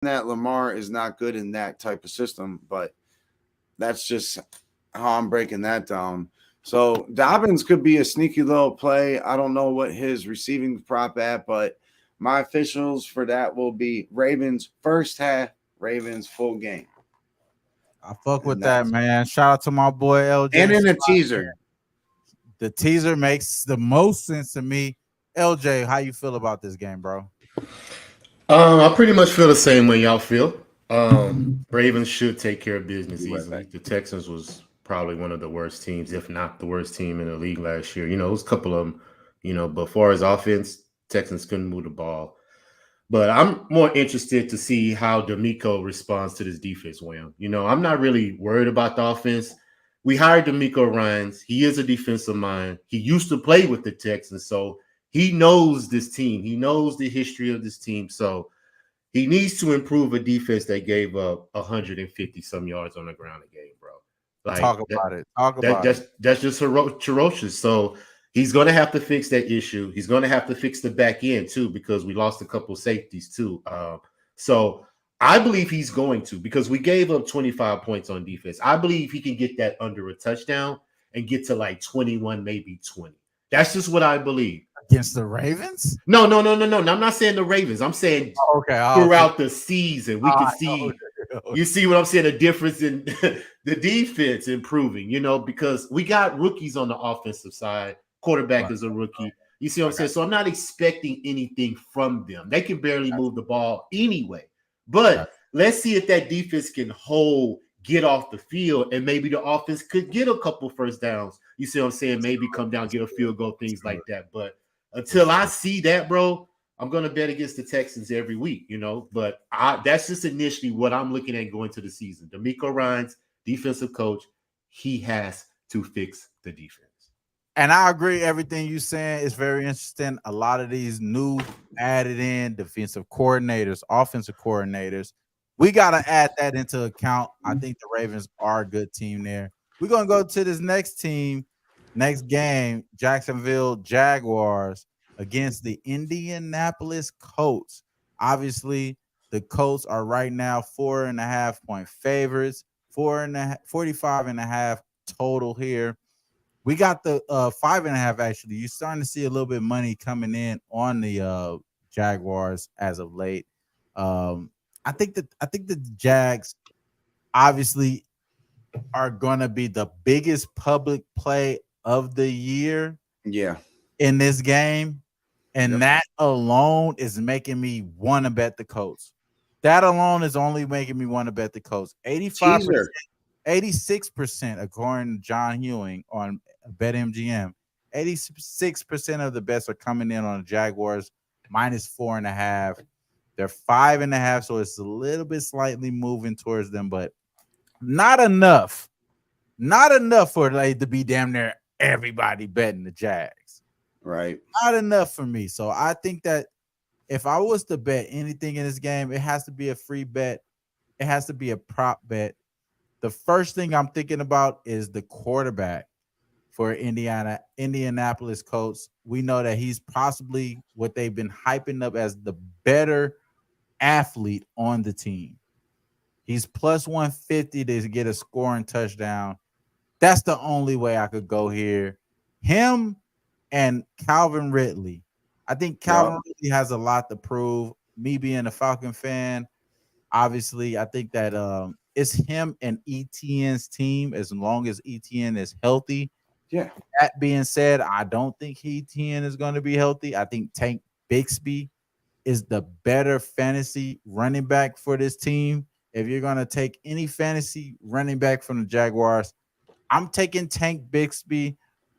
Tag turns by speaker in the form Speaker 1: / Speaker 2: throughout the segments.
Speaker 1: that Lamar is not good in that type of system, but that's just how I'm breaking that down. So Dobbins could be a sneaky little play. I don't know what his receiving prop at, but my officials for that will be Ravens first half, Ravens full game.
Speaker 2: I fuck with
Speaker 1: And
Speaker 2: that,
Speaker 1: that's
Speaker 2: man. Shout out to my boy
Speaker 1: and
Speaker 2: LJ.
Speaker 1: in a teaser.
Speaker 2: The teaser makes the most sense to me. LJ, how you feel about this game, bro?
Speaker 3: I pretty much feel the same way y'all feel. Ravens should take care of business
Speaker 1: Be right
Speaker 3: easily.
Speaker 1: back.
Speaker 3: The Texans was probably one of the worst teams, if not the worst team in the league last year. You know, it was a couple of them, but as far as offense, Texans couldn't move the ball. But I'm more interested to see how D'Amico responds to this defense, Wham. I'm not really worried about the offense. We hired D'Amico Ryans. He is a defensive mind. He used to play with the Texans, so he knows this team. He knows the history of this team. So he needs to improve a defense that gave up 150 some yards on the ground a game, bro. Like
Speaker 2: Talk about it. Talk
Speaker 3: that
Speaker 2: about it.
Speaker 3: that's just ferocious. So he's going to have to fix that issue. He's going to have to fix the back end too, because we lost a couple safeties too. So I believe he's going to, because we gave up 25 points on defense. I believe he can get that under a touchdown and get to like 21, maybe 20. That's just what I believe.
Speaker 2: Against the Ravens?
Speaker 3: No. I'm not saying the Ravens. I'm saying
Speaker 2: Okay.
Speaker 3: throughout the season, we can
Speaker 2: I
Speaker 3: see.
Speaker 2: know.
Speaker 3: You see what I'm saying? A difference in the defense improving, because we got rookies on the offensive side. Quarterback
Speaker 2: Right.
Speaker 3: is a rookie. You see what I'm saying? So I'm not expecting anything from them. They can barely move the ball anyway. But let's see if that defense can get off the field, and maybe the offense could get a couple first downs. You see what I'm saying? Maybe come down, get a field goal, things like that. But until I see that, bro, I'm going to bet against the Texans every week, But that's just initially what I'm looking at going to the season. D'Amico Ryans, defensive coach, he has to fix the defense.
Speaker 2: And I agree, everything you saying is very interesting. A lot of these new added in defensive coordinators, offensive coordinators, we got to add that into account. I think the Ravens are a good team there. We're going to go to this next team, next game, Jacksonville Jaguars against the Indianapolis Colts. Obviously, the Colts are right now 4.5-point favorites, 45.5 total here. We got the 5.5 actually. You're starting to see a little bit of money coming in on the Jaguars as of late. I think the Jags obviously are gonna be the biggest public play of the year.
Speaker 1: Yeah.
Speaker 2: In this game, and that alone is making me want to bet the Colts. That alone is only making me want to bet the Colts. 85%, 86%, according to John Hewing on BetMGM. 86% of the bets are coming in on the Jaguars minus 4.5. They're 5.5, so it's a little bit slightly moving towards them, but not enough. Not enough for like to be damn near everybody betting the Jags.
Speaker 1: Right.
Speaker 2: Not enough for me. So I think that if I was to bet anything in this game, it has to be a free bet. It has to be a prop bet. The first thing I'm thinking about is the quarterback for Indianapolis Colts. We know that he's possibly what they've been hyping up as the better athlete on the team. He's plus 150 to get a scoring touchdown. That's the only way I could go here. Him and Calvin Ridley. I think Calvin Ridley has a lot to prove. Me being a Falcon fan, obviously, I think that it's him and ETN's team as long as ETN is healthy.
Speaker 1: Yeah.
Speaker 2: That being said, I don't think ETN is going to be healthy. I think Tank Bixby is the better fantasy running back for this team. If you're going to take any fantasy running back from the Jaguars, I'm taking Tank Bixby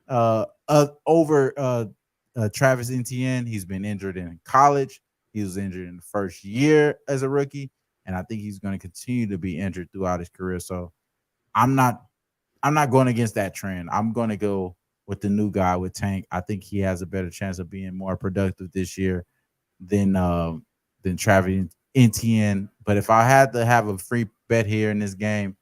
Speaker 2: over Travis Etienne. He's been injured in college. He was injured in the first year as a rookie, and I think he's going to continue to be injured throughout his career. So I'm not going against that trend. I'm going to go with the new guy with Tank. I think he has a better chance of being more productive this year than Travis Etienne. But if I had to have a free bet here in this game,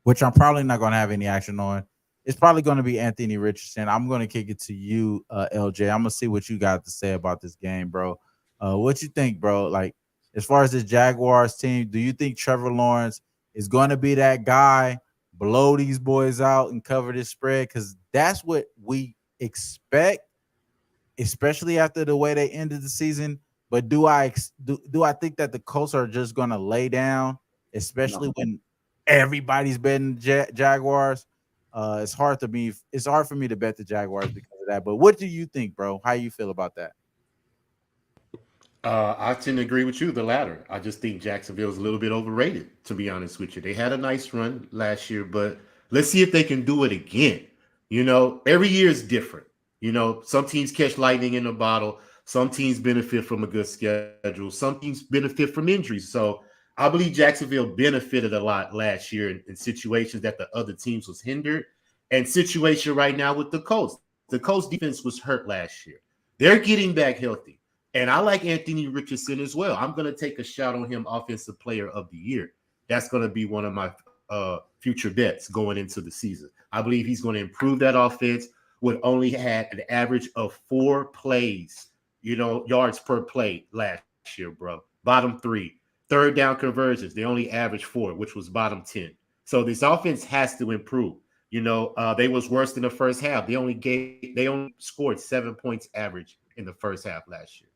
Speaker 2: which I'm probably not going to have any action on, it's probably going to be Anthony Richardson. I'm going to kick it to you, LJ. I'm going to see what you got to say about this game, bro. What you think, bro? Like, as far as the Jaguars team, do you think Trevor Lawrence is going to be that guy, blow these boys out and cover this spread? Because that's what we expect, especially after the way they ended the season. But do I think that the Colts are just going to lay down, especially
Speaker 1: No.
Speaker 2: when everybody's betting Jaguars? It's hard for me to bet the Jaguars because of that. But what do you think, bro? How you feel about that?
Speaker 3: I tend to agree with you, the latter. I just think Jacksonville's a little bit overrated, to be honest with you. They had a nice run last year, but let's see if they can do it again. Every year is different. Some teams catch lightning in a bottle. Some teams benefit from a good schedule. Some teams benefit from injuries. So I believe Jacksonville benefited a lot last year in situations that the other teams was hindered. And situation right now with the Colts. The Colts defense was hurt last year. They're getting back healthy. And I like Anthony Richardson as well. I'm going to take a shot on him, Offensive Player of the Year. That's going to be one of my future bets going into the season. I believe he's going to improve that offense. Would only had an average of 4 plays, yards per play last year, bro. Bottom 3. Third down conversions, they only averaged 4, which was bottom 10. So this offense has to improve. They was worse in the first half. They only scored 7 points average in the first half last year.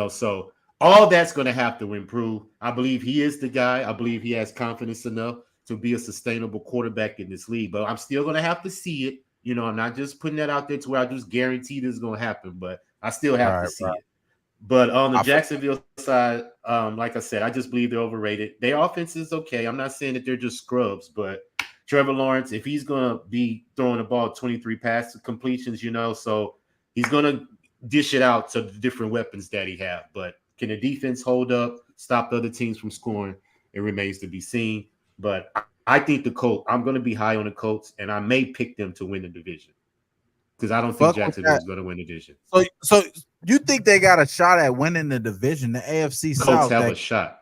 Speaker 3: So all that's going to have to improve. I believe he is the guy. I believe he has confidence enough to be a sustainable quarterback in this league. But I'm still going to have to see it. I'm not just putting that out there to where I just guarantee this is going to happen, but I still have to see it. But on the Jacksonville side, like I said, I just believe they're overrated. Their offense is okay. I'm not saying that they're just scrubs, but Trevor Lawrence, if he's going to be throwing the ball 23 pass completions, so he's going to dish it out to the different weapons that he have. But can the defense hold up, stop the other teams from scoring? It remains to be seen. But I think the Colts, I'm going to be high on the Colts, and I may pick them to win the division because I don't think Jacksonville is going to win the division.
Speaker 2: So you think they got a shot at winning the division, the AFC South?
Speaker 3: Colts have a shot.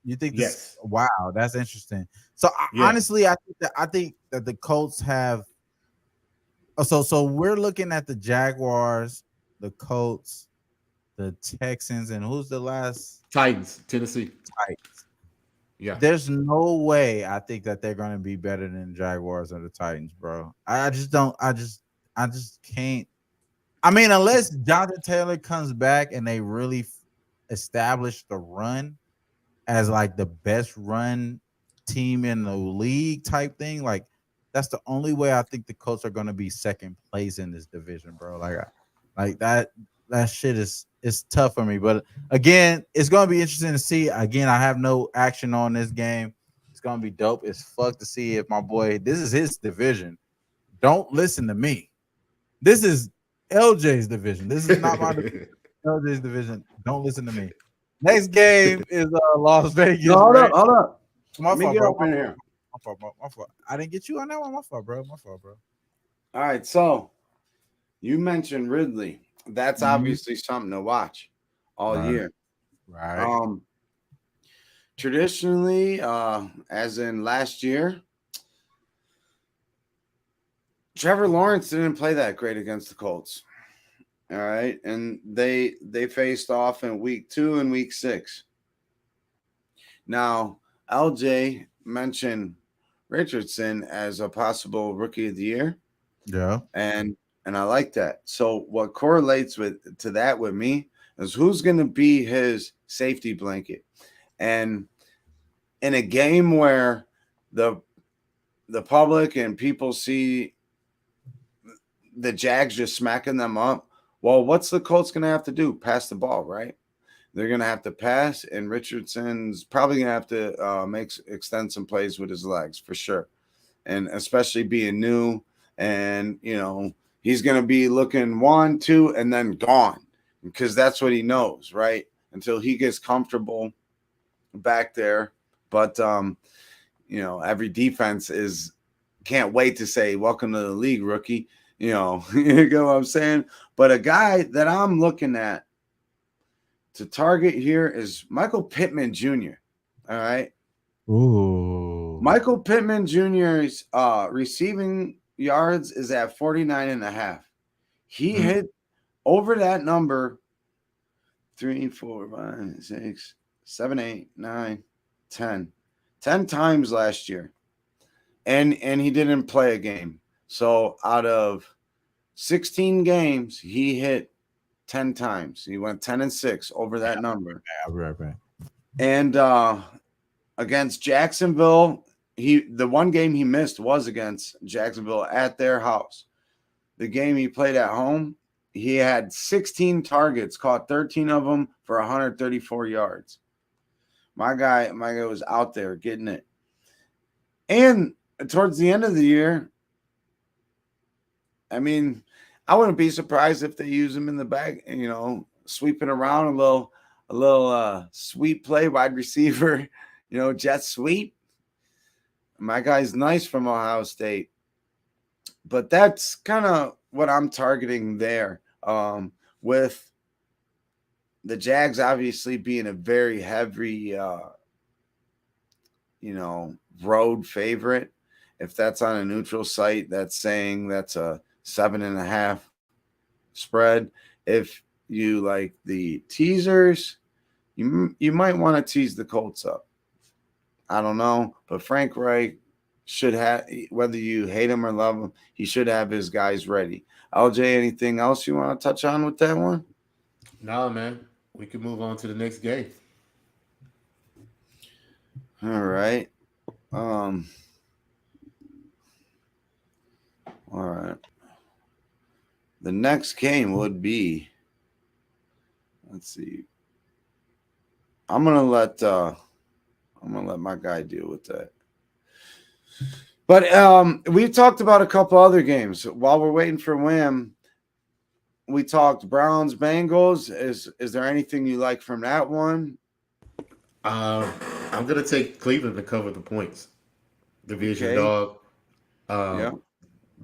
Speaker 2: You think?
Speaker 3: Yes.
Speaker 2: Wow, that's interesting. So honestly, I think that the Colts have. So we're looking at the Jaguars, the Colts, the Texans, and who's the last?
Speaker 3: Titans, Tennessee.
Speaker 2: Titans.
Speaker 3: Yeah.
Speaker 2: There's no way I think that they're going to be better than the Jaguars or the Titans, bro. I just don't. I just can't. I mean, unless Jonathan Taylor comes back and they really establish the run as like the best run team in the league type thing, like that's the only way I think the Colts are going to be second place in this division, bro. Like that shit is tough for me. But again, it's going to be interesting to see. Again, I have no action on this game. It's going to be dope as fuck to see if my boy, this is his division. Don't listen to me. This is LJ's division. This is not my division. LJ's division. Don't listen to me. Next game is Las Vegas.
Speaker 1: No, hold up.
Speaker 2: My fault, bro.
Speaker 1: In here.
Speaker 2: My fault. I didn't get you on that one. My fault, bro.
Speaker 1: All right, so you mentioned Ridley. That's obviously something to watch all year.
Speaker 2: Right.
Speaker 1: Traditionally, as in last year, Trevor Lawrence didn't play that great against the Colts. All right, and they faced off in week 2 and week 6. Now, LJ mentioned Richardson as a possible rookie of the year.
Speaker 2: Yeah.
Speaker 1: And I like that. So what correlates to that with me is who's going to be his safety blanket. And in a game where the public and people see the Jags just smacking them up, well, what's the Colts going to have to do? Pass the ball, right? They're going to have to pass, and Richardson's probably going to have to extend some plays with his legs for sure. And especially being new, and, he's going to be looking 1, 2, and then gone because that's what he knows, right? Until he gets comfortable back there. But, every defense can't wait to say, welcome to the league, rookie. You know what I'm saying? But a guy that I'm looking at to target here is Michael Pittman Jr. All right.
Speaker 2: Ooh.
Speaker 1: Michael Pittman Jr.'s receiving yards is at 49.5. He hit over that number 3, 4, 5, 6. 7, 8, 9, 10. 10 times last year. And he didn't play a game. So out of 16 games, he hit 10 times. He went 10-6 over that number.
Speaker 2: I'll be right back.
Speaker 1: And against Jacksonville, the one game he missed was against Jacksonville at their house. The game he played at home, he had 16 targets, caught 13 of them for 134 yards. My guy was out there getting it. And towards the end of the year, I mean, I wouldn't be surprised if they use him in the back, sweeping around a little sweep play, wide receiver, jet sweep. My guy's nice from Ohio State. But that's kind of what I'm targeting there. With the Jags obviously being a very heavy, road favorite. If that's on a neutral site, that's saying that's a 7.5 spread. If you like the teasers, you might want to tease the Colts up. I don't know, but Frank Reich should have, whether you hate him or love him, he should have his guys ready. LJ, anything else you want to touch on with that one?
Speaker 3: No, man. We can move on to the next game.
Speaker 1: All right. All right. The next game would be, let's see. I'm gonna let my guy deal with that. But we talked about a couple other games while we're waiting for Wham. We talked Browns Bengals. Is there anything you like from that one?
Speaker 3: I'm gonna take Cleveland to cover the points. Division dog.
Speaker 1: Yeah.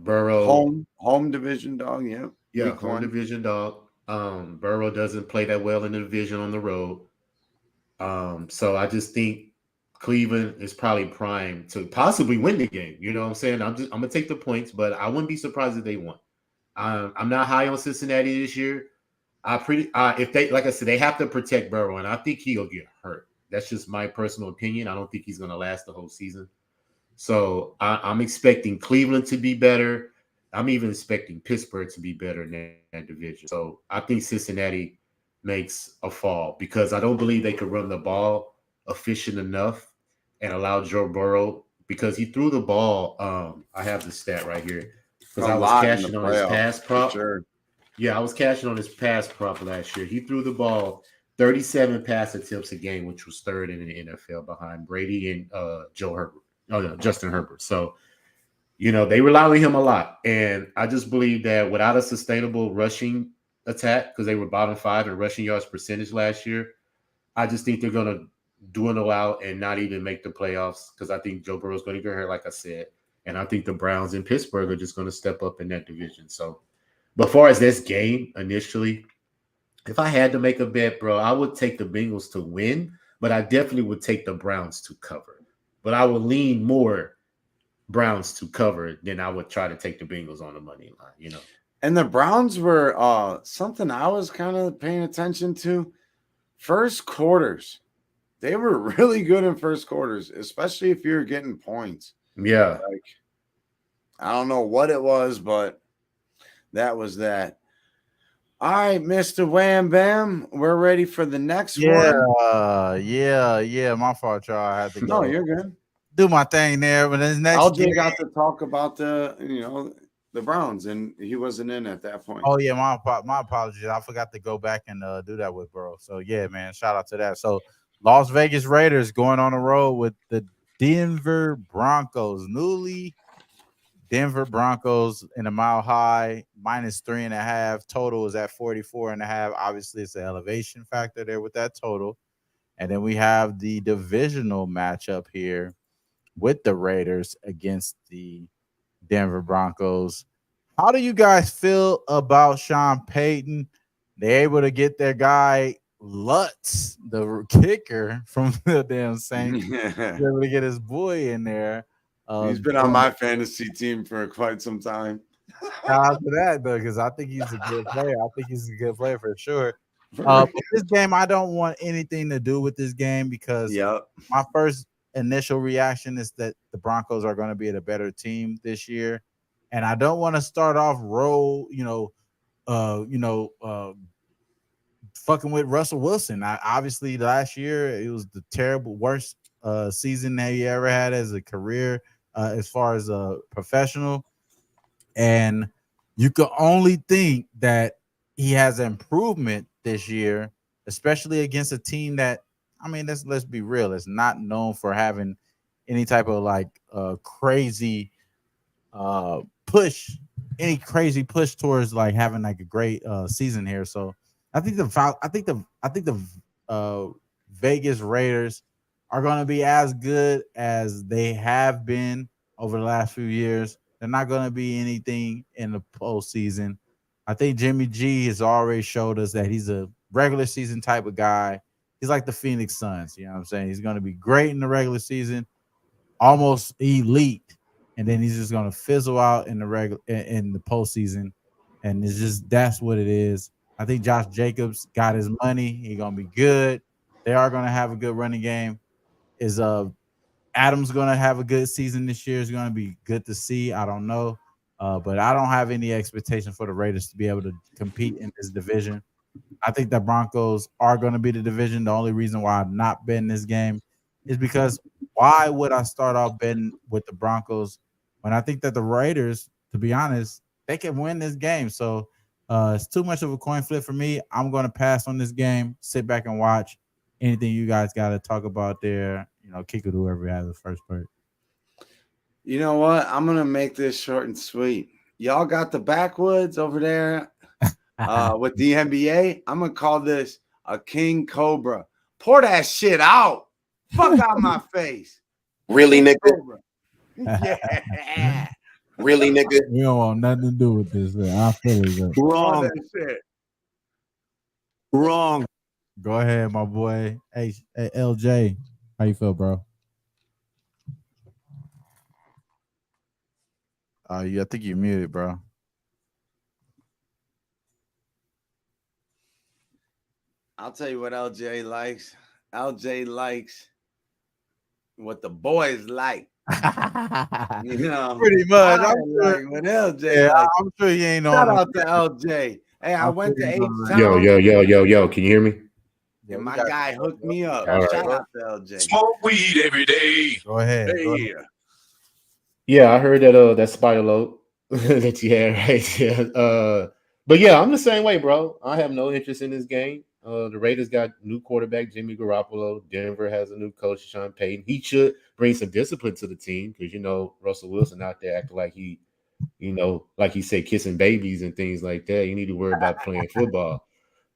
Speaker 3: Burrow.
Speaker 1: Home division dog. Yeah.
Speaker 3: Yeah, home division dog. Burrow doesn't play that well in the division on the road. So I just think Cleveland is probably primed to possibly win the game. You know what I'm saying? I'm gonna take the points, but I wouldn't be surprised if they won. I'm not high on Cincinnati this year. If they, like I said, they have to protect Burrow, and I think he'll get hurt. That's just my personal opinion. I don't think he's gonna last the whole season. So I'm expecting Cleveland to be better. I'm even expecting Pittsburgh to be better in that division. So I think Cincinnati makes a fall because I don't believe they could run the ball efficient enough and allow Joe Burrow, because he threw the ball. I have the stat right here because I was cashing on his pass prop. Sure. Yeah, I was cashing on his pass prop last year. He threw the ball 37 pass attempts a game, which was third in the NFL behind Brady and Justin Herbert. So, they rely on him a lot. And I just believe that without a sustainable rushing attack, because they were bottom 5 in rushing yards percentage last year, I just think they're going to dwindle out and not even make the playoffs, because I think Joe Burrow's going to get hurt, like I said. And I think the Browns and Pittsburgh are just going to step up in that division. So, but far as this game initially, if I had to make a bet, bro, I would take the Bengals to win, but I definitely would take the Browns to cover. But I would lean more Browns to cover than I would try to take the Bengals on the money line,
Speaker 1: And the Browns were something I was kind of paying attention to. First quarters. They were really good in first quarters, especially if you're getting points.
Speaker 3: Yeah.
Speaker 1: I don't know what it was, but that was that. All right, Mr. Wham Bam, we're ready for the next one.
Speaker 2: Yeah. My fault, y'all. I had to go.
Speaker 1: No, you're good.
Speaker 2: Do my thing there, but this next
Speaker 1: LJ got to talk about the Browns, and he wasn't in at that point.
Speaker 2: Oh yeah, my apologies. I forgot to go back and do that with Burrow. So yeah, man, shout out to that. So Las Vegas Raiders going on the road with the Denver Broncos. Newly Denver Broncos in a Mile High, -3.5. Total is at 44.5. Obviously, it's an elevation factor there with that total. And then we have the divisional matchup here with the Raiders against the Denver Broncos. How do you guys feel about Sean Payton? They're able to get their guy Lutz, the kicker from the damn Saints. They're able to get his boy in there.
Speaker 1: He's been on my fantasy team for quite some time.
Speaker 2: Shout out to that, though, because I think he's a good player. I think he's a good player for sure. But this game, I don't want anything to do with this game because
Speaker 1: Yep.
Speaker 2: my first initial reaction is that the Broncos are going to be the better team this year, and I don't want to start off fucking with Russell Wilson. Obviously last year it was the terrible worst season that he ever had as a career, as far as a professional, and you could only think that he has improvement this year, especially against a team that, I mean, let's be real, it's not known for having any type of crazy push, any crazy push towards like having like a great season here. So I think the Vegas Raiders are going to be as good as they have been over the last few years. They're not going to be anything in the postseason. I think Jimmy G has already showed us that he's a regular season type of guy. He's like the Phoenix Suns. You know what I'm saying? He's going to be great in the regular season, almost elite, and then he's just going to fizzle out in the postseason. And it's just that's what it is. I think Josh Jacobs got his money. He's going to be good. They are going to have a good running game. Is Adams going to have a good season this year? Is going to be good to see. I don't know. But I don't have any expectation for the Raiders to be able to compete in this division. I think the Broncos are going to be the division. The only reason why I'm not betting this game is because why would I start off betting with the Broncos when I think that the Raiders, to be honest, they can win this game? So it's too much of a coin flip for me. I'm going to pass on this game, sit back and watch. Anything you guys got to talk about there, kick it whoever has the first part.
Speaker 1: You know what? I'm going to make this short and sweet. Y'all got the backwoods over there with the NBA. I'm going to call this a king cobra. Pour that shit out. Fuck out my face.
Speaker 4: Really, nigga?
Speaker 1: Yeah.
Speaker 4: Really, nigga?
Speaker 2: We don't want nothing to do with this. I feel it.
Speaker 1: Wrong.
Speaker 5: Wrong.
Speaker 2: Go ahead, my boy. Hey, LJ. How you feel, bro? I think you're muted, bro.
Speaker 1: I'll tell you what LJ likes. LJ likes what the boys like.
Speaker 2: Pretty much.
Speaker 1: I'm sure what LJ likes.
Speaker 2: I'm sure he ain't on.
Speaker 1: Shout out to LJ. Hey, I went to H-Town.
Speaker 3: Yo. Can you hear me?
Speaker 1: Yeah, my guy hooked me up.
Speaker 3: All right.
Speaker 1: Shout out to LJ.
Speaker 5: Smoke weed every day.
Speaker 2: Go ahead.
Speaker 1: Hey.
Speaker 3: Yeah, I heard that spider load that you had, right? Yeah. But yeah, I'm the same way, bro. I have no interest in this game. The Raiders got new quarterback Jimmy Garoppolo. Denver has a new coach, Sean Payton. He should bring some discipline to the team because Russell Wilson out there acting like he, like he said, kissing babies and things like that. You need to worry about playing football.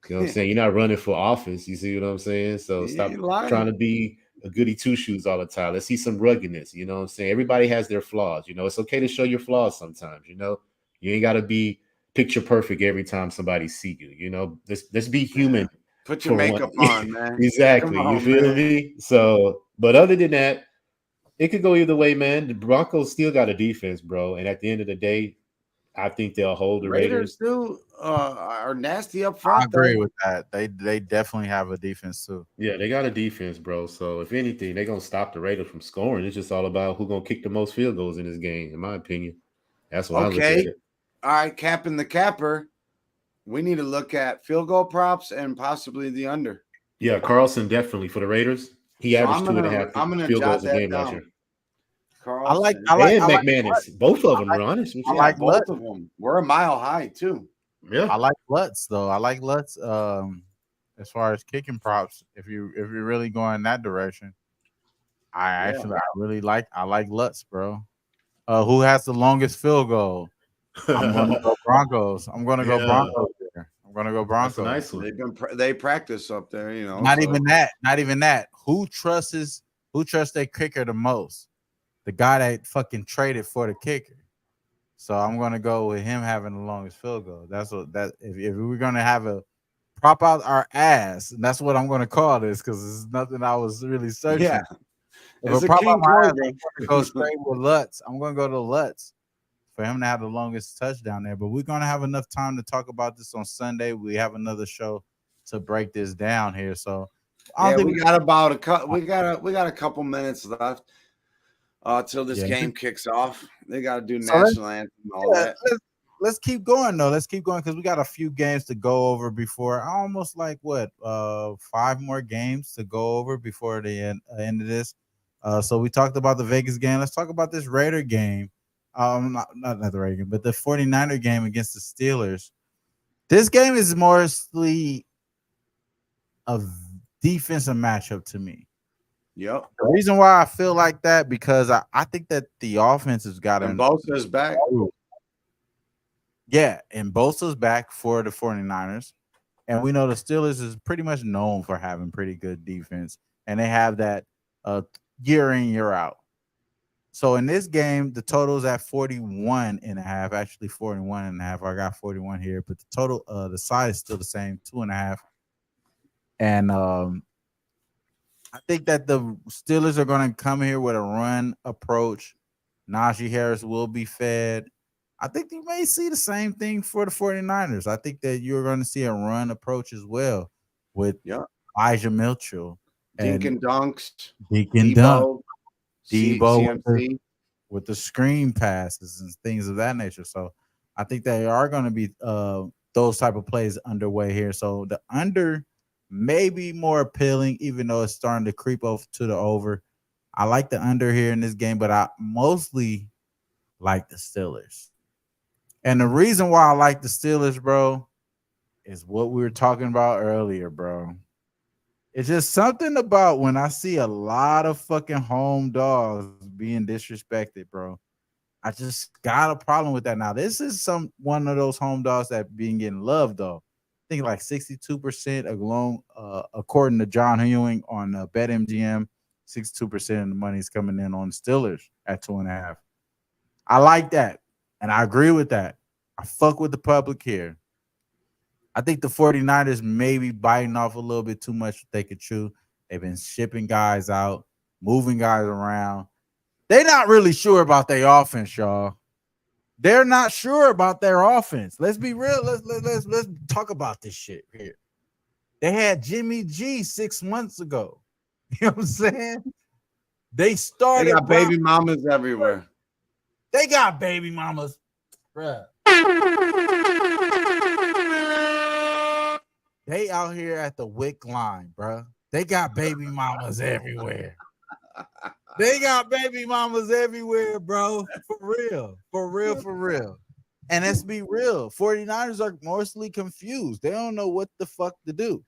Speaker 3: You know what I'm saying? You're not running for office. You see what I'm saying? So stop trying to be a goody two-shoes all the time. Let's see some ruggedness. You know what I'm saying? Everybody has their flaws. It's okay to show your flaws sometimes. You ain't got to be picture perfect every time somebody see you. Let's be human.
Speaker 1: Put your makeup on, man.
Speaker 3: Exactly. You feel me? So, but other than that, it could go either way, man. The Broncos still got a defense, bro. And at the end of the day, I think they'll hold the Raiders.
Speaker 1: Still are nasty up front.
Speaker 2: I agree with that. They definitely have a defense too.
Speaker 3: Yeah, they got a defense, bro. So if anything, they're gonna stop the Raiders from scoring. It's just all about who's gonna kick the most field goals in this game, in my opinion. That's what I look at it.
Speaker 1: All right, capping the capper. We need to look at field goal props and possibly the under.
Speaker 3: Yeah, Carlson definitely for the Raiders. He averaged 2.5 field goals a game last year.
Speaker 1: I
Speaker 3: like McManus. Both of them, to be honest.
Speaker 1: I like both of them. We're a mile high too.
Speaker 3: Yeah,
Speaker 2: I like Lutz though. I like Lutz. As far as kicking props, if you're really going that direction, I like Lutz, bro. Who has the longest field goal? I'm gonna go Broncos. I'm gonna go Broncos there. I'm gonna go Broncos.
Speaker 3: That's a nice one.
Speaker 1: They practice up there,
Speaker 2: Not even that. Who trusts their kicker the most? The guy that fucking traded for the kicker. So I'm gonna go with him having the longest field goal. If we're gonna have a prop out our ass, and that's what I'm gonna call this because it's nothing I was really searching.
Speaker 1: Yeah.
Speaker 2: If a prop out my ass, I'm gonna go straight with Lutz. I'm gonna go to Lutz for him to have the longest touchdown there. But we're gonna have enough time to talk about this on Sunday. We have another show to break this down here. So I
Speaker 1: Yeah,
Speaker 2: don't
Speaker 1: we
Speaker 2: think
Speaker 1: got about we got a couple minutes left till this
Speaker 2: Yeah.
Speaker 1: game kicks off. They got to do
Speaker 2: So let's-
Speaker 1: national anthem and all that.
Speaker 2: let's keep going though. Let's keep going because we got a few games to go over before almost like 5 more games to go over before the end of this. So we talked about the Vegas game. Let's talk about this Raider game. Not the Raider game, but the 49er game against the Steelers. This game is mostly a defensive matchup to me.
Speaker 1: Yep.
Speaker 2: The reason why I feel like that because I think that the offense has got
Speaker 1: And Bosa's back.
Speaker 2: Yeah, and Bosa's back for the 49ers. And we know the Steelers is pretty much known for having pretty good defense. And they have that year in, year out. So in this game, the total is at 41 and a half, actually 41 and a half. I got 41 here, but the total, the side is still the same, 2.5. And I think that the Steelers are going to come here with a run approach. Najee Harris will be fed. I think you may see the same thing for the 49ers. I think that you're going to see a run approach as well with Elijah Mitchell.
Speaker 1: Dink and Dunks.
Speaker 2: Dink and Dunk. Debo
Speaker 1: CMC.
Speaker 2: with the screen passes and things of that nature. So I think they are going to be those type of plays underway here. So the under may be more appealing, even though it's starting to creep over to the over. I like the under here in this game, but I mostly like the Steelers. And the reason why I like the Steelers, bro, is what we were talking about earlier, bro. It's just something about when I see a lot of fucking home dogs being disrespected, bro. I just got a problem with that. Now, this is one of those home dogs that being getting loved, though. I think like 62% alone, according to John Hewing on BetMGM, 62% of the money is coming in on the Steelers at 2.5. I like that, and I agree with that. I fuck with the public here. I think the 49ers may be biting off a little bit too much they could chew. They've been shipping guys out, moving guys around. They're not really sure about their offense, y'all. They're not sure about their offense. Let's be real. Let's talk about this shit here. They had Jimmy G 6 months ago. You know what I'm saying? They started.
Speaker 1: They got baby mamas everywhere.
Speaker 2: They got baby mamas, bruh. They out here at the WIC line, bro. They got baby mamas everywhere. They got baby mamas everywhere, bro. For real. For real, for real. And let's be real. 49ers are mostly confused. They don't know what the fuck to do.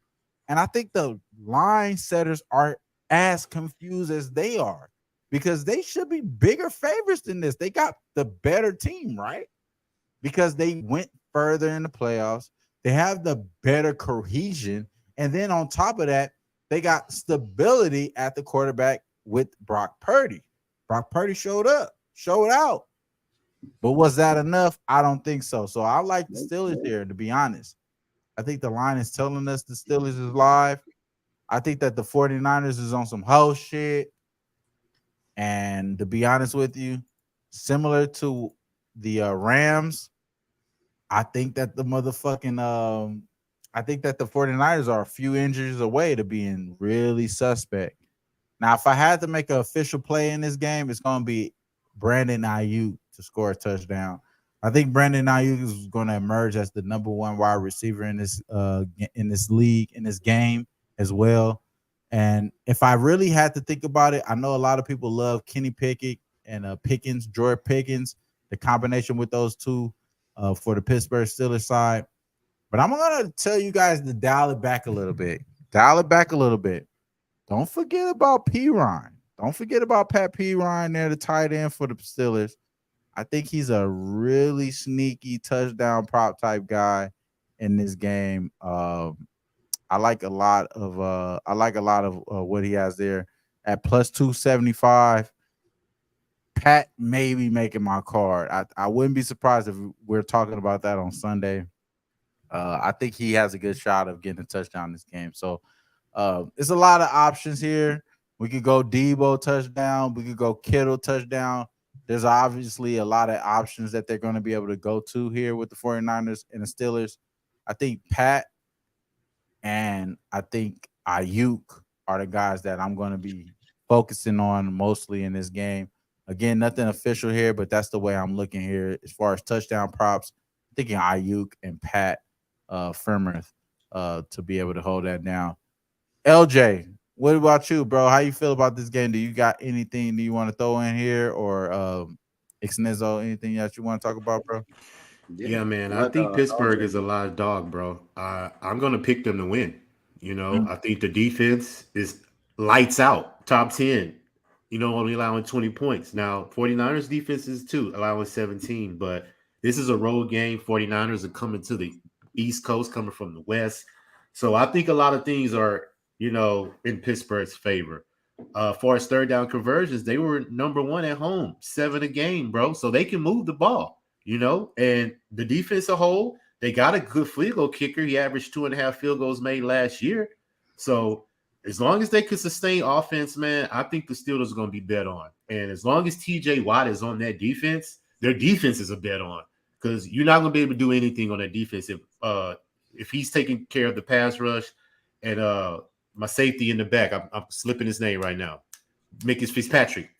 Speaker 2: And I think the line setters are as confused as they are because they should be bigger favorites than this. They got the better team, right? Because they went further in the playoffs. They have the better cohesion. And then on top of that, they got stability at the quarterback with Brock Purdy. Brock Purdy showed out. But was that enough? I don't think so. So I like the Steelers here, to be honest. I think the line is telling us the Steelers is live. I think that the 49ers is on some hoe shit. And to be honest with you, similar to the Rams, I think that the 49ers are a few injuries away to being really suspect. Now, if I had to make an official play in this game, it's going to be Brandon Ayuk to score a touchdown. I think Brandon Ayuk is going to emerge as the number one wide receiver in this league, in this game as well. And if I really had to think about it, I know a lot of people love Kenny Pickett and George Pickens, the combination with those two for the Pittsburgh Steelers side. But I'm going to tell you guys to dial it back a little bit. Don't forget about P-Ryan. Don't forget about Pat P-Ryan there, the tight end for the Steelers. I think he's a really sneaky touchdown prop type guy in this game. I like a lot of what he has there at plus 275. Pat may be making my card. I wouldn't be surprised if we're talking about that on Sunday. I think he has a good shot of getting a touchdown in this game. So it's a lot of options here. We could go Debo touchdown. We could go Kittle touchdown. There's obviously a lot of options that they're going to be able to go to here with the 49ers and the Steelers. I think Pat and I think Ayuk are the guys that I'm going to be focusing on mostly in this game. Again, nothing official here, but that's the way I'm looking here as far as touchdown props. Thinking Ayuk and Pat Freiermuth to be able to hold that down. LJ, what about you, bro? How you feel about this game? Do you got anything that you want to throw in here, or Ixnizo, anything that you want to talk about, bro?
Speaker 3: Yeah, man. I
Speaker 1: Let,
Speaker 3: think Pittsburgh
Speaker 1: LJ.
Speaker 3: is a live dog, bro. I'm going to pick them to win. I think the defense is lights out, top 10. Only allowing 20 points. Now, 49ers defense is too, allowing 17. But this is a road game. 49ers are coming to the East Coast, coming from the West. So I think a lot of things are, in Pittsburgh's favor. For as third down conversions, they were number one at home, 7 a game, bro. So they can move the ball. And the defense as a whole, they got a good field goal kicker. He averaged 2.5 field goals made last year. So as long as they can sustain offense, man, I think the Steelers are going to be bet on. And as long as TJ Watt is on that defense, their defense is a bet on, because you're not going to be able to do anything on that defense if he's taking care of the pass rush. And my safety in the back, I'm slipping his name right now. Micah Fitzpatrick,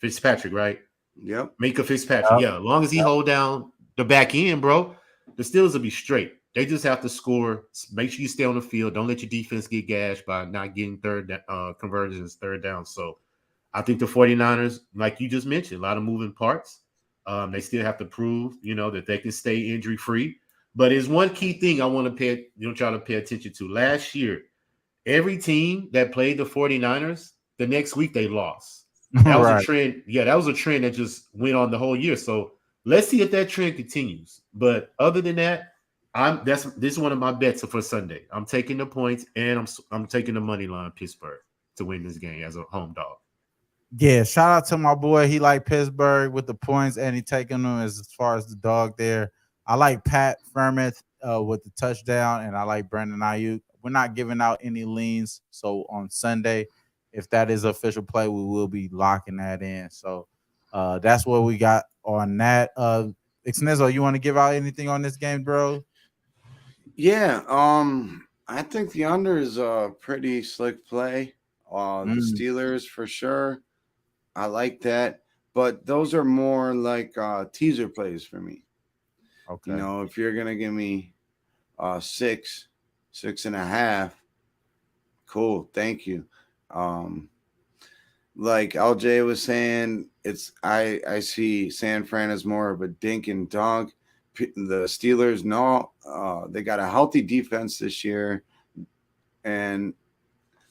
Speaker 3: right?
Speaker 1: Yep.
Speaker 3: Micah Fitzpatrick. Yeah, as long as he hold down the back end, bro, the Steelers will be straight. They just have to score. Make sure you stay on the field. Don't let your defense get gashed by not getting conversions, third down. So I think the 49ers, like you just mentioned, a lot of moving parts. They still have to prove, that they can stay injury-free. But there's one key thing I want to try to pay attention to. Last year, every team that played the 49ers, the next week they lost. That was a trend. Yeah, that was a trend that just went on the whole year. So let's see if that trend continues. But other than that, this is one of my bets for Sunday. I'm taking the points, and I'm taking the money line Pittsburgh to win this game as a home dog.
Speaker 2: Yeah, shout out to my boy. He like Pittsburgh with the points, and he taking them as far as the dog there. I like Pat Freiermuth with the touchdown, and I like Brandon Ayuk. We're not giving out any leans, so on Sunday, if that is official play, we will be locking that in. So that's what we got on that. Ixnizo, you want to give out anything on this game, bro?
Speaker 1: Yeah, I think the under is a pretty slick play. The Steelers for sure. I like that, but those are more like teaser plays for me.
Speaker 2: Okay.
Speaker 1: If you're gonna give me 6.5, cool, thank you. Like LJ was saying, I see San Fran as more of a dink and dunk. The Steelers, they got a healthy defense this year, and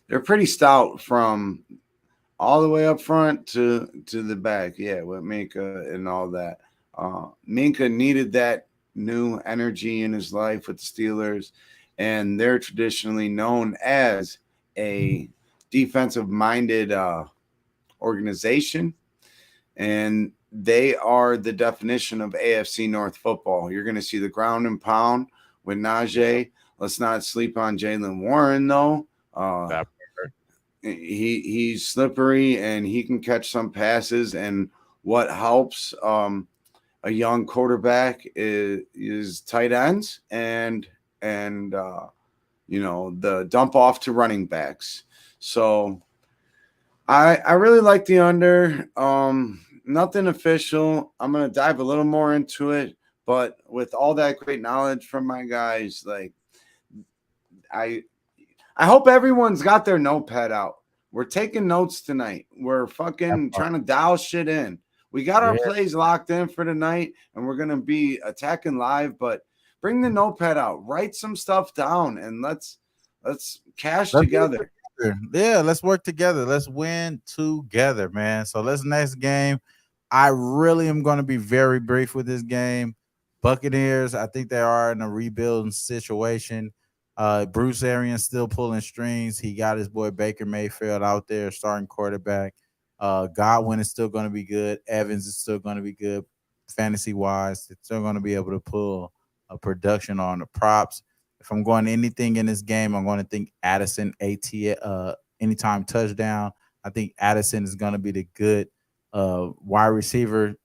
Speaker 1: they're pretty stout from all the way up front to the back. Yeah, with Minka and all that. Minka needed that new energy in his life with the Steelers, and they're traditionally known as a defensive-minded organization, and they are the definition of AFC North football. You're going to see the ground and pound with Najee. Let's not sleep on Jaylen Warren, though. He's slippery, and he can catch some passes. And what helps a young quarterback is tight ends and the dump off to running backs. So I really like the under. Nothing official. I'm going to dive a little more into it, but with all that great knowledge from my guys, like I hope everyone's got their notepad out. We're taking notes tonight. We're fucking trying to dial shit in. We got our plays locked in for tonight, and we're going to be attacking live, but bring the notepad out. Write some stuff down, and let's cash together.
Speaker 2: Yeah, let's work together. Let's win together, man. So next game. I really am going to be very brief with this game. Buccaneers, I think they are in a rebuilding situation. Bruce Arians still pulling strings. He got his boy Baker Mayfield out there, starting quarterback. Godwin is still going to be good. Evans is still going to be good, fantasy-wise. It's still going to be able to pull a production on the props. If I'm going anything in this game, I'm going to think Addison anytime touchdown. I think Addison is going to be the good wide receiver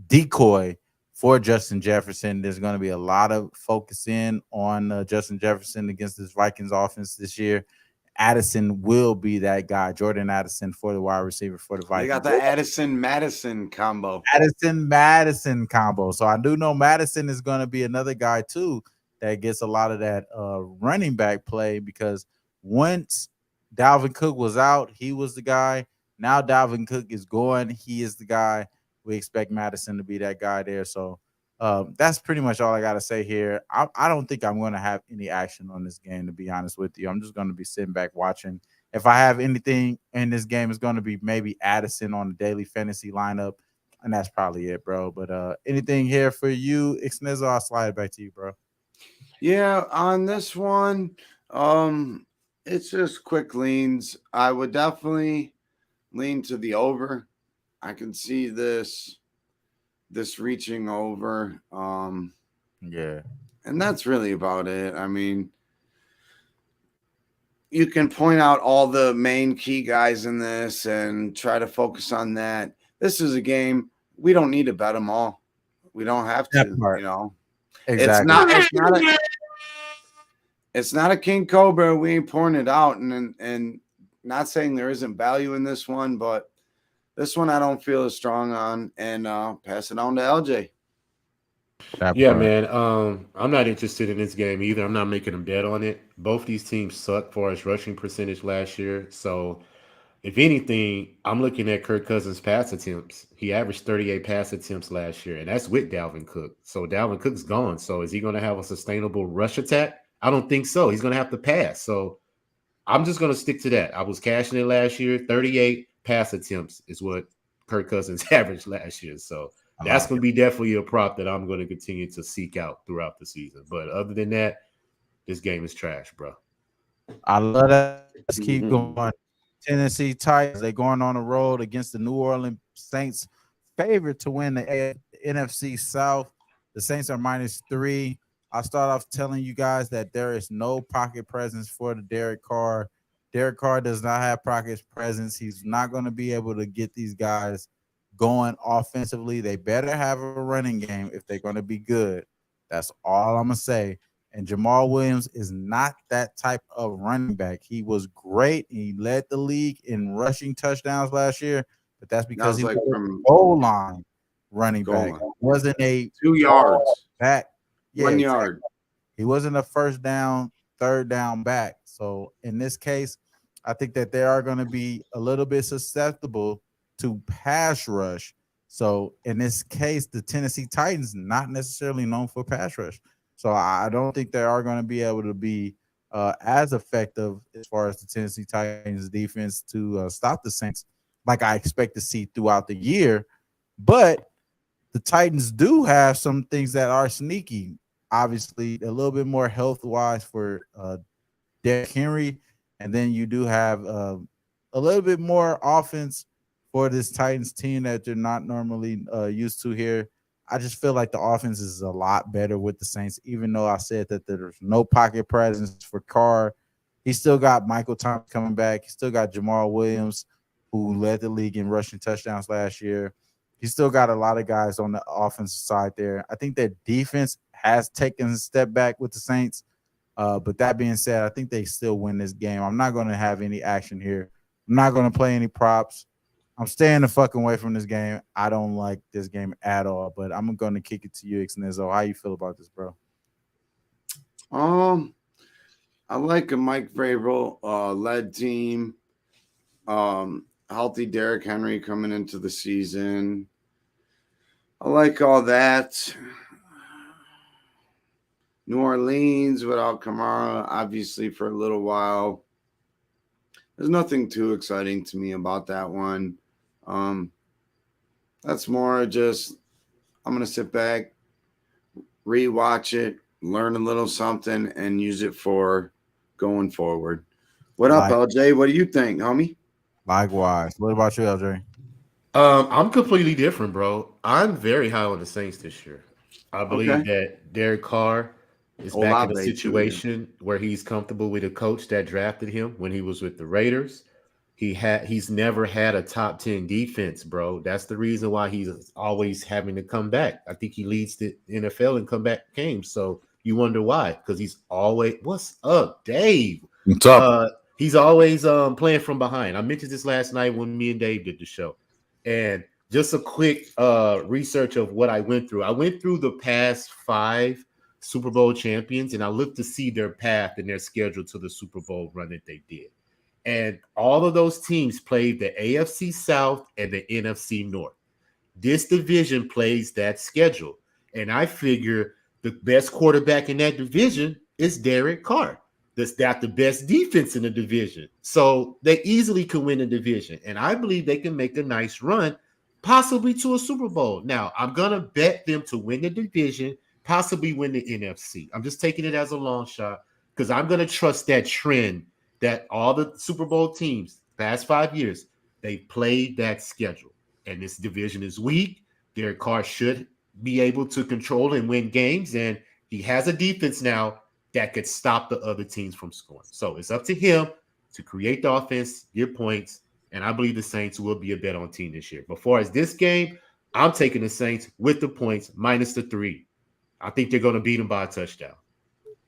Speaker 2: decoy for Justin Jefferson. There's going to be a lot of focus in on Justin Jefferson against this Vikings offense this year. Addison will be that guy, Jordan Addison, for the wide receiver for the Vikings.
Speaker 1: They got the Addison-Madison combo.
Speaker 2: Addison-Madison combo. So I do know Madison is going to be another guy, too, that gets a lot of that running back play, because once Dalvin Cook was out, he was the guy. Now Dalvin Cook is going. He is the guy. We expect Madison to be that guy there. So that's pretty much all I got to say here. I don't think I'm going to have any action on this game, to be honest with you. I'm just going to be sitting back watching. If I have anything in this game, it's going to be maybe Addison on the daily fantasy lineup, and that's probably it, bro. But anything here for you, Ixnezzo, I'll slide it back to you, bro.
Speaker 1: Yeah, on this one, it's just quick leans. I would definitely lean to the over. I can see this reaching over.
Speaker 2: Yeah.
Speaker 1: And that's really about it. I mean, you can point out all the main key guys in this and try to focus on that. This is a game we don't need to bet them all. We don't have to, you know.
Speaker 2: Exactly.
Speaker 1: It's not a King Cobra. We ain't pouring it out, and not saying there isn't value in this one, but this one I don't feel as strong on. And pass it on to LJ.
Speaker 3: Yeah, man. I'm not interested in this game either. I'm not making a bet on it. Both these teams suck for its rushing percentage last year. So, if anything, I'm looking at Kirk Cousins' pass attempts. He averaged 38 pass attempts last year, and that's with Dalvin Cook. So Dalvin Cook's gone. So is he going to have a sustainable rush attack? I don't think so. He's going to have to pass. So I'm just going to stick to that. I was cashing it last year. 38 pass attempts is what Kirk Cousins averaged last year. So that's going to be definitely a prop that I'm going to continue to seek out throughout the season. But other than that, this game is trash, bro.
Speaker 2: I love that. Let's keep going. Tennessee Titans, they're going on the road against the New Orleans Saints, favorite to win the NFC South. The Saints are -3. I'll start off telling you guys that there is no pocket presence for the Derek Carr. Derek Carr does not have pocket presence. He's not going to be able to get these guys going offensively. They better have a running game if they're going to be good. That's all I'm going to say. And Jamal Williams is not that type of running back. He was great. He led the league in rushing touchdowns last year, but that's because he was a goal line running back. He wasn't a
Speaker 1: 2 yards
Speaker 2: back. Yeah,
Speaker 1: 1 yard.
Speaker 2: He wasn't a first down, third down back. So in this case, I think that they are going to be a little bit susceptible to pass rush. So in this case, the Tennessee Titans not necessarily known for pass rush. So I don't think they are going to be able to be as effective as far as the Tennessee Titans defense to stop the Saints like I expect to see throughout the year. But the Titans do have some things that are sneaky. Obviously, a little bit more health-wise for Derrick Henry. And then you do have a little bit more offense for this Titans team that you're not normally used to here. I just feel like the offense is a lot better with the Saints, even though I said that there's no pocket presence for Carr. He still got Michael Thomas coming back. He still got Jamal Williams, who led the league in rushing touchdowns last year. He still got a lot of guys on the offensive side there. I think that defense has taken a step back with the Saints. But that being said, I think they still win this game. I'm not going to have any action here. I'm not going to play any props. I'm staying the fucking away from this game. I don't like this game at all, but I'm going to kick it to you, Ixnezzo. How you feel about this, bro?
Speaker 1: I like a Mike Vrabel led team. Healthy Derrick Henry coming into the season. I like all that. New Orleans without Kamara, obviously, for a little while. There's nothing too exciting to me about that one. That's more just I'm going to sit back, rewatch it, learn a little something, and use it for going forward. What up, LJ? What do you think, homie?
Speaker 2: Likewise. What about you, LJ?
Speaker 3: I'm completely different, bro. I'm very high on the Saints this year. I believe that Derek Carr is back in a situation where he's comfortable with a coach that drafted him when he was with the Raiders. He's never had a top 10 defense, bro. That's the reason why he's always having to come back. I think he leads the NFL in comeback games. So you wonder why? Because he's always what's up, Dave?
Speaker 5: What's up?
Speaker 3: He's always playing from behind. I mentioned this last night when me and Dave did the show. And just a quick research of what I went through. I went through the past 5 Super Bowl champions, and I looked to see their path and their schedule to the Super Bowl run that they did. And all of those teams played the AFC South and the NFC North. This division plays that schedule. And I figure the best quarterback in that division is Derek Carr. That's got the best defense in the division. So they easily can win the division. And I believe they can make a nice run, possibly to a Super Bowl. Now, I'm going to bet them to win the division, possibly win the NFC. I'm just taking it as a long shot because I'm going to trust that trend that all the Super Bowl teams past 5 years, they played that schedule. And this division is weak. Derek Carr should be able to control and win games. And he has a defense now that could stop the other teams from scoring. So it's up to him to create the offense, get points. And I believe the Saints will be a bet on team this year. But as far as this game, I'm taking the Saints with the points minus the 3. I think they're going to beat them by a touchdown.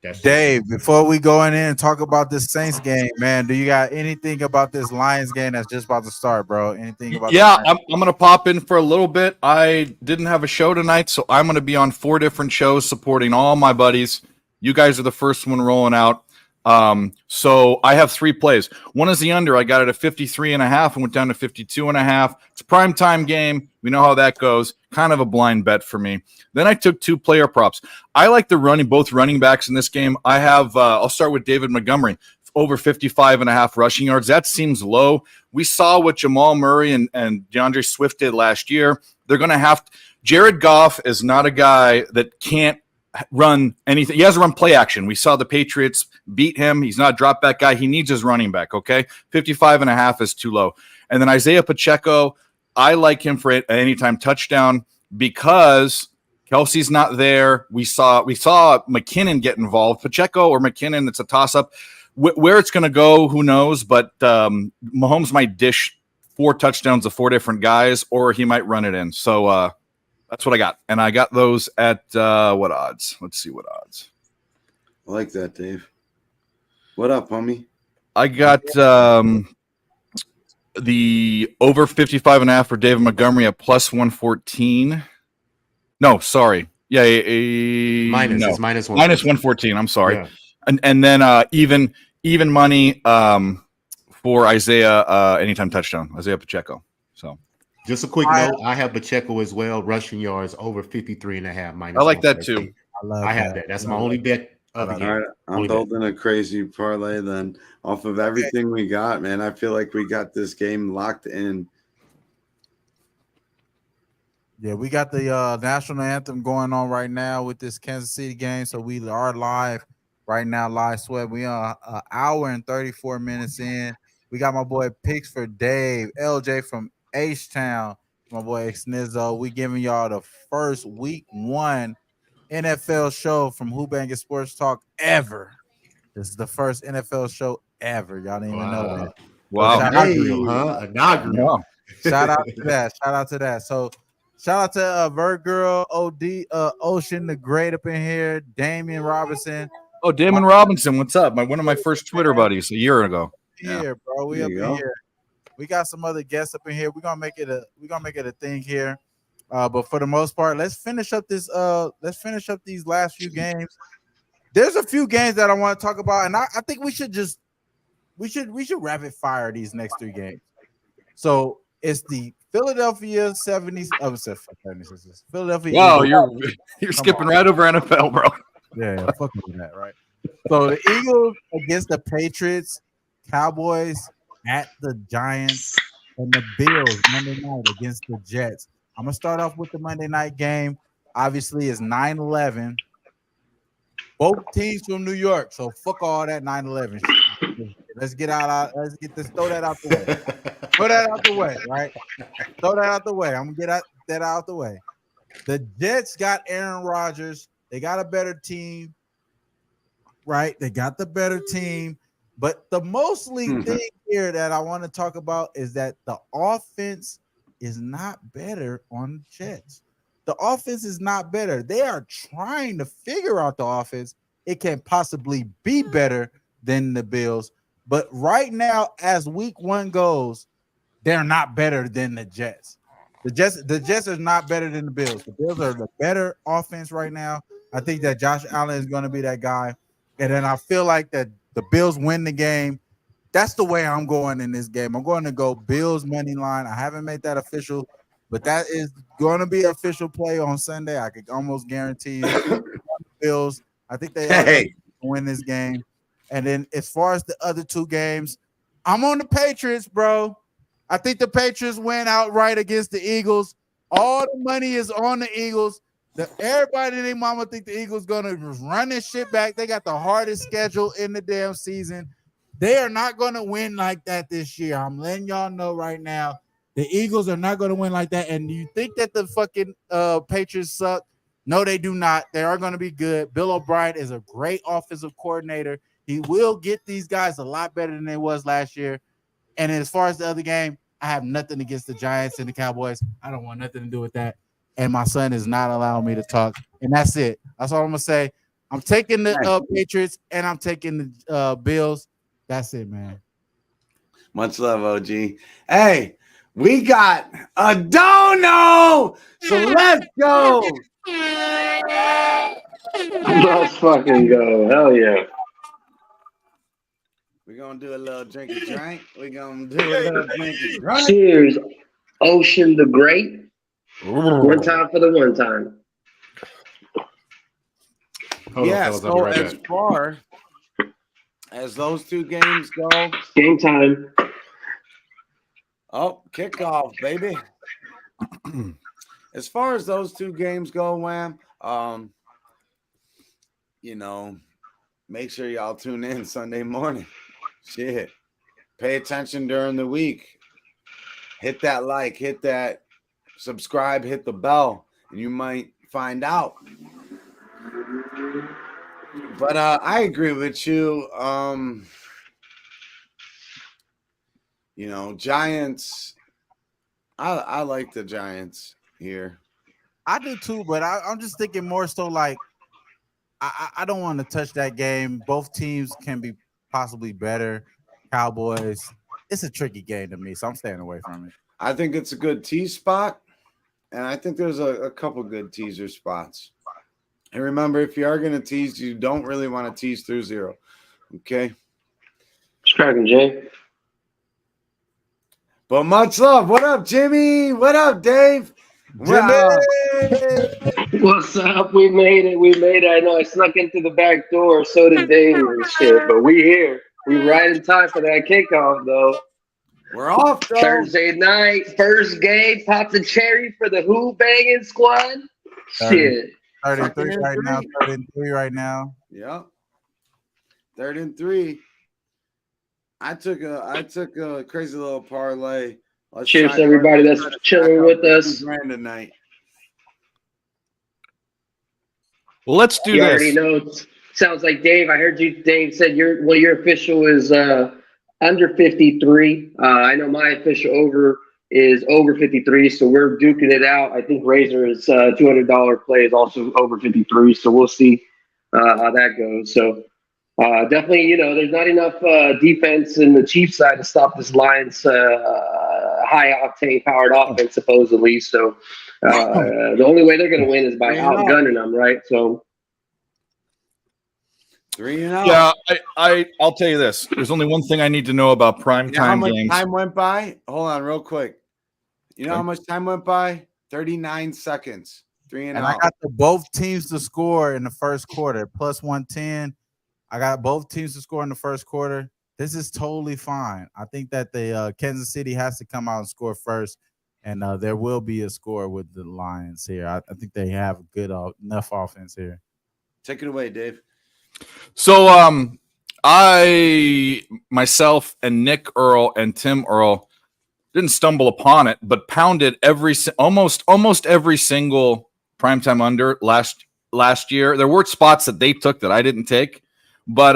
Speaker 3: That's
Speaker 2: Dave, before we go in and talk about this Saints game, man, do you got anything about this Lions game that's just about to start, bro? Anything about
Speaker 6: I'm going to pop in for a little bit. I didn't have a show tonight, so I'm going to be on 4 different shows supporting all my buddies. You guys are the first one rolling out. So I have 3 plays. One is the under. I got it at 53.5 and went down to 52.5. It's a primetime game. We know how that goes. Kind of a blind bet for me. Then I took 2 player props. I like both running backs in this game. I have, I'll start with David Montgomery, over 55.5 rushing yards. That seems low. We saw what Jamal Murray and DeAndre Swift did last year. They're going to have Jared Goff is not a guy that can't run anything. He has to run play action. We saw the Patriots beat him. He's not a drop back guy. He needs his running back. Okay. 55.5 is too low. And then Isaiah Pacheco, I like him for an anytime touchdown because Kelsey's not there. We saw McKinnon get involved. Pacheco or McKinnon, it's a toss up. Where it's going to go, who knows? But Mahomes might dish 4 touchdowns to 4 different guys, or he might run it in. So, that's what I got. And I got those at what odds? Let's see what odds.
Speaker 1: I like that, Dave. What up, homie?
Speaker 6: I got the over 55.5 for David Montgomery at plus 114. No, sorry. Yeah,
Speaker 3: It's minus 114.
Speaker 6: Minus 114. I'm sorry.
Speaker 3: Yeah.
Speaker 6: And then even money for Isaiah anytime touchdown, Isaiah Pacheco. So
Speaker 3: just a quick note, I have Pacheco as well, rushing yards over 53.5. Minus
Speaker 6: I like that too.
Speaker 3: I have that. That's my only bet of the game.
Speaker 1: All right, I'm building a crazy parlay then off of everything we got, man. I feel like we got this game locked in.
Speaker 2: Yeah, we got the national anthem going on right now with this Kansas City game. So we are live right now, live sweat. We are an hour and 34 minutes in. We got my boy Picks for Dave, LJ from H-Town, my boy Snizzo. We giving y'all the first week 1 NFL show from WhoBanginSports Talk ever. This is the first NFL show ever. Y'all didn't even know that.
Speaker 6: Wow.
Speaker 3: Inaugural.
Speaker 2: Shout out to that. Shout out to that. So shout out to Vert Girl, OD, Ocean the Great up in here, Damian Robinson.
Speaker 6: Oh, Damon Robinson, what's up? One of my first Twitter buddies a year ago.
Speaker 2: Here, bro. We up in here. We got some other guests up in here. We're gonna make it a thing here. But for the most part, let's finish up these last few games. There's a few games that I want to talk about, and I think we should rapid fire these next 3 games. So it's the Philadelphia 76ers. Philadelphia.
Speaker 6: Wow,
Speaker 2: Eagles.
Speaker 6: you're skipping right over NFL, bro.
Speaker 2: Yeah, fuck with that, right? So the Eagles against the Patriots, Cowboys at the Giants, and the Bills Monday night against the Jets. I'm gonna start off with the Monday night game. Obviously, it's 9/11. Both teams from New York, so fuck all that 9/11. Let's throw that out the way. Throw that out the way, right? Throw that out the way. I'm gonna get that out the way. The Jets got Aaron Rodgers. They got a better team, right? They got the better team. But the mostly thing here that I want to talk about is that the offense is not better on the Jets. The offense is not better. They are trying to figure out the offense. It can possibly be better than the Bills. But right now, as week 1 goes, they're not better than the Jets. The Jets are not better than the Bills. The Bills are the better offense right now. I think that Josh Allen is going to be that guy. And then I feel like that the Bills win the game. That's the way I'm going in this game. I'm going to go Bills money line. I haven't made that official, but that is going to be an official play on Sunday. I could almost guarantee you. Bills, I think they are going to win this game. And then as far as the other 2 games, I'm on the Patriots, bro. I think the Patriots win outright against the Eagles. All the money is on the Eagles. Everybody and their mama think the Eagles going to run this shit back. They got the hardest schedule in the damn season. They are not going to win like that this year. I'm letting y'all know right now. The Eagles are not going to win like that. And you think that the fucking Patriots suck? No, they do not. They are going to be good. Bill O'Brien is a great offensive coordinator. He will get these guys a lot better than they was last year. And as far as the other game, I have nothing against the Giants and the Cowboys. I don't want nothing to do with that. And my son is not allowing me to talk. And that's it. That's all I'm going to say. I'm taking the Patriots and I'm taking the Bills. That's it, man.
Speaker 1: Much love, OG. Hey, we got a dono. So let's go.
Speaker 7: Let's fucking go. Hell yeah.
Speaker 1: We're going to do a little drink and drink. We're going to do a little drink and drink.
Speaker 7: Cheers, Ocean the Great. One time for the one time.
Speaker 1: Yeah, so as far as those 2 games go.
Speaker 7: Game time.
Speaker 1: Oh, kickoff, baby. As far as those 2 games go, Wham, make sure y'all tune in Sunday morning. Shit. Pay attention during the week. Hit that like, hit that subscribe, hit the bell, and you might find out. But I agree with you. Giants. I like the Giants here.
Speaker 2: I do too, but I'm just thinking more so like I don't want to touch that game. Both teams can be possibly better. Cowboys. It's a tricky game to me, so I'm staying away from it.
Speaker 1: I think it's a good tease spot, and I think there's a couple good teaser spots. And remember, if you are going to tease, you don't really want to tease through 0. Okay?
Speaker 7: What's cracking, Jay?
Speaker 1: But much love. What up, Jimmy? What up, Dave?
Speaker 2: Jimmy!
Speaker 7: What's up? We made it. I know I snuck into the back door. So did Dave and shit. But we here. We right in time for that kickoff, though.
Speaker 1: We're off, though.
Speaker 7: Thursday night, first game. Pop the cherry for the Who Banging squad. Shit.
Speaker 2: 33 right now. 33 right now.
Speaker 1: Yep. 3rd and 3. I took a crazy little parlay.
Speaker 7: Cheers, everybody that's chilling with us.
Speaker 1: Tonight.
Speaker 6: Well, let's do
Speaker 7: You
Speaker 6: this.
Speaker 7: already know. Sounds like Dave. I heard you. Dave said your official is under 53. I know my official over is over 53, so we're duking it out. I think Razor's $200 play is also over 53, so we'll see how that goes. So definitely, there's not enough defense in the Cheifs side to stop this Lions high octane powered offense, supposedly. So the only way they're going to win is by outgunning them, right? So.
Speaker 1: 3-0.
Speaker 6: Yeah, I'll tell you this. There's only one thing I need to know about primetime games.
Speaker 1: Time went by? Hold on, real quick. You know how much time went by? 39 seconds. 3-0.
Speaker 2: And I got both teams to score in the first quarter, plus 110. I got both teams to score in the first quarter. This is totally fine. I think that the Kansas City has to come out and score first, and there will be a score with the Lions here. I think they have good enough offense here.
Speaker 1: Take it away, Dave.
Speaker 6: So I, myself, and Nick Earl and Tim Earl didn't stumble upon it, but pounded almost every single primetime under last year. There were spots that they took that I didn't take. But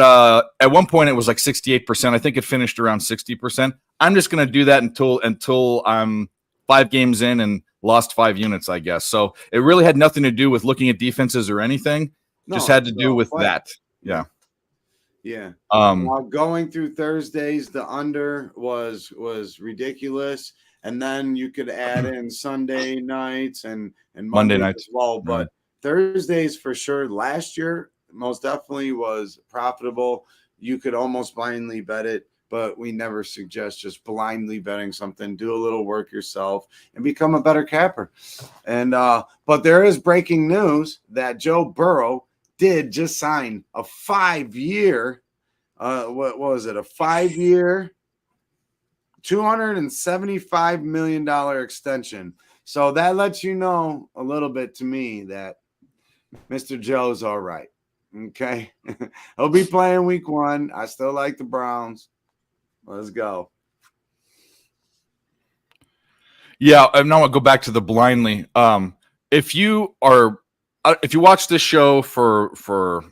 Speaker 6: at one point it was like 68%. I think it finished around 60%. I'm just going to do that until I'm 5 games in and lost 5 units, I guess. So it really had nothing to do with looking at defenses or anything. Just had to do with that. Yeah.
Speaker 1: Yeah. While going through Thursdays, the under was ridiculous. And then you could add in Sunday nights and Monday nights as well. But Thursdays for sure. Last year, most definitely was profitable. You could almost blindly bet it, but we never suggest just blindly betting something. Do a little work yourself and become a better capper. And but there is breaking news that Joe Burrow did just sign a 5-year, what was it? A 5-year, $275 million extension. So that lets you know a little bit to me that Mr. Joe's all right. Okay. He'll be playing week 1. I still like the Browns. Let's go.
Speaker 6: Yeah. And now I'll go back to the blindly. If you watch this show for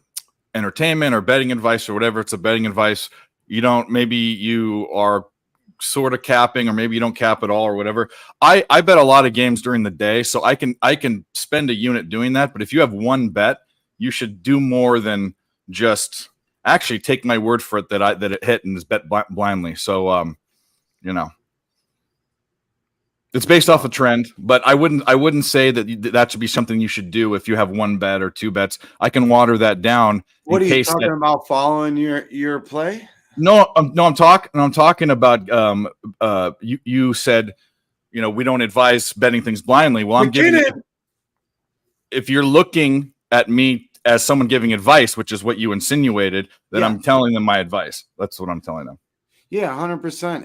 Speaker 6: entertainment or betting advice or whatever, it's a betting advice. Maybe you are sort of capping, or maybe you don't cap at all or whatever. I bet a lot of games during the day, so I can spend a unit doing that. But if you have one bet, you should do more than just actually take my word for it that it hit and is bet blindly. So it's based off a trend, but I wouldn't say that should be something you should do if you have one bet or 2 bets. I can water that down.
Speaker 1: What are you talking about? Following your play?
Speaker 6: No, I'm talking about you said, we don't advise betting things blindly. Well, I'm giving you, if you're looking at me as someone giving advice, which is what you insinuated, then I'm telling them my advice. That's what I'm telling them.
Speaker 1: Yeah, 100%.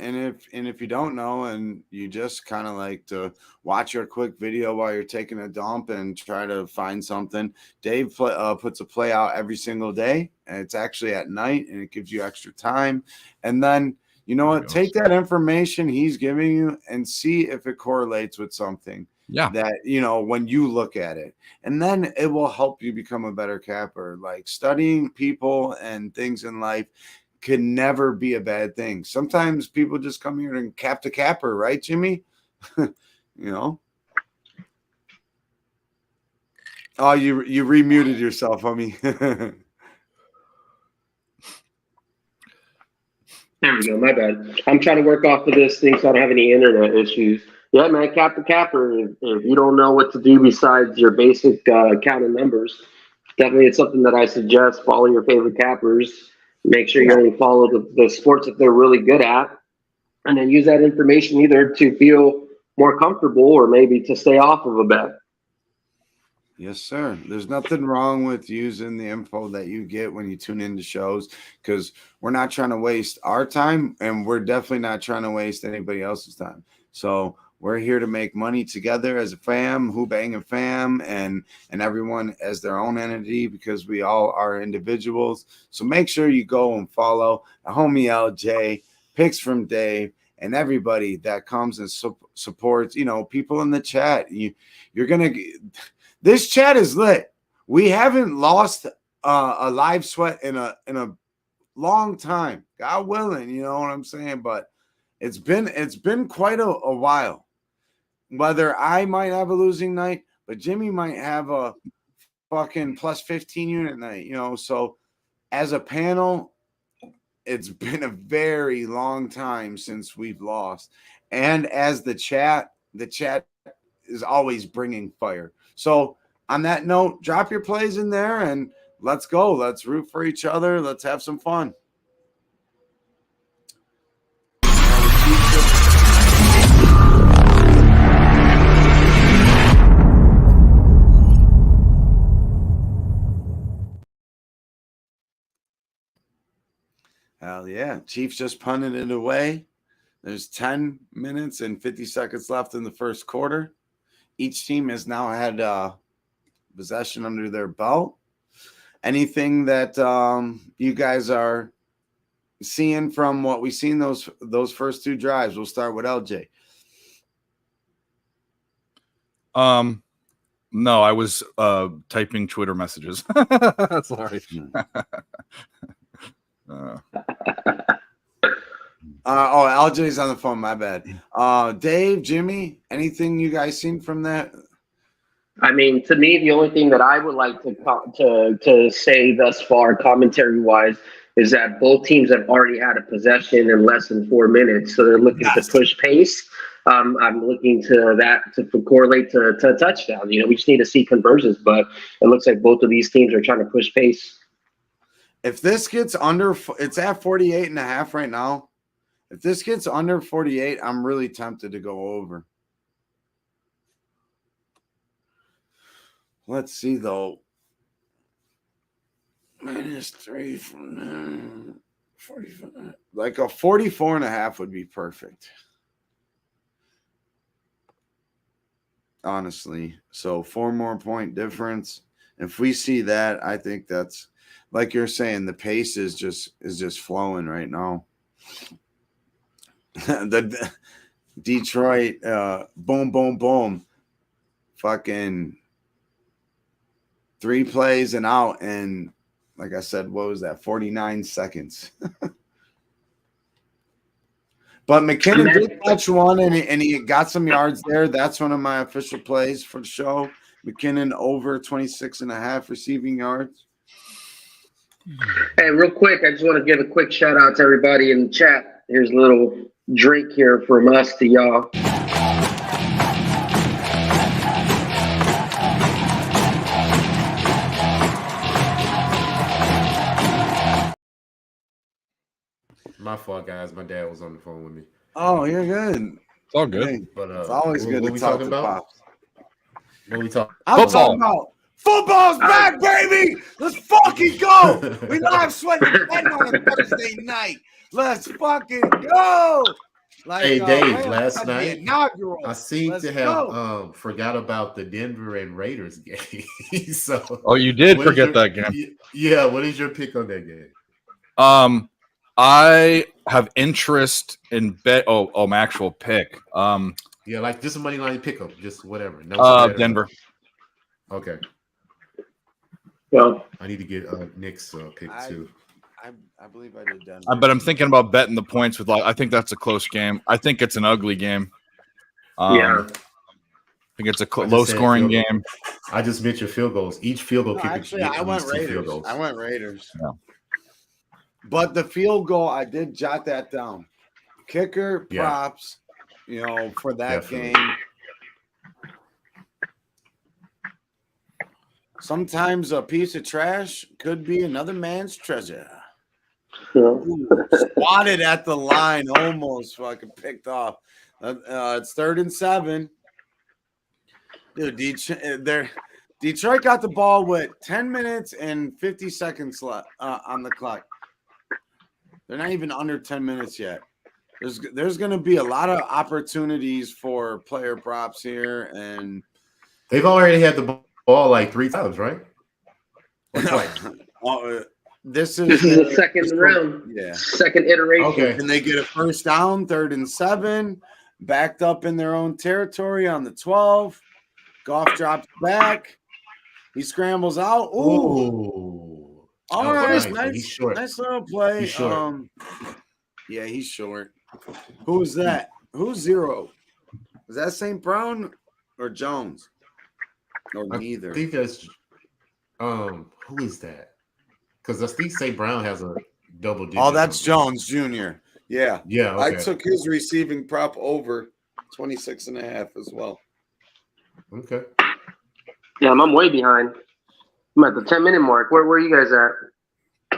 Speaker 1: And if you don't know, and you just kind of like to watch your quick video while you're taking a dump and try to find something, Dave puts a play out every single day, and it's actually at night, and it gives you extra time. And then, you know what? Take that information he's giving you and see if it correlates with something.
Speaker 6: Yeah.
Speaker 1: That, when you look at it, and then it will help you become a better capper. Like studying people and things in life can never be a bad thing. Sometimes people just come here and cap the capper, right, Jimmy? Oh, you remuted yourself, homie.
Speaker 7: There we go. My bad. I'm trying to work off of this thing so I don't have any internet issues. Yeah, man, cap the capper. If you don't know what to do besides your basic count of numbers, definitely it's something that I suggest. Follow your favorite cappers. Make sure you only follow the sports that they're really good at, and then use that information either to feel more comfortable or maybe to stay off of a bet.
Speaker 1: Yes, sir. There's nothing wrong with using the info that you get when you tune into shows, because we're not trying to waste our time, and we're definitely not trying to waste anybody else's time. So we're here to make money together as a fam, WhoBangin' fam, and everyone as their own entity, because we all are individuals. So make sure you go and follow the homie LJ, picks from Dave, and everybody that comes and supports, people in the chat. You're going to – this chat is lit. We haven't lost a live sweat in a long time. God willing, you know what I'm saying? But it's been quite a while. Whether I might have a losing night, but Jimmy might have a fucking plus 15 unit night, So as a panel, it's been a very long time since we've lost. And as the chat is always bringing fire. So on that note, drop your plays in there and let's go. Let's root for each other. Let's have some fun. Hell yeah. Chiefs just punted it away. There's 10 minutes and 50 seconds left in the first quarter. Each team has now had possession under their belt. Anything that you guys are seeing from what we've seen those first 2 drives? We'll start with LJ.
Speaker 6: No, I was typing Twitter messages. Sorry.
Speaker 1: LJ's on the phone. My bad. Dave, Jimmy, anything you guys seen from that?
Speaker 7: I mean, to me, the only thing that I would like to say thus far, commentary-wise, is that both teams have already had a possession in less than 4 minutes, so they're looking to push pace. I'm looking to that to correlate to a touchdown. We just need to see conversions, but it looks like both of these teams are trying to push pace.
Speaker 1: If this gets under, it's at 48.5 right now. If this gets under 48, I'm really tempted to go over. Let's see, though. -3 from 45. Like a 44.5 would be perfect. Honestly. So 4 more point difference. If we see that, I think that's, like you're saying, the pace is just flowing right now. The Detroit, boom, boom, boom. Fucking 3 plays and out, and like I said, what was that? 49 seconds. But McKinnon did catch one, and he got some yards there. That's one of my official plays for the show. McKinnon over 26.5 receiving yards.
Speaker 7: Hey, real quick, I just want to give a quick shout out to everybody in the chat. Here's a little drink here from us to y'all.
Speaker 3: My fault, guys. My dad was on the phone with me.
Speaker 1: Oh, you're good.
Speaker 6: It's all good.
Speaker 1: Hey,
Speaker 3: But
Speaker 1: it's always good to talk to Pops.
Speaker 3: What we talking?
Speaker 1: I'm talking about football's back, baby. Let's fucking go. We live sweating on a Thursday night. Let's fucking go. Like,
Speaker 3: Hey, Dave, last
Speaker 1: the
Speaker 3: night
Speaker 1: inaugural.
Speaker 3: I seem
Speaker 1: Let's
Speaker 3: to have
Speaker 1: go.
Speaker 3: forgot about the Denver and Raiders game. So,
Speaker 6: Oh, you did
Speaker 3: what is
Speaker 6: forget
Speaker 3: your-
Speaker 6: that game.
Speaker 3: Yeah, what is your pick on that game?
Speaker 6: I have interest in bet. Oh, my actual pick.
Speaker 3: Yeah, like just a money line pick up, just whatever. No,
Speaker 6: Denver.
Speaker 3: Okay,
Speaker 7: Well,
Speaker 3: I need to get Nick's pick too.
Speaker 1: I believe I did Denver.
Speaker 6: But I'm thinking about betting the points with I think that's a close game. I think it's an ugly game.
Speaker 7: yeah.
Speaker 6: I think it's a
Speaker 3: I just
Speaker 6: low
Speaker 3: said
Speaker 6: scoring
Speaker 3: field goal.
Speaker 6: game.
Speaker 3: I just mentioned field goals. Each field goal
Speaker 1: No,
Speaker 3: kicker
Speaker 1: actually,
Speaker 3: can get
Speaker 1: I
Speaker 3: at
Speaker 1: went
Speaker 3: least 2 field
Speaker 1: Raiders.
Speaker 3: goals.
Speaker 1: I went Raiders.
Speaker 6: Yeah.
Speaker 1: But the field goal, I did jot that down. Kicker
Speaker 3: Yeah.
Speaker 1: props, for that
Speaker 3: Definitely.
Speaker 1: game. Sometimes a piece of trash could be another man's treasure. Ooh, swatted at the line, almost fucking picked off. It's 3rd and 7. Dude, Detroit got the ball with 10 minutes and 50 seconds left on the clock. They're not even under 10 minutes yet. There's going to be a lot of opportunities for player props here, and
Speaker 3: They've already had the ball like 3 times, right? Or twice.
Speaker 1: this
Speaker 7: This is the second round.
Speaker 1: Yeah.
Speaker 7: Second iteration.
Speaker 3: Okay.
Speaker 1: And they get a first down, 3rd and 7, backed up in their own territory on the 12. Goff drops back. He scrambles out. Ooh.
Speaker 3: Ooh.
Speaker 1: All
Speaker 3: That was
Speaker 1: right.
Speaker 3: nice, but
Speaker 1: Nice,
Speaker 3: he's short.
Speaker 1: nice little play.
Speaker 3: He's short.
Speaker 1: Yeah, he's short. Who is that? Who's 0? Is that St. Brown or Jones? Or neither?
Speaker 3: I think that's who is that? Because I think St. Brown has a double digit.
Speaker 1: Oh, that's
Speaker 3: number.
Speaker 1: Jones Jr. Yeah.
Speaker 3: Yeah, okay.
Speaker 1: I took his receiving prop over 26.5 as well.
Speaker 3: Okay.
Speaker 7: Yeah, I'm way behind. I'm at the 10-minute mark. Where are you guys at?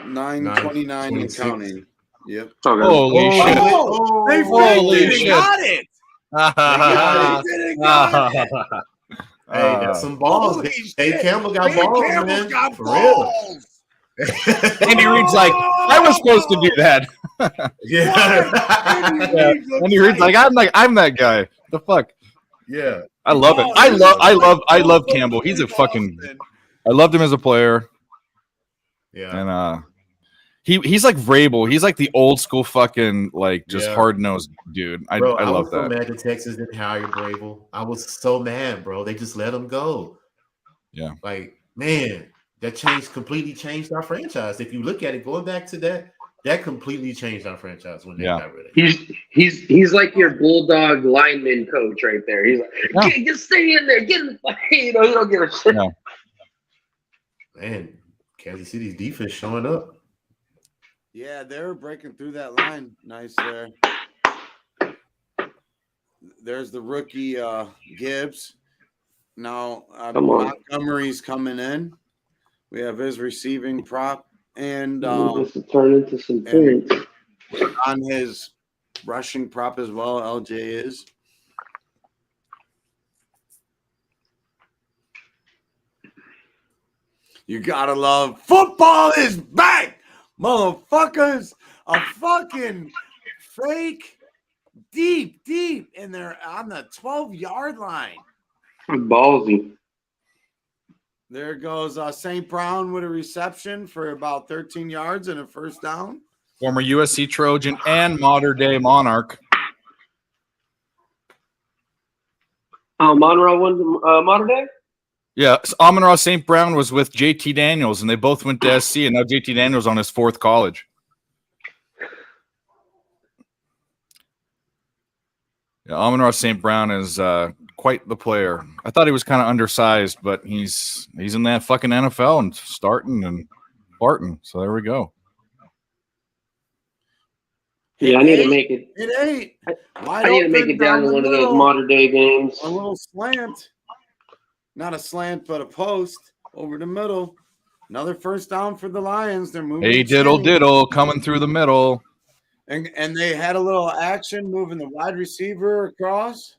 Speaker 1: 9:29 and
Speaker 3: 26.
Speaker 1: counting. Yep.
Speaker 7: Okay.
Speaker 6: Holy shit!
Speaker 1: Oh, they
Speaker 6: Holy
Speaker 1: freaking
Speaker 6: shit.
Speaker 1: got it.
Speaker 6: Ah.
Speaker 1: They didn't got it.
Speaker 3: Hey, that's some balls.
Speaker 1: Holy
Speaker 3: Dave
Speaker 1: shit.
Speaker 3: Campbell got
Speaker 1: Dave
Speaker 3: balls,
Speaker 1: Campbell's
Speaker 3: man.
Speaker 1: got
Speaker 3: For
Speaker 1: balls.
Speaker 3: real.
Speaker 6: Andy Reid's like, I was supposed to do that.
Speaker 3: Yeah.
Speaker 6: Andy Reid's like, I'm that guy. The fuck?
Speaker 3: Yeah.
Speaker 6: I love it. I love Campbell. He's a fucking. I loved him as a player,
Speaker 3: Yeah.
Speaker 6: and he's like Vrabel. He's like the old school fucking just
Speaker 3: Yeah.
Speaker 6: hard nosed dude. I
Speaker 3: Bro, I
Speaker 6: love
Speaker 3: was so
Speaker 6: that.
Speaker 3: mad that Texas didn't hire Vrabel. I was so mad, bro. They just let him go.
Speaker 6: Yeah.
Speaker 3: Like, man, that completely changed our franchise. If you look at it, going back to that That completely changed our franchise when they
Speaker 6: Yeah.
Speaker 3: got rid of him.
Speaker 7: He's like your bulldog lineman coach right there. He's like,
Speaker 6: Yeah.
Speaker 7: just stay in there, get in the fight. You know, you don't give a shit.
Speaker 6: No.
Speaker 3: Man, Kansas City's defense showing up.
Speaker 1: Yeah, they're breaking through that line. Nice there. There's the rookie Gibbs. Now Montgomery's coming in. We have his receiving prop and
Speaker 7: This will turn into some points.
Speaker 1: on his rushing prop as well. LJ is. You gotta love football is back, motherfuckers. A fucking fake deep in there on the 12-yard line.
Speaker 7: Ballsy.
Speaker 1: There goes St. Brown with a reception for about 13 yards and a first down.
Speaker 6: Former USC Trojan and modern-day Monarch.
Speaker 7: Monroe won modern day?
Speaker 6: Yeah, Amon-Ra St. Brown was with JT Daniels, and they both went to SC, and now JT Daniels on his fourth college. Yeah, Amon-Ra St. Brown is quite the player. I thought he was kind of undersized, but he's in that fucking NFL and starting and farting. So there we go.
Speaker 7: Yeah, I need to make it.
Speaker 1: It ain't.
Speaker 7: I need to make it down to one of those modern day games.
Speaker 1: A little slant. Not a slant, but a post over the middle. Another first down for the Lions. They're moving.
Speaker 6: Hey, diddle coming through the middle.
Speaker 1: And they had a little action moving the wide receiver across.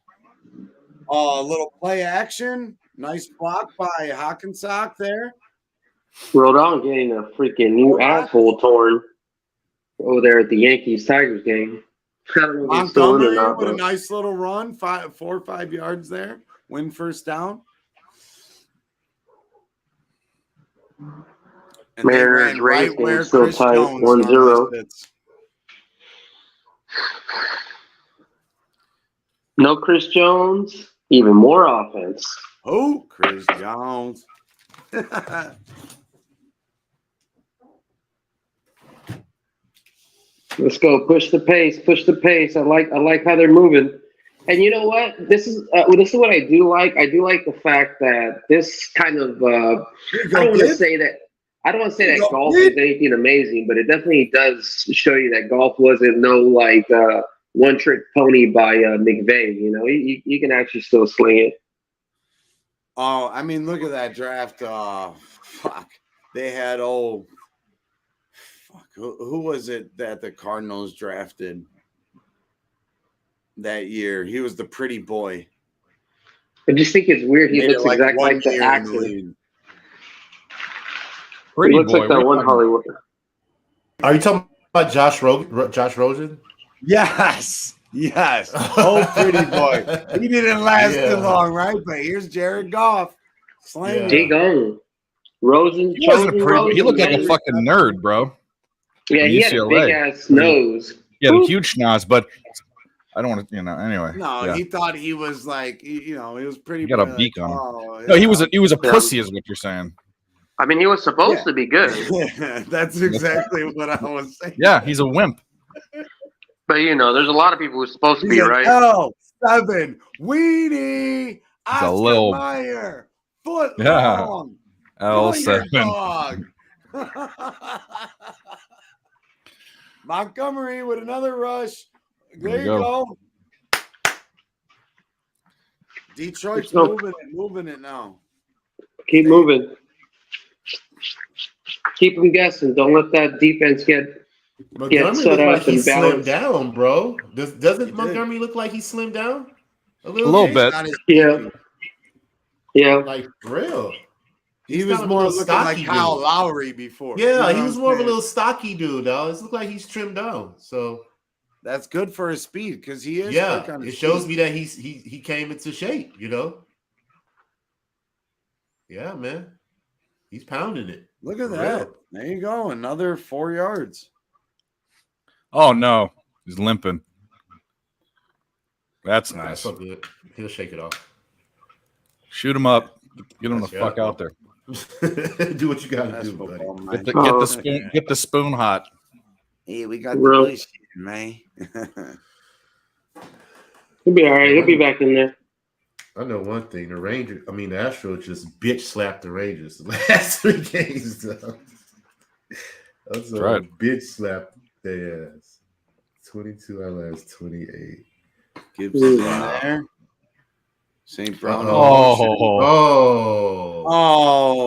Speaker 1: A little play action. Nice block by Hockensock there.
Speaker 7: Rhode Island getting a freaking new asshole torn over there at the Yankees-Tigers game. I don't know if he's still in or
Speaker 1: Montgomery
Speaker 7: not.
Speaker 1: with a
Speaker 7: But
Speaker 1: nice little run, 4 or 5 yards there. Win first down. And they
Speaker 7: Mariners
Speaker 1: ran
Speaker 7: race
Speaker 1: right where
Speaker 7: game still
Speaker 1: Chris
Speaker 7: tight,
Speaker 1: Jones
Speaker 7: 1-0.
Speaker 1: normally sits.
Speaker 7: no Chris Jones, even more offense.
Speaker 1: Oh, Chris Jones.
Speaker 7: Let's go. Push the pace. Push the pace. I like how they're moving. And you know what? This is what I do like. I do like the fact that this kind of I don't want to say that golf is anything amazing, but it definitely does show you that golf wasn't no like one trick pony by McVay. You know, you can actually still sling it.
Speaker 1: Oh, I mean, look at that draft. Fuck. They had who was it that the Cardinals drafted that year? He was the pretty boy.
Speaker 7: I just think it's weird. He looks
Speaker 1: like
Speaker 7: exactly
Speaker 1: one
Speaker 7: like the
Speaker 1: year in the
Speaker 7: actor.
Speaker 1: league.
Speaker 6: Pretty
Speaker 7: He looks
Speaker 6: boy.
Speaker 7: like that one Hollywood.
Speaker 3: Are you talking about Josh Rosen?
Speaker 1: Yes. Oh, pretty boy. He didn't last too long, right? But here's Jared Goff. Slam.
Speaker 7: He gone. Rosen.
Speaker 6: He wasn't a pretty.
Speaker 7: Rosen,
Speaker 6: He looked like a
Speaker 7: man.
Speaker 6: fucking nerd, bro.
Speaker 7: Yeah, he had a
Speaker 6: UCLA.
Speaker 7: big ass nose.
Speaker 6: He had a huge schnoz, but I don't want to, anyway.
Speaker 1: No,
Speaker 6: yeah.
Speaker 1: he thought he was like, he was pretty.
Speaker 6: He got a
Speaker 1: like,
Speaker 6: beak on him.
Speaker 1: oh,
Speaker 6: No, he was a
Speaker 7: Yeah.
Speaker 6: pussy, is what you're saying.
Speaker 7: I mean, he was supposed to be good,
Speaker 1: That's exactly what I was saying.
Speaker 6: Yeah, he's a wimp.
Speaker 7: but there's a lot of people who's supposed to be right.
Speaker 1: L7 Weenie Oscar
Speaker 6: little-
Speaker 1: Meyer foot
Speaker 6: Yeah.
Speaker 1: long.
Speaker 6: L7.
Speaker 1: Dog. Montgomery with another rush. There you go. Detroit's moving it now.
Speaker 7: Keep moving. Keep them guessing. Don't let that defense get
Speaker 3: Montgomery
Speaker 7: set
Speaker 3: looked
Speaker 7: up
Speaker 3: like he
Speaker 7: and
Speaker 3: slimmed
Speaker 7: balanced.
Speaker 3: down, bro. Doesn't
Speaker 1: He
Speaker 3: Montgomery look like he slimmed down a
Speaker 6: A
Speaker 3: little?
Speaker 6: little
Speaker 1: He's
Speaker 6: bit.
Speaker 1: got his-
Speaker 7: Yeah.
Speaker 3: Like real.
Speaker 1: He
Speaker 3: He's
Speaker 1: was
Speaker 3: got a
Speaker 1: more
Speaker 3: little
Speaker 1: looking like
Speaker 3: stocky
Speaker 1: Kyle
Speaker 3: dude.
Speaker 1: Lowry before.
Speaker 3: Yeah,
Speaker 1: You know
Speaker 3: he
Speaker 1: what
Speaker 3: was
Speaker 1: I'm
Speaker 3: more of a
Speaker 1: saying?
Speaker 3: little stocky dude, dog. It looked like he's trimmed down. So
Speaker 1: That's good for his speed because he is.
Speaker 3: yeah,
Speaker 1: quick on his
Speaker 3: it shows
Speaker 1: feet.
Speaker 3: me that he came into shape. Yeah, man, he's pounding it.
Speaker 1: Look at
Speaker 3: For
Speaker 1: that.
Speaker 3: real.
Speaker 1: There you go. Another 4 yards.
Speaker 6: Oh no, he's limping. That's
Speaker 3: Nah,
Speaker 6: nice.
Speaker 3: it's so good. He'll shake it off.
Speaker 6: Shoot him up. Get him the
Speaker 3: That's
Speaker 6: fuck
Speaker 3: right.
Speaker 6: out there.
Speaker 3: Do what you gotta
Speaker 1: That's
Speaker 3: do, buddy.
Speaker 1: football, man.
Speaker 6: Get the spoon hot.
Speaker 1: Hey, we got the
Speaker 7: Real.
Speaker 1: bullshit, man.
Speaker 7: He'll be all right. He'll be back in there.
Speaker 3: I know one thing: the Astros just bitch slapped the Rangers the last 3 games. Though. That's
Speaker 6: right.
Speaker 3: Bitch slapped their ass. 22 out of last 28.
Speaker 1: Gibson in there. St. Brown.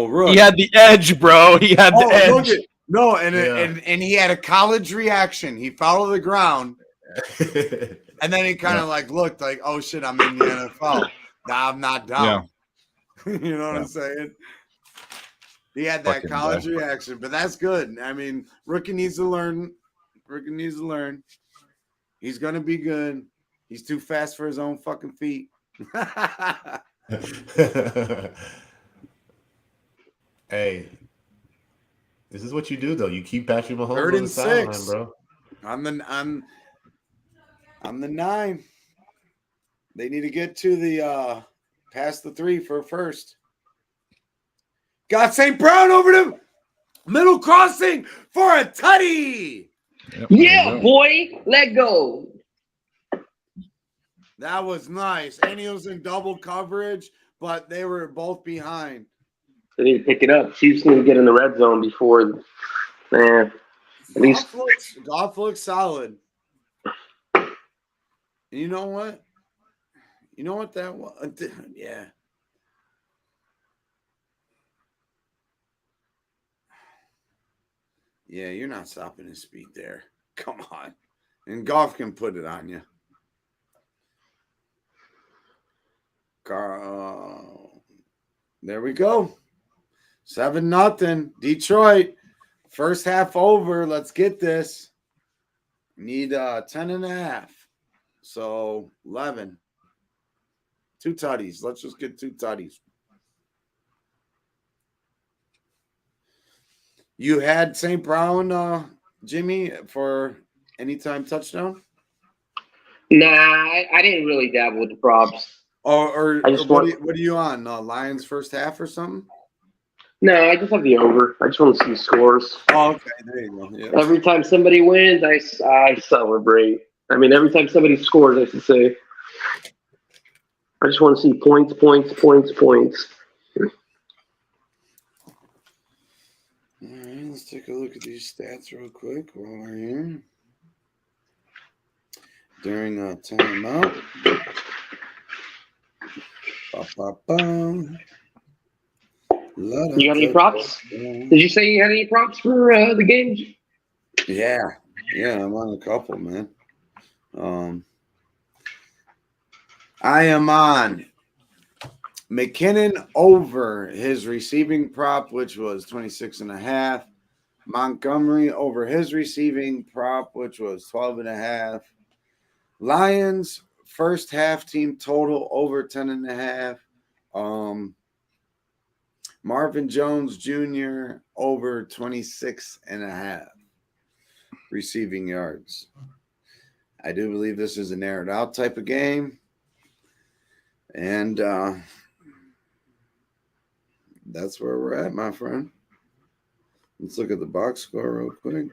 Speaker 1: Rook.
Speaker 6: He had the edge, bro. He had the edge.
Speaker 1: Look at, no, and he had a college reaction. He fell to the ground, and then he kind of like looked like, oh shit, I'm in the NFL. Nah, I'm not down. Yeah. You know what I'm saying? He had that
Speaker 6: Fucking
Speaker 1: college reaction, but that's good. I mean, Rookie needs to learn. He's gonna be good. He's too fast for his own fucking feet.
Speaker 3: Hey, this is what you do though. You keep Patrick Mahomes
Speaker 1: 3rd
Speaker 3: on the
Speaker 1: and
Speaker 3: sideline,
Speaker 1: 6.
Speaker 3: bro.
Speaker 1: I'm the 9. They need to get to the past the 3 for a first. Got St. Brown over to middle crossing for a tutty.
Speaker 6: Yep,
Speaker 7: Yeah, boy. Let go.
Speaker 1: That was nice. And he was in double coverage, but they were both behind.
Speaker 7: They need to pick it up. Chiefs need to get in the red zone before, man. At least
Speaker 1: Goff looks solid. And you know what? You know what that was? Yeah. Yeah, you're not stopping his speed there. Come on. And Goff can put it on you. There we go. 7-0. Detroit. First half over. Let's get this. Need 10.5. So 11. 2 tutties. Let's just get 2 tutties. You had St. Brown, Jimmy, for anytime touchdown?
Speaker 7: Nah, I didn't really dabble with the props.
Speaker 1: Or
Speaker 7: I just
Speaker 1: what are you on? Lions first half or something?
Speaker 7: No, I just have the over. I just want to see scores.
Speaker 1: Oh, okay. There you go. Yeah.
Speaker 7: Every time somebody wins, I celebrate. I mean, every time somebody scores, I should say. I just want to see points.
Speaker 1: All right, let's take a look at these stats real quick while we're here. During a timeout.
Speaker 7: You got any props? Did you say you had any props for the games?
Speaker 1: Yeah, I'm on a couple, man. I am on McKinnon over his receiving prop, which was 26.5. Montgomery over his receiving prop, which was 12.5. Lions first half team total over 10.5. Marvin Jones Jr. over 26.5 receiving yards. I do believe this is a narrowed out type of game. And that's where we're at, my friend. Let's look at the box score real quick.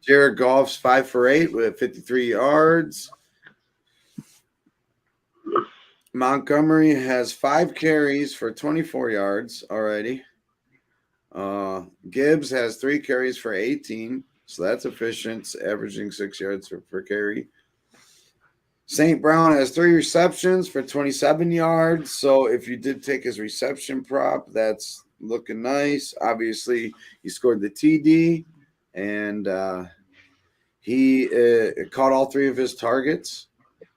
Speaker 1: Jared Goff's 5 for 8 with 53 yards. Montgomery has 5 carries for 24 yards already. Gibbs has 3 carries for 18, so that's efficient, averaging 6 yards per carry. St. Brown has 3 receptions for 27 yards, so if you did take his reception prop, that's looking nice. Obviously, he scored the TD, and he caught all 3 of his targets.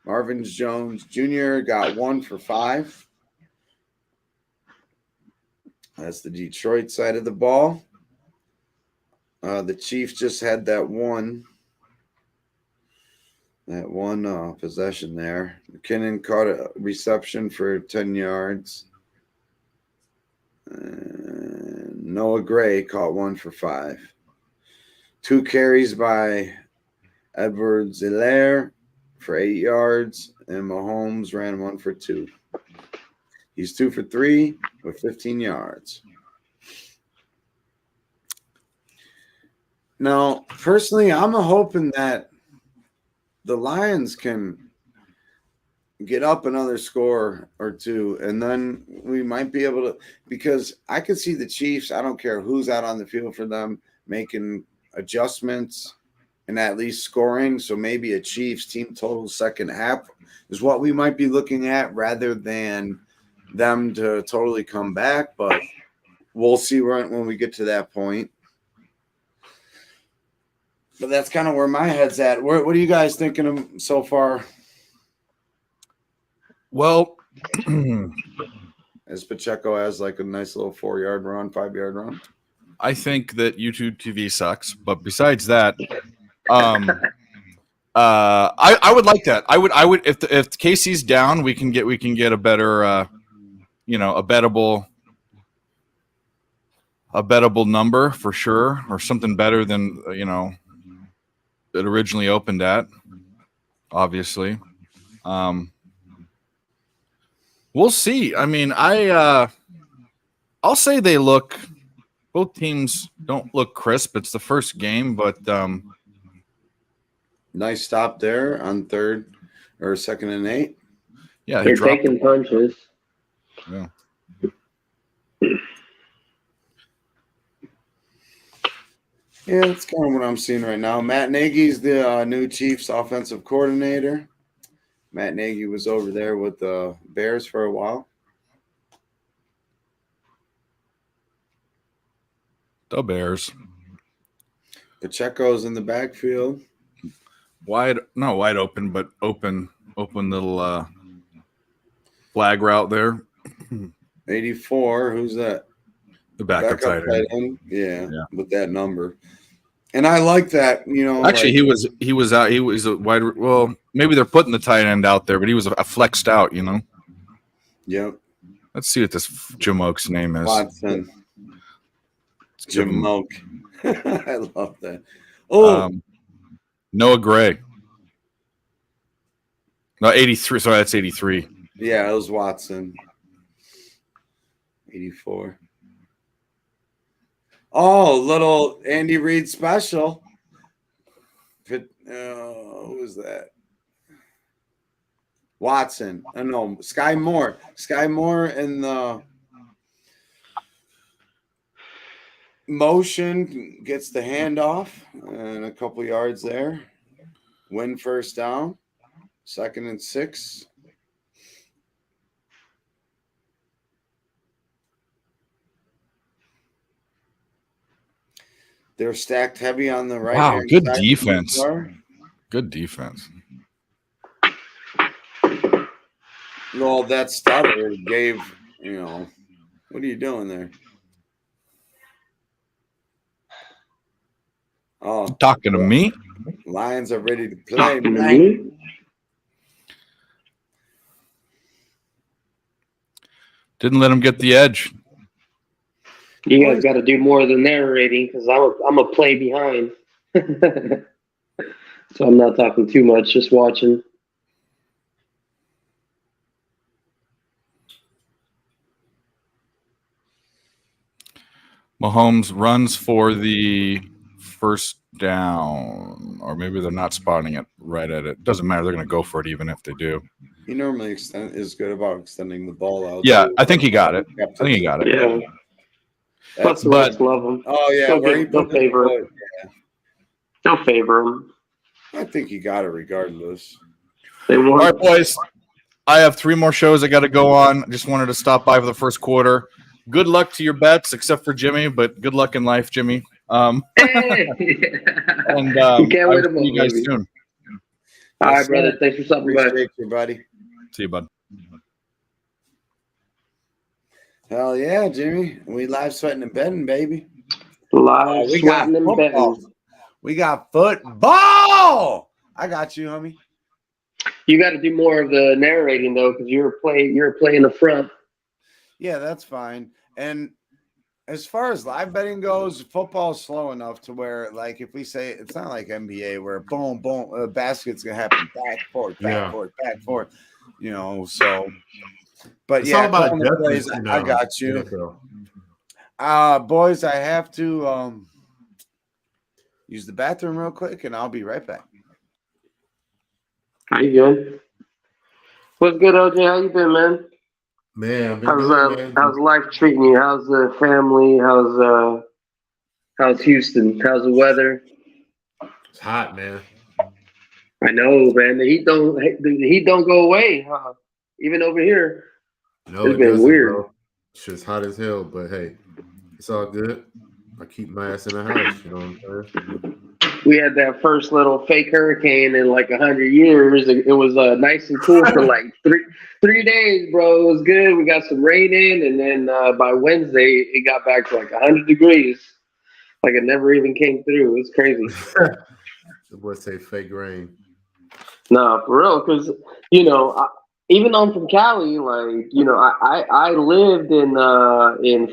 Speaker 1: Marvin Jones Jr. got 1 for 5. That's the Detroit side of the ball. The Chiefs just had that one possession there. McKinnon caught a reception for 10 yards. Noah Gray caught 1 for 5. 2 carries by Edwards-Helaire for 8 yards, and Mahomes ran 1 for 2. He's 2 for 3 with 15 yards. Now, personally, I'm hoping that the Lions can get up another score or two, and then we might be able to, because I could see the Chiefs, I don't care who's out on the field for them, making adjustments and at least scoring. So maybe a Chiefs team total second half is what we might be looking at rather than them to totally come back. But we'll see when we get to that point. But that's kind of where my head's at. What are you guys thinking of so far?
Speaker 6: Well,
Speaker 1: As Pacheco has like a nice little 4-yard run, 5-yard run.
Speaker 6: I think that YouTube TV sucks, but besides that, I would like that. I would if Casey's down, we can get a better a bettable number for sure, or something better than it originally opened at. Obviously, we'll see. I mean, I'll say they look. Both teams don't look crisp. It's the first game, but
Speaker 1: nice stop there on 3rd or 2nd and 8.
Speaker 6: Yeah,
Speaker 7: They're taking punches.
Speaker 6: Yeah.
Speaker 1: Yeah, that's kind of what I'm seeing right now. Matt Nagy's the new Chiefs offensive coordinator. Matt Nagy was over there with the Bears for a while.
Speaker 6: The Bears.
Speaker 1: Pacheco's in the backfield.
Speaker 6: Not wide open, but open little flag route there.
Speaker 1: 84. Who's that?
Speaker 6: The backup tight end.
Speaker 1: Yeah, with that number. And I like that,
Speaker 6: Actually, he was out. He was a wide. Well, maybe they're putting the tight end out there, but he was a flexed out.
Speaker 1: Yep.
Speaker 6: Let's see what this Jim Oak's name is.
Speaker 1: Watson. Jim Oak. I love that. Oh,
Speaker 6: Noah Gray. No, 83. Sorry, that's 83.
Speaker 1: Yeah, it was Watson. 84. Oh, little Andy Reid special. Who was that? Watson. I know. Sky Moore. Sky Moore in the motion gets the handoff and a couple yards there. Win first down. 2nd and 6. They're stacked heavy on the right.
Speaker 6: Wow, good defense. Good defense.
Speaker 1: Well, that stutter gave, what are you doing there? Oh,
Speaker 6: Talking to me?
Speaker 1: Lions are ready to play.
Speaker 6: Didn't let him get the edge.
Speaker 7: You guys got to do more than narrating because I'm a play behind. So I'm not talking too much, just watching.
Speaker 6: Mahomes runs for the first down, or maybe they're not spotting it right at it. Doesn't matter. They're going to go for it even if they do.
Speaker 1: He normally is good about extending the ball out.
Speaker 6: Yeah, I think he got it. I think he got it.
Speaker 7: Yeah. Plus the Reds love him.
Speaker 1: Oh, yeah.
Speaker 7: They'll favor him.
Speaker 1: Yeah.
Speaker 7: They'll favor him.
Speaker 1: I think he got it regardless.
Speaker 7: They
Speaker 6: All
Speaker 7: won.
Speaker 6: right, boys. I have 3 more shows I got to go on. Just wanted to stop by for the first quarter. Good luck to your bets, except for Jimmy, but good luck in life, Jimmy.
Speaker 7: Hey!
Speaker 6: And
Speaker 7: You can't wait a
Speaker 6: I'll see you guys
Speaker 7: moment.
Speaker 6: soon.
Speaker 7: All right, brother. Thanks for stopping by.
Speaker 1: Appreciate you, buddy.
Speaker 6: See you, bud.
Speaker 1: Hell yeah, Jimmy. We live sweating and betting, baby.
Speaker 7: Live
Speaker 1: We got
Speaker 7: sweating and
Speaker 1: football.
Speaker 7: betting.
Speaker 1: We got football. I got you, homie.
Speaker 7: You got to do more of the narrating though, because you're a play in the front.
Speaker 1: Yeah, that's fine. And as far as live betting goes, football is slow enough to where, like, if we say it's not like NBA where boom, boom, basket's gonna happen back, forth, back, forth, back, forth. So. But
Speaker 3: It's
Speaker 1: yeah,
Speaker 3: all about
Speaker 1: couple of plays, I got you. Boys, I have to. use the bathroom real quick, and I'll be right back.
Speaker 7: How you doing? What's good, OJ? How you been, man?
Speaker 3: Man, I've been doing, man.
Speaker 7: How's life treating you? How's the family? How's Houston? How's the weather?
Speaker 3: It's hot, man.
Speaker 7: I know, man. The heat don't go away, huh? Even over here.
Speaker 3: No,
Speaker 7: It's
Speaker 3: it
Speaker 7: been
Speaker 3: doesn't,
Speaker 7: weird.
Speaker 3: bro. Shit's hot as hell, but hey, it's all good. I keep my ass in the house, you know what I'm saying?
Speaker 7: We had that first little fake hurricane in like 100 years. It was nice and cool for like three days, bro. It was good. We got some rain in, and then by Wednesday it got back to like 100 degrees. Like it never even came through. It's crazy.
Speaker 3: The boy say fake rain.
Speaker 7: No, for real, because even though I'm from Cali, like I lived in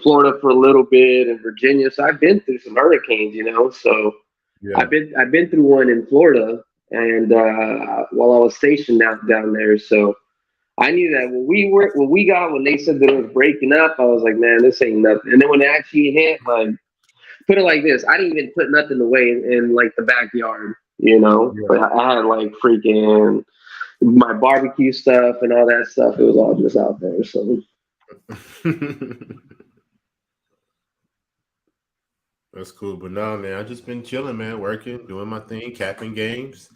Speaker 7: Florida for a little bit, in Virginia, so I've been through some hurricanes, So
Speaker 3: Yeah.
Speaker 7: I've been through one in Florida, and while I was stationed down there, so I knew that when they said that it was breaking up, I was like, man, this ain't nothing. And then when it actually hit, like, put it like this, I didn't even put nothing away in like the backyard, But I had like freaking my barbecue stuff and all that stuff. It was all just out there. So
Speaker 3: That's cool. But no, man, I just been chilling, man, working, doing my thing, capping games,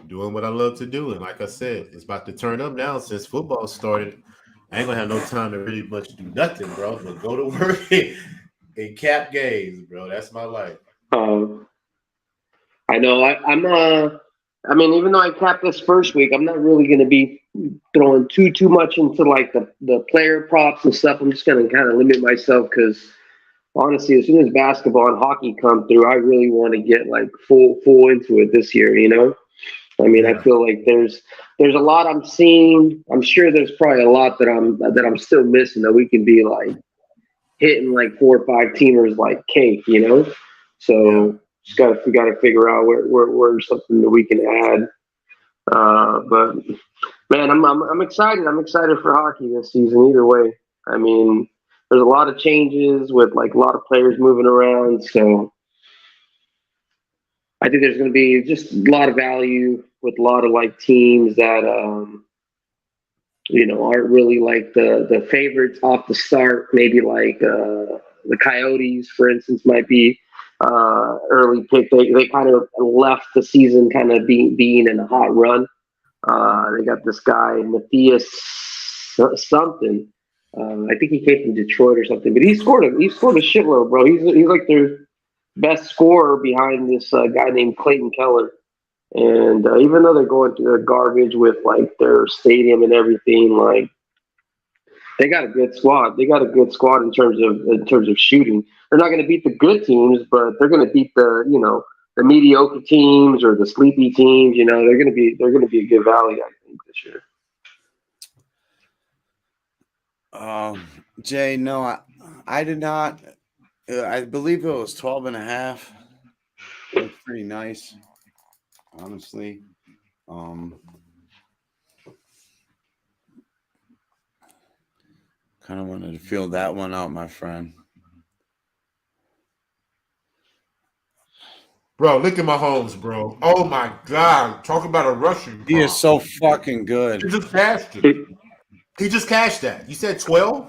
Speaker 3: doing what I love to do. And like I said, it's about to turn up now since football started. I ain't gonna have no time to really much do nothing, bro. But go to work and cap games, bro. That's my life.
Speaker 7: I know. I mean, even though I capped this first week, I'm not really going to be throwing too much into like the player props and stuff. I'm just going to kind of limit myself because honestly, as soon as basketball and hockey come through, I really want to get like full into it this year. I mean, I feel like there's a lot I'm seeing. I'm sure there's probably a lot that I'm still missing that we can be like hitting like 4 or 5 teamers like cake. So. Just we got to figure out where something that we can add. But man, I'm excited. I'm excited for hockey this season. Either way, I mean, there's a lot of changes with like a lot of players moving around. So I think there's going to be just a lot of value with a lot of like teams that aren't really like the favorites off the start. Maybe like the Coyotes, for instance, might be. Early pick. They kind of left the season kind of being in a hot run. They got this guy Matthias something. I think he came from Detroit or something, but he scored a shitload, bro. He's like their best scorer behind this guy named Clayton Keller. And even though they're going through their garbage with like their stadium and everything, like they got a good squad. They got a good squad in terms of shooting. They're not going to beat the good teams, but they're going to beat the mediocre teams or the sleepy teams. They're going to be a good value, I think, this year.
Speaker 1: Jay, no, I did not. I believe it was 12.5. It was pretty nice, honestly. Kind of wanted to feel that one out, my friend.
Speaker 3: Bro, look at Mahomes, bro. Oh my God. Talk about a Russian.
Speaker 1: He is so fucking good.
Speaker 3: He just cashed it. He just cashed that. You said 12?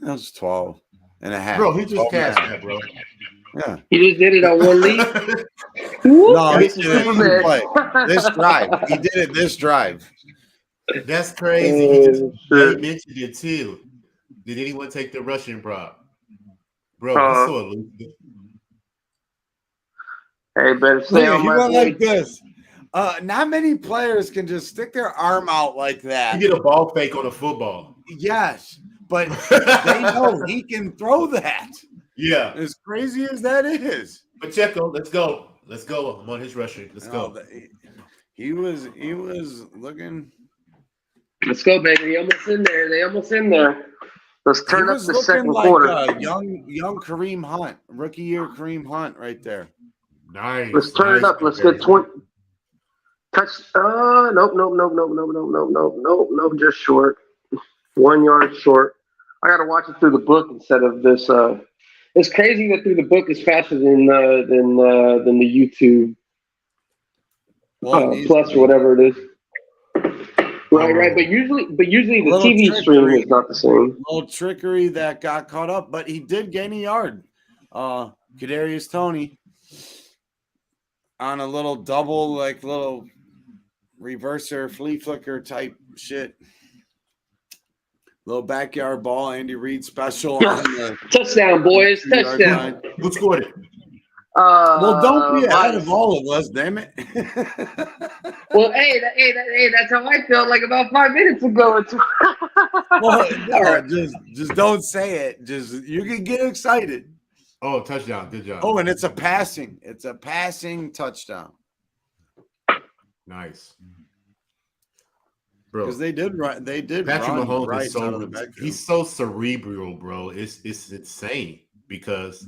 Speaker 1: That was 12.5.
Speaker 3: Bro, he just cashed that, bro.
Speaker 1: Yeah.
Speaker 7: He just did it on one league?
Speaker 1: No, he did it this drive. He did it this drive.
Speaker 3: That's crazy. He mentioned it too. Did anyone take the Russian prop? Bro, he's so elusive.
Speaker 7: Hey, better stay on my
Speaker 1: went like this. Not many players can just stick their arm out like that.
Speaker 3: You get a ball fake on a football.
Speaker 1: Yes, but they know he can throw that.
Speaker 3: Yeah.
Speaker 1: As crazy as that is.
Speaker 3: Pacheco, let's go. Let's go. I'm on his Russian. Let's go.
Speaker 1: He was looking.
Speaker 7: Let's go, baby. They almost in there. Let's turn up the second quarter.
Speaker 1: Young Kareem Hunt, rookie year Kareem Hunt, right there.
Speaker 3: Nice.
Speaker 7: Let's turn it up. Let's get 20. Touch. Nope. Just short. 1 yard short. I got to watch it through the book instead of this It's crazy that through the book is faster than the YouTube plus or whatever it is. Right. But usually the TV stream is not the same.
Speaker 1: A little trickery that got caught up, but he did gain a yard. Kadarius Toney on a little double, like little reverser, flea flicker type shit. Little backyard ball, Andy Reid special.
Speaker 7: Touchdown, boys! Touchdown.
Speaker 3: Who scored it?
Speaker 1: Well, don't be ahead of all of us, damn it.
Speaker 7: Well, hey, that's how I felt like about 5 minutes ago.
Speaker 1: Well, just don't say it. Just you can get excited.
Speaker 3: Oh, touchdown! Good job.
Speaker 1: Oh, and it's a passing. It's a passing touchdown.
Speaker 3: Nice, bro.
Speaker 1: Because they did run. They did.
Speaker 3: Patrick
Speaker 1: run
Speaker 3: Mahomes
Speaker 1: right
Speaker 3: is so
Speaker 1: out of the backfield.
Speaker 3: he's so cerebral, bro. It's insane because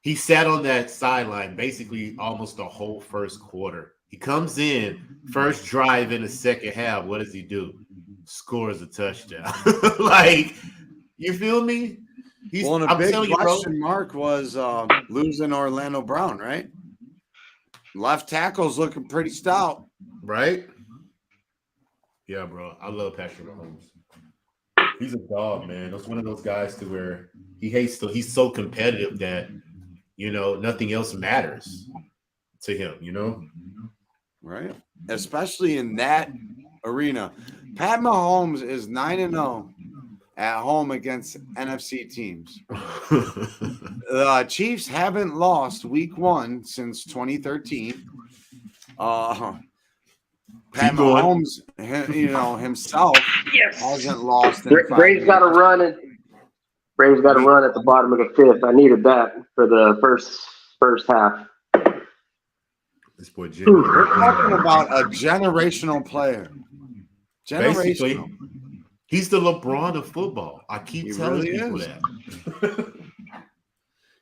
Speaker 3: he sat on that sideline basically almost the whole first quarter. He comes in first drive in the second half. What does he do? Scores a touchdown. Like, you feel me?
Speaker 1: And a big question mark was losing Orlando Brown, right? Left tackle's looking pretty stout,
Speaker 3: right? Yeah, bro. I love Patrick Mahomes. He's a dog, man. That's one of those guys to where he's so competitive that nothing else matters to him,
Speaker 1: Right? Especially in that arena. Pat Mahomes is 9-0 at home against NFC teams. The Chiefs haven't lost week 1 since 2013. Pat Mahomes, himself hasn't lost.
Speaker 7: Braves got to run it. Braves got to run at the bottom of the 5th. I needed that for the first half.
Speaker 3: This boy Jimmy.
Speaker 1: We're talking about a generational player.
Speaker 3: Basically, he's the LeBron of football. I keep telling people that.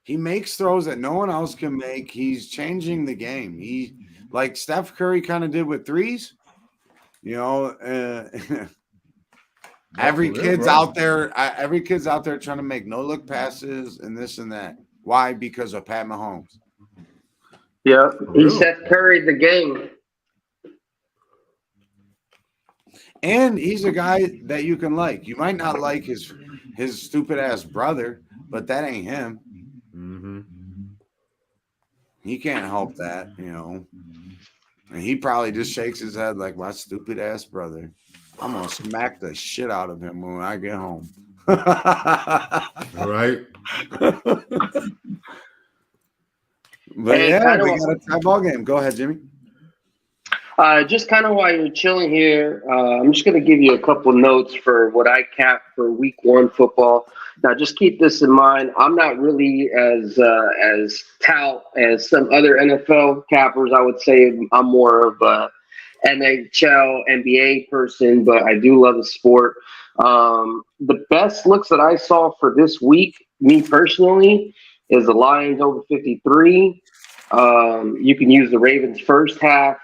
Speaker 1: He makes throws that no one else can make. He's changing the game. He, like Steph Curry kind of did with threes. Every kid's out there trying to make no-look passes and this and that. Why? Because of Pat Mahomes.
Speaker 7: Yeah, he Steph Curry the game.
Speaker 1: And he's a guy that you can like. You might not like his stupid ass brother, but that ain't him.
Speaker 3: Mm-hmm.
Speaker 1: He can't help that, And he probably just shakes his head like, my stupid ass brother. I'm gonna smack the shit out of him when I get home.
Speaker 3: All right.
Speaker 1: But we got a tie ball game. Go ahead, Jimmy.
Speaker 7: Just kind of while you're chilling here, I'm just going to give you a couple notes for what I capped for week 1 football. Now, just keep this in mind. I'm not really as tout as some other NFL cappers. I would say I'm more of a NHL, NBA person, but I do love the sport. The best looks that I saw for this week, me personally, is the Lions over 53. You can use the Ravens first half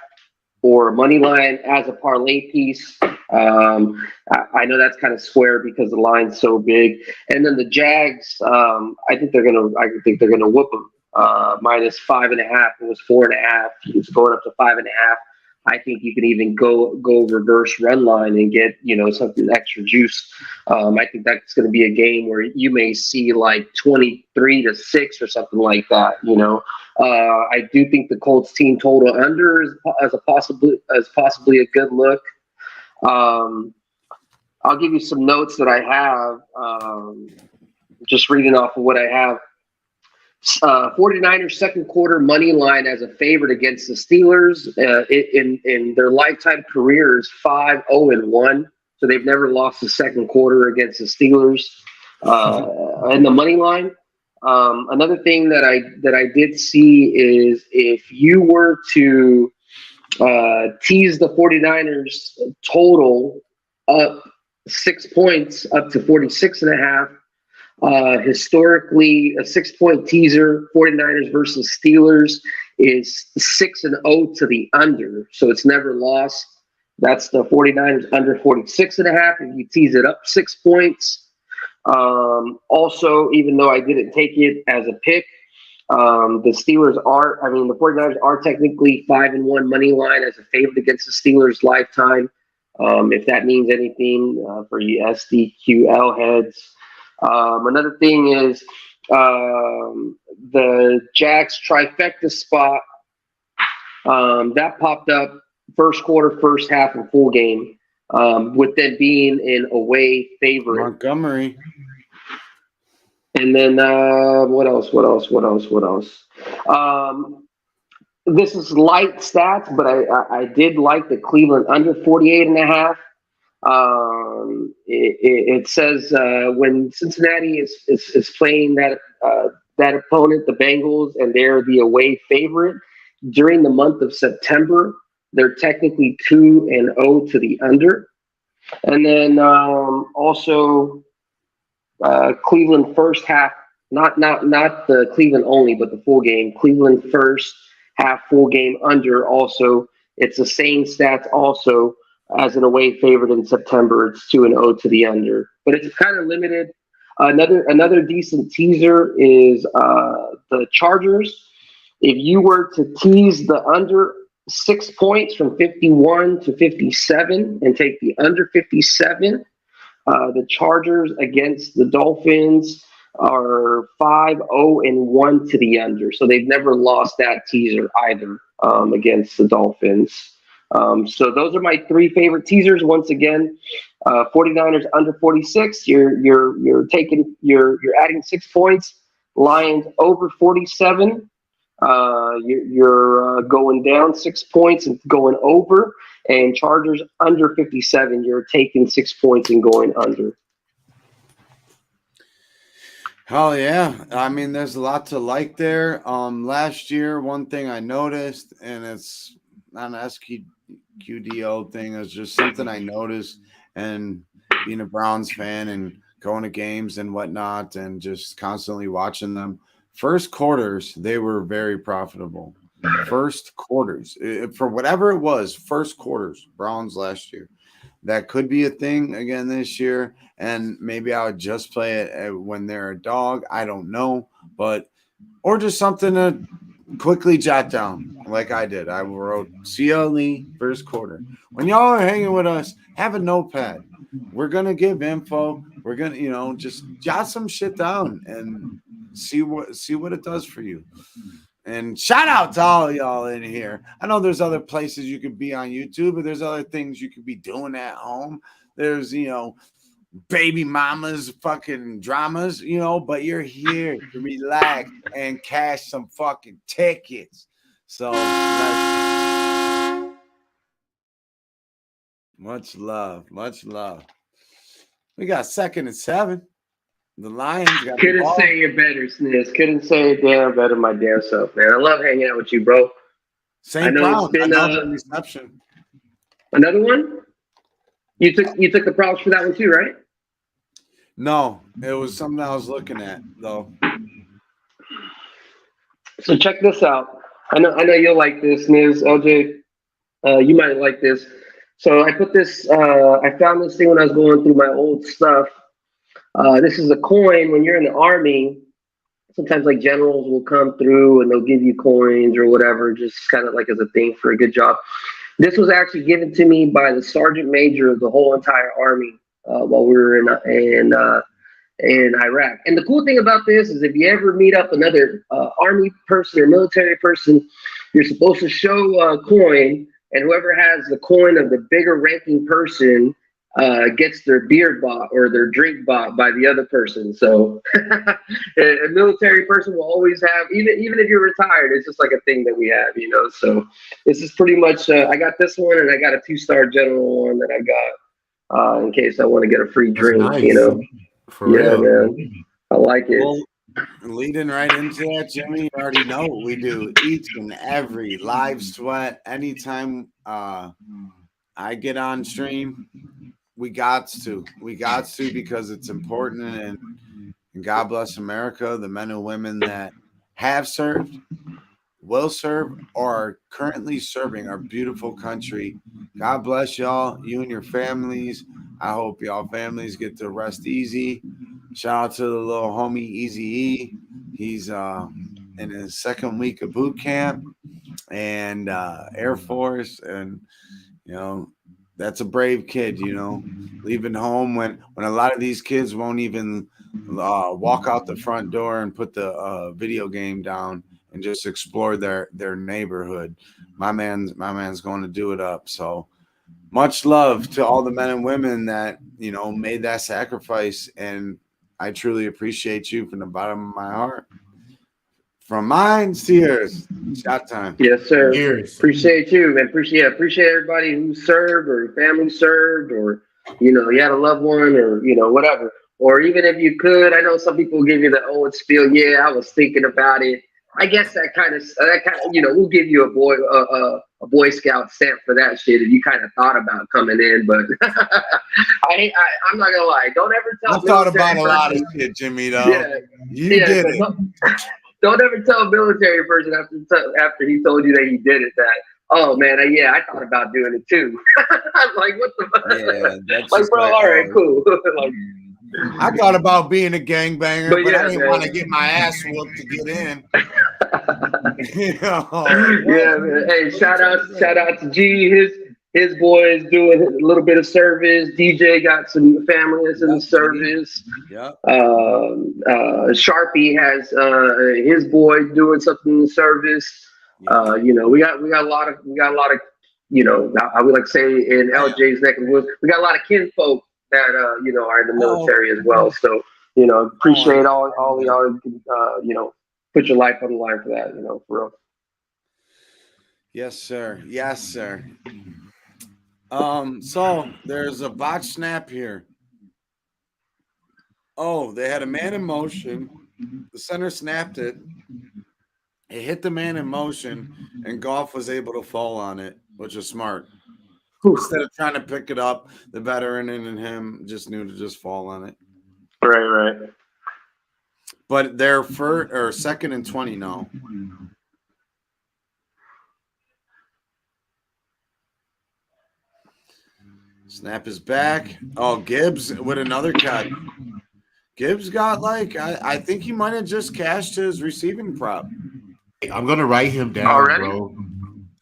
Speaker 7: or money line as a parlay piece. I know that's kind of square because the line's so big. And then the Jags, I think they're gonna whoop them. Minus 5.5. It was 4.5. It's going up to 5.5. I think you can even go reverse run line and get something extra juice. I think that's going to be a game where you may see like 23-6 or something like that. I do think the Colts team total under is possibly a good look. I'll give you some notes that I have. Just reading off of what I have. 49ers second quarter money line as a favorite against the Steelers in their lifetime careers 5-0-1, so they've never lost the second quarter against the Steelers. And the money line. Another thing that I did see is if you were to tease the 49ers total up 6 points up to 46.5. Historically, a 6-point teaser, 49ers versus Steelers, is 6-0 to the under. So it's never lost. That's the 49ers under 46.5. If you tease it up 6 points, Also, even though I didn't take it as a pick, the 49ers are technically 5-1 money line as a favorite against the Steelers lifetime. If that means anything for you SDQL heads. Another thing is the Jags trifecta spot that popped up first quarter, first half, and full game, with them being an away favorite.
Speaker 1: Montgomery.
Speaker 7: And then what else? This is light stats, but I did like the Cleveland under 48.5. It says when Cincinnati is playing that opponent, the Bengals, and they're the away favorite during the month of September, they're technically 2-0 to the under. And then also Cleveland first half, not the Cleveland only, but the full game. Cleveland first half full game under also. It's the same stats also as an away favorite in September. It's 2-0 to the under, but it's kind of limited. Another decent teaser is the Chargers. If you were to tease the under 6 points from 51 to 57 and take the under 57, the Chargers against the Dolphins are 5-0-1 to the under. So they've never lost that teaser either against the Dolphins. So those are my three favorite teasers. Once again, 49ers under 46. You're adding 6 points. Lions over 47. You're going down 6 points and going over. And Chargers under 57. You're taking 6 points and going under.
Speaker 1: Hell yeah. I mean, there's a lot to like there. Last year, one thing I noticed, and it's not an SQDO thing, it's just something I noticed, and being a Browns fan and going to games and whatnot and just constantly watching them. First quarters, they were very profitable. First quarters, for whatever it was, first quarters, Browns last year. That could be a thing again this year, and maybe I would just play it when they're a dog. I don't know, or just something to quickly jot down like I did. I wrote CLE first quarter. When y'all are hanging with us, have a notepad. We're going to give info. We're going to, just jot some shit down and see what it does for you. And shout out to all y'all in here. I know there's other places you could be on YouTube, but there's other things you could be doing at home. There's, baby mamas, fucking dramas, but you're here to relax and cash some fucking tickets. So much love. We got 2nd and 7. The Lions got
Speaker 7: Couldn't
Speaker 1: the ball.
Speaker 7: say it better, Sniz. Couldn't say it damn better my damn self, man. I love hanging out with you, bro.
Speaker 1: Same problem. Another reception.
Speaker 7: Another one? You took the props for that one too, right?
Speaker 1: No, it was something I was looking at though.
Speaker 7: So check this out. I know you'll like this, Niz. LJ, you might like this. So I put this. I found this thing when I was going through my old stuff. This is a coin. When you're in the Army, sometimes like generals will come through and they'll give you coins or whatever, just kind of like as a thing for a good job. This was actually given to me by the sergeant major of the whole entire Army while we were in Iraq. And the cool thing about this is if you ever meet up another Army person or military person, you're supposed to show a coin, and whoever has the coin of the bigger ranking person gets their beer bought or their drink bought by the other person. So a military person will always have, even if you're retired, it's just like a thing that we have, So this is pretty much, I got this one, and I got a 2-star general one that I got in case I want to get a free drink,
Speaker 3: nice. For
Speaker 7: yeah,
Speaker 3: real.
Speaker 7: man. I like it.
Speaker 1: Well, leading right into that, Jimmy, you already know what we do each and every live sweat. Anytime I get on stream, we got to because it's important, and God bless America, the men and women that have served, will serve, or are currently serving our beautiful country. God bless y'all, you and your families. I hope y'all families get to rest easy. Shout out to the little homie Easy E. He's in his second week of boot camp and Air Force, and that's a brave kid. Leaving home when a lot of these kids won't even walk out the front door and put the video game down and just explore their neighborhood. My man's going to do it up. So much love to all the men and women that made that sacrifice, and I truly appreciate you from the bottom of my heart. From mine to yours. Shot time.
Speaker 7: Yes, sir.
Speaker 3: Cheers.
Speaker 7: Appreciate you, man. Appreciate everybody who served or your family served, or you had a loved one, or whatever. Or even if you could, I know some people give you the old spiel. Yeah, I was thinking about it. I guess that kind of we'll give you a Boy Scout stamp for that shit if you kind of thought about coming in. But I'm not gonna lie. Don't ever tell.
Speaker 1: I thought about a lot of shit, Jimmy. Though you did it.
Speaker 7: Don't ever tell a military person after he told you that he did it that, oh man, I thought about doing it too. I'm like, what the fuck?
Speaker 1: Yeah, that's
Speaker 7: like, bro, all right, cool. Like,
Speaker 1: I thought about being a gangbanger, but
Speaker 7: yeah,
Speaker 1: I didn't want to get my ass whooped to get in.
Speaker 7: Yeah, man. Hey, shout out to G. His boy is doing a little bit of service. DJ got some family that's in the service.
Speaker 1: Yeah.
Speaker 7: Sharpie has his boy doing something in the service.
Speaker 1: Yeah.
Speaker 7: We got a lot of I would like to say in LJ's neck of the woods, we got a lot of kinfolk that are in the military as well. So appreciate all of y'all put your life on the line for that. For real.
Speaker 1: Yes, sir. Yes, sir. So there's a botch snap here. Oh, they had a man in motion. The center snapped it. It hit the man in motion, and Goff was able to fall on it, which is smart. Instead of trying to pick it up, the veteran and him just knew to just fall on it.
Speaker 7: Right.
Speaker 1: But they're second and 20 now. Snap is back. Oh, Gibbs with another cut. Gibbs got I think he might have just cashed his receiving prop.
Speaker 3: I'm gonna write him down,
Speaker 7: already?
Speaker 3: bro.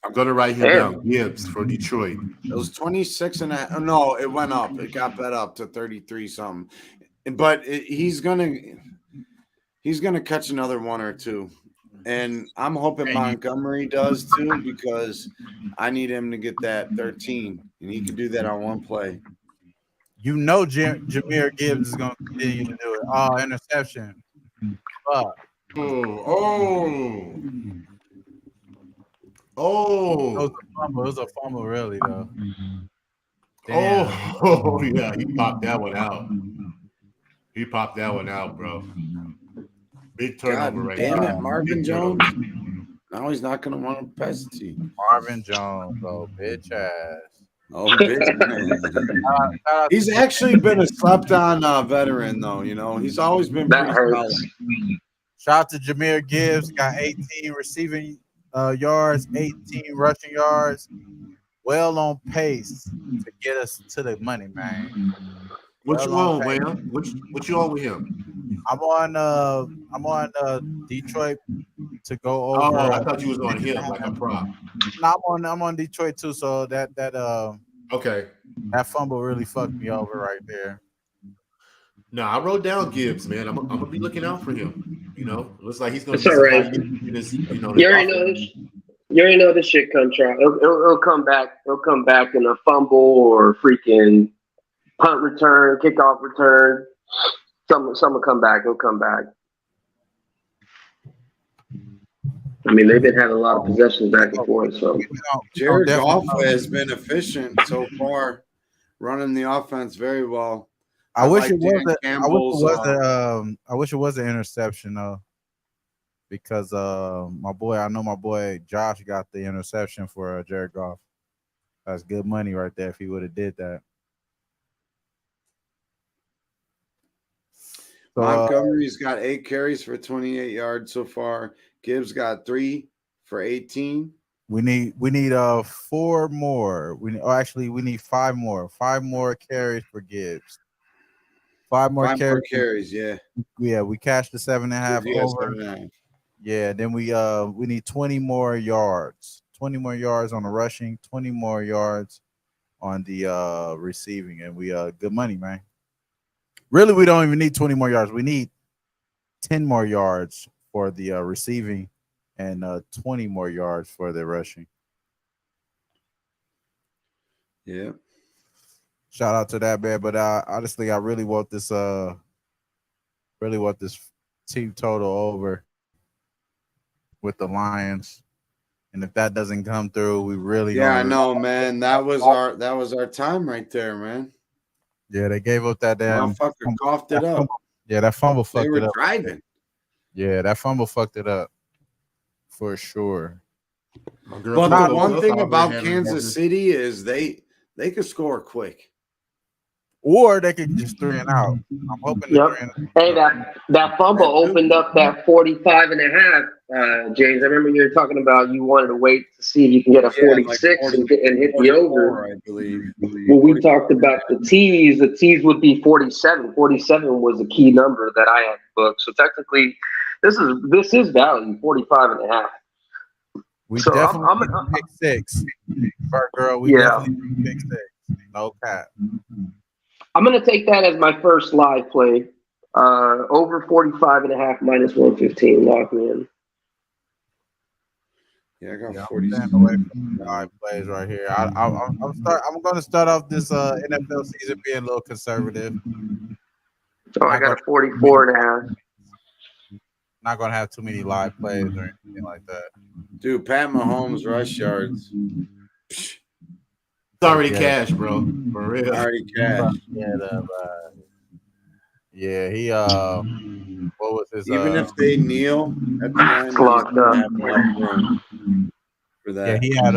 Speaker 3: I'm gonna write him down. Gibbs for Detroit.
Speaker 1: It was 26 and a no, it went up. It got bet up to 33 something. But he's gonna catch another one or two. And I'm hoping Montgomery does too, because I need him to get that 13, and he can do that on one play.
Speaker 2: Jahmyr Gibbs is going to continue to do it. Oh, interception. Fuck.
Speaker 3: Oh.
Speaker 2: It was a fumble, really, though. Damn.
Speaker 3: Oh, yeah. He popped that one out. Bro. Big turnover right
Speaker 1: now. Damn it, Marvin Jones. Now he's not going to want to pass it to you.
Speaker 2: Marvin Jones, bitch ass.
Speaker 1: Oh, bitch. He's actually been a slept-on veteran, though. He's always been pretty solid.
Speaker 2: Shout out to Jahmyr Gibbs. Got 18 receiving yards, 18 rushing yards. Well on pace to get us to the money, man.
Speaker 3: What you on, man? What you on with him?
Speaker 2: I'm on Detroit to go over.
Speaker 3: Oh, I thought you was on him like a prop.
Speaker 2: No, I'm on Detroit too. So that
Speaker 3: okay.
Speaker 2: That fumble really fucked me over right there.
Speaker 3: No, I wrote down Gibbs, man. I'm gonna be looking out for him. Looks like he's gonna.
Speaker 7: It's all right. You already know this shit comes out. It'll come back. It'll come back in a fumble or freaking punt return, kickoff return. Some will come back. It'll come back. I mean, they've been having a lot of possessions back and forth. So
Speaker 1: Jared Goff has been efficient so far, running the offense very well.
Speaker 2: I wish it was an interception though, because my boy Josh got the interception for Jared Goff. That's good money right there if he would have did that. So,
Speaker 1: Montgomery's got 8 carries for 28 yards so far. Gibbs got 3 for 18.
Speaker 2: We need 4 more. We need 5 more. 5 more carries for Gibbs. 5 more
Speaker 1: 5
Speaker 2: carries.
Speaker 1: more carries, yeah.
Speaker 2: Yeah, we cashed the 7.5
Speaker 1: Yeah,
Speaker 2: over.
Speaker 1: 7.5.
Speaker 2: Yeah, then we need 20 more yards. 20 more yards on the rushing, 20 more yards on the receiving, and we good money, man. Really, we don't even need 20 more yards. We need 10 more yards for the receiving and 20 more yards for the rushing.
Speaker 1: Yeah.
Speaker 2: Shout out to that, man. But honestly, I really want this team total over with the Lions. And if that doesn't come through, we really
Speaker 1: Yeah, I
Speaker 2: don't
Speaker 1: know, man. That was our time right there, man.
Speaker 2: Yeah, they gave up that damn
Speaker 1: Motherfucker coughed it up.
Speaker 2: Yeah, that fumble
Speaker 1: They
Speaker 2: fucked
Speaker 1: were
Speaker 2: it up.
Speaker 1: driving.
Speaker 2: Yeah, that fumble fucked it up for sure.
Speaker 1: But the one thing about Kansas City is they could score quick.
Speaker 2: Or they could just 3 and out. I'm hoping.
Speaker 7: Yep. Hey, that fumble opened up that 45 and a half, James. I remember you were talking about you wanted to wait to see if you can get a 46
Speaker 1: like
Speaker 7: and hit the over.
Speaker 1: I believe.
Speaker 7: When we talked about the tees would be 47. 47 was a key number that I had booked. So technically, this is value, 45 and a half.
Speaker 2: We
Speaker 7: So
Speaker 2: definitely pick 6. Girl, we definitely pick 6. No cap.
Speaker 7: I'm going to take that as my first live play. Over 45 and a half minus 115. Lock me in.
Speaker 1: Yeah, I got
Speaker 2: Yeah,
Speaker 1: 40.
Speaker 2: I'm away from the live plays right here. I'm going to start off this NFL season being a little conservative.
Speaker 7: Oh, I got a 44 and a half.
Speaker 2: Not going to have too many live plays or anything like that.
Speaker 1: Dude, Pat Mahomes rush yards.
Speaker 3: It's already cash, bro. For real.
Speaker 1: Already cash.
Speaker 2: Yeah, he what was his
Speaker 1: Even if they kneel at the line,
Speaker 7: Locked up.
Speaker 1: have enough room for that.
Speaker 2: Yeah, he had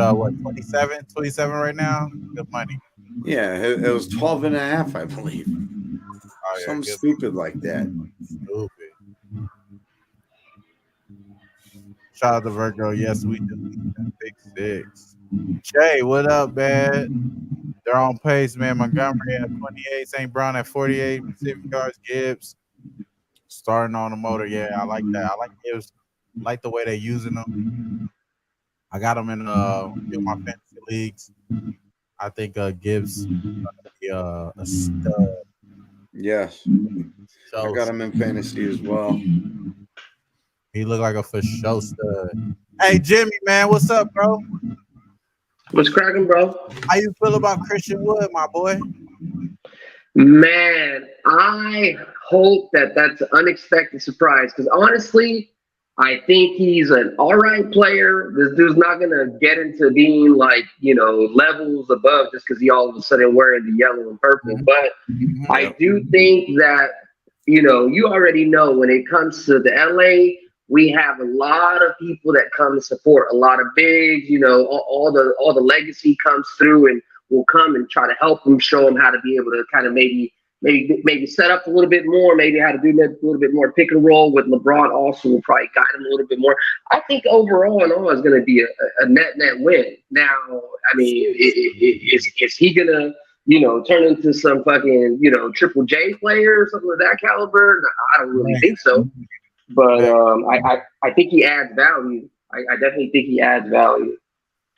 Speaker 2: 27 right now. Good money.
Speaker 1: Yeah, it was 12 and a half, I believe.
Speaker 2: Oh, yeah,
Speaker 1: Something
Speaker 2: good
Speaker 1: stupid like that.
Speaker 2: Stupid. Shout out to Virgo. Yes, we do. Big 6. Jay, what up, man? They're on pace, man. Montgomery at 28, St. Brown at 48, receiving yards, Gibbs starting on the motor. Yeah, I like that. I like Gibbs. Like the way they're using them. I got them in my fantasy leagues. I think Gibbs is gonna be a stud.
Speaker 1: Yes. I got him in fantasy as well.
Speaker 2: He looked like a for sure stud. Hey, Jimmy, man, what's up, bro?
Speaker 7: What's cracking, bro?
Speaker 2: How you feel about Christian Wood, my boy?
Speaker 7: Man, I hope that's an unexpected surprise because honestly, I think he's an all right player. This dude's not going to get into being like, levels above just because he all of a sudden wearing the yellow and purple. But I do think that, you already know when it comes to the LA, we have a lot of people that come to support, a lot of bigs, all the legacy comes through and will come and try to help them, show them how to be able to kind of maybe set up a little bit more, maybe how to do a little bit more pick and roll with LeBron also will probably guide him a little bit more. I think overall and all is going to be a net win. Now, I mean, is he going to, turn into some fucking, Triple J player or something of that caliber? No, I don't really think so. But I think he adds value. I definitely think he adds value.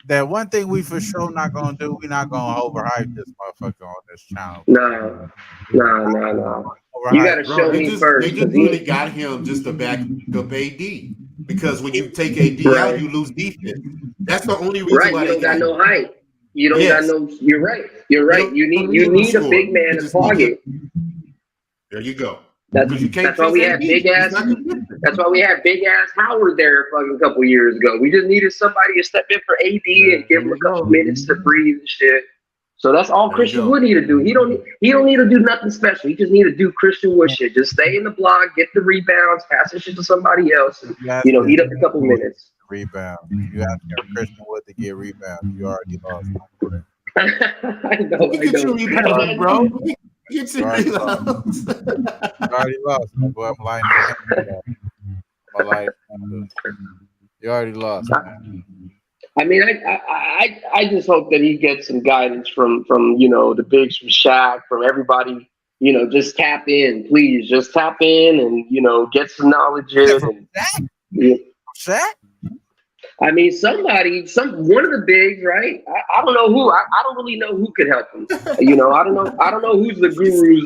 Speaker 2: That one thing we for sure not gonna do, we're not gonna overhype this motherfucker on this channel.
Speaker 7: No. You gotta show me first.
Speaker 3: They just really got him just to back up AD. Because when you take AD out, you lose defense. That's the only reason why
Speaker 7: you don't got
Speaker 3: him.
Speaker 7: no height. You don't got no. You're right. You need a big man to target.
Speaker 3: There you go.
Speaker 7: That's why we had big ass. That's why we had big ass Howard there a couple years ago. We just needed somebody to step in for AD and give him a couple minutes to breathe and shit. So that's all Christian Wood need to do. He don't need to do nothing special. He just need to do Christian Wood shit. Just stay in the block, get the rebounds, pass the shit to somebody else, and eat up a couple minutes.
Speaker 2: Rebound. You have to have Christian Wood to get rebound. You already lost.
Speaker 7: I know.
Speaker 3: Get your rebound, bro. Get your
Speaker 2: already
Speaker 3: rebounds.
Speaker 2: You already lost, my boy. I'm lying. You already lost, man.
Speaker 7: I mean, I just hope that he gets some guidance from the bigs, from Shaq, from everybody, just tap in, please. Just tap in and get some knowledge in. And,
Speaker 2: Shaq?
Speaker 7: I mean, one of the bigs, right? I don't know who. I don't really know who could help him. I don't know who's the gurus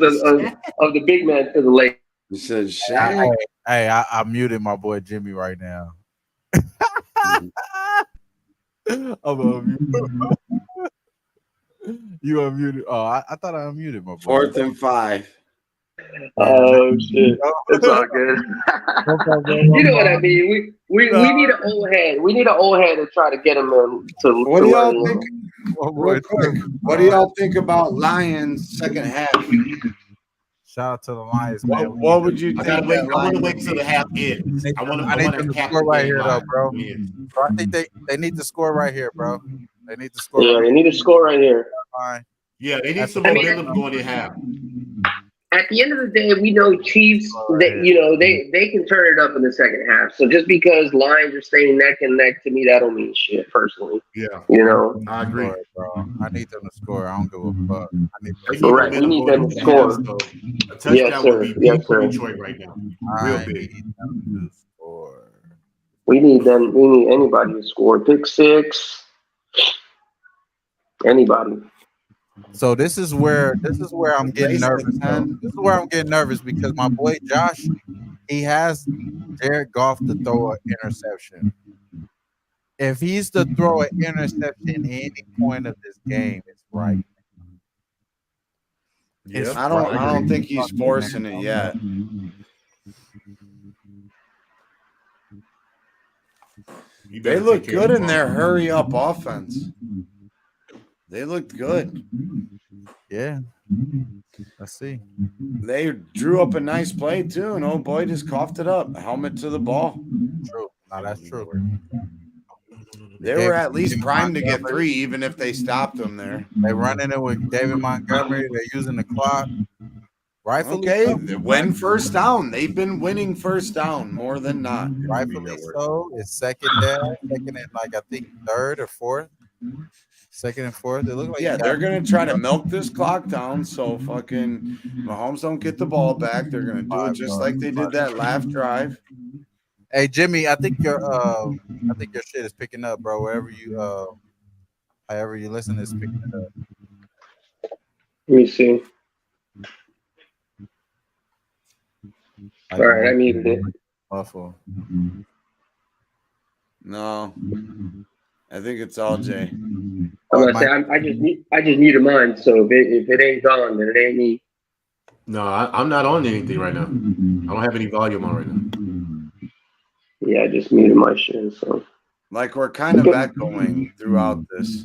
Speaker 7: of the big man for the Lakers.
Speaker 1: He said Shaq.
Speaker 2: Hey, I muted my boy Jimmy right now. I'm unmuted. You unmuted. Oh, I thought I unmuted my boy.
Speaker 1: 4th and 5.
Speaker 7: Oh shit! It's all good. You know what I mean? We need an old head. We need an old head to try to get him to.
Speaker 1: What do y'all
Speaker 7: learn.
Speaker 1: think? Real quick, what do y'all think about Lions second half?
Speaker 2: Shout out to the Lions, man.
Speaker 1: What would you
Speaker 3: I
Speaker 1: think?
Speaker 3: gotta wait.
Speaker 1: that
Speaker 3: I want to
Speaker 1: Lions
Speaker 3: wait till the half ends. I want
Speaker 2: I need them
Speaker 3: to
Speaker 2: to score right here, though, bro. Bro, I think they need to score right here, bro. They need to score.
Speaker 7: Yeah,
Speaker 2: right
Speaker 7: they need to score right here.
Speaker 2: Fine.
Speaker 3: Yeah, they need
Speaker 2: That's
Speaker 3: some
Speaker 2: the-
Speaker 3: momentum going in half.
Speaker 7: At the end of the day, we know Chiefs. They can turn it up in the second half. So just because Lions are staying neck and neck, to me, that don't mean shit. Personally,
Speaker 3: Yeah, I agree.
Speaker 2: Score, bro. I need them to score. I don't give a fuck. I need
Speaker 3: They
Speaker 2: them
Speaker 3: need
Speaker 7: Right, we
Speaker 3: momentum
Speaker 7: need
Speaker 3: going
Speaker 7: them to
Speaker 3: into half,
Speaker 7: score.
Speaker 3: so a touchdown
Speaker 7: Yes,
Speaker 3: would be
Speaker 7: sir.
Speaker 3: big
Speaker 7: Yes,
Speaker 3: for
Speaker 7: sir.
Speaker 3: Detroit right now.
Speaker 2: I
Speaker 3: Real
Speaker 2: need
Speaker 3: big.
Speaker 2: them to score.
Speaker 7: We need them. We need anybody to score. Pick six. Anybody.
Speaker 2: So this is where I'm getting nervous. Though. This is where I'm getting nervous because my boy Josh, he has Jared Goff to throw an interception. If he's to throw an interception any point of this game, it's right.
Speaker 3: Yeah,
Speaker 1: I don't think he's forcing it yet. They look good in their hurry up offense. They looked good.
Speaker 2: Yeah. Let's see.
Speaker 1: They drew up a nice play too, and old boy just coughed it up. Helmet to the ball.
Speaker 2: True. No, that's true.
Speaker 1: They were at least primed to get 3, even if they stopped them there.
Speaker 2: They're running it with David Montgomery. They're using the clock. Rightfully
Speaker 1: Okay,
Speaker 2: so.
Speaker 1: win first down. They've been winning first down more than not.
Speaker 2: Rightfully so. It's second down, second and I think third or fourth. Second and fourth. It looks like
Speaker 1: Yeah, they're gonna try to milk this clock down so fucking Mahomes don't get the ball back. They're gonna do it just like they did that last drive.
Speaker 2: Hey Jimmy, I think your shit is picking up, bro. Wherever you however you listen, is picking it up.
Speaker 7: Let me see. All right, I muted it.
Speaker 2: Awful.
Speaker 1: No, I think it's all Jay.
Speaker 7: I'm gonna say I just muted mine. So if it ain't gone, then it ain't me.
Speaker 3: No, I'm not on anything right now. I don't have any volume on right now.
Speaker 7: Yeah, I just muted my shit. So
Speaker 1: Like we're kind of echoing throughout this.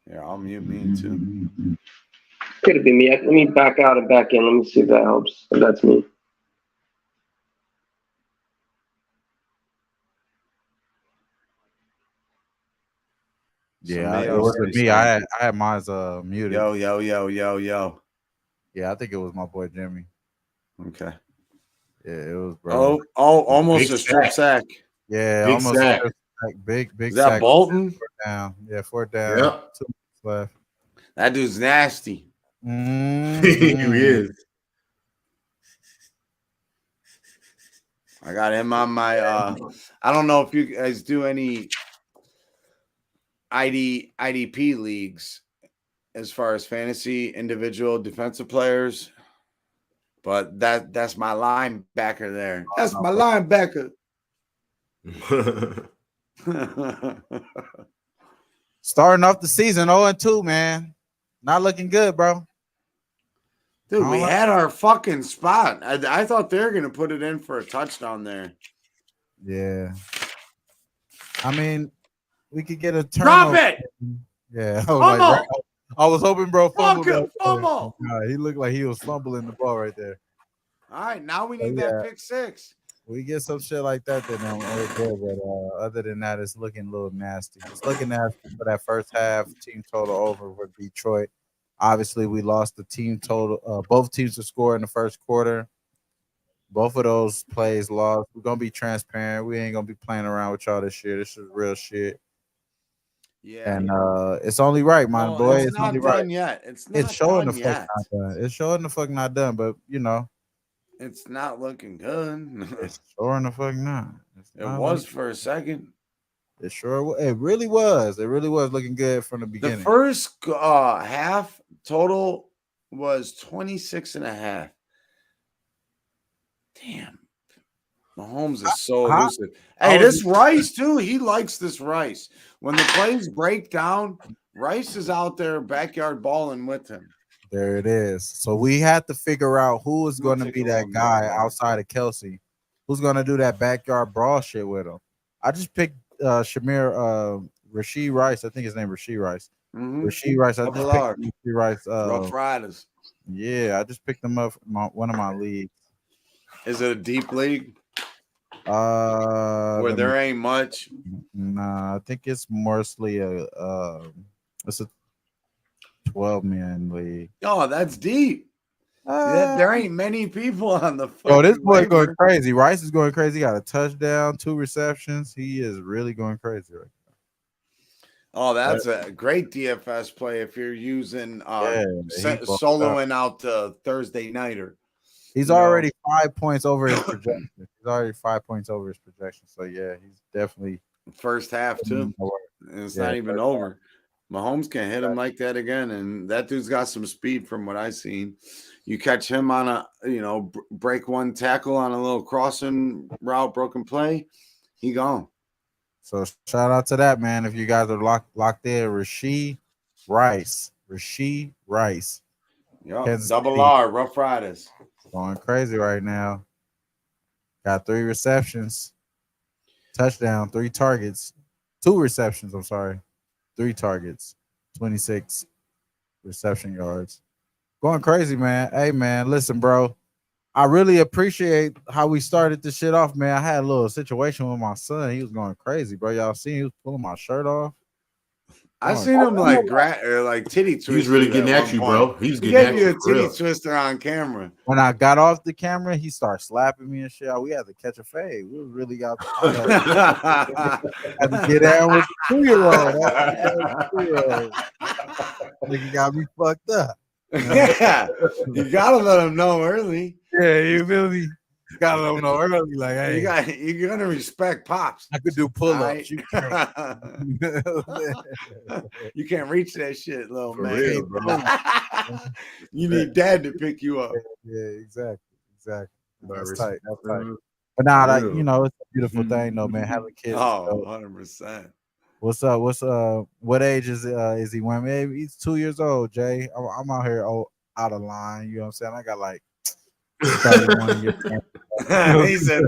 Speaker 1: Yeah, I'll mute me too.
Speaker 7: could have been me. Let me back out and back in. Let me see if that helps. If that's me.
Speaker 2: Yeah,
Speaker 1: Somebody
Speaker 2: it
Speaker 1: else
Speaker 2: wasn't
Speaker 1: say
Speaker 2: me.
Speaker 1: something.
Speaker 2: I had mine muted.
Speaker 1: Yo.
Speaker 2: Yeah, I think it was my boy Jimmy.
Speaker 1: Okay.
Speaker 2: Yeah, it was bro.
Speaker 1: Almost
Speaker 3: Big
Speaker 1: a strip sack.
Speaker 2: Yeah,
Speaker 3: Big
Speaker 2: almost
Speaker 3: sack.
Speaker 2: big
Speaker 1: Is that
Speaker 2: sack.
Speaker 1: Bolton?
Speaker 2: 4th down. Yeah, 4th down.
Speaker 3: Yep.
Speaker 2: 2 minutes left.
Speaker 1: That dude's nasty.
Speaker 3: He
Speaker 2: Mhm.
Speaker 3: is.
Speaker 1: I got him on my I don't know if you guys do any IDP leagues as far as fantasy individual defensive players, but that's my linebacker there. That's my linebacker.
Speaker 2: Starting off the season 0-2, man. Not looking good, bro.
Speaker 1: Dude, we had our fucking spot. I thought they were gonna put it in for a touchdown there.
Speaker 2: Yeah. I mean, we could get a
Speaker 1: Drop
Speaker 2: turnover.
Speaker 1: it!
Speaker 2: Yeah.
Speaker 1: Fumble!
Speaker 2: I was hoping bro fumbled.
Speaker 1: Fucking fumble!
Speaker 2: He looked like he was fumbling the ball right there.
Speaker 1: All right, now we need that pick six.
Speaker 2: We get some shit like that, then we're good. But other than that, it's looking a little nasty. It's looking nasty for that first half. Team total over with Detroit. Obviously, we lost the team total. Both teams to score in the first quarter. Both of those plays lost. We're gonna be transparent. We ain't gonna be playing around with y'all this year. This is real shit.
Speaker 1: Yeah.
Speaker 2: And it's only right, my
Speaker 1: No,
Speaker 2: boy.
Speaker 1: it's
Speaker 2: It's
Speaker 1: not
Speaker 2: only
Speaker 1: done
Speaker 2: right.
Speaker 1: yet. It's not
Speaker 2: It's showing the
Speaker 1: done
Speaker 2: fuck
Speaker 1: yet.
Speaker 2: not done. It's showing the fuck not done, but
Speaker 1: It's not looking good.
Speaker 2: it's showing the fuck not. It's
Speaker 1: It
Speaker 2: not
Speaker 1: was for a second.
Speaker 2: It sure. It really was. It really was looking good from the
Speaker 1: The
Speaker 2: beginning.
Speaker 1: first half total was 26.5. Damn. Mahomes is so elusive. Hey, this Rice, too. He likes this Rice. When the plays break down, Rice is out there backyard balling with him.
Speaker 2: There it is. So we had to figure out who is going to be that guy outside of Kelsey, who's going to do that backyard brawl shit with him. I just picked Rashee Rice. I think his name is Rashee Rice.
Speaker 1: Mm-hmm.
Speaker 2: Rashee Rice. I just picked Rashee Rice.
Speaker 1: Rough Riders.
Speaker 2: Yeah, I just picked him up from one of my leagues.
Speaker 1: Is it a deep league? Where there ain't much.
Speaker 2: Nah, I think it's mostly it's a 12-man league.
Speaker 1: Oh, that's deep. There ain't many people on the
Speaker 2: Oh, this boy's going crazy. Rice is going crazy. He got a touchdown, 2 receptions. He is really going crazy right now.
Speaker 1: Oh, that's a great DFS play if you're using soloing out the Thursday nighter.
Speaker 2: He's already 5 points over his projection. He's already 5 points over his projection. So yeah, he's definitely
Speaker 1: first half too. And it's not even over. Mahomes can hit him like that again, and that dude's got some speed from what I've seen. You catch him on a break one tackle on a little crossing route, broken play, he gone.
Speaker 2: So shout out to that, man. If you guys are locked in, Rashee Rice.
Speaker 1: Yep. Double R, Rough Riders.
Speaker 2: Going crazy right now. Got 3 receptions, touchdown, 3 targets, 2 receptions. I'm sorry, 3 targets, 26 reception yards. Going crazy, man. Hey, man, listen, bro. I really appreciate how we started this shit off, man. I had a little situation with my son. He was going crazy, bro. Y'all seen he was pulling my shirt off.
Speaker 1: I seen him like titty twister.
Speaker 3: He was really getting at you, bro. He was
Speaker 1: getting
Speaker 3: at you.
Speaker 1: He gave you a titty twister on camera.
Speaker 2: When I got off the camera, he started slapping me and shit. We had to catch a fade. We really got had to get down with the 2-year-old. Nigga got me fucked up.
Speaker 1: Yeah, you gotta let him know early.
Speaker 2: Yeah, you feel me? Gotta let him know early. Like, hey,
Speaker 1: you're gonna respect pops.
Speaker 2: I could do pull-ups.
Speaker 1: Right? You can't reach that shit, little
Speaker 3: For
Speaker 1: man.
Speaker 3: real, bro.
Speaker 1: You need dad to pick you up.
Speaker 2: Yeah, exactly. That's tight. That's
Speaker 3: tight.
Speaker 2: But nah, like, it's a beautiful thing though, man. Having kids.
Speaker 1: Oh, 100%.
Speaker 2: What's up? What age is he? When maybe he's 2 years old, Jay. I'm out here out of line. You know what I'm saying? I got like 31 years.
Speaker 1: He said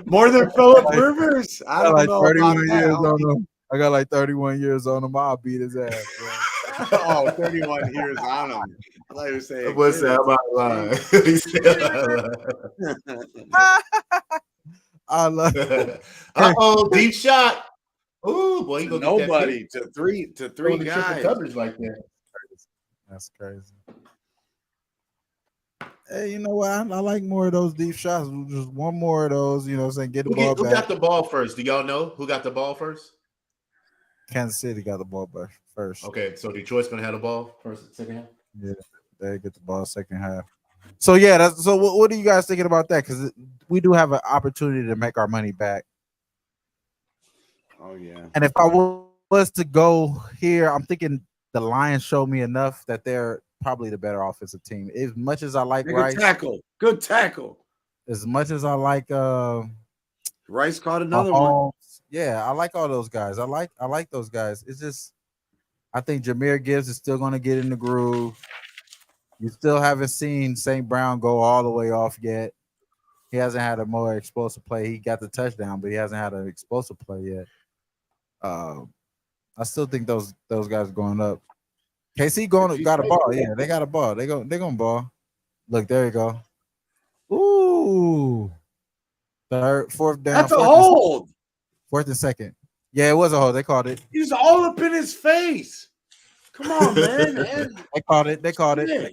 Speaker 1: more than Philip Rivers. I don't
Speaker 2: like
Speaker 1: know
Speaker 2: 31
Speaker 1: about
Speaker 2: years
Speaker 1: that.
Speaker 2: on him. I got like 31 years on him. I'll beat his ass, bro.
Speaker 1: 31 years on him. I thought you were saying
Speaker 3: what's that about line?
Speaker 2: I love it.
Speaker 3: Deep shot. Ooh, boy, you
Speaker 1: nobody to three guys.
Speaker 3: Coverage like that.
Speaker 2: That's crazy. Hey, you know what? I like more of those deep shots. Just one more of those, you know what I'm saying? Get the ball back.
Speaker 3: Who got the ball first? Do y'all know who got the ball first?
Speaker 2: Kansas City got the ball back first.
Speaker 3: Okay, so Detroit's gonna have the ball first, second half?
Speaker 2: Yeah, they get the ball second half. So yeah, what are you guys thinking about that? Because we do have an opportunity to make our money back.
Speaker 1: Oh yeah.
Speaker 2: And if I was to go here, I'm thinking the Lions showed me enough that they're probably the better offensive team. As much as I like Rice,
Speaker 1: good tackle.
Speaker 2: As much as I like
Speaker 1: Rice caught another one.
Speaker 2: Yeah, I like all those guys. I like those guys. It's just I think Jahmyr Gibbs is still going to get in the groove. You still haven't seen St. Brown go all the way off yet. He hasn't had a more explosive play. He got the touchdown, but he hasn't had an explosive play yet. I still think those guys are going up. KC got a ball. Yeah, they got a ball. They're gonna ball. Look, there you go. Ooh. Fourth down.
Speaker 1: That's a hold.
Speaker 2: 4th and 2nd. Yeah, it was a hold. They called it.
Speaker 1: He's all up in his face. Come on, man.
Speaker 2: They called it.
Speaker 1: Yeah.
Speaker 2: They called it.
Speaker 3: Yeah,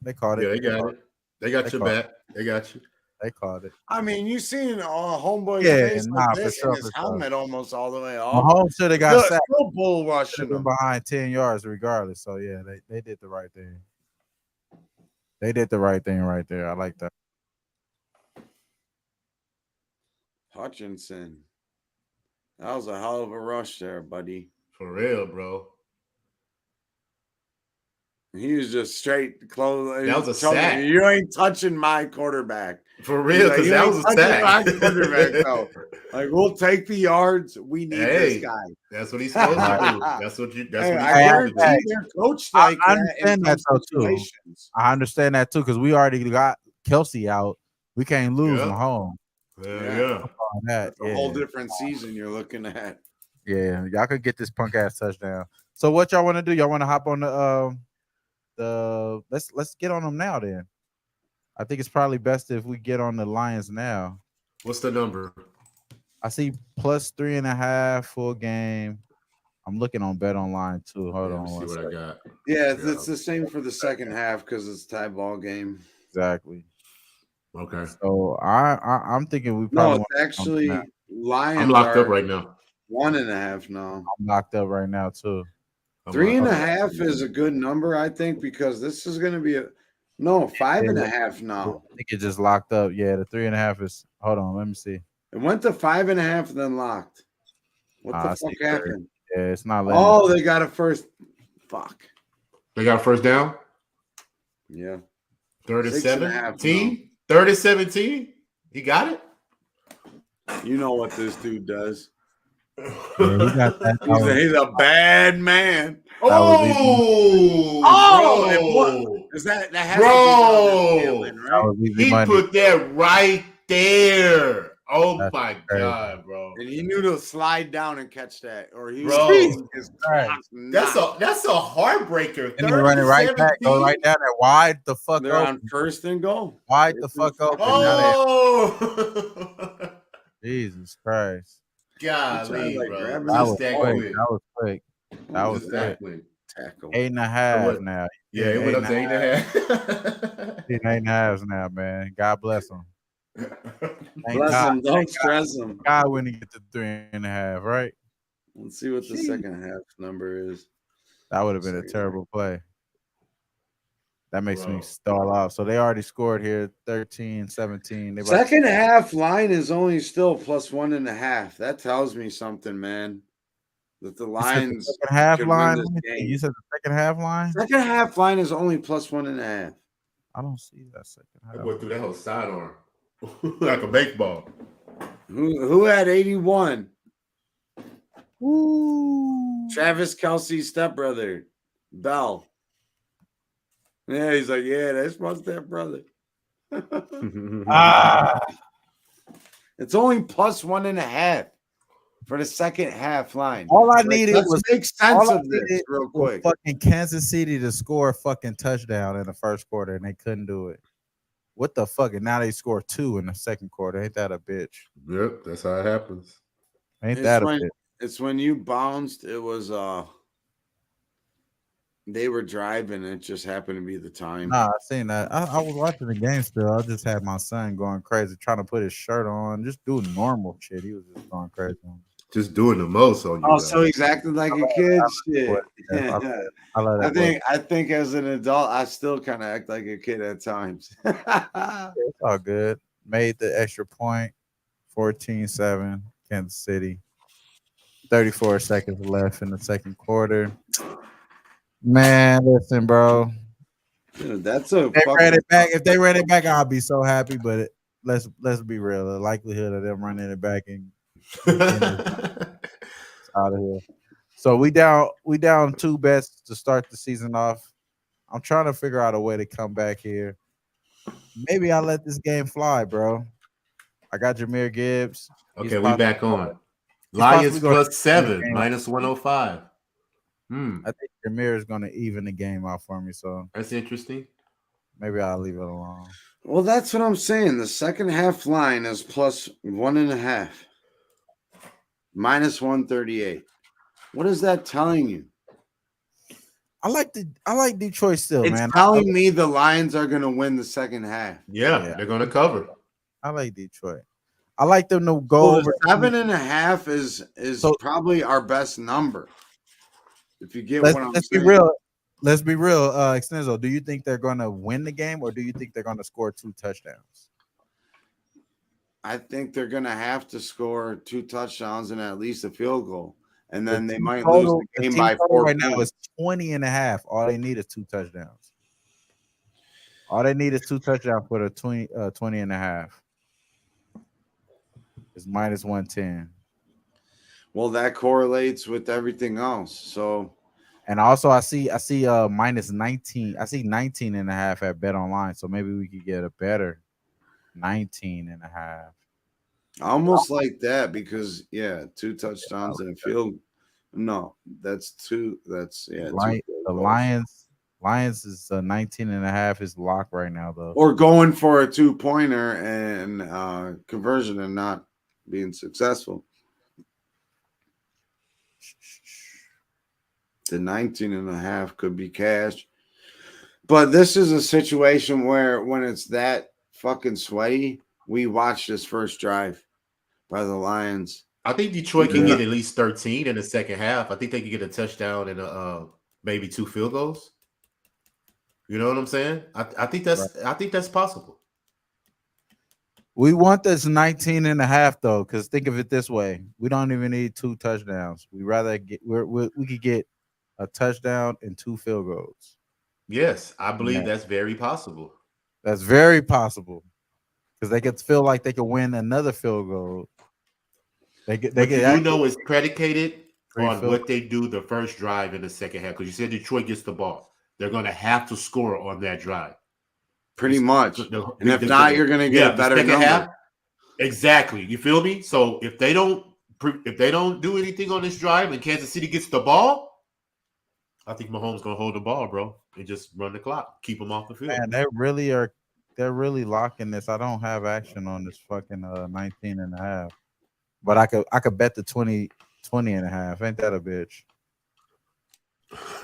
Speaker 3: they got it. They got your back. They got you.
Speaker 2: They called it.
Speaker 1: I mean, you seen homeboy's
Speaker 2: Yeah,
Speaker 1: face
Speaker 2: nah,
Speaker 1: like
Speaker 2: for
Speaker 1: this
Speaker 2: sure,
Speaker 1: and his
Speaker 2: for sure.
Speaker 1: helmet almost all the way off.
Speaker 2: Mahomes should have got sacked.
Speaker 1: Still bull rushing him.
Speaker 2: Behind 10 yards regardless. So yeah, they did the right thing. They did the right thing right there. I like that.
Speaker 1: Hutchinson. That was a hell of a rush there, buddy.
Speaker 3: For real, bro.
Speaker 1: He was just straight close.
Speaker 3: That was a sack.
Speaker 1: You ain't touching my quarterback.
Speaker 3: For real, because that was a sack.
Speaker 1: My quarterback, though. Like, we'll take the yards. We need this guy.
Speaker 3: That's what he's supposed to do. That's what you. That's what
Speaker 1: I
Speaker 3: he's
Speaker 1: guarantee
Speaker 3: supposed to do.
Speaker 1: they're coached like
Speaker 2: I
Speaker 1: that.
Speaker 2: understand that though too. I understand that too because we already got Kelsey out. We can't lose Mahomes.
Speaker 3: Yeah.
Speaker 1: That's a whole different season you're looking at.
Speaker 2: Yeah, y'all could get this punk ass touchdown. So what y'all want to do? Y'all want to hop on the let's get on them now then. I think it's probably best if we get on the Lions now.
Speaker 3: What's the number?
Speaker 2: I see plus 3.5 full game. I'm looking on Bet Online too. Hold on.
Speaker 3: See what I got.
Speaker 1: Yeah, it's the same for the second half because it's a tie ball game.
Speaker 2: Exactly.
Speaker 3: Okay.
Speaker 2: So I'm thinking we probably
Speaker 1: it's actually Lions.
Speaker 3: I'm locked up right now.
Speaker 1: 1.5 now.
Speaker 2: I'm locked up right now too.
Speaker 1: 3.5 is a good number, I think, because this is going to be 5.5 now.
Speaker 2: I think it just locked up. Yeah, the 3.5 is. Hold on, let me see.
Speaker 1: It went to 5.5, then locked. What the fuck happened?
Speaker 2: Yeah, it's not.
Speaker 1: They got a first. Fuck.
Speaker 3: They got a first down.
Speaker 1: Yeah.
Speaker 3: 30-17. 30-17. He got it.
Speaker 1: You know what this dude does.
Speaker 2: Yeah, he got that.
Speaker 1: He's a bad man.
Speaker 3: Bro.
Speaker 1: Is that has
Speaker 3: bro?
Speaker 1: To be feeling, right?
Speaker 3: He put that right there. Oh my god, bro!
Speaker 1: And he knew to slide down and catch that, or he
Speaker 3: bro. That's a heartbreaker.
Speaker 2: And he running right back, go right down there. Wide the fuck
Speaker 1: They're
Speaker 2: open.
Speaker 1: On first and goal.
Speaker 2: Wide the fuck open.
Speaker 3: Oh,
Speaker 2: Jesus Christ!
Speaker 3: Golly,
Speaker 1: like,
Speaker 3: bro!
Speaker 2: That was quick. That was quick.
Speaker 1: Tackle.
Speaker 2: 8.5 now.
Speaker 3: Yeah, it went up to 8.5.
Speaker 2: 8.5 now, man. God bless him.
Speaker 1: Bless him. Don't stress him.
Speaker 2: God when he get to 3.5, right?
Speaker 1: Let's see what the second half number is.
Speaker 2: That would have been a terrible play. That makes me stall off. So they already scored here 13-17.
Speaker 1: Second half line is only still plus 1.5. That tells me something, man. That the Lions
Speaker 2: second half line.
Speaker 1: You
Speaker 2: said the second half line?
Speaker 1: Second half line is only plus 1.5.
Speaker 2: I don't see that second half.
Speaker 3: That boy threw that whole sidearm like a baseball.
Speaker 1: Who had 81?
Speaker 2: Ooh.
Speaker 1: Travis Kelce's stepbrother, Bell. Yeah, he's like, yeah, that's my stepbrother. It's only plus 1.5 for the second half line.
Speaker 2: All I needed was
Speaker 1: make sense of this real quick.
Speaker 2: Fucking Kansas City to score a fucking touchdown in the first quarter, and they couldn't do it. What the fuck? And now they score 2 in the second quarter. Ain't that a bitch?
Speaker 3: Yep, that's how it happens.
Speaker 2: Ain't that a bitch?
Speaker 1: It's when you bounced. It was they were driving. It just happened to be the time.
Speaker 2: Nah, I seen that. I was watching the game still. I just had my son going crazy, trying to put his shirt on, just doing normal shit. He was just going crazy.
Speaker 3: Just doing the most on you.
Speaker 1: Oh, so he's acting like a kid. Shit.
Speaker 2: I
Speaker 1: think as an adult, I still kind of act like a kid at times.
Speaker 2: It's all good. Made the extra point. 14-7, Kansas City. 34 seconds left in the second quarter. Man, listen, bro.
Speaker 1: Dude, that's a.
Speaker 2: They ran it back. If they ran it back, I'll be so happy. But let's be real. The likelihood of them running it back and out of here. So we down 2 bets to start the season off. I'm trying to figure out a way to come back here. Maybe I'll let this game fly, bro. I got Jahmyr Gibbs.
Speaker 3: Okay, we back on. Lions plus 7, minus 105.
Speaker 2: I think Jahmyr is going to even the game out for me. So
Speaker 3: that's interesting.
Speaker 2: Maybe I'll leave it alone.
Speaker 1: Well, that's what I'm saying. The second half line is plus 1.5. Minus 138. What is that telling you?
Speaker 2: I like Detroit still,
Speaker 1: it's
Speaker 2: man.
Speaker 1: Telling me the Lions are going to win the second half.
Speaker 3: Yeah, they're going to cover.
Speaker 2: I like Detroit. I like them to go
Speaker 1: Well,
Speaker 2: over
Speaker 1: 7.5 is
Speaker 2: So-
Speaker 1: probably our best number. If you get
Speaker 2: Let's,
Speaker 1: what I'm
Speaker 2: let's
Speaker 1: saying.
Speaker 2: be real. Let's be real. Extenzo, do you think they're going to win the game, or do you think they're going to score 2 touchdowns?
Speaker 1: I think they're going to have to score 2 touchdowns and at least a field goal. And then they might lose the game
Speaker 2: team
Speaker 1: by
Speaker 2: total
Speaker 1: 4
Speaker 2: right now
Speaker 1: points.
Speaker 2: is 20.5. All they need is 2 touchdowns. All they need is 2 touchdowns for the 20.5. It's minus 110.
Speaker 1: Well, that correlates with everything else. So,
Speaker 2: And also I see minus 19. I see 19.5 at Bet Online. So maybe we could get a better 19.5.
Speaker 1: almost like that because 2 touchdowns and a field. No, that's 2. That's 2 field
Speaker 2: The
Speaker 1: goals.
Speaker 2: Lions is 19.5 is locked right now though.
Speaker 1: Or going for a 2-pointer and conversion and not being successful. The 19.5 could be cash. But this is a situation where when it's that fucking sweaty, we watch this first drive by the Lions.
Speaker 3: I think Detroit can get at least 13 in the second half. I think they can get a touchdown and maybe 2 field goals. You know what I'm saying? I think that's possible.
Speaker 2: We want this 19.5 though, because think of it this way: we don't even need 2 touchdowns. We rather get we could get a touchdown and 2 field goals.
Speaker 3: Yes, I believe that's very possible.
Speaker 2: That's very possible because they could feel like they could win another field goal. They get
Speaker 3: know it's predicated on what they do the first drive in the second half. Because you said Detroit gets the ball, they're going to have to score on that drive.
Speaker 1: Pretty much. And if not, you're going to get a better number. Half,
Speaker 3: exactly. You feel me? So if they don't do anything on this drive and Kansas City gets the ball, I think Mahomes going to hold the ball, bro, and just run the clock, keep them off the field.
Speaker 2: Man, they're really locking this. I don't have action on this fucking 19.5, but I could bet the 20.5. Ain't that a bitch?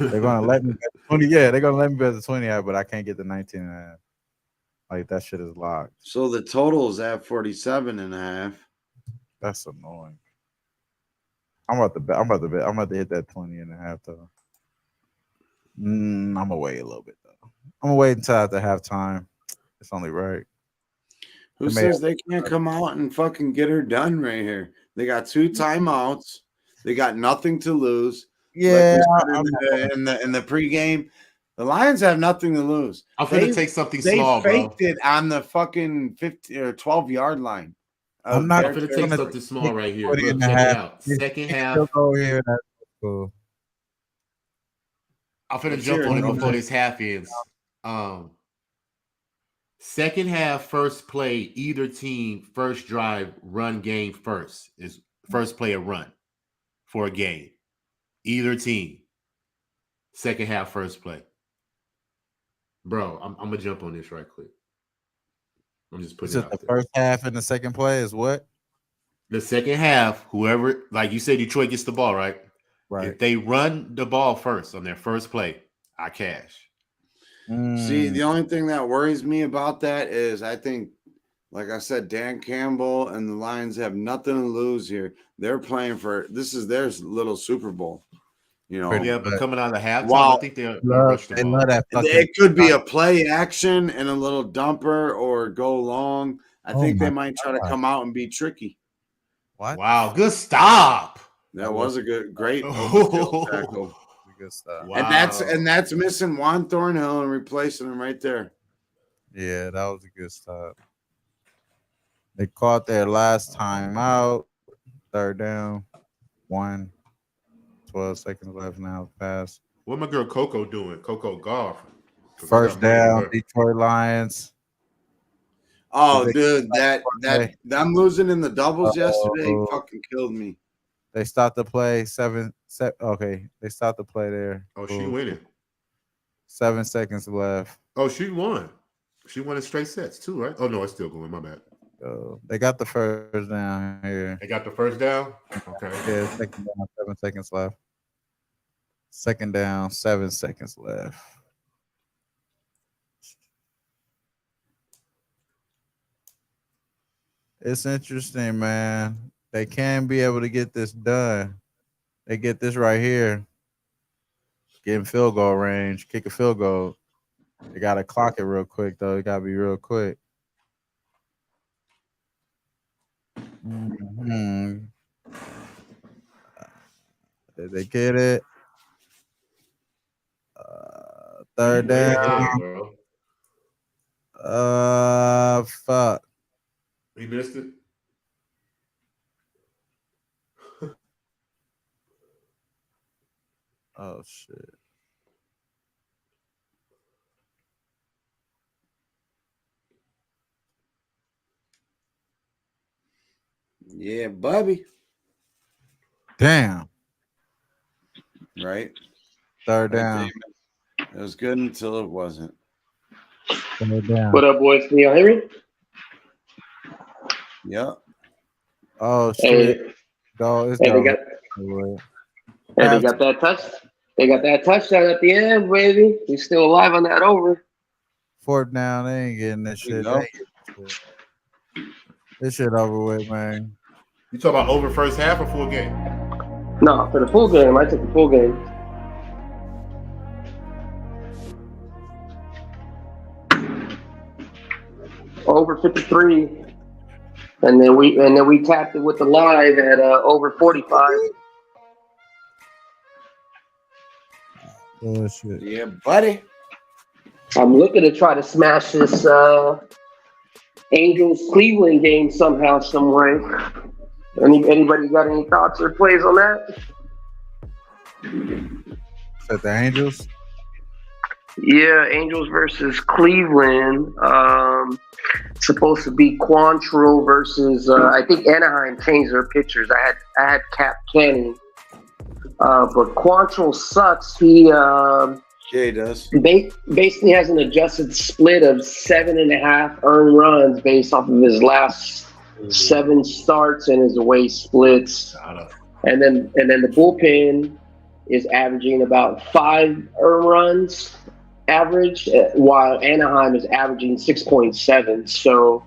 Speaker 2: They're gonna let me bet the 20. Yeah, they're gonna let me bet the 20.5, but I can't get the 19.5. Like that shit is locked.
Speaker 1: So the total is at 47.5.
Speaker 2: That's annoying. I'm about to bet. I'm about to hit that 20.5 though. I'm gonna wait a little bit though. I'm gonna wait until after halftime. It's only right.
Speaker 1: Who says they can't come out and fucking get her done right here? They got 2 timeouts. They got nothing to lose.
Speaker 2: Yeah,
Speaker 1: like in the pregame, the Lions have nothing to lose.
Speaker 3: I'm gonna take something small,
Speaker 1: bro. They faked it on the fucking 50 or 12-yard line.
Speaker 3: I'm gonna take something small right here. Look, check it out. Second half. Here, cool. I'm gonna jump on it before this half ends. Second half, first play, either team, first drive, run game first is first play a run for a game. Either team, second half, first play. Bro, I'm gonna jump on this right quick. I'm just putting it out
Speaker 2: the
Speaker 3: there.
Speaker 2: First half and the second play is what?
Speaker 3: The second half, whoever, like you said, Detroit gets the ball, right?
Speaker 2: Right.
Speaker 3: If they run the ball first on their first play, I cash.
Speaker 1: See, the only thing that worries me about that is I think, like I said, Dan Campbell and the Lions have nothing to lose here. They're playing for this is their little Super Bowl. You know,
Speaker 3: Yeah, but coming out of the halftime,
Speaker 1: wow.
Speaker 3: I think they rush the ball.
Speaker 1: It could be a play action and a little dumper or go long. I think they might try to come out and be tricky.
Speaker 2: What?
Speaker 3: Wow, good stop.
Speaker 1: That was a great tackle.
Speaker 2: Good stuff.
Speaker 3: Wow.
Speaker 1: And that's missing Juan Thornhill and replacing him right there.
Speaker 2: Yeah, that was a good stop. They caught their last time out. Third down. 12 seconds left now. Pass.
Speaker 3: What my girl Coco doing? Coco Golf.
Speaker 2: First down, Detroit Lions.
Speaker 1: Oh, dude, that I'm losing in the doubles yesterday fucking killed me.
Speaker 2: They stopped the play. Okay, they stopped the play there.
Speaker 3: Oh, she winning.
Speaker 2: 7 seconds left.
Speaker 3: Oh, she won. She won in straight sets too, right? Oh no, it's still going. My bad.
Speaker 2: They got the first down here.
Speaker 3: They got the first down. Okay.
Speaker 2: Yeah, second down. 7 seconds left. Second down. 7 seconds left. It's interesting, man. They can be able to get this done. They get this right here. Get in field goal range, kick a field goal. They got to clock it real quick, though. It got to be real quick. Mm-hmm. Did they get it? Third down. Fuck.
Speaker 3: He missed it.
Speaker 2: Oh shit.
Speaker 1: Yeah, Bobby.
Speaker 2: Damn.
Speaker 1: Right.
Speaker 2: Third down.
Speaker 1: It was good until it wasn't.
Speaker 2: Third down.
Speaker 7: What up, boys? Can y'all hear me?
Speaker 1: Yep.
Speaker 2: Oh shit.
Speaker 7: Hey,
Speaker 2: Go. It's
Speaker 7: hey, they
Speaker 2: go.
Speaker 7: got that touch. They got that touchdown at the end, baby. We still alive on that over.
Speaker 2: Fourth down. They ain't getting this shit.
Speaker 1: Go.
Speaker 2: This shit over with, man.
Speaker 3: You talking about over first half or full game?
Speaker 7: No, for the full game. I took the full game. Over 53, and then we tapped it with the live at over 45.
Speaker 2: Oh shit.
Speaker 1: Yeah, buddy.
Speaker 7: I'm looking to try to smash this Angels Cleveland game somehow, some way. Anybody got any thoughts or plays on that?
Speaker 2: At the Angels.
Speaker 7: Yeah, Angels versus Cleveland. Supposed to be Quantrill versus I think Anaheim changed their pitchers. I had Cap Kenny, but Quantrill sucks. He
Speaker 1: Yeah, he does.
Speaker 7: basically has an adjusted split of 7.5 earned runs based off of his last 7 starts and his away splits. And then the bullpen is averaging about 5 earned runs average, while Anaheim is averaging 6.7. So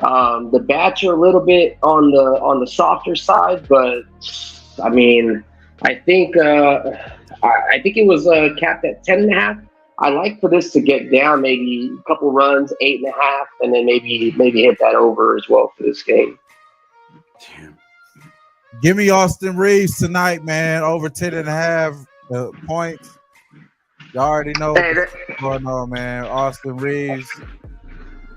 Speaker 7: the bats are a little bit on the softer side, but I mean, I think it was capped at 10.5. I like for this to get down maybe a couple runs, 8.5, and then maybe hit that over as well for this game.
Speaker 1: Damn.
Speaker 2: Give me Austin Reeves tonight, man. Over 10.5 points. Y'all already know what's going on, man. Austin Reeves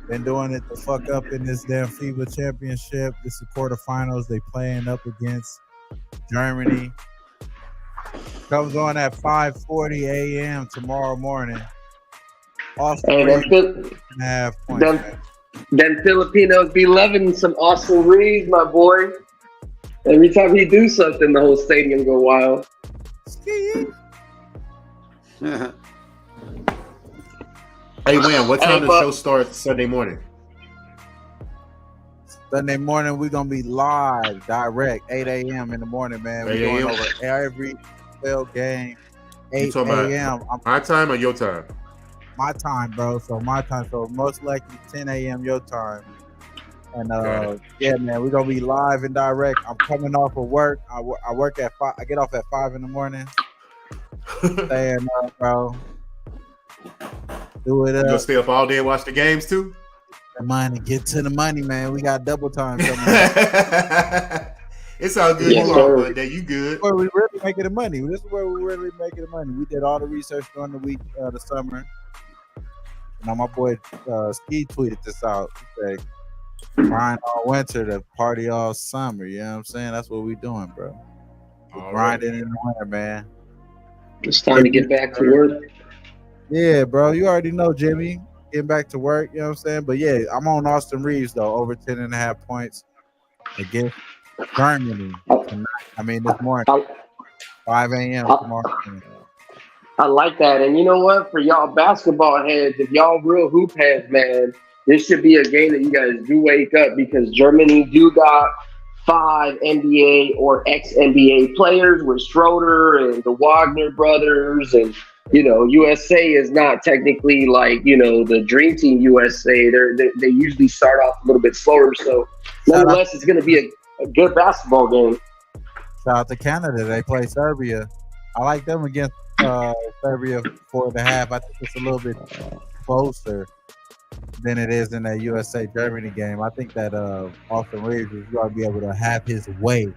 Speaker 2: been doing it the fuck up in this damn FIBA championship. This is the quarterfinals. They playing up against Germany. Comes on at 5:40 a.m. tomorrow morning. Austin Reeves, 10.5 points.
Speaker 7: Them Filipinos be loving some Austin Reeves, my boy. Every time he do something, the whole stadium go wild.
Speaker 3: Hey, man, what time does the show start Sunday morning?
Speaker 2: Sunday morning, we're going to be live, direct, 8 a.m. in the morning, man. We're going over every 12 game, 8 a.m.
Speaker 3: My time or your time?
Speaker 2: My time, bro. So my time. So most likely 10 a.m. your time. And yeah, man, we're going to be live and direct. I'm coming off of work. I work at 5. I get off at 5 in the morning. Staying up, bro. Do it up.
Speaker 3: You gonna stay up all day and watch the games too?
Speaker 2: The money, get to the money, man. We got double time coming.
Speaker 3: It's all good.
Speaker 7: Yes,
Speaker 3: you
Speaker 7: sir.
Speaker 3: are, but you good.
Speaker 2: Where we really making the money. This is where we really making the money. We did all the research during the week, the summer. Now my boy Ski tweeted this out. He said, grind all winter to party all summer. You know what I'm saying? That's what we doing, bro. We're grinding in the winter, man.
Speaker 7: It's time to get back to work.
Speaker 2: Yeah, bro. You already know, Jimmy. Getting back to work, you know what I'm saying? But yeah, I'm on Austin Reeves, though, over 10.5 points against Germany tonight. I mean, this morning, 5 a.m. tomorrow morning.
Speaker 7: I like that. And you know what? For y'all basketball heads, if y'all real hoop heads, man, this should be a game that you guys do wake up, because Germany do got 5 NBA or ex-NBA players with Schroeder and the Wagner brothers and USA is not technically like, the Dream Team USA. They usually start off a little bit slower. So, nonetheless, it's going to be a good basketball game.
Speaker 2: Shout out to Canada. They play Serbia. I like them against Serbia 4.5. I think it's a little bit closer than it is in that USA-Germany game. I think that Austin Reeves is going to be able to have his way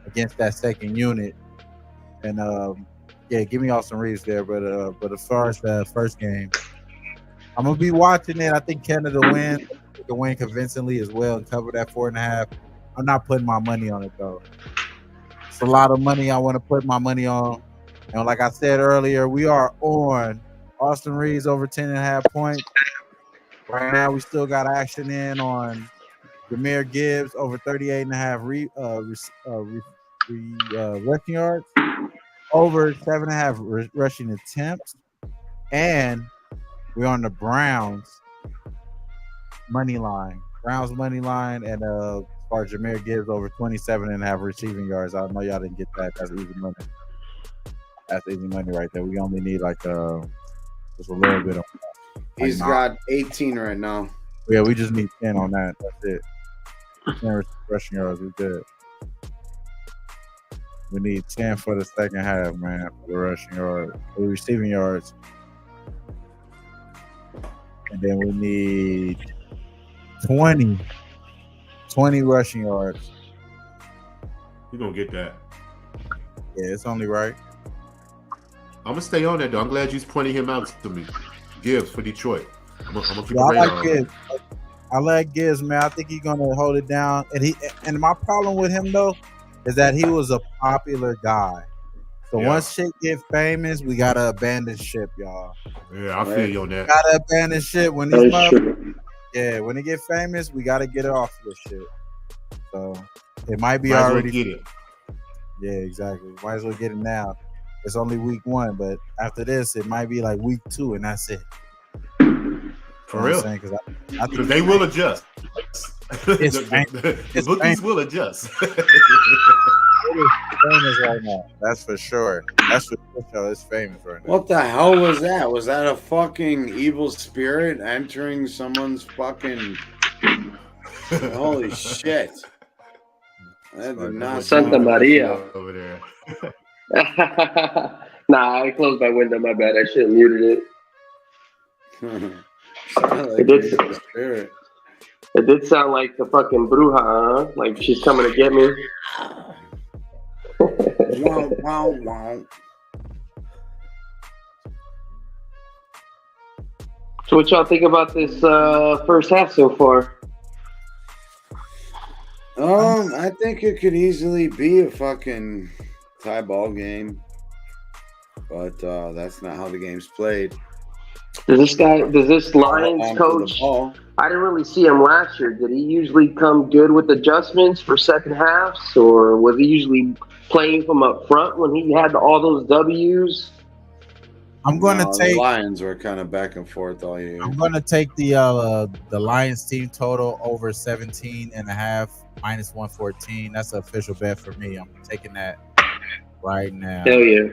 Speaker 2: against that second unit. And, give me Austin Reeves there. But as far as the first game, I'm going to be watching it. I think Canada wins. They can win convincingly as well and cover that 4.5. I'm not putting my money on it, though. It's a lot of money I want to put my money on. And like I said earlier, we are on Austin Reeves over 10.5 points. Right now, we still got action in on Jahmyr Gibbs over 38.5 rushing yards, over 7.5 rushing attempts, and we're on the Browns money line. And as far as Jahmyr Gibbs over 27.5 receiving yards. I know y'all didn't get that. That's easy money. That's easy money right there. We only need just a little bit of.
Speaker 1: He's got 18 right now.
Speaker 2: Yeah, we just need 10 on that. That's it. 10 rushing yards, we're good. We need 10 for the second half, man, for the rushing yards, for the receiving yards. And then we need 20 rushing yards.
Speaker 3: You're going to get that.
Speaker 2: Yeah, it's only right.
Speaker 3: I'm going to stay on that, though. I'm glad you pointed him out to me. Gibbs for Detroit. I'm gonna keep
Speaker 2: I
Speaker 3: radar
Speaker 2: like Gibbs. I like Gibbs, man. I think he's gonna hold it down. And my problem with him though is that he was a popular guy. So once shit get famous, we gotta abandon ship, y'all.
Speaker 3: Yeah, I feel you on that.
Speaker 2: Gotta abandon shit when these when it get famous, we gotta get it off this shit. So it might be already
Speaker 3: get it.
Speaker 2: Yeah, exactly. Might as well get it now. It's only week 1, but after this, it might be like week 2, and that's it.
Speaker 3: For real? Because they will adjust. The bookies will adjust.
Speaker 2: It is famous right now. That's for sure. That's for sure. It's famous right now.
Speaker 1: What the hell was that? Was that a fucking evil spirit entering someone's fucking? Holy shit! That did not
Speaker 7: Santa Maria
Speaker 3: over there.
Speaker 7: Nah, I closed my window. My bad. I should have muted it. It did sound like the fucking bruja, huh? Like she's coming to get me.
Speaker 1: Wow, wow, wow.
Speaker 7: So what y'all think about this first half so far?
Speaker 1: I think it could easily be a fucking tie ball game, but that's not how the game's played.
Speaker 7: Does this Lions coach? I didn't really see him last year. Did he usually come good with adjustments for second halves, or was he usually playing from up front when he had all those W's?
Speaker 1: The Lions were kind of back and forth all year.
Speaker 2: I'm going to take the Lions team total over 17.5 minus 114. That's an official bet for me. I'm taking that right now.
Speaker 7: Hell yeah!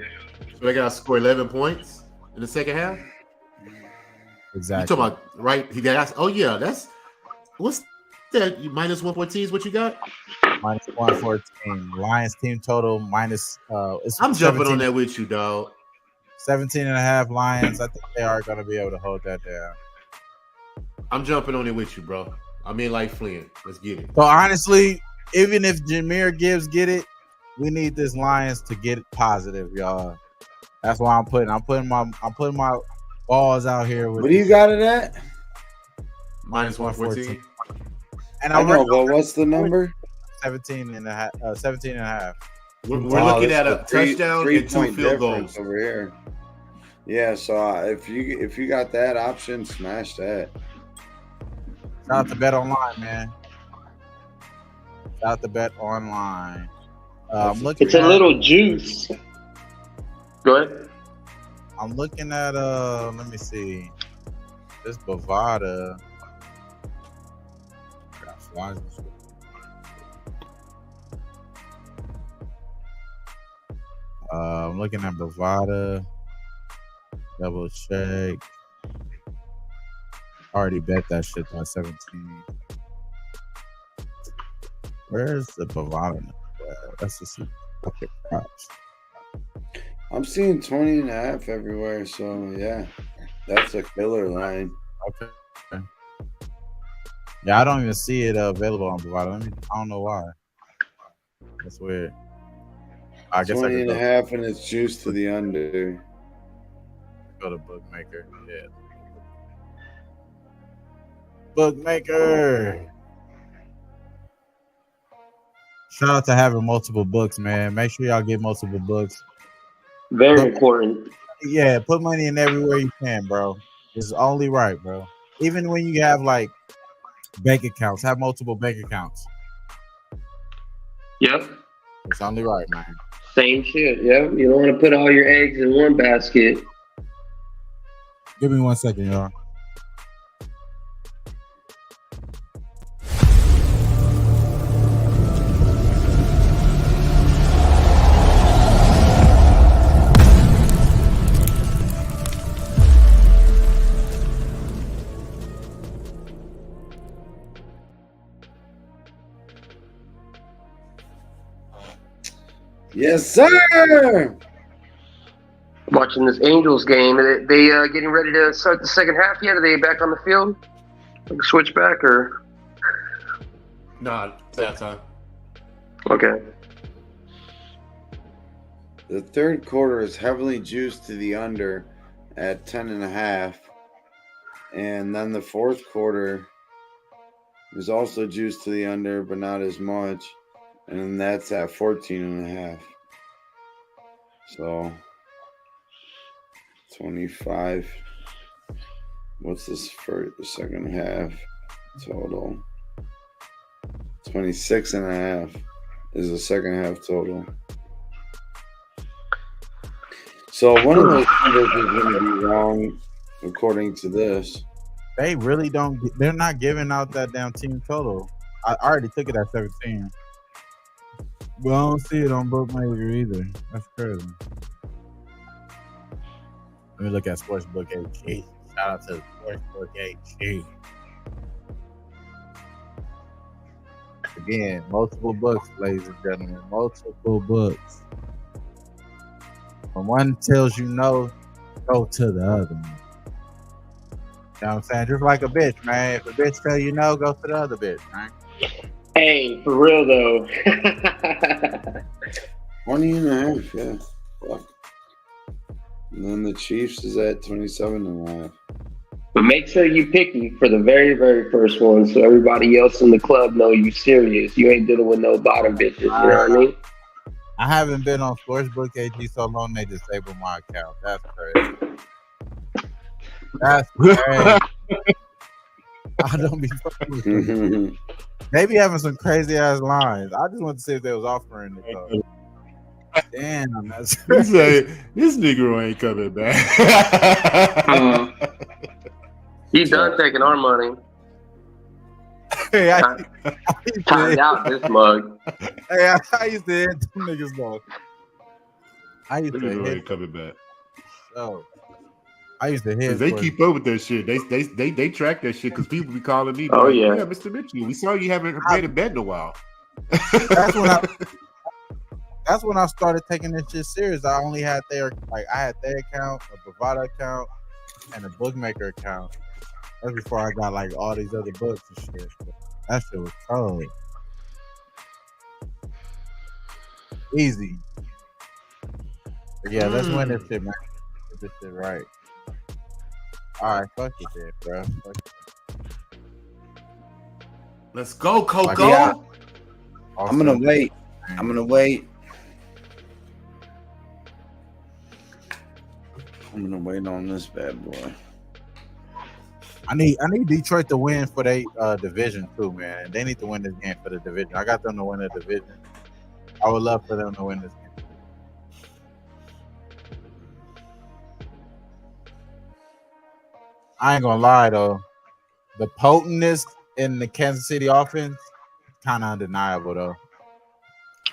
Speaker 3: So they got to score 11 points in the second half.
Speaker 2: Exactly.
Speaker 3: You talking about right? He got. Oh yeah, that's what's that? Minus 114 is what you got.
Speaker 2: Minus 114. Lions team total minus.
Speaker 3: I'm jumping on that with you, dog.
Speaker 2: 17.5 Lions. I think they are going to be able to hold that down.
Speaker 3: I'm jumping on it with you, bro. I'm in like Flynn. Let's get it.
Speaker 2: So honestly, even if Jahmyr Gibbs get it, we need this Lions to get it positive, y'all. That's why I'm putting my balls out here.
Speaker 1: What do you got it at?
Speaker 3: Minus 114.
Speaker 1: And I know, but what's the number?
Speaker 2: 17.5.
Speaker 3: We're looking at a touchdown and 2 field goals
Speaker 1: over here. Yeah, so if you got that option, smash that.
Speaker 2: Shout out to Bet Online, man. Shout out to Bet Online.
Speaker 7: It's a little juice. Go ahead.
Speaker 2: I'm looking at let me see. This Bovada. I'm looking at Bovada. Double shake. Already bet that shit by 17. Where's the Bovada? Let's just see. Okay, props.
Speaker 1: I'm seeing 20.5 everywhere. So yeah, that's a killer line.
Speaker 2: Okay. Yeah, I don't even see it available on Bovada. I don't know why. That's weird. I guess
Speaker 1: 20.5 and it's juiced to the under.
Speaker 2: Go to Bookmaker. Yeah. Bookmaker. Shout out to having multiple books, man. Make sure y'all get multiple books.
Speaker 7: Very important.
Speaker 2: Yeah, put money in everywhere you can, bro. It's only right, bro. Even when you have like bank accounts, have multiple bank accounts.
Speaker 7: Yep.
Speaker 2: It's only right, man.
Speaker 7: Same shit. Yep. You don't want to put all your eggs in one basket.
Speaker 2: Give me 1 second, y'all.
Speaker 1: Yes, sir.
Speaker 7: Watching this Angels game, they getting ready to start the second half yet? Are they back on the field? Like switch back or?
Speaker 3: Nah, it's that time.
Speaker 7: Okay.
Speaker 1: The third quarter is heavily juiced to the under at 10.5. And then the fourth quarter is also juiced to the under, but not as much. And that's at 14.5. So 25. What's this for the second half total? 26.5 is the second half total. So one of those numbers is going to be wrong according to this.
Speaker 2: They really don't. They're not giving out that damn team total. I already took it at 17. But I don't see it on Bookmaker either. That's crazy. Let me look at Sportsbook HG. Shout out to Sportsbook HG. Again, multiple books, ladies and gentlemen. Multiple books. When one tells you no, go to the other one. You know what I'm saying? Just like a bitch, man. If a bitch tell you no, go to the other bitch, man.
Speaker 7: Hey, for real though.
Speaker 1: 20.5, yeah. Fuck. And then the Cheifs is at 27.5.
Speaker 7: But make sure you picky for the very, very first one, so everybody else in the club know you serious. You ain't dealing with no bottom bitches. You know what I mean?
Speaker 2: I haven't been on Sportsbook AG so long they disabled my account. That's crazy. That's crazy. I don't be fucking with them. They be having some crazy ass lines. I just want to see if they was offering it though. Damn, that's
Speaker 3: He say, this nigga ain't coming back.
Speaker 7: He done taking our money.
Speaker 2: Hey,
Speaker 7: Timed out this mug.
Speaker 2: I used to hit them niggas though. I used
Speaker 3: This
Speaker 2: to
Speaker 3: nigga
Speaker 2: hit.
Speaker 3: ain't coming back.
Speaker 2: So, I used to hit.
Speaker 3: Cause they keep up with that shit. They track that shit because people be calling me.
Speaker 7: Oh,
Speaker 3: like,
Speaker 7: yeah.
Speaker 3: Mr. Mitchell, we saw you haven't made a bet in a while.
Speaker 2: That's when I started taking this shit serious. I only had I had their account, a Bovada account, and a Bookmaker account. That's before I got like all these other books and shit. That shit was cold. Easy. But yeah, let's win this shit, man. Get this shit right. All right, fuck it then, bro. Fuck it.
Speaker 3: Let's go, Coco.
Speaker 2: Like, yeah.
Speaker 1: I'm gonna wait. On this bad boy.
Speaker 2: I need Detroit to win for their division too, man. They need to win this game for the division. I got them to win the division. I would love for them to win this game. I ain't gonna lie though, the potentness in the Kansas City offense kind of undeniable though.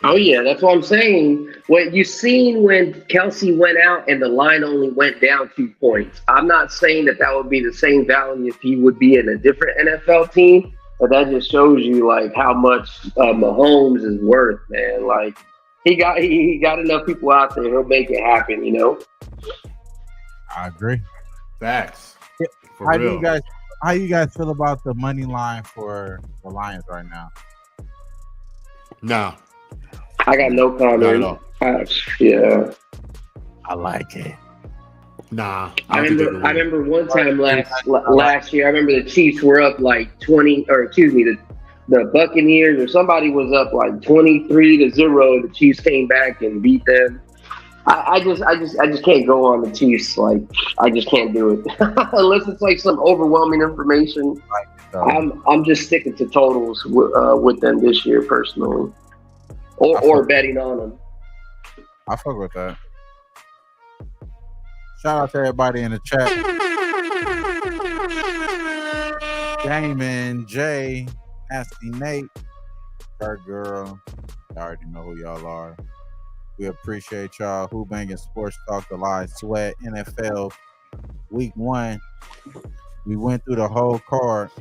Speaker 7: Oh yeah, that's what I'm saying. What you seen when Kelsey went out and the line only went down 2 points. I'm not saying that would be the same value if he would be in a different NFL team, but that just shows you like how much Mahomes is worth, man. Like he got enough people out there. He'll make it happen, you know.
Speaker 2: I agree.
Speaker 3: Facts. For
Speaker 2: How
Speaker 3: real.
Speaker 2: do you guys feel about the money line for the Lions right now?
Speaker 3: Nah.
Speaker 7: I got no comment.
Speaker 3: Not at all.
Speaker 7: Yeah.
Speaker 2: I like it.
Speaker 3: Nah.
Speaker 7: I
Speaker 3: don't think they will.
Speaker 7: remember one time last year. I remember the Chiefs were up like 20, or excuse me, the Buccaneers or somebody was up like 23-0. The Chiefs came back and beat them. I just can't go on the Chiefs. Like I just can't do it unless it's like some overwhelming information. I'm just sticking to totals with them this year personally, or betting on them.
Speaker 2: I fuck with that. Shout out to everybody in the chat. Damon, Jay, Nasty Nate, Third Girl. I already know who y'all are. We appreciate y'all. Who Banging Sports Talk, the Live Sweat, NFL Week 1. We went through the whole card.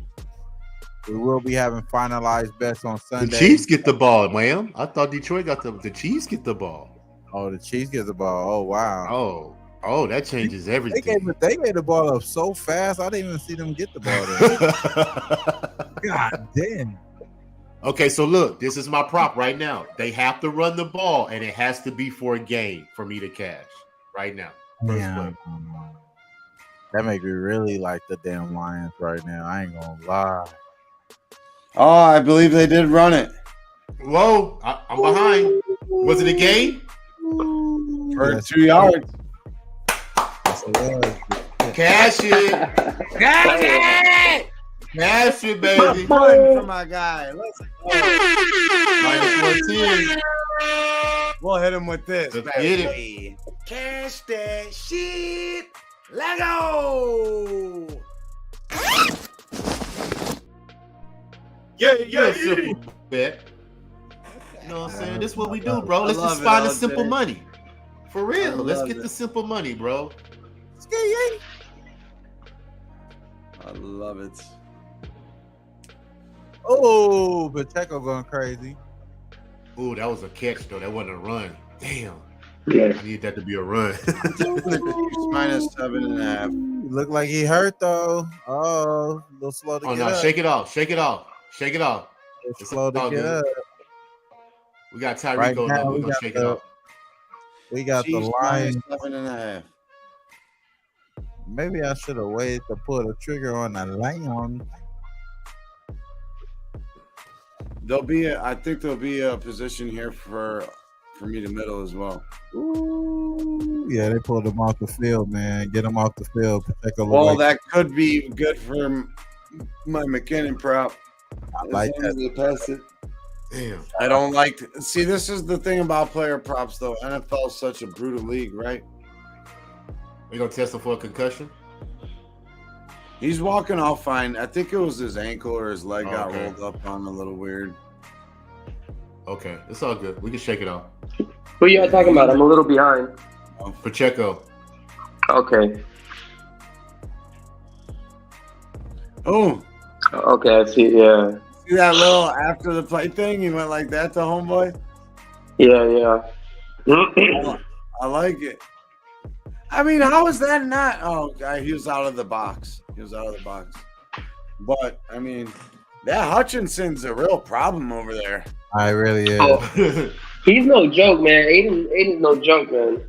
Speaker 2: We will be having finalized bets on Sunday.
Speaker 3: The Chiefs get the ball, man. I thought Detroit got the Chiefs get the ball.
Speaker 2: Oh, the Chiefs get the ball. Oh, wow.
Speaker 3: Oh, that changes everything.
Speaker 2: They gave the ball up so fast, I didn't even see them get the ball there. God damn.
Speaker 3: Okay, so look, this is my prop right now. They have to run the ball, and it has to be for a game for me to cash right now.
Speaker 2: Yeah. That make me really like the damn Lions right now. I ain't gonna lie.
Speaker 1: Oh, I believe they did run it.
Speaker 3: Whoa, I'm behind. Was it a game?
Speaker 1: For 2 yards.
Speaker 3: Cash it. Cash it, baby.
Speaker 1: One for my guy. Let's go.
Speaker 3: -110.
Speaker 1: We'll hit him with this.
Speaker 3: Let's get it.
Speaker 1: Cash that shit. Let go.
Speaker 3: Yeah. Simple bet. You know what I'm saying? This is what we do, bro. Let's just find the simple money. For real. Let's get the simple money, bro.
Speaker 1: I love it.
Speaker 2: Oh, Pacheco going crazy.
Speaker 3: Ooh, that was a catch, though. That wasn't a run. Damn.
Speaker 7: Yeah.
Speaker 3: I need that to be a run.
Speaker 1: -7.5.
Speaker 2: Look like he hurt though. Oh, a little slow to
Speaker 3: Oh,
Speaker 2: get
Speaker 3: no.
Speaker 2: up.
Speaker 3: Shake it off. Shake it off. Shake it off.
Speaker 2: It's slow to
Speaker 3: all
Speaker 2: get
Speaker 3: good.
Speaker 2: up.
Speaker 3: We got Tyreek
Speaker 2: Right
Speaker 3: going
Speaker 2: now,
Speaker 3: up. We're
Speaker 2: we
Speaker 3: going to
Speaker 2: got
Speaker 3: shake it off.
Speaker 2: We got
Speaker 1: Chiefs
Speaker 2: the Lions.
Speaker 1: -7.5.
Speaker 2: Maybe I should have waited to pull the trigger on the Lions.
Speaker 1: I think there'll be a position here for me to middle as well.
Speaker 2: Ooh, yeah, they pulled him off the field, man. Get him off the field. Pacheco look
Speaker 1: Well,
Speaker 2: like
Speaker 1: that could be good for my McKinnon prop.
Speaker 2: I like
Speaker 1: As long as they pass it.
Speaker 3: Damn.
Speaker 1: I don't like to see. This is the thing about player props, though. NFL is such a brutal league, right?
Speaker 3: We going to test him for a concussion?
Speaker 1: He's walking off fine. I think it was his ankle or his leg got
Speaker 3: Okay.
Speaker 1: rolled up on a little weird.
Speaker 3: Okay. It's all good. We can shake it off.
Speaker 7: Who y'all talking about? I'm a little behind.
Speaker 3: Pacheco.
Speaker 7: Okay.
Speaker 1: Oh,
Speaker 7: Okay, I see. Yeah.
Speaker 1: see that little after the play thing? He went like that to homeboy.
Speaker 7: Yeah.
Speaker 1: I like it. I mean, how is that not? Oh, he was out of the box. But I mean, that Hutchinson's a real problem over there.
Speaker 2: I really is.
Speaker 7: Oh, he's no joke, man. Aiden's no joke, man.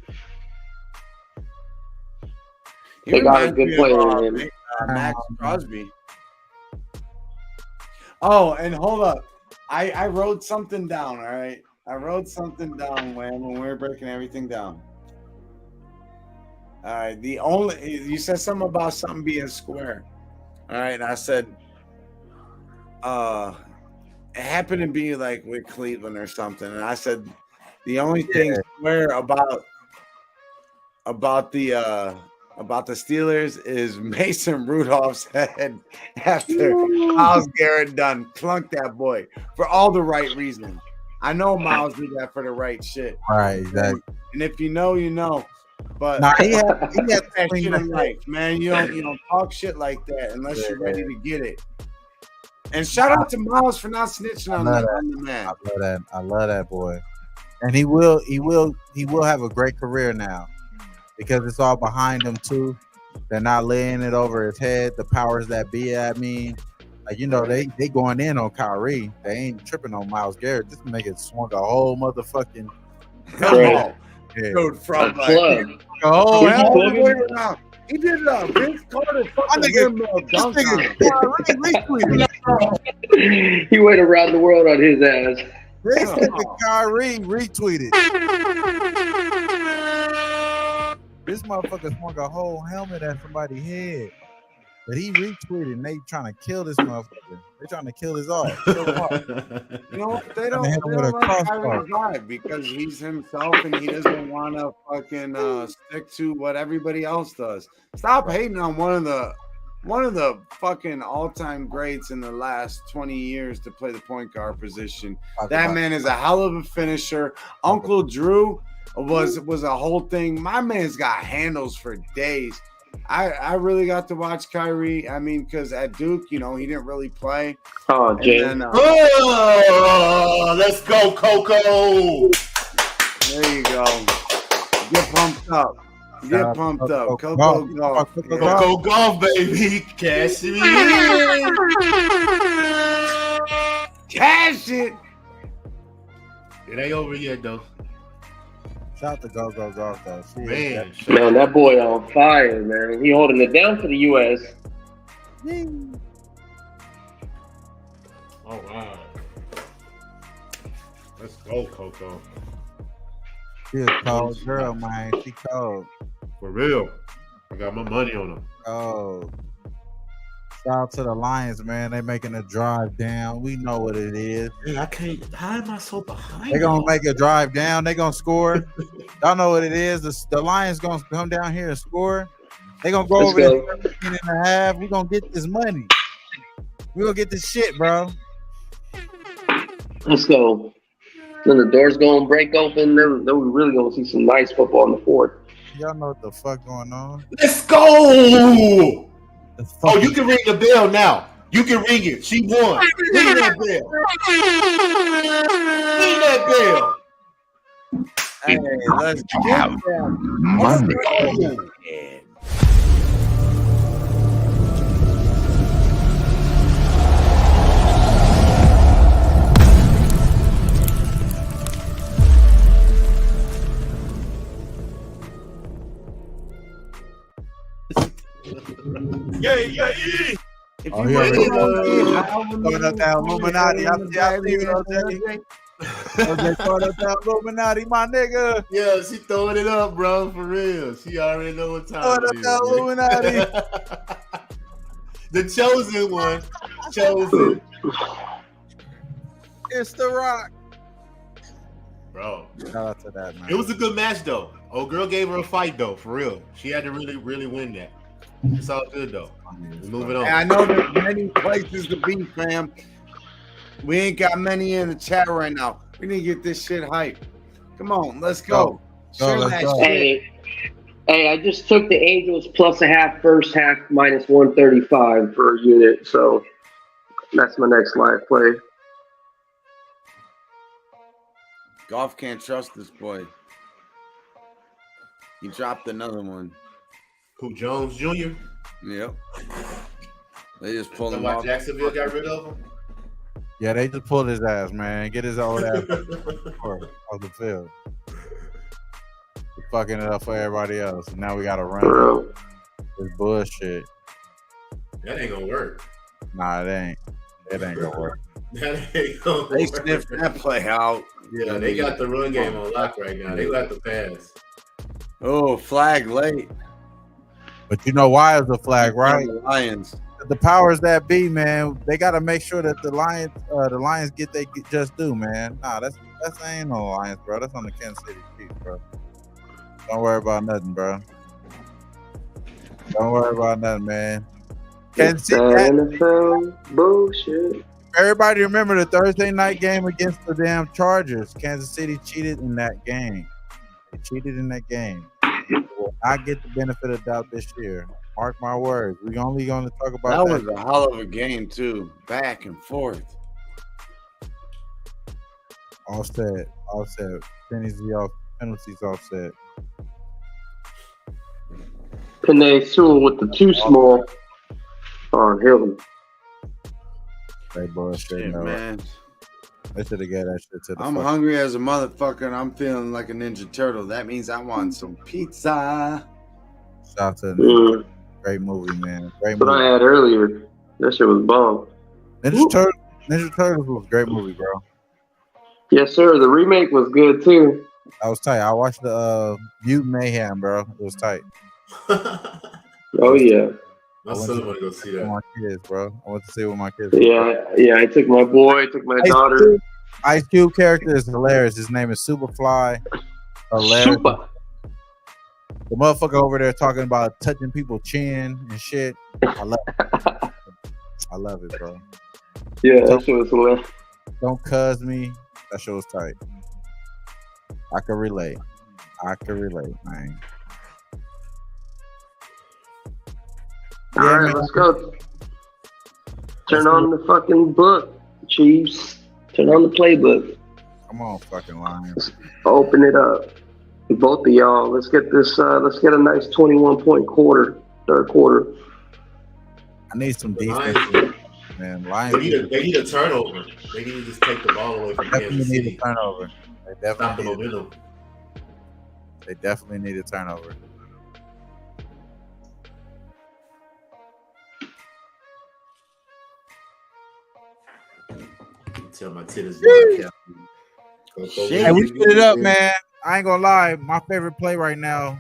Speaker 1: He
Speaker 7: They got a
Speaker 1: reminds
Speaker 7: good
Speaker 1: me
Speaker 7: player
Speaker 1: of,
Speaker 7: in him.
Speaker 1: Max Crosby. Oh, and hold up. I wrote something down, all right? I wrote something down, when we were breaking everything down. All right, you said something about something being square. All right, and I said, it happened to be like with Cleveland or something. And I said, the only thing square about the Steelers is Mason Rudolph's head after Myles Garrett done plunked that boy for all the right reasons. I know Miles did that for the right shit.
Speaker 2: Right, exactly.
Speaker 1: And if you know, you know. But
Speaker 2: Nah, he had
Speaker 1: that
Speaker 2: to swing
Speaker 1: shit
Speaker 2: that
Speaker 1: in life, man. You don't talk shit like that unless you're ready to get it. And shout out to Miles for not snitching on the man.
Speaker 2: I love that boy. And he will have a great career now because it's all behind him too. They're not laying it over his head. The powers that be, I mean, like, you know, they going in on Kyrie. They ain't tripping on Myles Garrett. This nigga swung a whole motherfucking
Speaker 1: Dude, from
Speaker 7: club.
Speaker 1: He did Vince Carter fucking windmill dunk on him.
Speaker 7: He went around the world on his ass.
Speaker 2: This nigga Kyrie retweeted. This motherfucker swung a whole helmet at somebody's head. But he retweeted and they trying to kill this motherfucker. They trying to kill his off. Kill him off.
Speaker 1: You know what? They don't like Kyrie Live because he's himself and he doesn't want to fucking stick to what everybody else does. Stop hating on one of the fucking all-time greats in the last 20 years to play the point guard position. That man is a hell of a finisher. Uncle Drew was a whole thing. My man's got handles for days. I really got to watch Kyrie. I mean, because at Duke, you know, he didn't really play.
Speaker 7: Oh, Jay.
Speaker 3: Let's go, Coco.
Speaker 1: There you go. Get pumped up. Get pumped up. Coco Golf.
Speaker 3: Coco Golf, baby. Cash it in.
Speaker 1: Cash it.
Speaker 3: It ain't over yet, though.
Speaker 2: Shout out to Go Golf, though.
Speaker 3: Man,
Speaker 7: that boy on fire, man. He holding it down for the U.S.
Speaker 3: All right. Let's go, Coco.
Speaker 2: She a cold girl, man. She cold.
Speaker 3: For real. I got my money on them.
Speaker 2: Oh. Shout out to the Lions, man. They making a drive down. We know what it is.
Speaker 3: Man, I can't. How am I so behind?
Speaker 2: They gonna make a drive down. They gonna score. Y'all know what it is. The Lions gonna come down here and score. They gonna go over there 17 and a half. We gonna get this money. We gonna get this shit, bro.
Speaker 7: Let's go. Then the doors gonna break open. Then we really gonna see some nice football in the fourth.
Speaker 2: Y'all know what the fuck going on.
Speaker 3: Let's go. Oh, you can ring the bell now. You can ring it. She won. Ring that bell. Ring that bell.
Speaker 1: Hey, let's get them.
Speaker 5: Monday.
Speaker 1: If you
Speaker 2: throwing up that Illuminati. I see it, OJ. OJ throwing up that Illuminati, my nigga.
Speaker 3: Yeah, she throwing it up, bro. For real. She already know what time
Speaker 2: Throwing up that Illuminati.
Speaker 3: The chosen one. Chosen.
Speaker 2: It's the Rock.
Speaker 3: Bro.
Speaker 2: Shout out to that, man.
Speaker 3: It was a good match, though. Old girl gave her a fight, though, for real. She had to really, really win that. It's all good, though. We're moving on.
Speaker 1: And I know there's many places to be, fam. We ain't got many in the chat right now. We need to get this shit hype. Come on, let's go.
Speaker 2: Let's go.
Speaker 7: Hey, I just took the Angels plus a half, first half minus 135 per unit. So that's my next live play.
Speaker 1: Golf can't trust this boy. He dropped another one.
Speaker 3: Who, Jones Jr.?
Speaker 1: Yep. They just pulled him
Speaker 3: Why
Speaker 1: off.
Speaker 3: Jacksonville got rid of him?
Speaker 2: Yeah, they just pulled his ass, man. Get his old ass off the field. We're fucking it up for everybody else. And now we got to run this bullshit.
Speaker 3: That ain't gonna work.
Speaker 2: Nah, it ain't. It ain't gonna work.
Speaker 3: That ain't gonna
Speaker 1: They
Speaker 3: work.
Speaker 1: sniffed that play out.
Speaker 3: Yeah, they got the run game on lock right now. They got the pass.
Speaker 1: Oh, flag late.
Speaker 2: But you know why it's a flag, right?
Speaker 1: The Lions.
Speaker 2: The powers that be, man, they got to make sure that the Lions get they just due, man. Nah, that's ain't no Lions, bro. That's on the Kansas City Chiefs, bro. Don't worry about nothing, bro. Don't worry about nothing, man. Kansas City,
Speaker 7: NFL bullshit.
Speaker 2: Everybody remember the Thursday night game against the damn Chargers. Kansas City cheated in that game. They cheated in that game. They will not get the benefit of doubt this year. Mark my words. We're only going to talk about
Speaker 1: That was a hell of a game too, back and forth.
Speaker 2: Offset. Penalties offset.
Speaker 7: Panay Sewell with the too small on him.
Speaker 2: Hey, boy,
Speaker 1: Shit, man.
Speaker 2: They should have got that shit to the
Speaker 1: I'm hungry as a motherfucker and I'm feeling like a Ninja Turtle. That means I want some pizza.
Speaker 2: Shout out to great movie, man. Great
Speaker 7: That's what
Speaker 2: movie.
Speaker 7: I had earlier. That shit was bomb.
Speaker 2: Ninja Turtles was a great movie, bro.
Speaker 7: Yes, sir. The remake was good too.
Speaker 2: I was tight. I watched the Mutant Mayhem, bro. It was tight.
Speaker 7: Oh yeah.
Speaker 3: My son want to go see
Speaker 2: With
Speaker 3: that.
Speaker 2: my kids, bro. I want to see what my kids.
Speaker 7: Yeah. I took my boy, took my daughter.
Speaker 2: Ice Cube character is hilarious. His name is Superfly. Hilarious.
Speaker 7: Super.
Speaker 2: The motherfucker over there talking about touching people's chin and shit. I love it. I love it, bro.
Speaker 7: Yeah, that shit was hilarious.
Speaker 2: Don't cuz me. That shit was tight. I can relate, man.
Speaker 7: All right,
Speaker 2: man.
Speaker 7: let's go. Turn on the fucking book, Chiefs. Turn on the playbook.
Speaker 2: Come on, fucking Lions.
Speaker 7: Open it up. Both of y'all. Let's get this. Let's get a nice 21-point quarter, third quarter.
Speaker 2: I need some defense,
Speaker 3: Lions,
Speaker 2: man. Lions
Speaker 3: they need a turnover. They need to just take the ball away from
Speaker 2: definitely
Speaker 3: Kansas
Speaker 2: need a
Speaker 3: City.
Speaker 2: turnover. They
Speaker 3: Stop the
Speaker 2: definitely need.
Speaker 3: momentum.
Speaker 2: They definitely need a turnover.
Speaker 3: Tell my tennis.
Speaker 2: Hey, we split it up, man. I ain't gonna lie. My favorite play right now,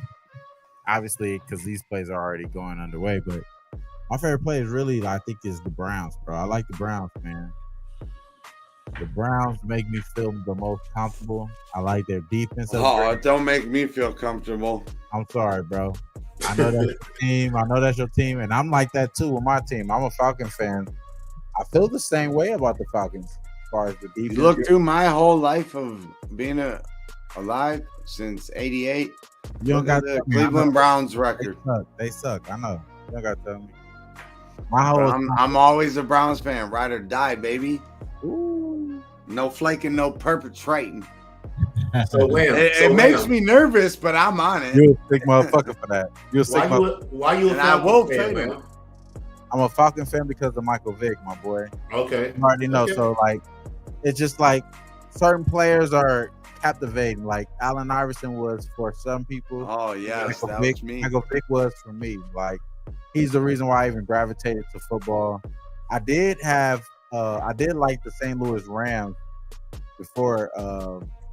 Speaker 2: obviously, because these plays are already going underway, but my favorite play is really, I think, is the Browns, bro. I like the Browns, man. The Browns make me feel the most comfortable. I like their defense.
Speaker 1: Oh, don't make me feel comfortable.
Speaker 2: I'm sorry, bro. I know that's your team. I know that's your team, and I'm like that too with my team. I'm a Falcon fan. I feel the same way about the Falcons as far as the defense.
Speaker 1: You look through my whole life of being alive since '88.
Speaker 2: You don't got
Speaker 1: the Cleveland Browns record.
Speaker 2: They suck. I know. You don't got to tell me. My whole
Speaker 1: I'm always a Browns fan, ride or die, baby.
Speaker 2: Ooh.
Speaker 1: No flaking, no perpetrating.
Speaker 3: So wham.
Speaker 1: It makes me nervous, but I'm on it.
Speaker 2: You're a sick motherfucker for that. You're a sick motherfucker.
Speaker 3: Why you a
Speaker 1: And I
Speaker 3: Falcons
Speaker 1: will
Speaker 3: fan,
Speaker 1: take
Speaker 3: man?
Speaker 2: I'm a Falcon fan because of Michael Vick, my boy.
Speaker 3: Okay.
Speaker 2: You already know.
Speaker 3: Okay.
Speaker 2: So, like, it's just like certain players are captivating. Like, Allen Iverson was for some people.
Speaker 1: Oh yes,
Speaker 2: Michael
Speaker 1: that
Speaker 2: Vick,
Speaker 1: was me.
Speaker 2: Michael Vick was for me. Like, he's the reason why I even gravitated to football. I did like the St. Louis Rams before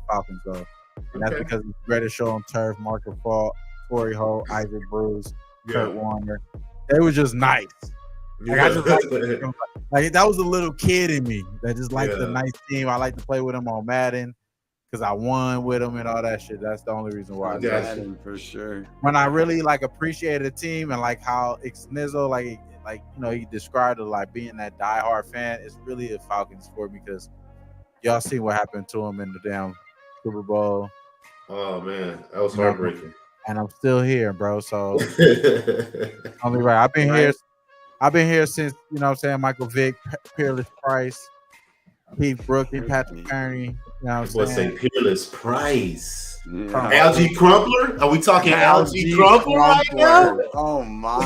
Speaker 2: Falcons, though. And that's because it's greatest show on turf, Marshall Faulk, Corey Holt, Isaac Bruce, Kurt Warner. They were just nice. Like, I just like that was a little kid in me that just liked the nice team. I like to play with them on Madden because I won with them and all that shit. That's the only reason why.
Speaker 1: Madden, for sure.
Speaker 2: When I really like appreciated the team and like how Ixnizzo, like he described it like being that diehard fan. It's really the Falcons for me because y'all see what happened to him in the damn Super Bowl.
Speaker 3: Oh man, that was heartbreaking.
Speaker 2: And I'm still here, bro. So only right. I've been here since, you know what I'm saying, Michael Vick, Peerless Price, Pete Brooklyn, Patrick Kearney. You know what I'm saying?
Speaker 3: Say Peerless Price.
Speaker 1: Yeah.
Speaker 3: Algie Crumpler? Are we talking Algie Crumpler right now?
Speaker 1: Oh my!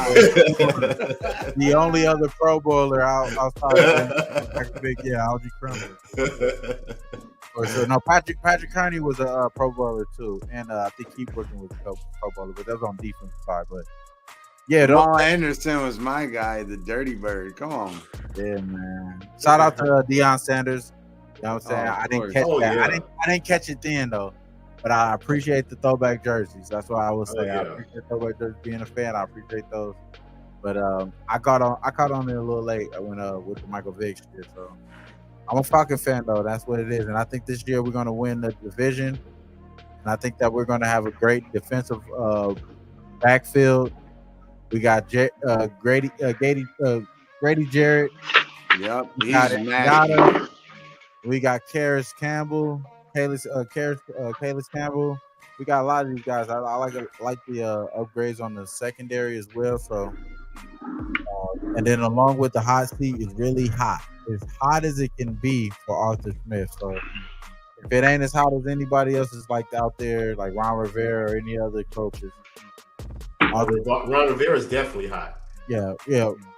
Speaker 2: The only other Pro Bowler outside of Michael Vick, Algie Crumpler. So, no, Patrick Kearney was a Pro Bowler too, and I think Keith Brooklyn was a Pro Bowler, but that was on defensive side. But yeah,
Speaker 1: Jamal Anderson was my guy, the Dirty Bird. Come on,
Speaker 2: yeah, man. Shout out to Deion Sanders. You know what I'm saying? I didn't catch that.
Speaker 3: Yeah.
Speaker 2: I didn't catch it then though, but I appreciate the throwback jerseys. That's what I would say. I appreciate throwback jerseys. Being a fan, I appreciate those. But I caught on it a little late. I went with the Michael Vick shit. So I'm a Falcon fan though. That's what it is. And I think this year we're going to win the division. And I think that we're going to have a great defensive backfield. We got Grady Jarrett,
Speaker 1: Yep.
Speaker 2: We
Speaker 1: He's
Speaker 2: got
Speaker 1: mad.
Speaker 2: Ngata. We got Karis Campbell. Kalis Campbell. We got a lot of these guys. I like the upgrades on the secondary as well. So, and then along with the hot seat is really hot. As hot as it can be for Arthur Smith. So if it ain't as hot as anybody else is like out there, like Ron Rivera or any other coaches.
Speaker 3: Ron Rivera is definitely hot.
Speaker 2: Yeah.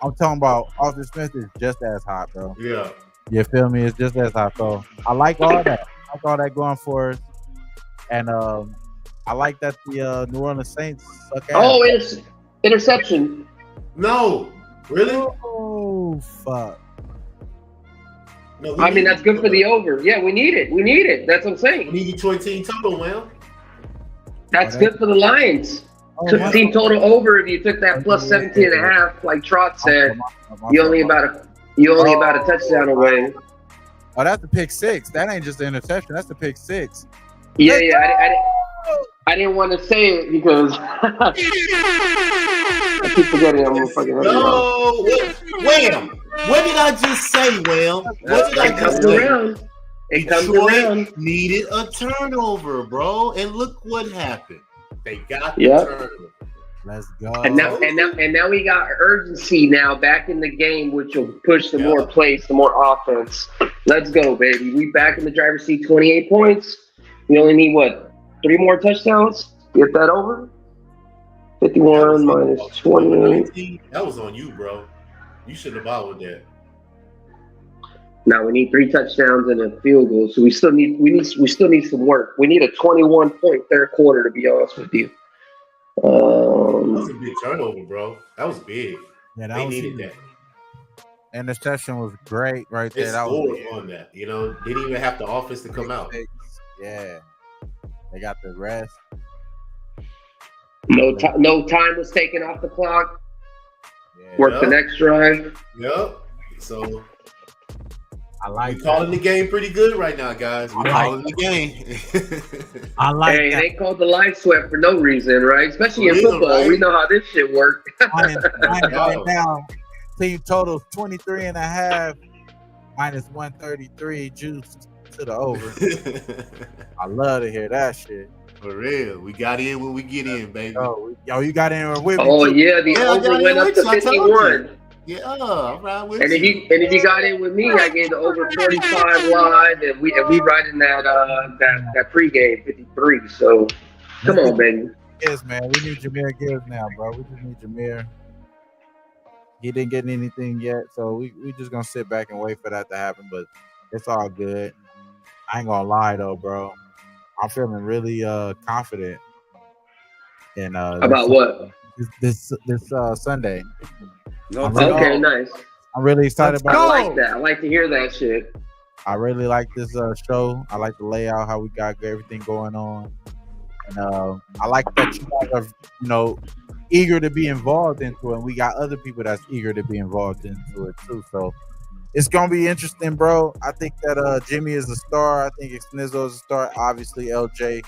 Speaker 2: I'm talking about Arthur Smith is just as hot, bro.
Speaker 3: Yeah.
Speaker 2: You feel me? It's just as hot. So I like all that. I like all that going for us. And I like that the New Orleans Saints suck ass.
Speaker 7: Oh, it's interception.
Speaker 3: No. Really?
Speaker 2: Oh, fuck.
Speaker 3: No,
Speaker 7: I mean, that's good for the over. Yeah, we need it. We need it. That's what I'm saying.
Speaker 3: We need Detroit team total, man.
Speaker 7: That's good for the Lions.
Speaker 2: Oh,
Speaker 7: Team total over if you took that plus 17.5, like Trot said. You only about a touchdown away.
Speaker 2: Oh, that's the pick six. That ain't just the interception. That's the pick six.
Speaker 7: Yeah. I didn't want to say it because I keep forgetting I'm gonna fucking.
Speaker 3: No, Wham! What did I just say, Wham? What did I just say?
Speaker 7: It comes around.
Speaker 3: Detroit needed a turnover, bro, and look what happened. They got the turnover.
Speaker 2: Let's go.
Speaker 7: And now we got urgency now back in the game, which will push some more plays, some more offense. Let's go, baby. We back in the driver's seat, 28 points. We only need, 3 more touchdowns? Get that over? 51 minus 28.
Speaker 3: That was on you, bro. You shouldn't have bothered with that.
Speaker 7: Now we need 3 touchdowns and a field goal. So we still need some work. We need a 21-point third quarter, to be honest with you.
Speaker 3: That was a big turnover, bro. That was big.
Speaker 2: Yeah,
Speaker 3: they needed that.
Speaker 2: Interception was great right there.
Speaker 3: They scored on that. Didn't even have the offense to come out.
Speaker 2: Yeah, they got the rest.
Speaker 7: No time was taken off the clock.
Speaker 2: Yeah.
Speaker 7: Work the next drive.
Speaker 3: Yep. So
Speaker 2: I like
Speaker 3: calling the game pretty good right now, guys. We're calling the game.
Speaker 2: I like
Speaker 7: that.
Speaker 2: That.
Speaker 7: They called the live sweat for no reason, right? Especially in football. Right? We know how this shit works.
Speaker 2: Right now, team total 23.5 minus 133 juice to the over. I love to hear that shit.
Speaker 3: For real. We got in when we get in, baby.
Speaker 2: You got in with me.
Speaker 7: Oh, yeah. The over went up to 51.
Speaker 3: Yeah, I'm right with
Speaker 7: and if you got in with me, I gave the over 45 live, and we riding that pregame 53. So come on, baby.
Speaker 2: Yes, man. We need Jahmyr Gibbs now, bro. We just need Jahmyr. He didn't get anything yet, so we just gonna sit back and wait for that to happen. But it's all good. I ain't gonna lie though, bro. I'm feeling really confident. And
Speaker 7: about what?
Speaker 2: This Sunday.
Speaker 7: Okay, nice.
Speaker 2: I'm really excited about it.
Speaker 7: I like that. I like to hear that shit.
Speaker 2: I really like this show. I like the layout, how we got everything going on. And I like that you guys are, eager to be involved into it. And we got other people that's eager to be involved into it too. So it's going to be interesting, bro. I think that Jimmy is a star. I think Snizzo is a star. Obviously, LJ, you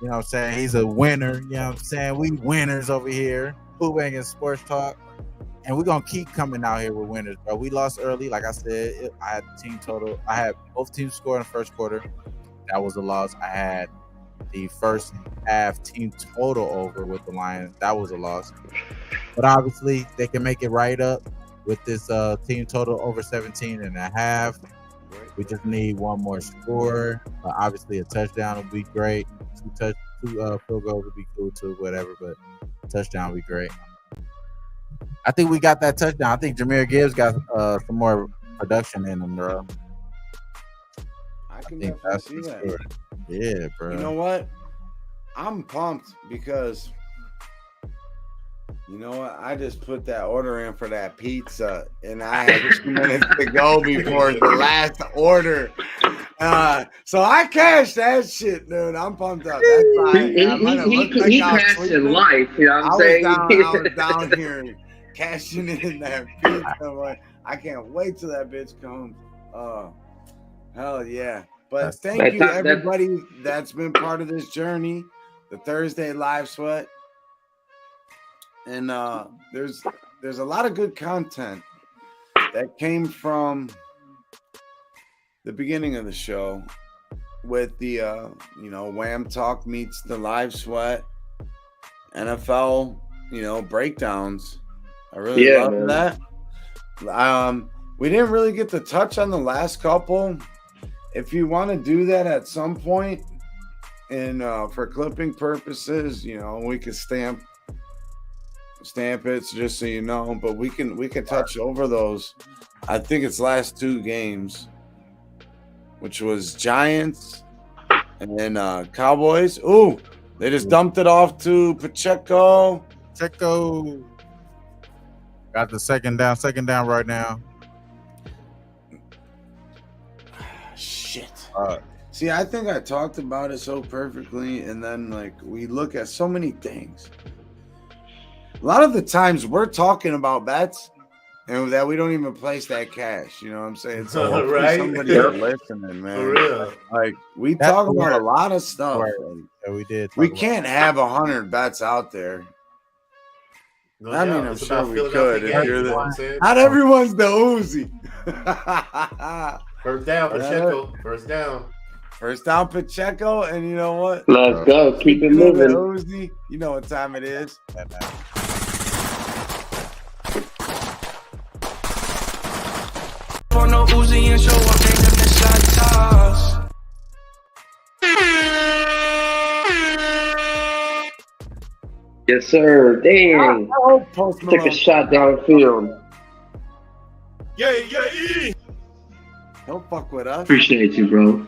Speaker 2: know what I'm saying? He's a winner. You know what I'm saying? We winners over here. WhoBanginSports Talk. And we're going to keep coming out here with winners, bro. We lost early. Like I said, I had the team total. I had both teams score in the first quarter. That was a loss. I had the first half team total over with the Lions. That was a loss. But obviously, they can make it right up with this team total over 17.5. We just need one more score. Obviously, a touchdown would be great. Two field goals would be cool too, whatever. But touchdown would be great. I think we got that touchdown. I think Jahmyr Gibbs got some more production in him, bro.
Speaker 1: I can definitely see that.
Speaker 2: Yeah, bro.
Speaker 1: You know what? I'm pumped because I just put that order in for that pizza, and I had 2 minutes to go before the last order. So I cashed that shit, dude. I'm pumped up. That's fine.
Speaker 7: He cashed in life. You know what I'm saying?
Speaker 1: I was down here cashing in that pizza. I can't wait till that bitch comes. Hell yeah. But thank you everybody that's been part of this journey, the Thursday Live Sweat. And there's a lot of good content. that came from the beginning of the show with the Wham Talk meets the Live Sweat NFL, breakdowns. I really love that. We didn't really get to touch on the last couple. If you want to do that at some point, and for clipping purposes, we could stamp it just so you know. But we can touch over those. I think it's last two games, which was Giants and then Cowboys. Ooh, they just dumped it off to Pacheco.
Speaker 2: Pacheco got the second down right now.
Speaker 1: Shit. See, I think I talked about it so perfectly, and then we look at so many things. A lot of the times we're talking about bets and that we don't even place that cash. You know what I'm saying? So
Speaker 3: right?
Speaker 1: Somebody's listening, man.
Speaker 3: For real.
Speaker 1: We talk about a lot of stuff.
Speaker 2: Right. Yeah, we did.
Speaker 1: We can't have 100 bets out there.
Speaker 3: No
Speaker 1: I mean,
Speaker 3: doubt.
Speaker 1: I'm
Speaker 3: It's
Speaker 1: sure
Speaker 3: about
Speaker 1: we
Speaker 3: filling out
Speaker 1: could
Speaker 3: the
Speaker 1: if
Speaker 3: game,
Speaker 1: you're
Speaker 3: you know
Speaker 1: the-
Speaker 3: what I'm saying?
Speaker 1: Not everyone's the Uzi.
Speaker 3: First down, Pacheco. First down.
Speaker 1: First down, Pacheco, and you know what?
Speaker 7: Let's go. Keep it
Speaker 1: You know that
Speaker 7: moving.
Speaker 1: Uzi, you know what time it is.
Speaker 8: For no Uzi and show up, ain't in the shot toss.
Speaker 7: Yes, sir. Dang.
Speaker 1: Post
Speaker 7: Took a
Speaker 1: Malone.
Speaker 7: shot downfield.
Speaker 1: Don't fuck with us.
Speaker 7: Appreciate you, bro.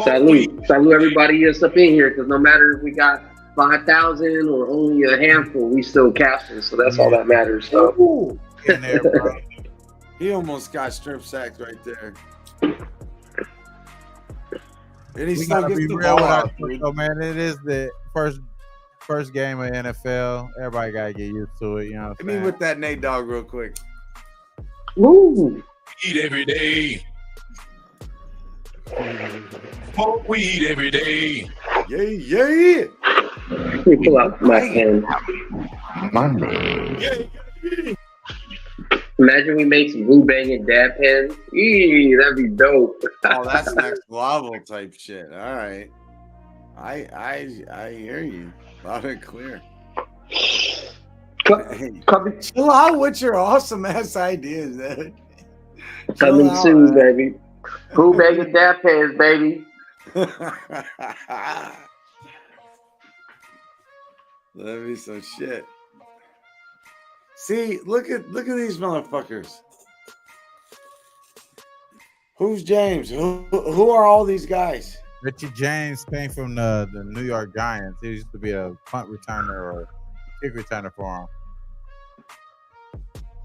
Speaker 7: Salute everybody else up in here, because no matter if we got 5,000 or only a handful, we still cashing. So that's all that matters. So.
Speaker 2: In there, bro.
Speaker 1: He almost got strip sacked right there. And he
Speaker 2: We
Speaker 1: still
Speaker 2: gotta
Speaker 1: gets
Speaker 2: be
Speaker 1: the
Speaker 2: real
Speaker 1: ball
Speaker 2: with our
Speaker 1: out, dude.
Speaker 2: football, man. It is the first game of NFL. Everybody gotta get used to it. You know what
Speaker 1: Hit
Speaker 2: I'm
Speaker 1: me
Speaker 2: saying?
Speaker 1: with that Nate Dogg real quick.
Speaker 7: Woo.
Speaker 8: Eat every day. Smoke weed every day.
Speaker 1: Yeah.
Speaker 7: Let me pull out my pen. Imagine we make some Who Bangin' dab pens. That'd be dope.
Speaker 1: Oh, that's next level type shit. All right. I hear you loud and clear. Hey,
Speaker 7: Coming
Speaker 1: chill out with your awesome ass ideas, man. Chill
Speaker 7: coming
Speaker 1: out,
Speaker 7: soon,
Speaker 1: man.
Speaker 7: baby. Who Bangin' dab pens, baby.
Speaker 1: Let me some shit. See, look at these motherfuckers. Who's James? Who are all these guys?
Speaker 2: Richie James came from the New York Giants. He used to be a punt returner or kick returner for him.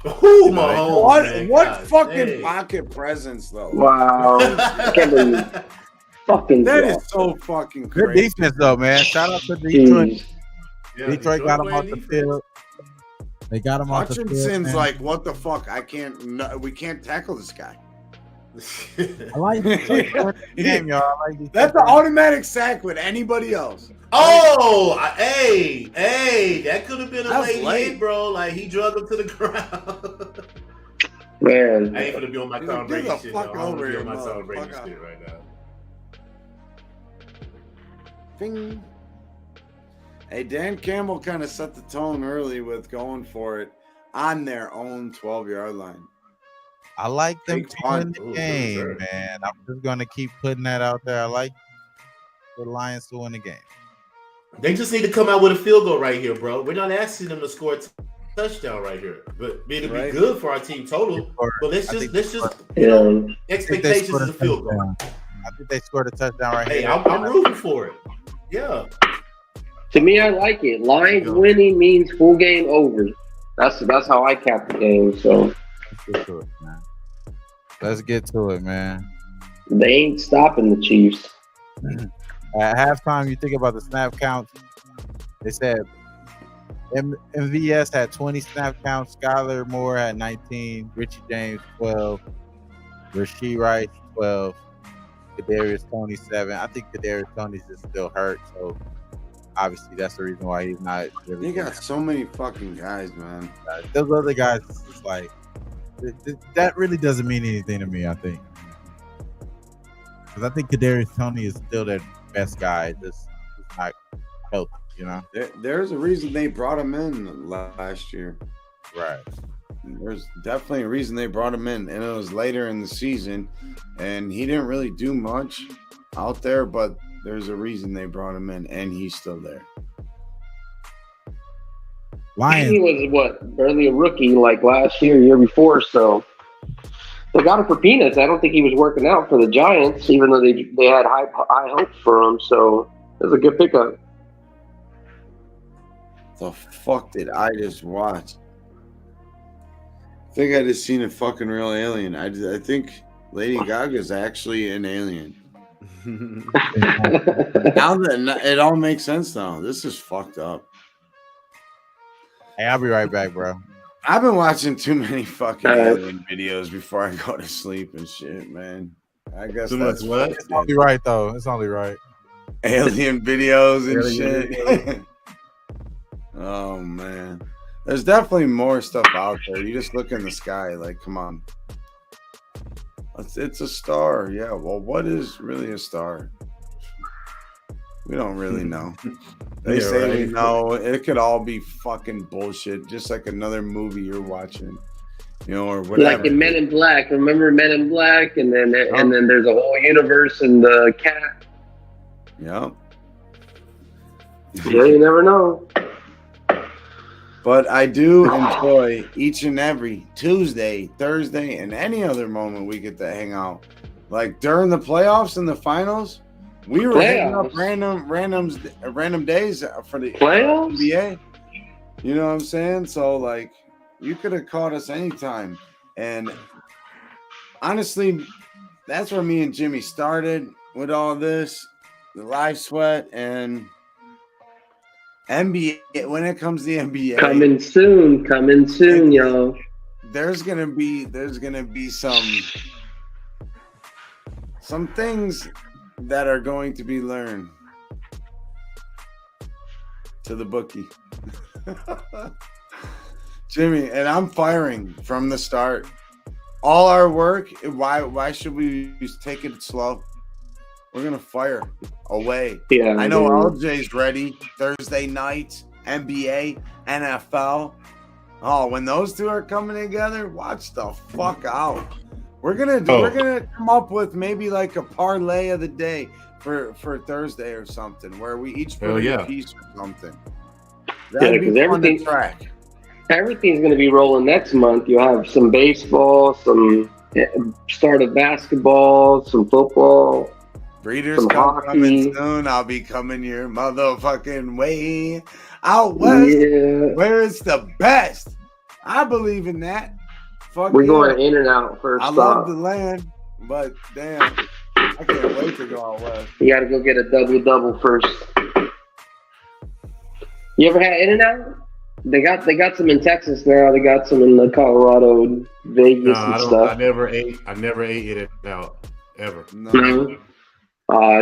Speaker 3: Ooh, Mahomes,
Speaker 1: What
Speaker 3: God
Speaker 1: fucking
Speaker 3: dang.
Speaker 1: pocket presence though?
Speaker 7: Wow. I can't believe fucking
Speaker 1: That
Speaker 7: God.
Speaker 1: is so fucking
Speaker 2: Good
Speaker 1: crazy.
Speaker 2: defense though, man. Shout out to Detroit.
Speaker 7: Jeez.
Speaker 3: Yeah,
Speaker 2: Detroit got him off
Speaker 3: playing
Speaker 2: the
Speaker 3: defense.
Speaker 2: field. They got him off the field.
Speaker 1: Hutchinson's
Speaker 2: man.
Speaker 1: like, what the fuck? We can't tackle this guy.
Speaker 2: I like the game, y'all. I like
Speaker 1: That's an automatic sack with anybody else.
Speaker 3: Hey, that could have been a
Speaker 1: That's
Speaker 3: late
Speaker 1: late.
Speaker 3: hit, bro. Like he drug him to the ground.
Speaker 7: Man.
Speaker 3: I ain't gonna be on my
Speaker 1: Get the
Speaker 3: celebration shit.
Speaker 1: fuck
Speaker 3: though. I'm
Speaker 1: over
Speaker 3: gonna be
Speaker 1: here,
Speaker 3: on my celebration
Speaker 1: motherfucker.
Speaker 3: shit right now.
Speaker 1: Bing. Hey, Dan Campbell kind of set the tone early with going for it on their own 12-yard line.
Speaker 2: I like them
Speaker 1: Big
Speaker 2: to win
Speaker 1: punt.
Speaker 2: the
Speaker 3: Ooh,
Speaker 2: game,
Speaker 3: sure.
Speaker 2: man. I'm just gonna keep putting that out there. I like the Lions to win the game.
Speaker 3: They just need to come out with a field goal right here, bro. We're not asking them to score a touchdown right here, but it'll
Speaker 1: Right.
Speaker 3: be good for our team total. But let's
Speaker 2: I
Speaker 3: just
Speaker 2: think-
Speaker 3: you know,
Speaker 7: Yeah.
Speaker 2: I think they
Speaker 3: expectations
Speaker 2: scored
Speaker 3: is a field goal.
Speaker 2: touchdown. I think they scored a touchdown right
Speaker 3: Hey,
Speaker 2: here.
Speaker 3: I'm rooting for it. Yeah.
Speaker 7: To me, I like it. Lions
Speaker 3: Go.
Speaker 7: winning means full game over. That's how I cap the game. So
Speaker 2: Let's get to it, man. Let's get to it, man.
Speaker 7: they ain't stopping the Chiefs.
Speaker 2: At halftime, you think about the snap counts. They said MVS had 20 snap counts. Skylar Moore had 19. Richie James 12. Rasheed Rice 12. Kadarius Toney 7. I think Kadarius Toney's just still hurt, so obviously that's the reason why he's not really.
Speaker 1: You got so many fucking guys, man.
Speaker 2: Those other guys, it's just like that really doesn't mean anything to me. I think because I think Kadarius Toney is still their best guy. Just not healthy, you know.
Speaker 1: There's a reason they brought him in last year.
Speaker 2: Right.
Speaker 1: There's definitely a reason they brought him in, and it was later in the season, and he didn't really do much out there, but there's a reason they brought him in, and he's still there.
Speaker 2: Lions.
Speaker 7: He was barely a rookie like last year before, so they got him for peanuts. I don't think he was working out for the Giants, even though they had high hopes for him. So it was a good pickup.
Speaker 1: The fuck did I just watch? I think I just seen a fucking real alien. I think Lady Gaga's actually an alien. Now that it all makes sense now. This is fucked up.
Speaker 2: Hey, I'll be right back, bro.
Speaker 1: I've been watching too many fucking alien videos before I go to sleep and shit, man. I guess that's what.
Speaker 2: It's only right though. It's only right.
Speaker 1: Alien videos and shit. Oh man. There's definitely more stuff out there. You just look in the sky, like, come on. It's a star. Yeah, well, what is really a star? We don't really know. They say we know. It could all be fucking bullshit, just like another movie you're watching, you know, or whatever.
Speaker 7: Like in Men in Black. Remember Men in Black? And then there's a whole universe in the cat.
Speaker 1: Yeah.
Speaker 7: Yeah, you never know.
Speaker 1: But I do enjoy each and every Tuesday, Thursday, and any other moment we get to hang out. Like during the playoffs and the finals, we were hitting up random days for the
Speaker 7: playoffs?
Speaker 1: NBA. You know what I'm saying? So like, you could have caught us anytime. And honestly, that's where me and Jimmy started with all this, the live sweat and NBA. When it comes to the NBA,
Speaker 7: coming soon, y'all.
Speaker 1: There's gonna be some things that are going to be learned to the bookie. Jimmy, and I'm firing from the start. All our work, why should we take it slow? We're gonna fire away.
Speaker 7: Yeah,
Speaker 1: I know LJ's ready. Thursday night, NBA, NFL. Oh, when those two are coming together, watch the fuck out. We're gonna come up with maybe like a parlay of the day for Thursday or something, where we each put a piece or something. That'd be fun to track.
Speaker 7: Everything's gonna be rolling next month. You'll have some baseball, some start of basketball, some football.
Speaker 1: Breeders' Cup coming soon. I'll be coming your motherfucking way out west, where it's the best. I believe in that.
Speaker 7: We're going in and out first.
Speaker 1: I love the land, but damn, I can't wait to go out west.
Speaker 7: You got to go get a double first. You ever had In-N-Out? They got some in Texas now. They got some in Colorado, Vegas, and stuff.
Speaker 3: I never ate In-N-Out ever.
Speaker 1: No.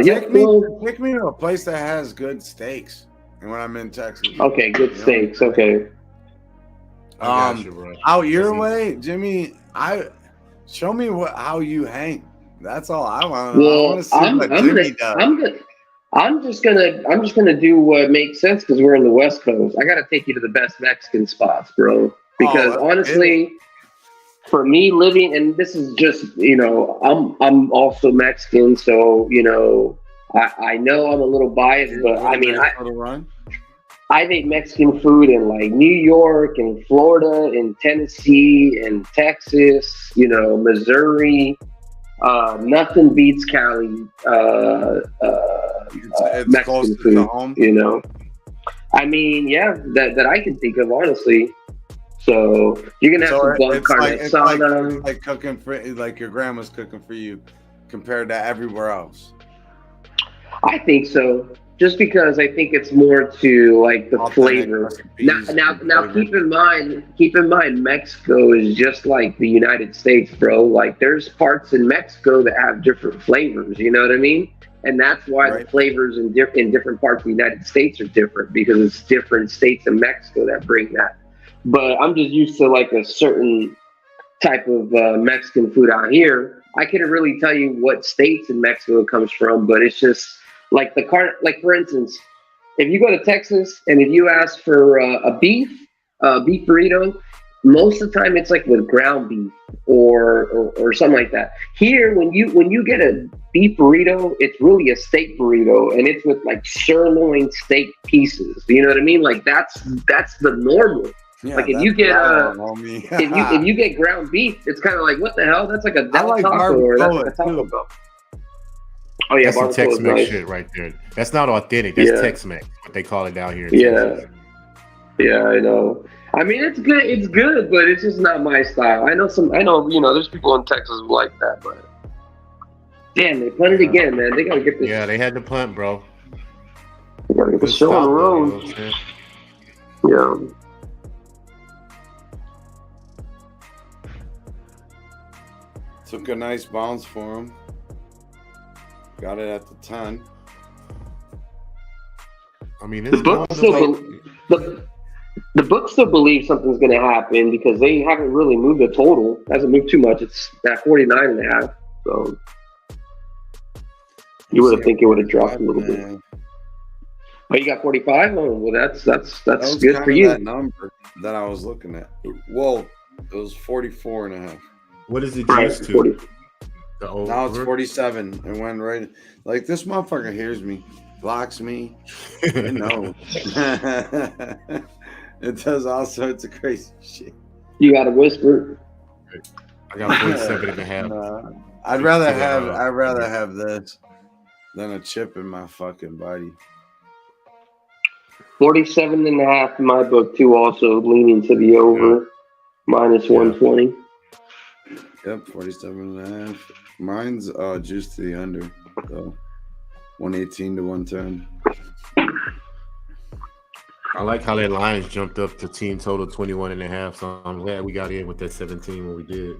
Speaker 1: Take me to a place that has good steaks. And when I'm in Texas.
Speaker 7: Okay, good steaks. Okay.
Speaker 1: Out your way, Jimmy. Show me how you hang. That's all I want.
Speaker 7: Well,
Speaker 1: I want to see what Jimmy does.
Speaker 7: I'm just gonna do what makes sense because we're in the West Coast. I gotta take you to the best Mexican spots, bro. Because honestly, for me living, and this is just, I'm also Mexican, so I know I'm a little biased, but I mean I've ate Mexican food in like New York and Florida and Tennessee and Texas, Missouri. Nothing beats Cali
Speaker 1: it's
Speaker 7: Mexican food, I mean, that I can think of, honestly. So you're gonna have some bone carne asada.
Speaker 1: Like cooking like your grandma's cooking for you compared to everywhere else.
Speaker 7: I think so. Just because I think it's more to like the flavor. Now keep in mind, Mexico is just like the United States, bro. Like there's parts in Mexico that have different flavors. You know what I mean? And that's why the flavors in different parts of the United States are different, because it's different states in Mexico that bring that. But I'm just used to like a certain type of Mexican food out here. I couldn't really tell you what states in Mexico it comes from, but it's just like like for instance, if you go to Texas and if you ask for a beef burrito, most of the time it's like with ground beef or something like that. Here, when you get a beef burrito, it's really a steak burrito, and it's with like sirloin steak pieces. You know what I mean? Like that's the normal.
Speaker 1: Yeah,
Speaker 7: like if you get if you get ground beef, it's kind of like, what the hell? That's like a Del Taco or that's like a Taco Bell. Oh yeah,
Speaker 3: that's some
Speaker 7: barbacoa is
Speaker 3: Tex-Mex
Speaker 7: nice.
Speaker 3: shit right there. That's not authentic. That's
Speaker 7: Yeah.
Speaker 3: Tex-Mex, what they call it down here. In
Speaker 7: Yeah.
Speaker 3: Texas.
Speaker 7: Yeah, I know. I mean, it's good. It's good, but it's just not my style. I know, there's people in Texas who like that, but damn, they punted again, man. They gotta get this.
Speaker 3: Yeah, they had to punt, bro.
Speaker 7: They gotta get the
Speaker 3: Good
Speaker 7: show on the
Speaker 3: stop, though,
Speaker 7: road.
Speaker 3: you know what I'm saying?
Speaker 7: Yeah.
Speaker 1: Took a nice bounce for him. Got it at the 10.
Speaker 3: I mean,
Speaker 7: The book still the book still believes something's going to happen because they haven't really moved the total. It hasn't moved too much. It's at 49.5. So you would have think it would have dropped a little bit. Oh, you got 45? Oh, well, that's
Speaker 1: That was
Speaker 7: good
Speaker 1: kind
Speaker 7: for
Speaker 1: of
Speaker 7: you.
Speaker 1: that number that I was looking at. Whoa, it was 44.5.
Speaker 3: What is it
Speaker 7: Right,
Speaker 3: used to?
Speaker 7: 40.
Speaker 3: The old
Speaker 1: Now it's
Speaker 3: over?
Speaker 1: 47. It went right. Like, this motherfucker hears me, blocks me. You know. It does all sorts of crazy shit.
Speaker 7: You got to whisper.
Speaker 3: I got 47.5.
Speaker 1: I'd rather have this than a chip in my fucking body.
Speaker 7: 47.5 in my book, too, also leaning to the over, minus 120.
Speaker 1: Yep, 47.5. Mine's juiced to the under, so 118 to 110.
Speaker 3: I like how that Lions jumped up to team total 21.5. So I'm glad we got in with that 17 when we did.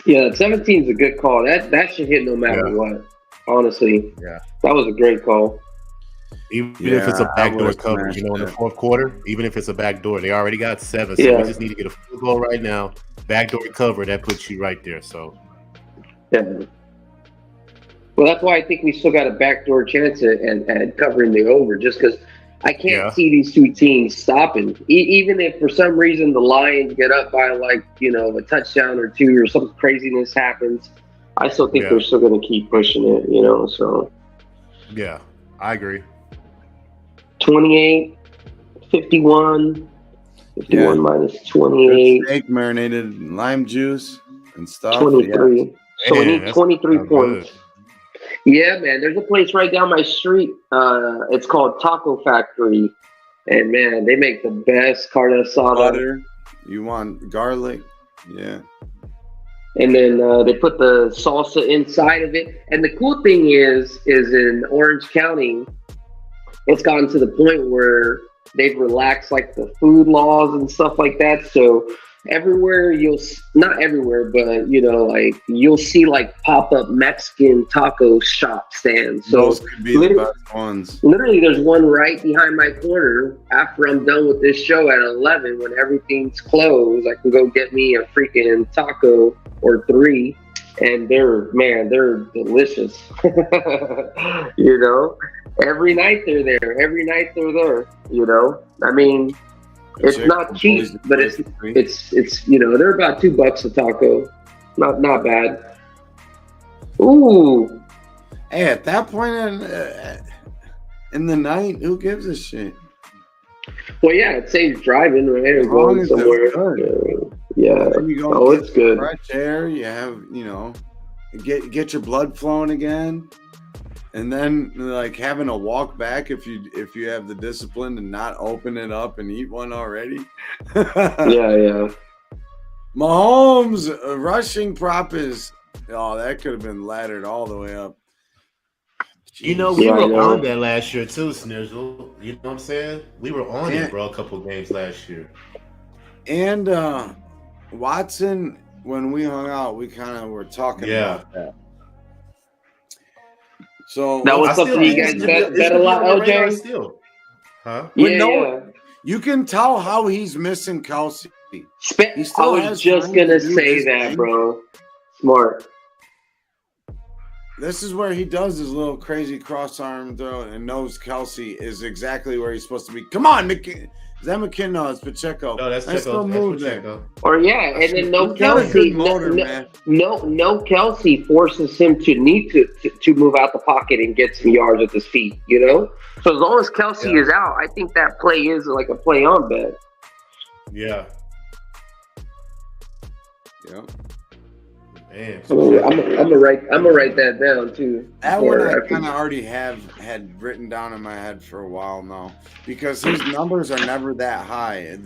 Speaker 7: Yeah, 17 is a good call. That should hit no matter what. Honestly,
Speaker 3: Yeah.
Speaker 7: that was a great call.
Speaker 3: Even if it's a
Speaker 1: I
Speaker 3: backdoor
Speaker 1: would've
Speaker 3: coverage, in the
Speaker 1: smashed
Speaker 3: fourth quarter, even if it's a backdoor, they already got 7. So
Speaker 7: Yeah.
Speaker 3: we just need to get a field goal right now. Backdoor cover, that puts you right there. So
Speaker 7: Yeah. Well, that's why I think we still got a backdoor chance at covering the over, just because I can't see these two teams stopping. Even if for some reason the Lions get up by a touchdown or two or some craziness happens, I still think they're still going to keep pushing it. So
Speaker 3: yeah, I agree.
Speaker 7: 28, 51, 51 minus 28,
Speaker 1: Good steak, marinated in lime juice and stuff.
Speaker 7: 23.
Speaker 1: Yeah.
Speaker 7: So we
Speaker 3: Man,
Speaker 7: need 23
Speaker 3: that's
Speaker 7: points.
Speaker 3: good.
Speaker 7: Yeah, man. There's a place right down my street. It's called Taco Factory, and man, they make the best carne asada.
Speaker 1: Butter. You want garlic? Yeah.
Speaker 7: And then they put the salsa inside of it. And the cool thing is in Orange County, it's gotten to the point where they've relaxed like the food laws and stuff like that. So everywhere not everywhere, but you'll see like pop-up Mexican taco shop stands. So
Speaker 1: those could be the best ones.
Speaker 7: literally there's one right behind my corner. After I'm done with this show at 11, when everything's closed, I can go get me a freaking taco or 3, and they're delicious. Every night they're there. I mean, it's not cheap, but it's they're about $2 a taco. Not bad. Ooh.
Speaker 1: Hey, at that point in the night, who gives a shit?
Speaker 7: Well, yeah, it saves driving, right? Or
Speaker 1: As long
Speaker 7: going
Speaker 1: as it's
Speaker 7: somewhere.
Speaker 1: good.
Speaker 7: Yeah.
Speaker 1: Then you go
Speaker 7: Oh,
Speaker 1: get
Speaker 7: it's good.
Speaker 1: fresh air. You have, get your blood flowing again. And then like having to walk back if you have the discipline to not open it up and eat one already.
Speaker 7: Yeah.
Speaker 1: Mahomes rushing prop is that could have been laddered all the way up.
Speaker 3: We
Speaker 7: Yeah, I
Speaker 3: were
Speaker 7: know.
Speaker 3: on that last year too, Snizzle. You know what I'm saying? We were on it, bro, a couple of games last year.
Speaker 1: And Watson, when we hung out, we kind of were talking about that. So
Speaker 7: That was
Speaker 3: I
Speaker 7: something
Speaker 3: still-
Speaker 7: you guys
Speaker 3: it's
Speaker 7: bet a lot,
Speaker 3: on the radar
Speaker 7: OJ?
Speaker 3: Still. Huh?
Speaker 1: But
Speaker 7: Yeah,
Speaker 1: no,
Speaker 7: yeah.
Speaker 1: you can tell how he's missing Kelsey. He
Speaker 7: I
Speaker 1: still
Speaker 7: was
Speaker 1: has
Speaker 7: just
Speaker 1: time
Speaker 7: gonna
Speaker 1: to do
Speaker 7: say
Speaker 1: his
Speaker 7: that,
Speaker 1: thing.
Speaker 7: bro. Smart.
Speaker 1: This is where he does his little crazy cross arm throw and knows Kelsey is exactly where he's supposed to be. Come on, is that McKinnon? No, it's Pacheco.
Speaker 3: No, that's
Speaker 1: Nice little
Speaker 3: Checo.
Speaker 1: move
Speaker 3: That's
Speaker 1: there.
Speaker 3: Pacheco.
Speaker 7: Or yeah, and then no
Speaker 1: He's got a
Speaker 7: Kelsey.
Speaker 1: good motor, man.
Speaker 7: No Kelsey forces him to need to move out the pocket and get some yards with his feet. You know, so as long as Kelsey is out, I think that play is like a play on bet.
Speaker 3: Yeah.
Speaker 1: Yep.
Speaker 3: Man.
Speaker 7: I'm gonna write that down too.
Speaker 1: That one I
Speaker 7: Before-
Speaker 1: kind of already had written down in my head for a while now because his numbers are never that high.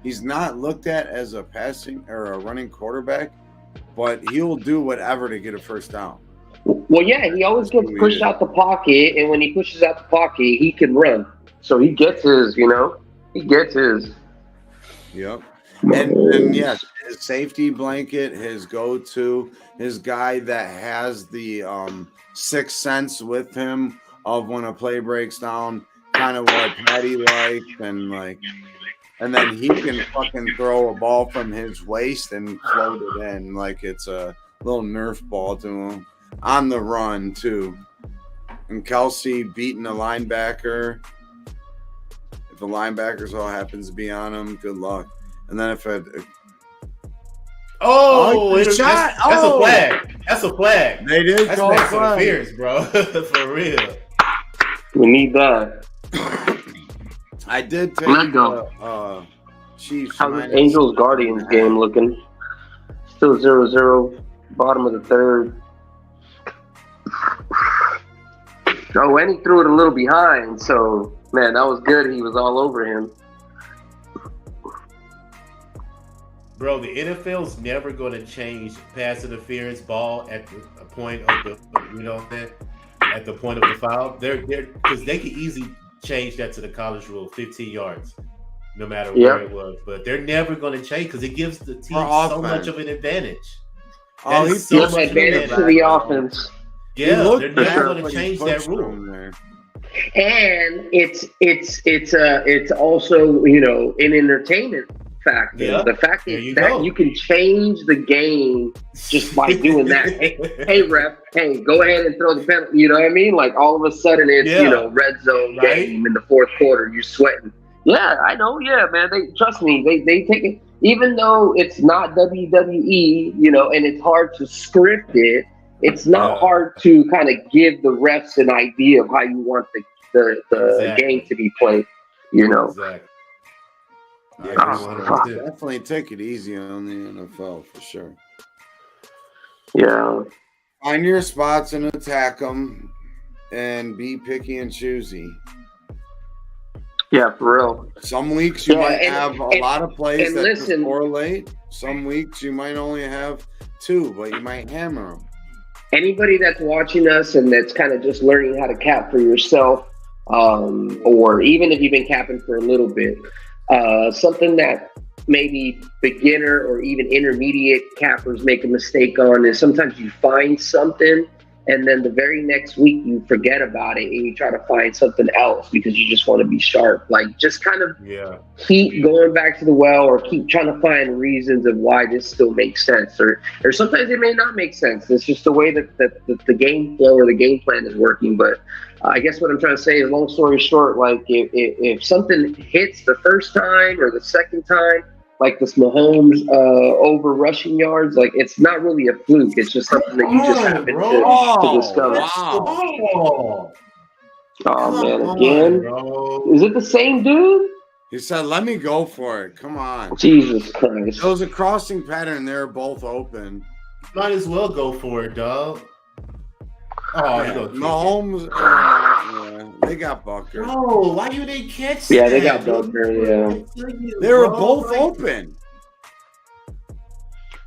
Speaker 1: He's not looked at as a passing or a running quarterback, but he will do whatever to get a first down.
Speaker 7: Well, yeah, he always gets pushed out the pocket, and when he pushes out the pocket, he can run. So he gets his, you know, he gets his.
Speaker 1: Yep. And yes, his safety blanket, his go-to, his guy that has the sixth sense with him of when a play breaks down, kind of what Patty likes, and then he can fucking throw a ball from his waist and float it in like it's a little Nerf ball to him on the run too. And Kelsey beating a linebacker. If the linebackers all happens to be on him, good luck. And then if
Speaker 3: it's
Speaker 1: shot.
Speaker 3: That's a flag. That's a flag.
Speaker 1: They did
Speaker 3: That's
Speaker 1: call a
Speaker 3: pass
Speaker 1: flag.
Speaker 3: interference, bro. For real.
Speaker 7: We need that.
Speaker 1: I did take
Speaker 7: Let go.
Speaker 1: Chiefs.
Speaker 7: How's the
Speaker 1: minus
Speaker 7: Angels Guardians
Speaker 1: 1.5.
Speaker 7: game looking? Still 0-0, bottom of the third. Oh, and he threw it a little behind, so man, that was good. He was all over him.
Speaker 3: Bro, the NFL's never going to change pass interference ball at the point of the, you know what I'm saying? At the point of the foul. They're because they could easily change that to the college rule, 15 yards, no matter where it was. But they're never going to change because it gives the team so much of an advantage.
Speaker 1: Oh,
Speaker 3: That is
Speaker 7: Gives advantage to the offense.
Speaker 3: Yeah, they're never
Speaker 7: sure.
Speaker 3: going to change that rule.
Speaker 7: And it's also, you know, an entertainment factor.
Speaker 3: Yeah.
Speaker 7: The fact
Speaker 3: There
Speaker 7: is
Speaker 3: you
Speaker 7: that
Speaker 3: go.
Speaker 7: you can change the game just by doing that. Hey ref, hey, go ahead and throw the penalty. You know what I mean? Like all of a sudden it's you know, red zone game in the fourth quarter. You're sweating. Yeah, I know. Yeah, man. They trust me. They take it, even though it's not WWE, you know, and it's hard to script it. It's not hard to kind of give the refs an idea of how you want the game to be played. You know.
Speaker 3: Exactly.
Speaker 1: Yeah, definitely take it easy on the NFL for sure.
Speaker 7: Yeah.
Speaker 1: Find your spots and attack them, and be picky and choosy.
Speaker 7: Yeah, for real.
Speaker 1: Some weeks you might have a lot of plays that
Speaker 7: listen,
Speaker 1: correlate. Some weeks you might only have two, but you might hammer them.
Speaker 7: Anybody that's watching us and that's kind of just learning how to cap for yourself, or even if you've been capping for a little bit, something that maybe beginner or even intermediate cappers make a mistake on is sometimes you find something and then the very next week you forget about it and you try to find something else because you just want to be sharp. Like just kind of keep going back to the well or keep trying to find reasons of why this still makes sense. Or sometimes it may not make sense. It's just the way that the game flow or the game plan is working. But I guess what I'm trying to say is, long story short, like if something hits the first time or the second time, like this Mahomes over rushing yards, like it's not really a fluke. It's just something that you just happen to discover.
Speaker 1: Wow.
Speaker 7: Oh man, again? Is it the same dude?
Speaker 1: He said, let me go for it. Come on.
Speaker 7: Jesus Christ.
Speaker 1: It was a crossing pattern. They're both open.
Speaker 3: Might as well go for it, dog. Oh,
Speaker 1: Yeah,
Speaker 3: you go
Speaker 1: Mahomes, they got Bucker.
Speaker 3: Oh, why you didn't catch
Speaker 7: Yeah,
Speaker 3: that?
Speaker 7: they got Bucker, yeah.
Speaker 1: They were both open.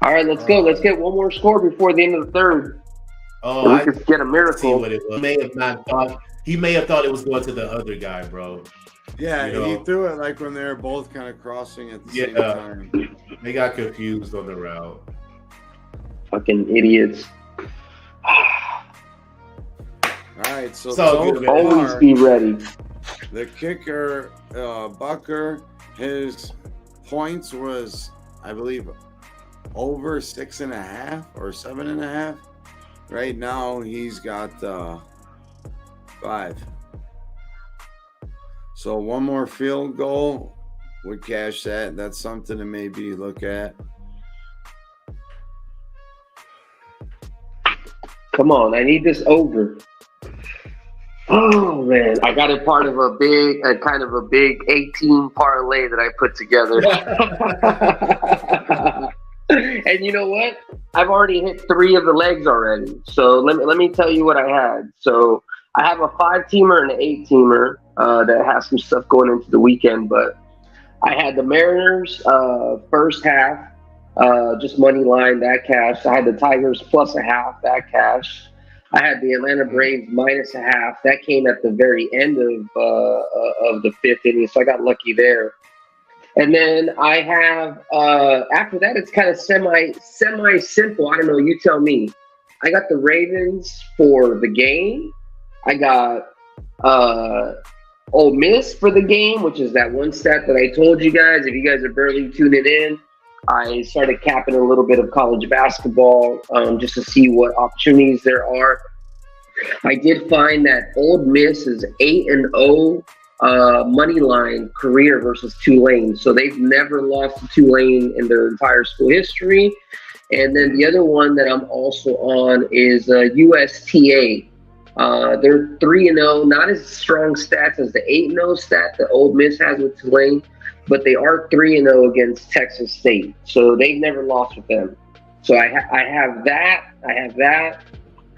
Speaker 7: All right, let's go. Let's get one more score before the end of the third.
Speaker 3: Oh,
Speaker 7: So we
Speaker 3: I
Speaker 7: could get a
Speaker 3: see
Speaker 7: miracle.
Speaker 3: what it was. He may have thought it was going to the other guy, bro.
Speaker 1: Yeah,
Speaker 3: You know?
Speaker 1: he threw it like when they were both kind of crossing at the same time.
Speaker 3: They got confused on the route.
Speaker 7: Fucking idiots.
Speaker 1: All right, so
Speaker 3: good, man.
Speaker 7: Always be ready.
Speaker 1: the kicker, Bucker, his points was I believe, over 6.5 or 7.5. Right now, he's got 5. So one more field goal would cash that. That's something to maybe look at.
Speaker 7: Come on, I need this over. Oh man, I got it part of a kind of a big 18 parlay that I put together. And you know what? I've already hit 3 of the legs already. So let me tell you what I had. So I have a 5-teamer and an 8-teamer that has some stuff going into the weekend. But I had the Mariners first half, just money line, that cash. I had the Tigers plus a half, that cash. I had the Atlanta Braves minus a half. That came at the very end of the 5th inning, so I got lucky there. And then I have after that, it's kind of semi simple. I don't know. You tell me. I got the Ravens for the game. I got Ole Miss for the game, which is that one stat that I told you guys. If you guys are barely tuning in, I started capping a little bit of college basketball just to see what opportunities there are. I did find that Ole Miss is 8-0 money line career versus Tulane. So they've never lost to Tulane in their entire school history. And then the other one that I'm also on is USTA. They're 3-0, not as strong stats as the 8-0 stat that Ole Miss has with Tulane, but they are 3-0 against Texas State. So they've never lost with them. So I have that. I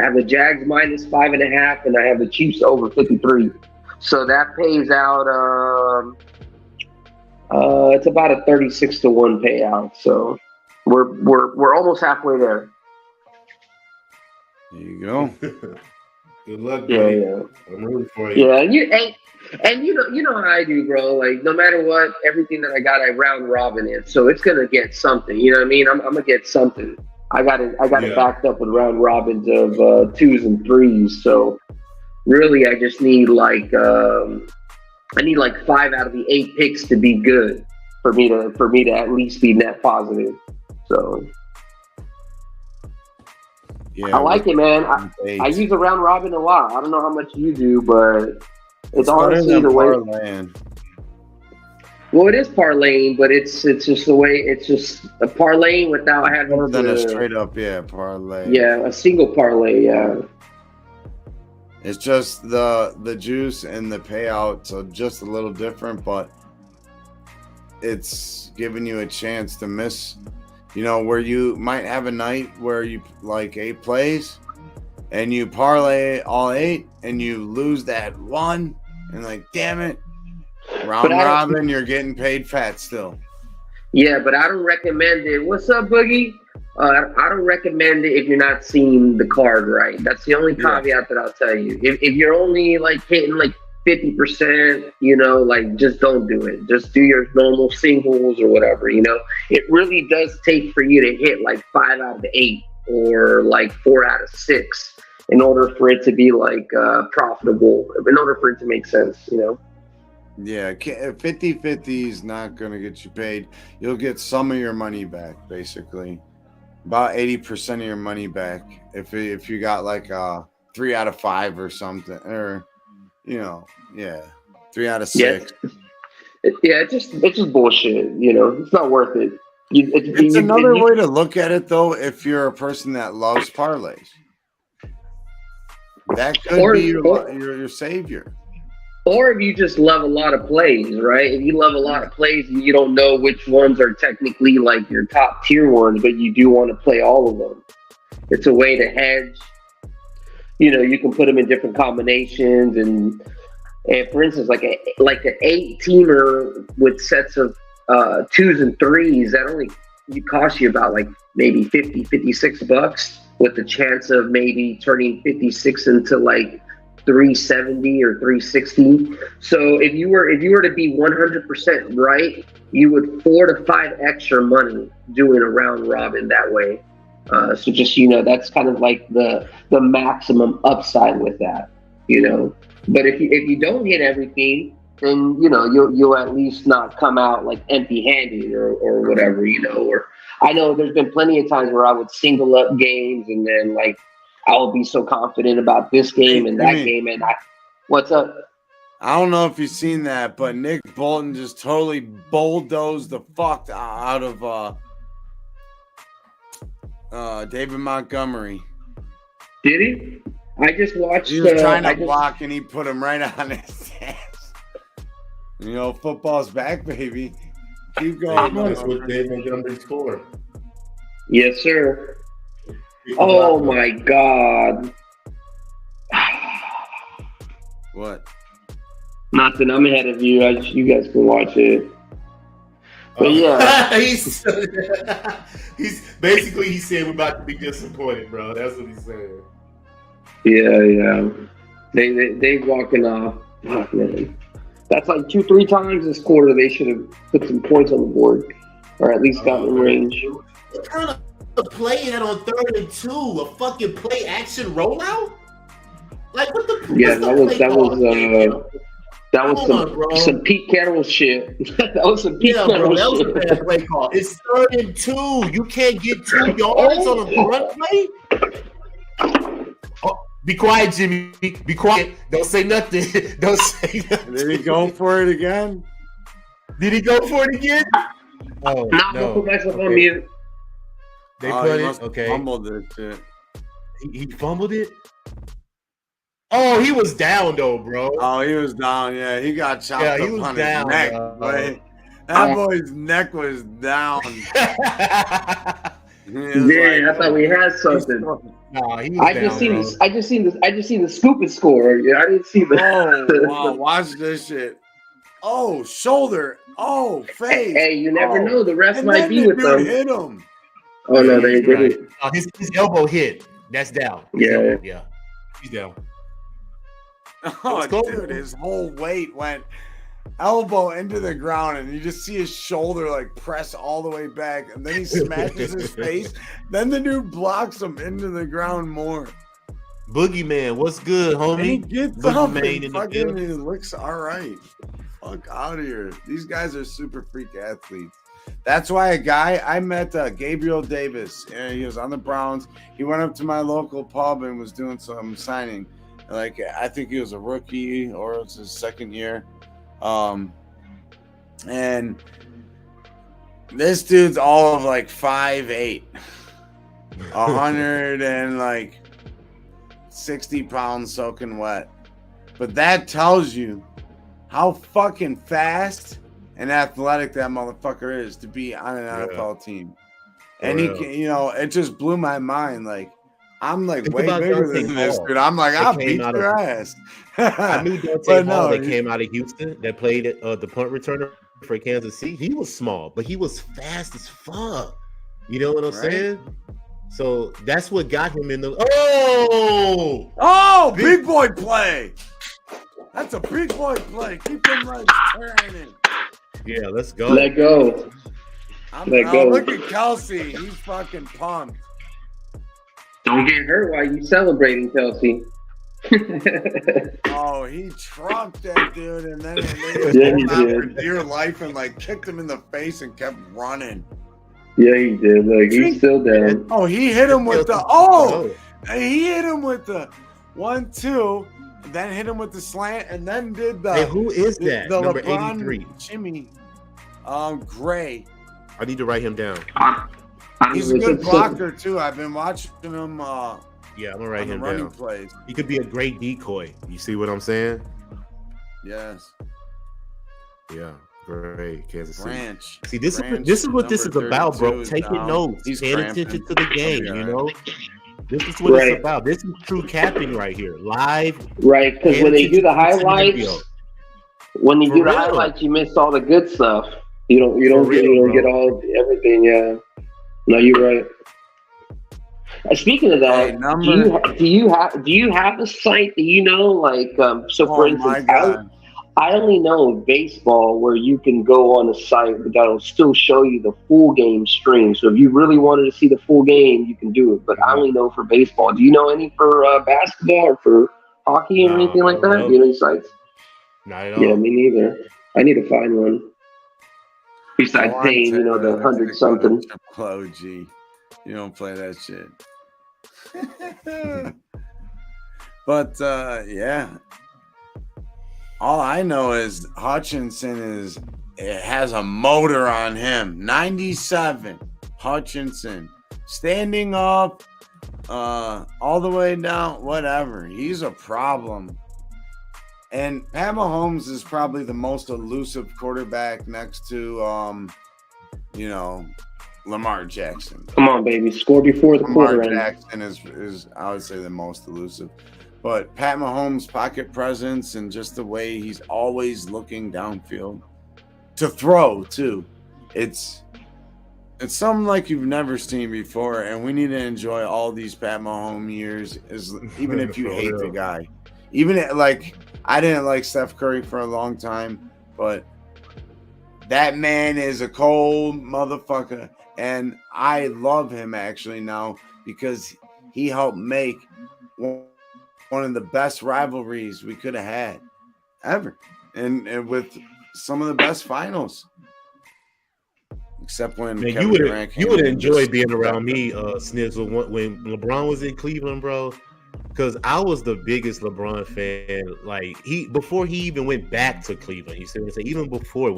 Speaker 7: have the Jags minus 5.5, and I have the Chiefs over 53. So that pays out. It's about a 36-1 payout. So we're almost halfway there.
Speaker 1: There you go.
Speaker 3: Good luck,
Speaker 7: Yeah,
Speaker 3: buddy.
Speaker 7: yeah.
Speaker 3: I'm rooting for you.
Speaker 7: Yeah, and you know how I do, bro. Like no matter what, everything that I got, I round robin it. So it's gonna get something. You know what I mean? I'm gonna get something. I got it backed up with round robins of 2s and 3s. So really, I just need like 5 out of the 8 picks to be good for me to at least be net positive. So
Speaker 1: Yeah,
Speaker 7: I like it, man. I use a round robin a lot. I don't know how much you do, but it's honestly the way.
Speaker 1: Parlaying.
Speaker 7: Well, it is parlaying, but it's just the way. It's just a parlaying without having
Speaker 1: More than
Speaker 7: to,
Speaker 1: a straight up parlay.
Speaker 7: Yeah, a single parlay. Yeah.
Speaker 1: It's just the juice and the payouts are just a little different, but it's giving you a chance to miss. You know, where you might have a night where you like 8 plays and you parlay all 8 and you lose that one and like, damn it. Round robin, you're getting paid fat still.
Speaker 7: Yeah, but I don't recommend it. What's up, Boogie? I don't recommend it if you're not seeing the card right. That's the only caveat that I'll tell you. If you're only like hitting like 50%, you know, like just don't do it. Just do your normal singles or whatever, you know. It really does take for you to hit like 5 out of 8 or like 4 out of 6 in order for it to be like profitable, in order for it to make sense, you know.
Speaker 1: Yeah, 50-50 is not going to get you paid. You'll get some of your money back, basically. About 80% of your money back if you got like 3 out of 5 or something, or you know, 3 out of 6.
Speaker 7: It's just bullshit. You know, it's not worth it.
Speaker 1: It's another way to look at it, though. If you're a person that loves parlays, that could be your savior.
Speaker 7: Or if you just love a lot of plays, right? If you love a lot of plays and you don't know which ones are technically like your top tier ones, but you do want to play all of them, it's a way to hedge. You know, you can put them in different combinations, and for instance, like an 8-teamer with sets of 2s and 3s, that only cost you about like maybe $56 with the chance of maybe turning 56 into like 370 or 360. So if you were to be 100% right, you would 4 to 5x your money doing a round robin that way. So just, you know, that's kind of like the maximum upside with that, you know. But if you don't hit everything, then you'll at least not come out like empty-handed or whatever, Or I know there's been plenty of times where I would single up games and then like I would be so confident about this game and that game, and what's up?
Speaker 1: I don't know if you've seen that, but Nick Bolton just totally bulldozed the fuck out of David Montgomery.
Speaker 7: Did he? I just watched.
Speaker 1: He was trying to block, and he put him right on his ass. Football's back, baby. Keep going.
Speaker 3: That's what David Montgomery scored.
Speaker 7: Yes, sir. Oh my God.
Speaker 1: What?
Speaker 7: Nothing. I'm ahead of you. You guys can watch it. But yeah,
Speaker 3: he's basically he said we're about to be disappointed, bro. That's what he's saying.
Speaker 7: Yeah. They walking off. Oh, man. That's like 2-3 times this quarter. They should have put some points on the board, or at least gotten in range.
Speaker 3: What kind of play that on 3rd and 2? A fucking play action rollout? Like what the?
Speaker 7: Yeah, that was some Pete Carroll shit. That was some Pete Carroll
Speaker 3: that
Speaker 7: shit.
Speaker 3: was a bad play call. It's 3rd and 2. You can't get 2 yards on a run play. Oh, be quiet, Jimmy. Be quiet. Don't say nothing. Don't say nothing.
Speaker 1: Did he go for it again?
Speaker 3: Did he go for it again? Oh,
Speaker 7: no. Put myself on mute.
Speaker 3: They put it. Okay.
Speaker 1: Fumbled this shit.
Speaker 3: He fumbled it. Oh, he was down though, bro.
Speaker 1: Oh, he was down. Yeah, he got chopped up on his neck. That boy's neck was down.
Speaker 7: I thought we had something.
Speaker 3: Nah, he was
Speaker 7: I just seen the scoop and score. Yeah, I didn't see the.
Speaker 1: Oh, wow! Watch this shit. Oh, shoulder. Oh, face.
Speaker 7: Hey, you never know. The ref might be with them.
Speaker 1: Hit him.
Speaker 7: Oh no, they didn't.
Speaker 3: His elbow hit. That's down. Yeah. He's down.
Speaker 1: Oh, dude, his whole weight went elbow into the ground, and you just see his shoulder like press all the way back, and then he smashes his face. Then the dude blocks him into the ground more.
Speaker 3: Boogeyman, what's good, homie?
Speaker 1: And he gets up and fucking he looks all right. Fuck out of here. These guys are super freak athletes. That's why I met Gabriel Davis, and he was on the Browns. He went up to my local pub and was doing some signing. Like, I think he was a rookie or it's his second year. And this dude's all of like 5'8", 160 pounds soaking wet. But that tells you how fucking fast and athletic that motherfucker is to be on an NFL team. And he can, it just blew my mind. Like, I'm like way bigger than this dude. I'm like, I'll beat your ass.
Speaker 3: I knew Dante Hall that came out of Houston that played the punt returner for Kansas City. He was small, but he was fast as fuck. You know what I'm saying? So that's what got him in the.
Speaker 1: Oh, big boy play. That's a big boy play. Keep them legs turning.
Speaker 3: Yeah, let's go.
Speaker 7: Let go.
Speaker 1: Look at Kelsey. He's fucking pumped.
Speaker 7: Don't get hurt while you celebrating, Kelsey.
Speaker 1: Oh, he trucked that dude, and then he
Speaker 7: did
Speaker 1: for dear life and like kicked him in the face and kept running.
Speaker 7: Yeah, he did. Like he's still down.
Speaker 1: Oh, he hit him with the he hit him with the 1-2, then hit him with the slant, and then did the.
Speaker 3: Hey, who is that?
Speaker 1: The
Speaker 3: Number
Speaker 1: LeBron
Speaker 3: 83.
Speaker 1: Jimmy, Gray.
Speaker 3: I need to write him down.
Speaker 1: He's a good blocker too. I've been watching him.
Speaker 3: Yeah, I'm gonna write him
Speaker 1: running
Speaker 3: down.
Speaker 1: Plays.
Speaker 3: He could be a great decoy. You see what I'm saying?
Speaker 1: Yes.
Speaker 3: Yeah, great. Kansas City.
Speaker 1: Branch.
Speaker 3: See, this
Speaker 1: Branch,
Speaker 3: is what this is about, bro.
Speaker 1: is
Speaker 3: Taking
Speaker 1: down.
Speaker 3: notes,
Speaker 1: He's
Speaker 3: paying
Speaker 1: cramping.
Speaker 3: attention to the game.
Speaker 1: Okay,
Speaker 3: You
Speaker 1: all
Speaker 3: know, this is what it's about. This is true capping right here, live.
Speaker 7: Right, because when they do the highlights,
Speaker 3: For real.
Speaker 7: you miss all the good stuff. You don't get everything. Yeah. No, you're right. Speaking of that,
Speaker 1: Hey,
Speaker 7: do you have a site that you know, like for instance, I only know of baseball where you can go on a site that'll still show you the full game stream. So if you really wanted to see the full game, you can do it. But I only know for baseball. Do you know any for basketball or for hockey or anything like that? Do you know any sites?
Speaker 3: Not at all.
Speaker 7: Yeah, me neither. I need to find one. Besides
Speaker 1: Go on,
Speaker 7: Dane, you know,
Speaker 1: Taylor,
Speaker 7: the 100 something.
Speaker 1: Triple OG. You don't play that shit. But yeah. All I know is Hutchinson has a motor on him. 97. Hutchinson. Standing up, all the way down, whatever. He's a problem. And Pat Mahomes is probably the most elusive quarterback next to, Lamar Jackson.
Speaker 7: Come on, baby. Score before the
Speaker 1: Lamar
Speaker 7: quarter ends.
Speaker 1: Jackson is, I would say, the most elusive. But Pat Mahomes' pocket presence and just the way he's always looking downfield to throw, too. It's something like you've never seen before, and we need to enjoy all these Pat Mahomes years, even if you hate the guy. Even like I didn't like Steph Curry for a long time, but that man is a cold motherfucker, and I love him actually now because he helped make one of the best rivalries we could have had ever, and with some of the best finals. Except when
Speaker 3: Man,
Speaker 1: Kevin Durant
Speaker 3: you would
Speaker 1: came in
Speaker 3: enjoy
Speaker 1: just-
Speaker 3: being around me, Snizzle, when LeBron was in Cleveland, bro. Because I was the biggest LeBron fan. Like before he even went back to Cleveland, you see what I'm saying? Even before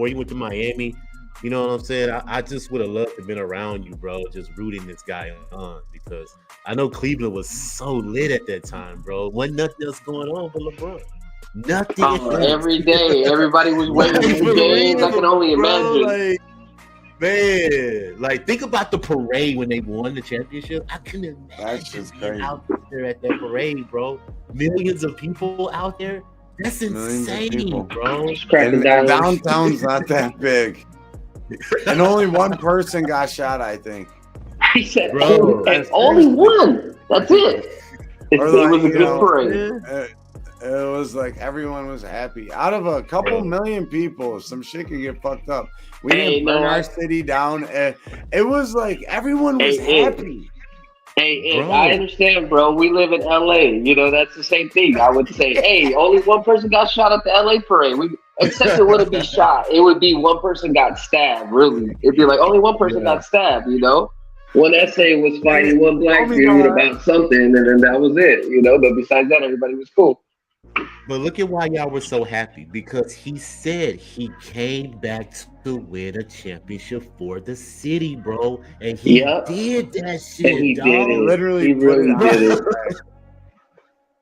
Speaker 3: he went to Miami, you know what I'm saying? I just would have loved to have been around you, bro, just rooting this guy on because I know Cleveland was so lit at that time, bro. Wasn't nothing else going on but LeBron. Nothing.
Speaker 7: Every day, everybody was waiting for games. I can only imagine.
Speaker 3: Like think about the parade when they won the championship. I couldn't
Speaker 1: That's
Speaker 3: imagine
Speaker 1: just
Speaker 3: being
Speaker 1: crazy.
Speaker 3: out there at that parade, bro. Millions of people out there. That's
Speaker 1: Millions of
Speaker 3: insane,
Speaker 1: people.
Speaker 3: bro.
Speaker 7: Cracking
Speaker 1: And
Speaker 7: down.
Speaker 1: downtown's not that big. And only one person got shot, I think.
Speaker 7: He said,
Speaker 3: Bro,
Speaker 7: only one. That's it. It
Speaker 1: Or
Speaker 7: was
Speaker 1: like,
Speaker 7: a
Speaker 1: you
Speaker 7: good
Speaker 1: know,
Speaker 7: parade.
Speaker 1: It was like everyone was happy. Out of a couple million people, some shit can get fucked up. We didn't burn our city down. It was like everyone was happy.
Speaker 7: Hey,
Speaker 3: Bro.
Speaker 7: I understand, bro. We live in LA. You know, that's the same thing. I would say, hey, only one person got shot at the LA parade. Except it wouldn't be shot. It would be one person got stabbed, really. It'd be like only one person got stabbed, you know? One essay was fighting one black dude about something, and then that was it, you know? But besides that, everybody was cool.
Speaker 3: But look at why y'all were so happy because he said he came back to win a championship for the city, bro, and he did that shit.
Speaker 7: And he
Speaker 3: dog.
Speaker 7: did it.
Speaker 1: Literally,
Speaker 7: He really did it.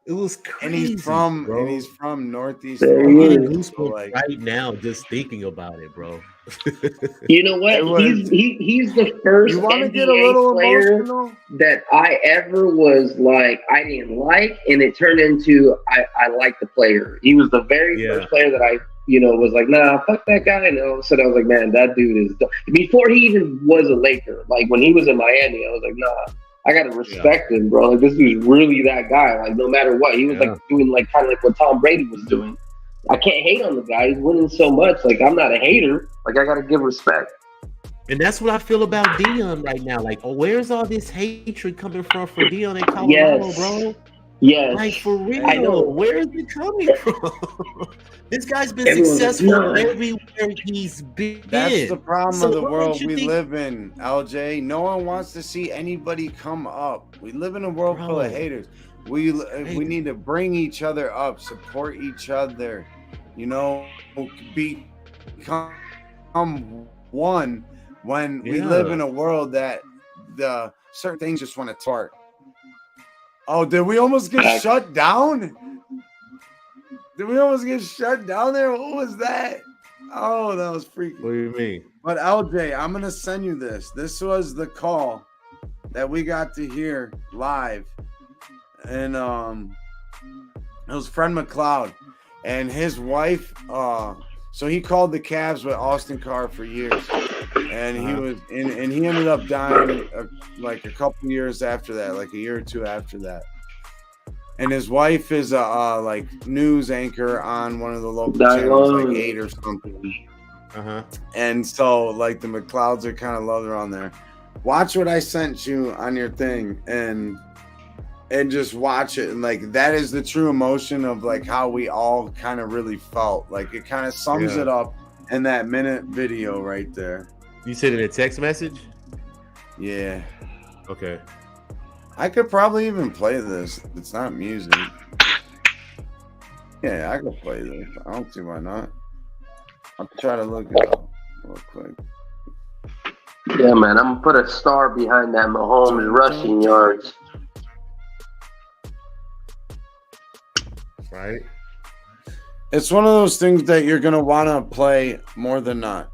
Speaker 3: It was crazy.
Speaker 1: And he's from Northeast.
Speaker 7: There
Speaker 3: I'm
Speaker 7: he
Speaker 3: getting
Speaker 7: is.
Speaker 3: goosebumps
Speaker 1: Like,
Speaker 3: right now just thinking about it, bro.
Speaker 7: You know what? He's the first
Speaker 1: you want to
Speaker 7: NBA
Speaker 1: get a little
Speaker 7: player
Speaker 1: emotional?
Speaker 7: that I ever was like I didn't like, and it turned into I liked the player. He was the very first player that I was like, nah, fuck that guy. And all of a sudden I was like, man, that dude is before he even was a Laker. Like when he was in Miami, I was like, nah, I gotta respect him, bro. Like this dude's really that guy. Like no matter what, he was like doing like kind of like what Tom Brady was doing. I can't hate on the guy. He's winning so much. Like I'm not a hater. Like I gotta give respect.
Speaker 3: And that's what I feel about Deion right now. Like, where's all this hatred coming from for Deion in Colorado, bro?
Speaker 7: Yes.
Speaker 3: Like for real.
Speaker 7: I know.
Speaker 3: Where is it coming from? This guy's been successful everywhere he's been.
Speaker 1: That's the problem of the
Speaker 3: what
Speaker 1: world
Speaker 3: makes you
Speaker 1: we
Speaker 3: think-
Speaker 1: live in, LJ. No one wants to see anybody come up. We live in a world full of haters. We need to bring each other up, support each other. Become one when we live in a world that the certain things just want to tart. Oh, did we almost get shut down? Did we almost get shut down there? What was that? Oh, that was freaky.
Speaker 3: What do you mean?
Speaker 1: But LJ, I'm gonna send you this. This was the call that we got to hear live, and it was Fred McLeod and his wife. So he called the Cavs with Austin Carr for years, and he was and he ended up dying like a couple years after that, like a year or two after that. And his wife is a like news anchor on one of the local channels, like 8 or something. And so like the McLeods are kind of loved her on there. Watch what I sent you on your thing, and and just watch it. And like, that is the true emotion of like how we all kind of really felt. Like, it kind of sums it up in that minute video right there.
Speaker 3: You said in a text message?
Speaker 1: Yeah.
Speaker 3: Okay.
Speaker 1: I could probably even play this. It's not music. Yeah, I could play this. I don't see why not. I'll try to look it up real quick.
Speaker 7: Yeah, man, I'm gonna put a star behind that Mahomes rushing yards.
Speaker 3: Right.
Speaker 1: It's one of those things that you're gonna want to play more than not.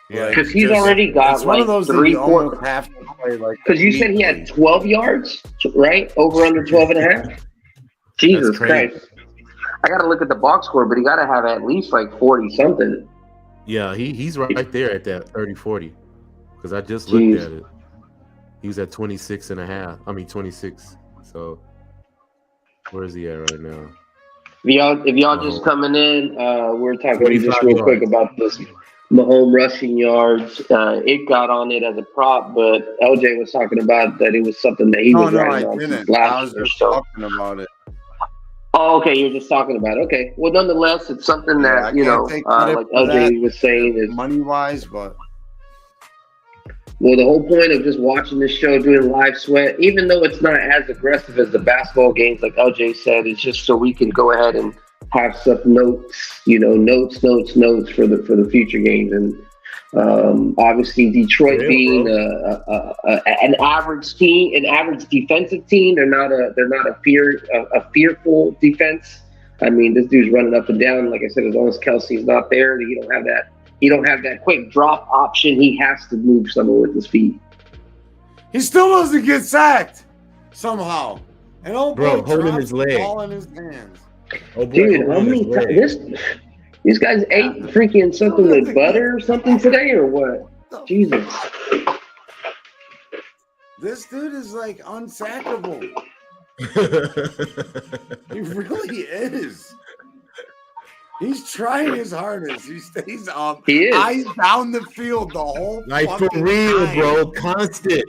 Speaker 3: Yeah,
Speaker 7: because he's already got
Speaker 1: it's one of
Speaker 7: like
Speaker 1: those
Speaker 7: 3,
Speaker 1: that you
Speaker 7: 4.
Speaker 1: almost have to play like.
Speaker 7: Because you said he had 12 yards, right? Over under 12 and a half? Jesus Christ. I got to look at the box score, but he got to have at least like 40 something.
Speaker 3: Yeah, he's right there at that 30-40. Because I just looked at it. He was at 26 and a half. I mean 26. So where is he at right now?
Speaker 7: If y'all just coming in, we're talking just real quick about this Mahomes rushing yards. It got on it as a prop, but LJ was talking about that it was something that he was writing on since last year. So
Speaker 1: talking about it.
Speaker 7: Oh, okay, you're just talking about it. Okay. Well, nonetheless, it's something that, like LJ was saying, is
Speaker 1: money-wise, but...
Speaker 7: Well, the whole point of just watching this show, doing live sweat, even though it's not as aggressive as the basketball games, like LJ said, it's just so we can go ahead and have some notes, notes for the future games. And obviously, Detroit being an average team, an average defensive team, they're not a fearful defense. I mean, this dude's running up and down. Like I said, as long as Kelsey's not there, you don't have that. He don't have that quick drop option. He has to move someone with his feet.
Speaker 1: He still doesn't get sacked somehow. And old
Speaker 3: bro holding his leg,
Speaker 1: ball in his hands.
Speaker 3: Oh, boy,
Speaker 7: dude, how many times these guys ate freaking something with butter or something today, or what? Jesus,
Speaker 1: this dude is like unsackable. He really is. He's trying his hardest. He stays up.
Speaker 7: He is.
Speaker 1: Eyes down the field the whole
Speaker 3: like for real, bro. Constant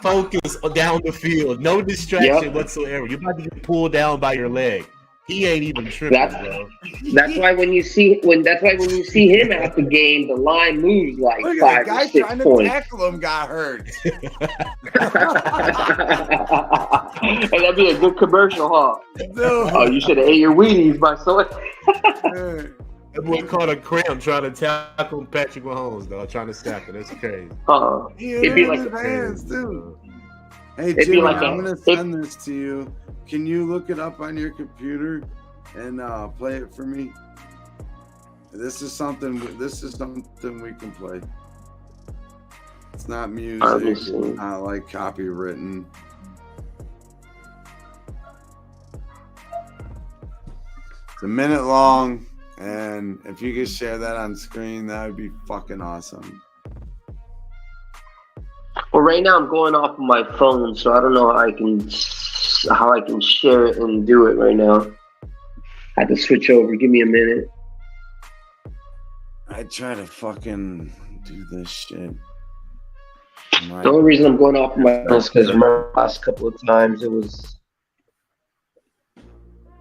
Speaker 3: focus down the field. No distraction whatsoever. You're about to get pulled down by your leg. He ain't even tripping, bro.
Speaker 7: That's why when you see him at the game, the line moves like
Speaker 1: look
Speaker 7: 5
Speaker 1: at the guy
Speaker 7: or 6
Speaker 1: trying
Speaker 7: points.
Speaker 1: to tackle him got hurt.
Speaker 7: And that'd be a good commercial, huh?
Speaker 1: No.
Speaker 7: Oh, you should have ate your Wheaties by so.
Speaker 3: That boy caught a cramp trying to tackle Patrick Mahomes, though, trying to stack it. That's crazy.
Speaker 7: It'd be like
Speaker 1: his hands too. Hey,
Speaker 7: it'd
Speaker 1: Jimmy,
Speaker 7: be like
Speaker 1: I'm gonna send this to you. Can you look it up on your computer and play it for me? This is something we can play. It's not music. It's not like copywritten. It's a minute long, and if you could share that on screen, that would be fucking awesome.
Speaker 7: Well, right now I'm going off of my phone, so I don't know how I can share it and do it right now. I have to switch over. Give me a minute.
Speaker 1: I try to fucking do this shit.
Speaker 7: The only reason I'm going off of my phone is because the last couple of times it was. Can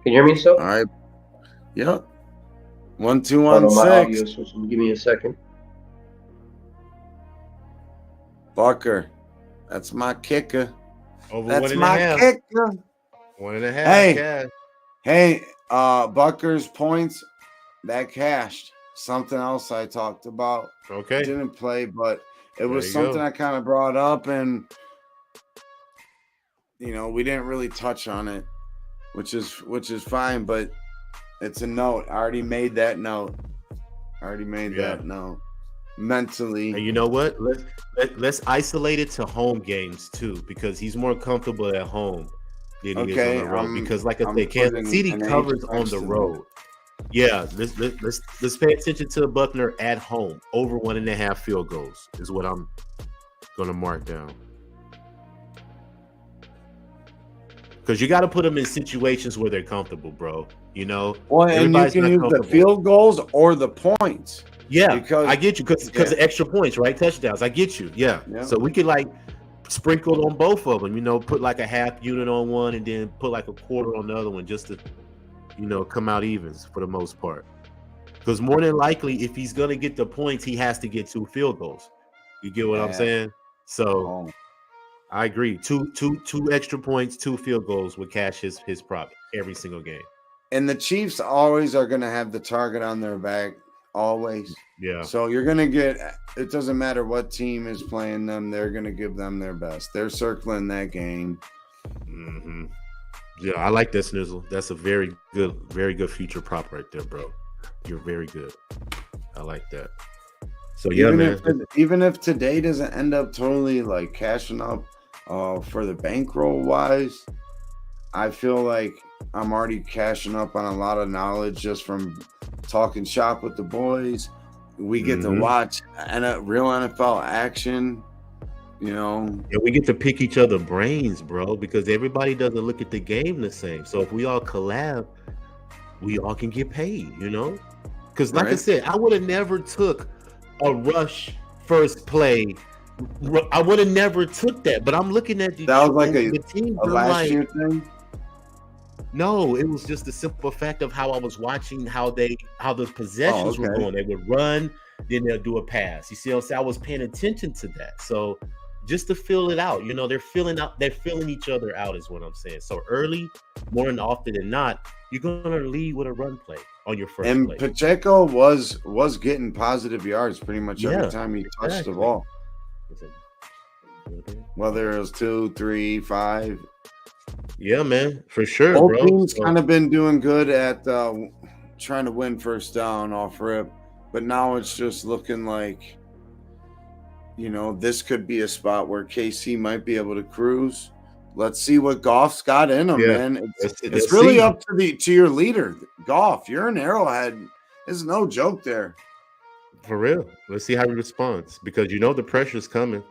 Speaker 7: you hear me? So.
Speaker 1: All right. Yep. 1 2 1 6.
Speaker 7: Give me a second.
Speaker 1: Bucker, that's my kicker.
Speaker 3: Over
Speaker 1: that's
Speaker 3: 1.5.
Speaker 1: my kicker.
Speaker 3: 1.5.
Speaker 1: Hey, Bucker's points that cashed. Something else I talked about.
Speaker 3: Okay.
Speaker 1: Didn't play, but it was something I kind of brought up, and we didn't really touch on it, which is fine. But it's a note. I already made that note. That note. Mentally.
Speaker 3: And you know what? Let's isolate it to home games too, because he's more comfortable at home than he is on the road. Because, like I said, Kansas City covers on the road. Yeah, let's pay attention to Buckner at home. Over 1.5 field goals is what I'm gonna mark down. Because you got to put them in situations where they're comfortable, bro.
Speaker 1: Well, and you can use the field goals or the points.
Speaker 3: Yeah,
Speaker 1: because
Speaker 3: I get you because of extra points, right? Touchdowns. I get you. Yeah. So we could sprinkled on both of them. You know, put like a half unit on one and then put like a quarter on the other one, just to, you know, come out evens for the most part. Because more than likely, if he's gonna get the points, he has to get 2 field goals. You get what I'm saying? So I agree. Two extra points, 2 field goals would cash his prop every single game.
Speaker 1: And the Chiefs always are going to have the target on their back, always.
Speaker 3: Yeah.
Speaker 1: So you're going to get – it doesn't matter what team is playing them. They're going to give them their best. They're circling that game.
Speaker 3: Mm-hmm. Yeah, I like that, Snizzle. That's a very good future prop right there, bro. You're very good. I like that. So, yeah,
Speaker 1: Even if today doesn't end up totally, like, cashing up for the bankroll-wise, I feel like I'm already cashing up on a lot of knowledge just from talking shop with the boys. We get to watch real NFL action, you know.
Speaker 3: And we get to pick each other brains, bro, because everybody doesn't look at the game the same. So if we all collab, we all can get paid, you know? Because like I said, I would have never took a rush first play. I would have never took that. But I'm looking at
Speaker 1: that was like a
Speaker 3: team,
Speaker 1: last year thing.
Speaker 3: No, it was just the simple fact of how I was watching how the possessions were going. They would run, then they'll do a pass. You see what I'm saying? I was paying attention to that. So just to fill it out, you know, they're filling each other out is what I'm saying. So early, more than often than not, you're gonna lead with a run play on your first play.
Speaker 1: Pacheco was getting positive yards pretty much every time he touched the ball. Whether it was 2, 3, 5.
Speaker 3: Yeah, man, for sure,
Speaker 1: Both
Speaker 3: bro.
Speaker 1: teams kind of been doing good at trying to win first down off rip, but now it's just looking like, you know, this could be a spot where KC might be able to cruise. Let's see what Goff's got in him, man. It's really up to your leader, Goff. You're an Arrowhead. There's no joke there.
Speaker 3: For real. Let's see how he responds, because you know the pressure's coming.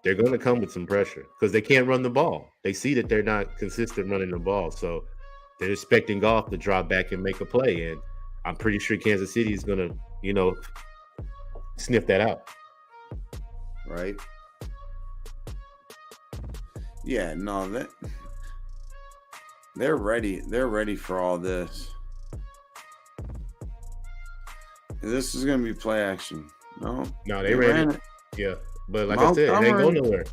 Speaker 3: They're going to come with some pressure because they can't run the ball. They see that they're not consistent running the ball. So they're expecting Goff to drop back and make a play. And I'm pretty sure Kansas City is going to, you know, sniff that out.
Speaker 1: Right. Yeah, no, they're ready. They're ready for all this. This is going to be play action. No,
Speaker 3: they ready. Yeah. But like I said, it ain't going nowhere.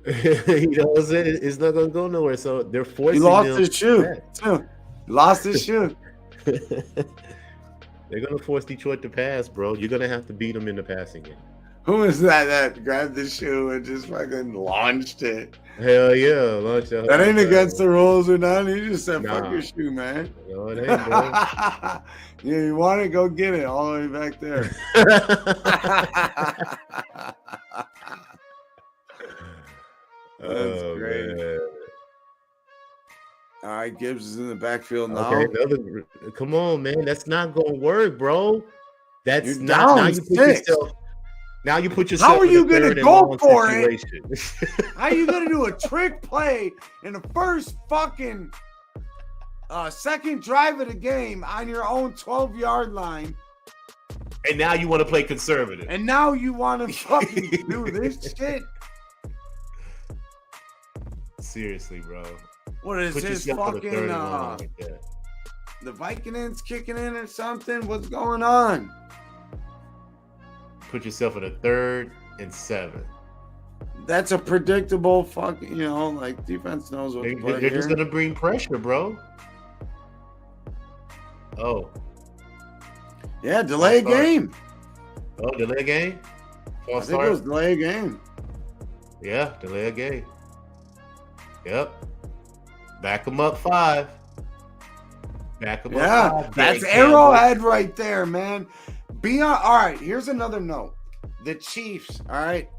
Speaker 3: You know what I'm saying? It's not going to go nowhere. So they're forcing
Speaker 1: him. He lost his shoe, too. Lost his shoe.
Speaker 3: They're going to force Detroit to pass, bro. You're going to have to beat them in the passing game.
Speaker 1: Who is that grabbed the shoe and just fucking launched it?
Speaker 3: Hell yeah. Launch it.
Speaker 1: That ain't against the rules or nothing. He just said, fuck your shoe, man.
Speaker 3: No, it ain't, bro.
Speaker 1: Yeah, you want it, go get it all the way back there. That's great. Man. All right, Gibbs is in the backfield now.
Speaker 3: Okay, come on, man. That's not going to work, bro. That's
Speaker 1: You're
Speaker 3: not.
Speaker 1: Now
Speaker 3: you put yourself.
Speaker 1: How are you going to go for
Speaker 3: situation.
Speaker 1: it? How are you going to do a trick play in the first fucking second drive of the game on your own 12-yard line?
Speaker 3: And now you want to play conservative.
Speaker 1: And now you want to fucking do this shit?
Speaker 3: Seriously, bro.
Speaker 1: What is his fucking the Vikings kicking in or something? What's going on?
Speaker 3: Put yourself in a 3rd and 7.
Speaker 1: That's a predictable fucking, you know, like defense knows what to play.
Speaker 3: They're just gonna bring pressure, bro. Oh.
Speaker 1: Yeah, delay a game.
Speaker 3: Oh, delay a game?
Speaker 1: I think it was delay a game.
Speaker 3: Yeah, delay a game. Yep. Back them up 5. Back them up 5.
Speaker 1: That's Arrowhead right there, man. All right, here's another note. The Chiefs, all right,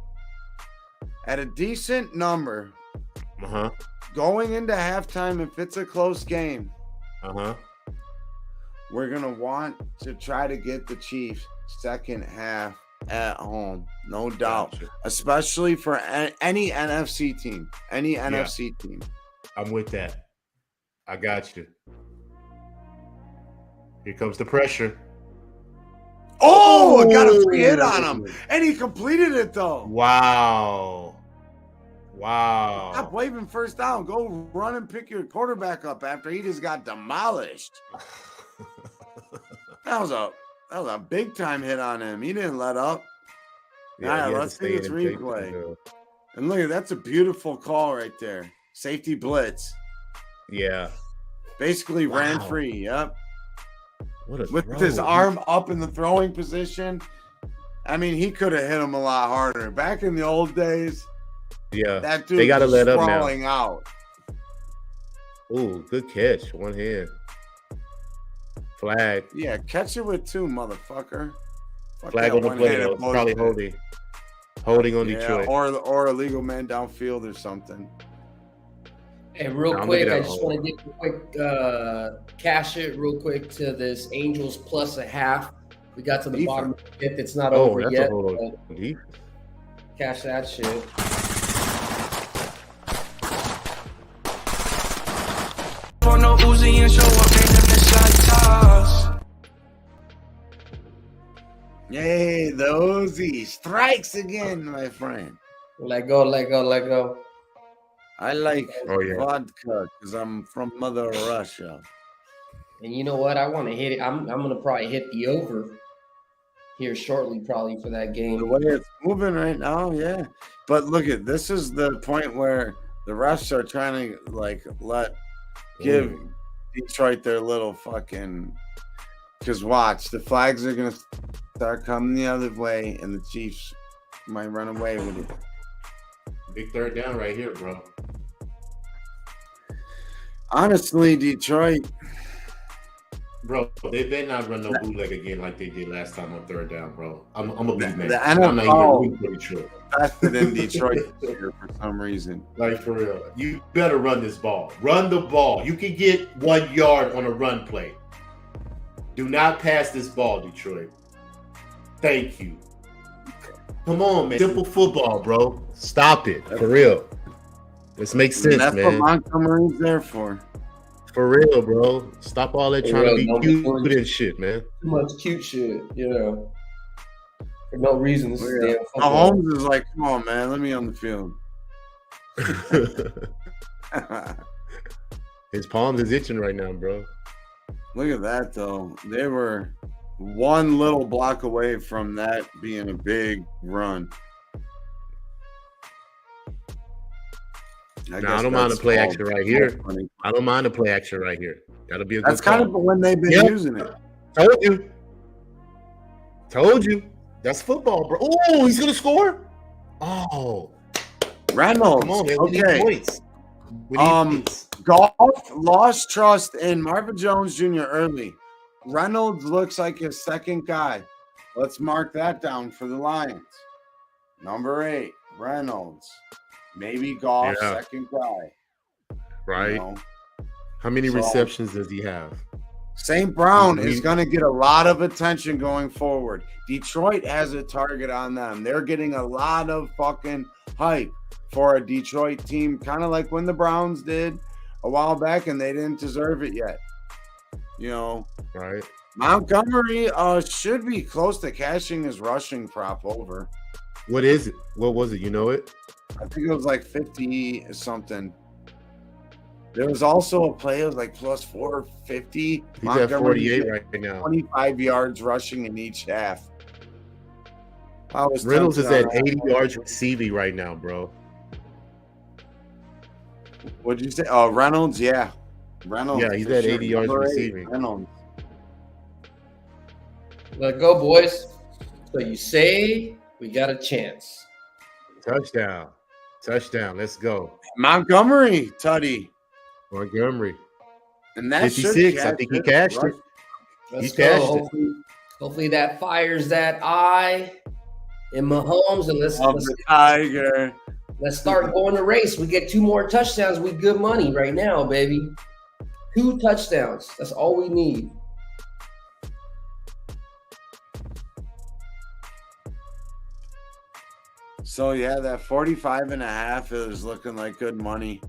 Speaker 1: at a decent number, going into halftime, if it's a close game, we're going to want to try to get the Chiefs second half at home, no doubt, especially for any NFC team, NFC team.
Speaker 3: I'm with that. I got you. Here comes the pressure.
Speaker 1: Oh, I got a free hit on him. And he completed it, though.
Speaker 3: Wow. Wow.
Speaker 1: Stop waving first down. Go run and pick your quarterback up after he just got demolished. That was a big time hit on him. He didn't let up.
Speaker 3: Yeah,
Speaker 1: All
Speaker 3: he
Speaker 1: right,
Speaker 3: had
Speaker 1: let's
Speaker 3: to
Speaker 1: see
Speaker 3: stay
Speaker 1: this
Speaker 3: in and take
Speaker 1: replay.
Speaker 3: the-
Speaker 1: And look, that's a beautiful call right there. Safety blitz.
Speaker 3: Yeah.
Speaker 1: Basically ran
Speaker 3: Wow.
Speaker 1: free. Yep.
Speaker 3: What a
Speaker 1: With
Speaker 3: throw.
Speaker 1: his arm up in the throwing position. I mean, he could have hit him a lot harder. Back in the old days,
Speaker 3: Yeah.
Speaker 1: that dude
Speaker 3: They gotta
Speaker 1: was
Speaker 3: let up now.
Speaker 1: sprawling out.
Speaker 3: Ooh, good catch. One hand. Flag.
Speaker 1: Yeah, catch it with two, motherfucker. Fuck
Speaker 3: Flag
Speaker 1: that
Speaker 3: on the play,
Speaker 1: one-handed
Speaker 3: though. It's probably
Speaker 1: bullshit.
Speaker 3: holding on
Speaker 1: Yeah,
Speaker 3: Detroit.
Speaker 1: or a legal man downfield or something.
Speaker 9: Hey, real
Speaker 3: Now,
Speaker 9: quick,
Speaker 3: look at
Speaker 9: I
Speaker 3: that
Speaker 9: just
Speaker 3: hole.
Speaker 9: want to get a quick cash it real quick to this Angels plus a half. We got to the bottom of the fifth. It's not
Speaker 3: Oh,
Speaker 9: over
Speaker 3: that's
Speaker 9: yet.
Speaker 3: a hold
Speaker 9: but
Speaker 3: on. Deep.
Speaker 9: Cash that shit.
Speaker 8: For no Uzi and show up in the shot toss.
Speaker 1: Yay, the Uzi strikes again, my friend.
Speaker 9: Let go, let go, let go.
Speaker 1: I like
Speaker 3: Oh, yeah.
Speaker 1: vodka because I'm from Mother Russia.
Speaker 9: And you know what? I want to hit it. I'm gonna probably hit the over here shortly, probably for that
Speaker 1: The
Speaker 9: game.
Speaker 1: way it's moving right now, yeah. But look at this is the point where the refs are trying to like give Detroit their little fucking. Because watch, the flags are gonna start coming the other way, and the Chiefs might run away with it.
Speaker 3: Big third down right here, bro.
Speaker 1: Honestly, Detroit.
Speaker 3: Bro, they better not run no bootleg again like they did last time on third down, bro. I'm a big man.
Speaker 1: The
Speaker 3: I'm not
Speaker 1: NFL
Speaker 3: even rooting for Detroit.
Speaker 1: invested in Detroit this year for some reason.
Speaker 3: Like, for real. You better run this ball. Run the ball. You can get 1 yard on a run play. Do not pass this ball, Detroit. Thank you. Come on, man. Simple football, bro. Stop it. For real. This makes sense,
Speaker 1: And that's
Speaker 3: man.
Speaker 1: what Montgomery's there for.
Speaker 3: For real, bro. Stop all that
Speaker 9: For
Speaker 3: trying to
Speaker 9: real,
Speaker 3: be
Speaker 9: no
Speaker 3: cute and shit, man.
Speaker 9: Too much cute shit, you know. For no reason. This is
Speaker 1: Yeah.
Speaker 9: damn football.
Speaker 1: Mahomes is like, come on, man, let me on the field.
Speaker 3: His palms is itching right now, bro.
Speaker 1: Look at that, though. They were one little block away from that being a big run.
Speaker 3: I
Speaker 1: guess
Speaker 3: don't mind
Speaker 1: that's
Speaker 3: the play
Speaker 1: all-
Speaker 3: action right here.
Speaker 1: all funny.
Speaker 3: I don't mind the play action right here. That'll be a good
Speaker 1: That's kind of
Speaker 3: call.
Speaker 1: when they've been
Speaker 3: Yep.
Speaker 1: using it.
Speaker 3: Told you. Told you. That's football, bro. Oh, he's gonna score. Oh,
Speaker 1: Reynolds.
Speaker 3: come on, man. We need
Speaker 1: Okay.
Speaker 3: points. We need points.
Speaker 1: Golf lost trust in Marvin Jones Jr. early. Reynolds looks like his second guy. Let's mark that down for the Lions. Number 8, Reynolds. Maybe Goff's
Speaker 3: Yeah.
Speaker 1: second guy.
Speaker 3: Right?
Speaker 1: You know?
Speaker 3: How many
Speaker 1: So-
Speaker 3: receptions does he have?
Speaker 1: St. Brown
Speaker 3: Mhm.
Speaker 1: is going to get a lot of attention going forward. Detroit has a target on them. They're getting a lot of fucking hype for a Detroit team, kind of like when the Browns did a while back, and they didn't deserve it yet. You know,
Speaker 3: Right?
Speaker 1: Montgomery should be close to cashing his rushing prop over.
Speaker 3: What is it? What was it? You know it?
Speaker 1: I think it was like 50 something. There was also a play, it was like plus 450.
Speaker 3: He's at 48 right now.
Speaker 1: 25 yards rushing in each half. I was
Speaker 3: Reynolds is
Speaker 1: tempted
Speaker 3: at
Speaker 1: on that
Speaker 3: 80
Speaker 1: one.
Speaker 3: yards receiving right now, bro.
Speaker 1: What'd you say? Oh, Reynolds, yeah. Reynolds.
Speaker 3: Yeah, he's
Speaker 1: for
Speaker 3: at
Speaker 1: sure.
Speaker 3: 80 yards
Speaker 1: Number 8,
Speaker 3: receiving.
Speaker 1: Reynolds.
Speaker 9: Let go, boys. So you say we got a chance.
Speaker 3: Touchdown. Touchdown. Let's go.
Speaker 1: Montgomery, Tutty.
Speaker 3: Montgomery.
Speaker 1: And that
Speaker 3: 56. I think he cashed it.
Speaker 9: Let's
Speaker 3: He
Speaker 9: go.
Speaker 3: cashed it.
Speaker 9: Hopefully that fires that eye in Mahomes, and
Speaker 1: Of the Tiger.
Speaker 9: let's start going the race. We get 2 more touchdowns. We good money right now, baby. 2 touchdowns. That's all we need.
Speaker 1: So yeah, that 45.5 is looking like good money.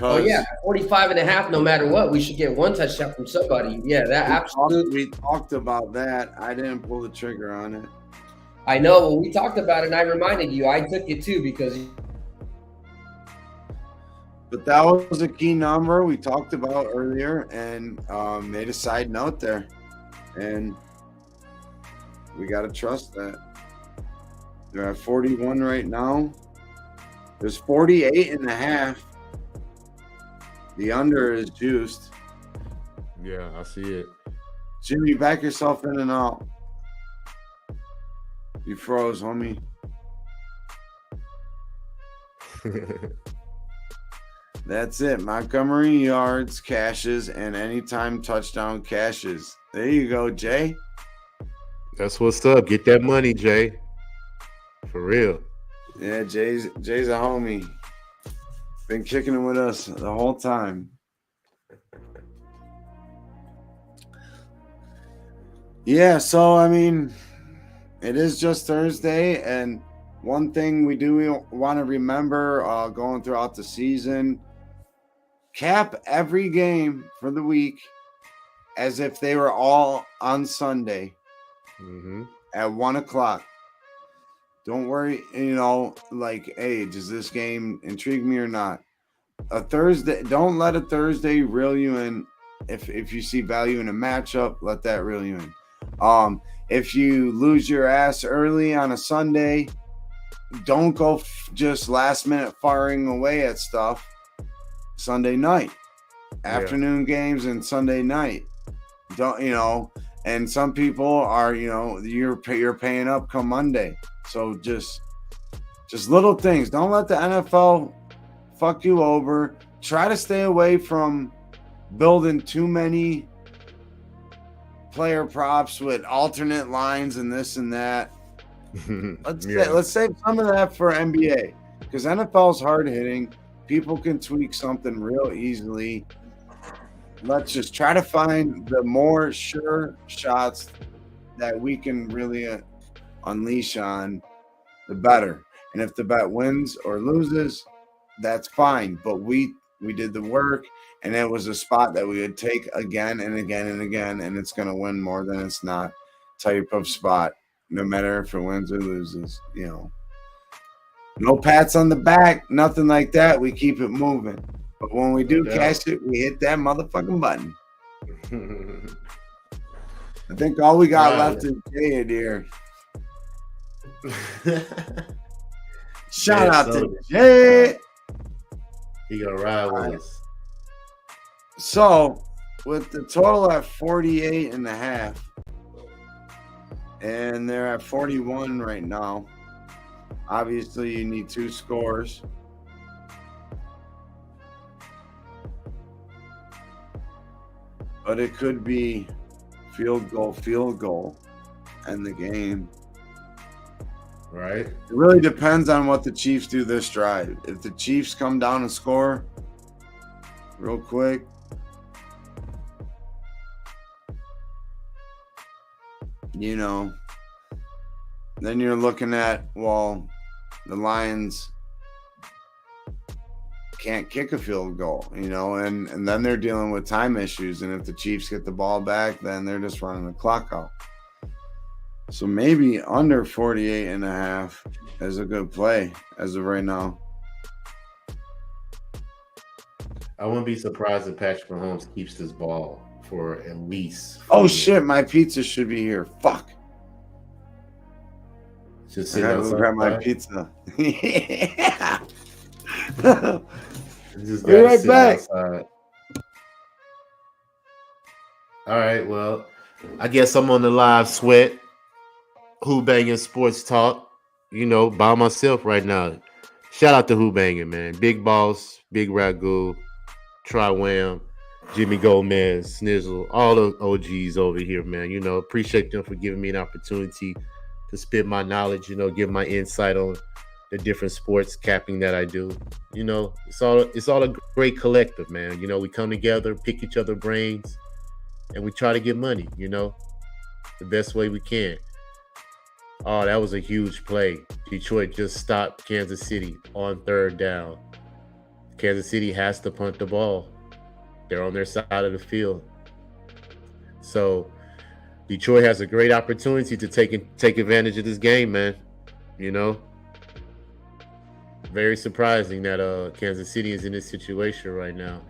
Speaker 9: Oh yeah, 45.5. No matter what, we should get 1 touchdown from somebody. Yeah, that absolutely.
Speaker 1: We talked about that. I didn't pull the trigger on it.
Speaker 9: I know. When we talked about it, and I reminded you, I took it too because
Speaker 1: But that was a key number we talked about earlier, and made a side note there. And we got to trust that. They're at 41 right now. There's 48.5. The under is juiced.
Speaker 3: Yeah, I see it.
Speaker 1: Jimmy, back yourself in and out. You froze, homie. That's it. Montgomery yards, cashes, and anytime touchdown cashes. There you go, Jay.
Speaker 3: That's what's up. Get that money, Jay. For real.
Speaker 1: Yeah, Jay's a homie. Been kicking it with us the whole time. Yeah, so I mean, it is just Thursday, and one thing we do want to remember going throughout the season, cap every game for the week as if they were all on Sunday at 1 o'clock. Don't worry, like, hey, does this game intrigue me or not? A Thursday, don't let a Thursday reel you in. If you see value in a matchup, let that reel you in. If you lose your ass early on a Sunday, don't go just last minute firing away at stuff Sunday night, afternoon games and Sunday night. Don't, and some people are, you're paying up come Monday. So just little things. Don't let the NFL fuck you over. Try to stay away from building too many player props with alternate lines and this and that. Let's save some of that for NBA, because NFL is hard hitting. People can tweak something real easily. Let's just try to find the more sure shots that we can really unleash on, the better. And if the bet wins or loses, that's fine. But we did the work, and it was a spot that we would take again and again and again, and it's going to win more than it's not type of spot, no matter if it wins or loses. No pats on the back, nothing like that. We keep it moving. But when we do cash it, we hit that motherfucking button. I think all we got left is Jay here. Shout out to Jay.
Speaker 3: He gonna ride with us.
Speaker 1: So, with the total at 48.5, and they're at 41 right now. Obviously, you need 2 scores. But it could be field goal, and the game.
Speaker 3: Right.
Speaker 1: It really depends on what the Chiefs do this drive. If the Chiefs come down and score real quick, then you're looking at, well, the Lions can't kick a field goal, and then they're dealing with time issues. And if the Chiefs get the ball back, then they're just running the clock out. So maybe under 48.5 is a good play as of right now.
Speaker 3: I wouldn't be surprised if Patrick Mahomes keeps this ball for at least.
Speaker 1: Oh shit, my pizza should be here. Fuck.
Speaker 3: Just
Speaker 1: I gotta grab my pizza. Yeah.
Speaker 3: Just
Speaker 1: Be right back.
Speaker 3: Outside. All right, well, I guess I'm on the live sweat. Who Banging Sports Talk, by myself right now. Shout out to Who Banging, man. Big Boss, Big Ragu, Tri-Wham, Jimmy Gomez, Snizzle, all the OGs over here, man. Appreciate them for giving me an opportunity to spit my knowledge, give my insight on the different sports capping that I do. It's all a great collective, man. We come together, pick each other's brains, and we try to get money, the best way we can. Oh, that was a huge play. Detroit just stopped Kansas City on 3rd down. Kansas City has to punt the ball. They're on their side of the field. So Detroit has a great opportunity to take advantage of this game, man. Very surprising that Kansas City is in this situation right now.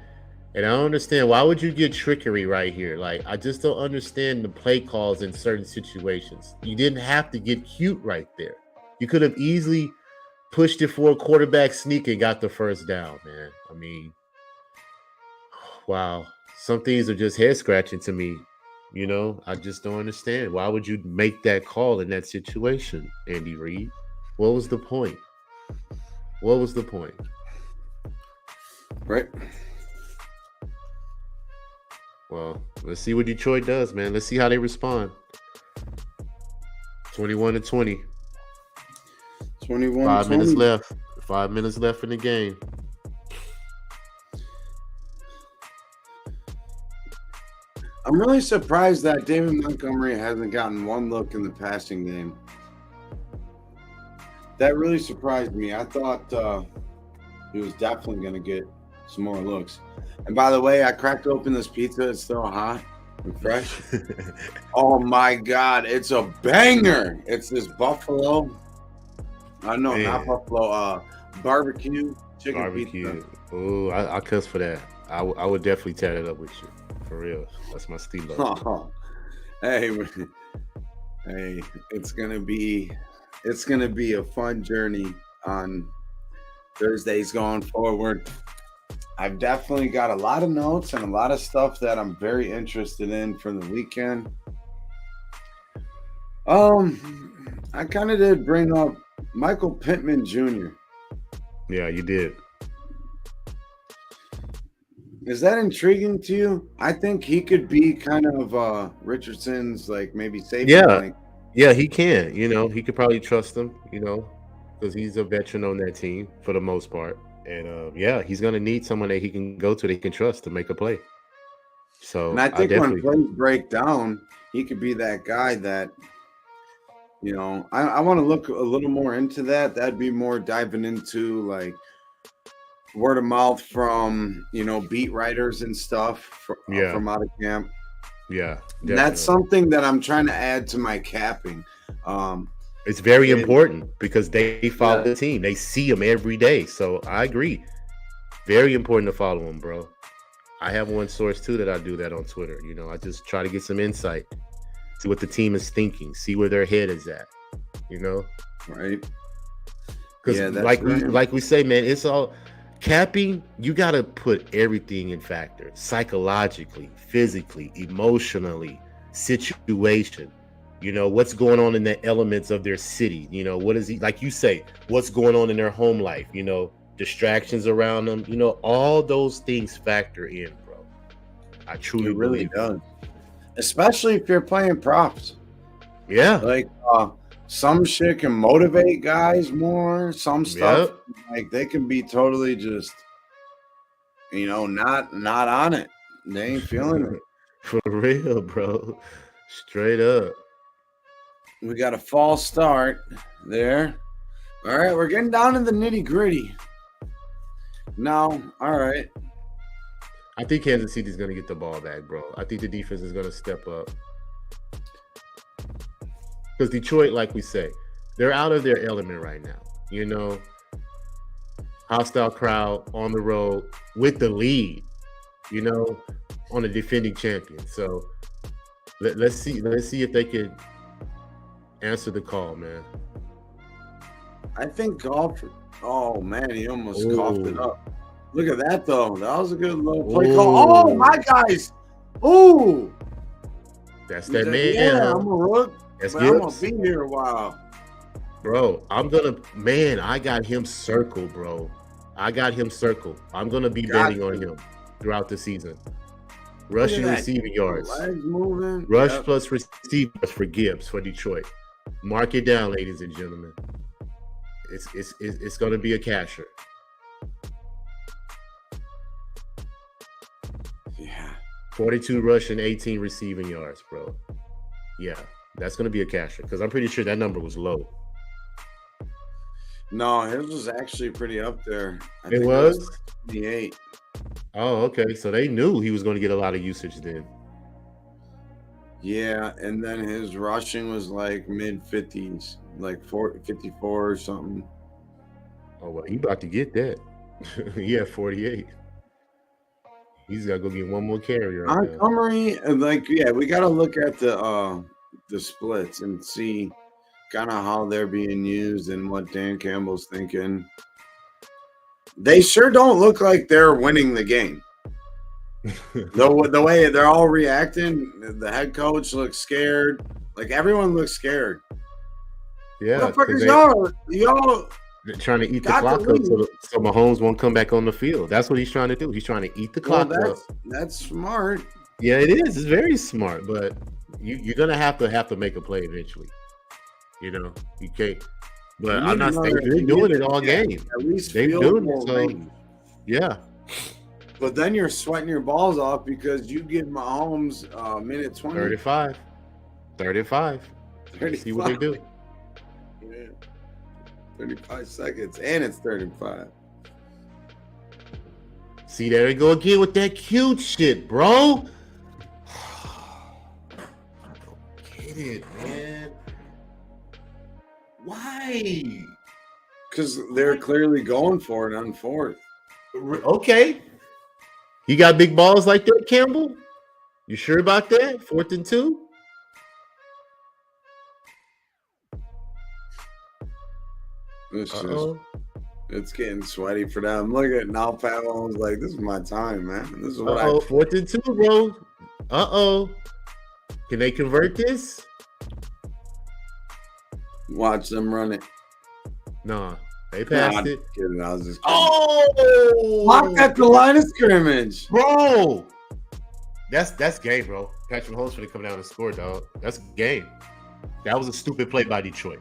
Speaker 3: And I don't understand, why would you get trickery right here? Like, I just don't understand the play calls in certain situations. You didn't have to get cute right there. You could have easily pushed it for a quarterback sneak and got the first down, man. I mean, wow. Some things are just head scratching to me. You know, I just don't understand. Why would you make that call in that situation, Andy Reid? What was the point? What was the point?
Speaker 1: Right.
Speaker 3: Well, let's see what Detroit does, man. Let's see how they respond. 21-20.
Speaker 1: 21.
Speaker 3: 5 minutes left. 5 minutes left in the game.
Speaker 1: I'm really surprised that David Montgomery hasn't gotten one look in the passing game. That really surprised me. I thought he was definitely going to get some more looks. And by the way, I cracked open this pizza. It's still hot and fresh. Oh my God, it's a banger. It's this buffalo. No,
Speaker 3: Man.
Speaker 1: not buffalo. Barbecue chicken pizza.
Speaker 3: Oh, I cuss for that. I would definitely tat it up with you. For real. That's my Steve.
Speaker 1: Oh, hey, it's gonna be a fun journey on Thursdays going forward. I've definitely got a lot of notes and a lot of stuff that I'm very interested in for the weekend. I kind of did bring up Michael Pittman Jr.
Speaker 3: Yeah, you did.
Speaker 1: Is that intriguing to you? I think he could be kind of Richardson's, like, maybe safety.
Speaker 3: Yeah. Yeah, he can. You know, he could probably trust him, you know, because he's a veteran on that team for the most part. And, yeah, he's going to need someone that he can go to that he can trust to make a play. So,
Speaker 1: and I think when plays break down, he could be that guy that, you know, I want to look a little more into that. That'd be more diving into, like, word of mouth from, you know, beat writers and stuff from out of camp.
Speaker 3: Yeah.
Speaker 1: And that's something that I'm trying to add to my capping.
Speaker 3: It's very important because they follow the team. They see them every day. So I agree. Very important to follow them, bro. I have one source too that I do that on Twitter. You know, I just try to get some insight, see what the team is thinking, see where their head is at. You know,
Speaker 1: right?
Speaker 3: Because like we say, man, it's all capping. You got to put everything in factor: psychologically, physically, emotionally, situation. You know, what's going on in the elements of their city. You know, what is he, like you say, what's going on in their home life, you know, distractions around them, you know, all those things factor in, bro. I truly
Speaker 1: really does. Especially if you're playing props.
Speaker 3: Yeah.
Speaker 1: Like some shit can motivate guys more. Some stuff, like, they can be totally just, you know, not on it. They ain't feeling it.
Speaker 3: For real, bro. Straight up.
Speaker 1: We got a false start there. All right, we're getting down to the nitty gritty. Now, all right.
Speaker 3: I think Kansas City's going to get the ball back, bro. I think the defense is going to step up. Because Detroit, like we say, they're out of their element right now. You know, hostile crowd on the road with the lead, you know, on a defending champion. So let's see if they can answer the call, man.
Speaker 1: I think golf. Oh man, he almost coughed it up. Look at that though. That was a good little play call. Oh my guys. Ooh.
Speaker 3: That's that man.
Speaker 1: Yeah, I'm a rook.
Speaker 3: That's
Speaker 1: but I'm gonna be here a while.
Speaker 3: Bro, I got him circled, bro. I'm gonna be betting on him throughout the season. Rushing receiving yards.
Speaker 1: Legs moving.
Speaker 3: Rush plus receiving yards for Gibbs for Detroit. Mark it down, ladies and gentlemen. It's gonna be a casher.
Speaker 1: Yeah.
Speaker 3: 42 rushing, 18 receiving yards, bro. Yeah, that's gonna be a casher because I'm pretty sure that number was low.
Speaker 1: No, his was actually pretty up there. I
Speaker 3: think it was
Speaker 1: 28.
Speaker 3: Oh, okay. So they knew he was going to get a lot of usage then.
Speaker 1: Yeah, and then his rushing was like mid 50s, like 54 or something.
Speaker 3: Oh, well, he about to get that. He had 48. He's got to go get one more carry right now.
Speaker 1: Montgomery, we got to look at the splits and see kind of how they're being used and what Dan Campbell's thinking. They sure don't look like they're winning the game. The way they're all reacting, the head coach looks scared. Like everyone looks scared.
Speaker 3: Yeah,
Speaker 1: motherfuckers, y'all.
Speaker 3: They're trying to eat the clock up so Mahomes won't come back on the field. That's what he's trying to do. He's trying to eat the clock up.
Speaker 1: That's smart.
Speaker 3: Yeah, it is. It's very smart, but you're gonna have to make a play eventually. You know, you can't. But I'm not saying they're doing it all game.
Speaker 1: At least
Speaker 3: they're doing it. So, yeah.
Speaker 1: But then you're sweating your balls off because you give Mahomes minute 20.
Speaker 3: 35. 35. See what they do.
Speaker 1: Yeah. 35 seconds, and it's 35.
Speaker 3: See, there we go again with that cute shit, bro. Get it, man. Why?
Speaker 1: Because they're clearly going for it on fourth.
Speaker 3: Okay. You got big balls like that, Campbell? You sure about that? 4th and 2?
Speaker 1: It's getting sweaty for them. Look at now, Pat Mahomes like, this is my time, man. This is what
Speaker 3: 4th and 2, bro. Can they convert this?
Speaker 1: Watch them run it.
Speaker 3: Nah, they passed it.
Speaker 1: Kidding. I was just kidding.
Speaker 3: Oh,
Speaker 1: block at the line of scrimmage,
Speaker 3: bro. That's game, bro. Patrick Mahomes finna come down and score, dog. That's game. That was a stupid play by Detroit.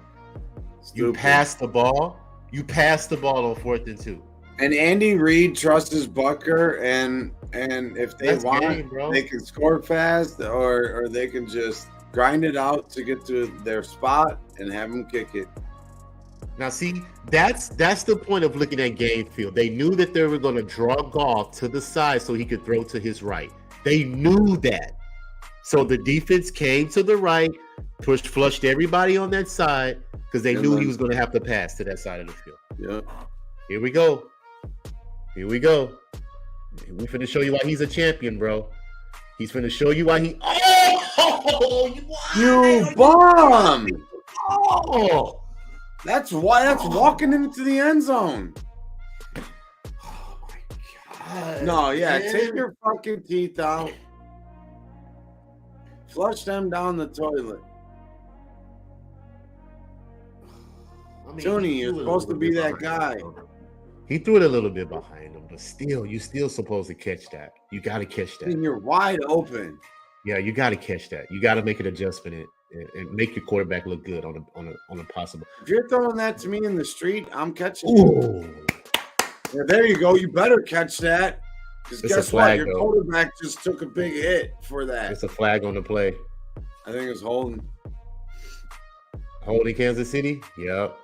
Speaker 3: You passed the ball. You passed the ball on 4th and 2.
Speaker 1: And Andy Reid trusts his Bucker, and if they want, they can score fast, or they can just grind it out to get to their spot and have them kick it.
Speaker 3: Now, see, that's the point of looking at game field. They knew that they were going to draw Goff to the side so he could throw to his right. They knew that. So the defense came to the right, flushed everybody on that side because they knew he was going to have to pass to that side of the field.
Speaker 1: Yeah.
Speaker 3: Here we go. We finna show you why he's a champion, bro. He's finna show you why he. Oh,
Speaker 1: you bomb!
Speaker 3: Oh,
Speaker 1: that's walking into the end zone.
Speaker 3: Oh my god!
Speaker 1: No, yeah, take your fucking teeth out. Flush them down the toilet. Tony, you're supposed to be that guy.
Speaker 3: He threw it a little bit behind him, but still, you're still supposed to catch that. You got to catch that.
Speaker 1: And you're wide open.
Speaker 3: Yeah, you got to catch that. You got to make an adjustment and make your quarterback look good on a possible.
Speaker 1: If you're throwing that to me in the street, I'm catching it. Yeah, there you go. You better catch that. Because guess what? Your quarterback just took a big hit for that.
Speaker 3: It's a flag on the play.
Speaker 1: I think it's holding.
Speaker 3: Holding Kansas City? Yep.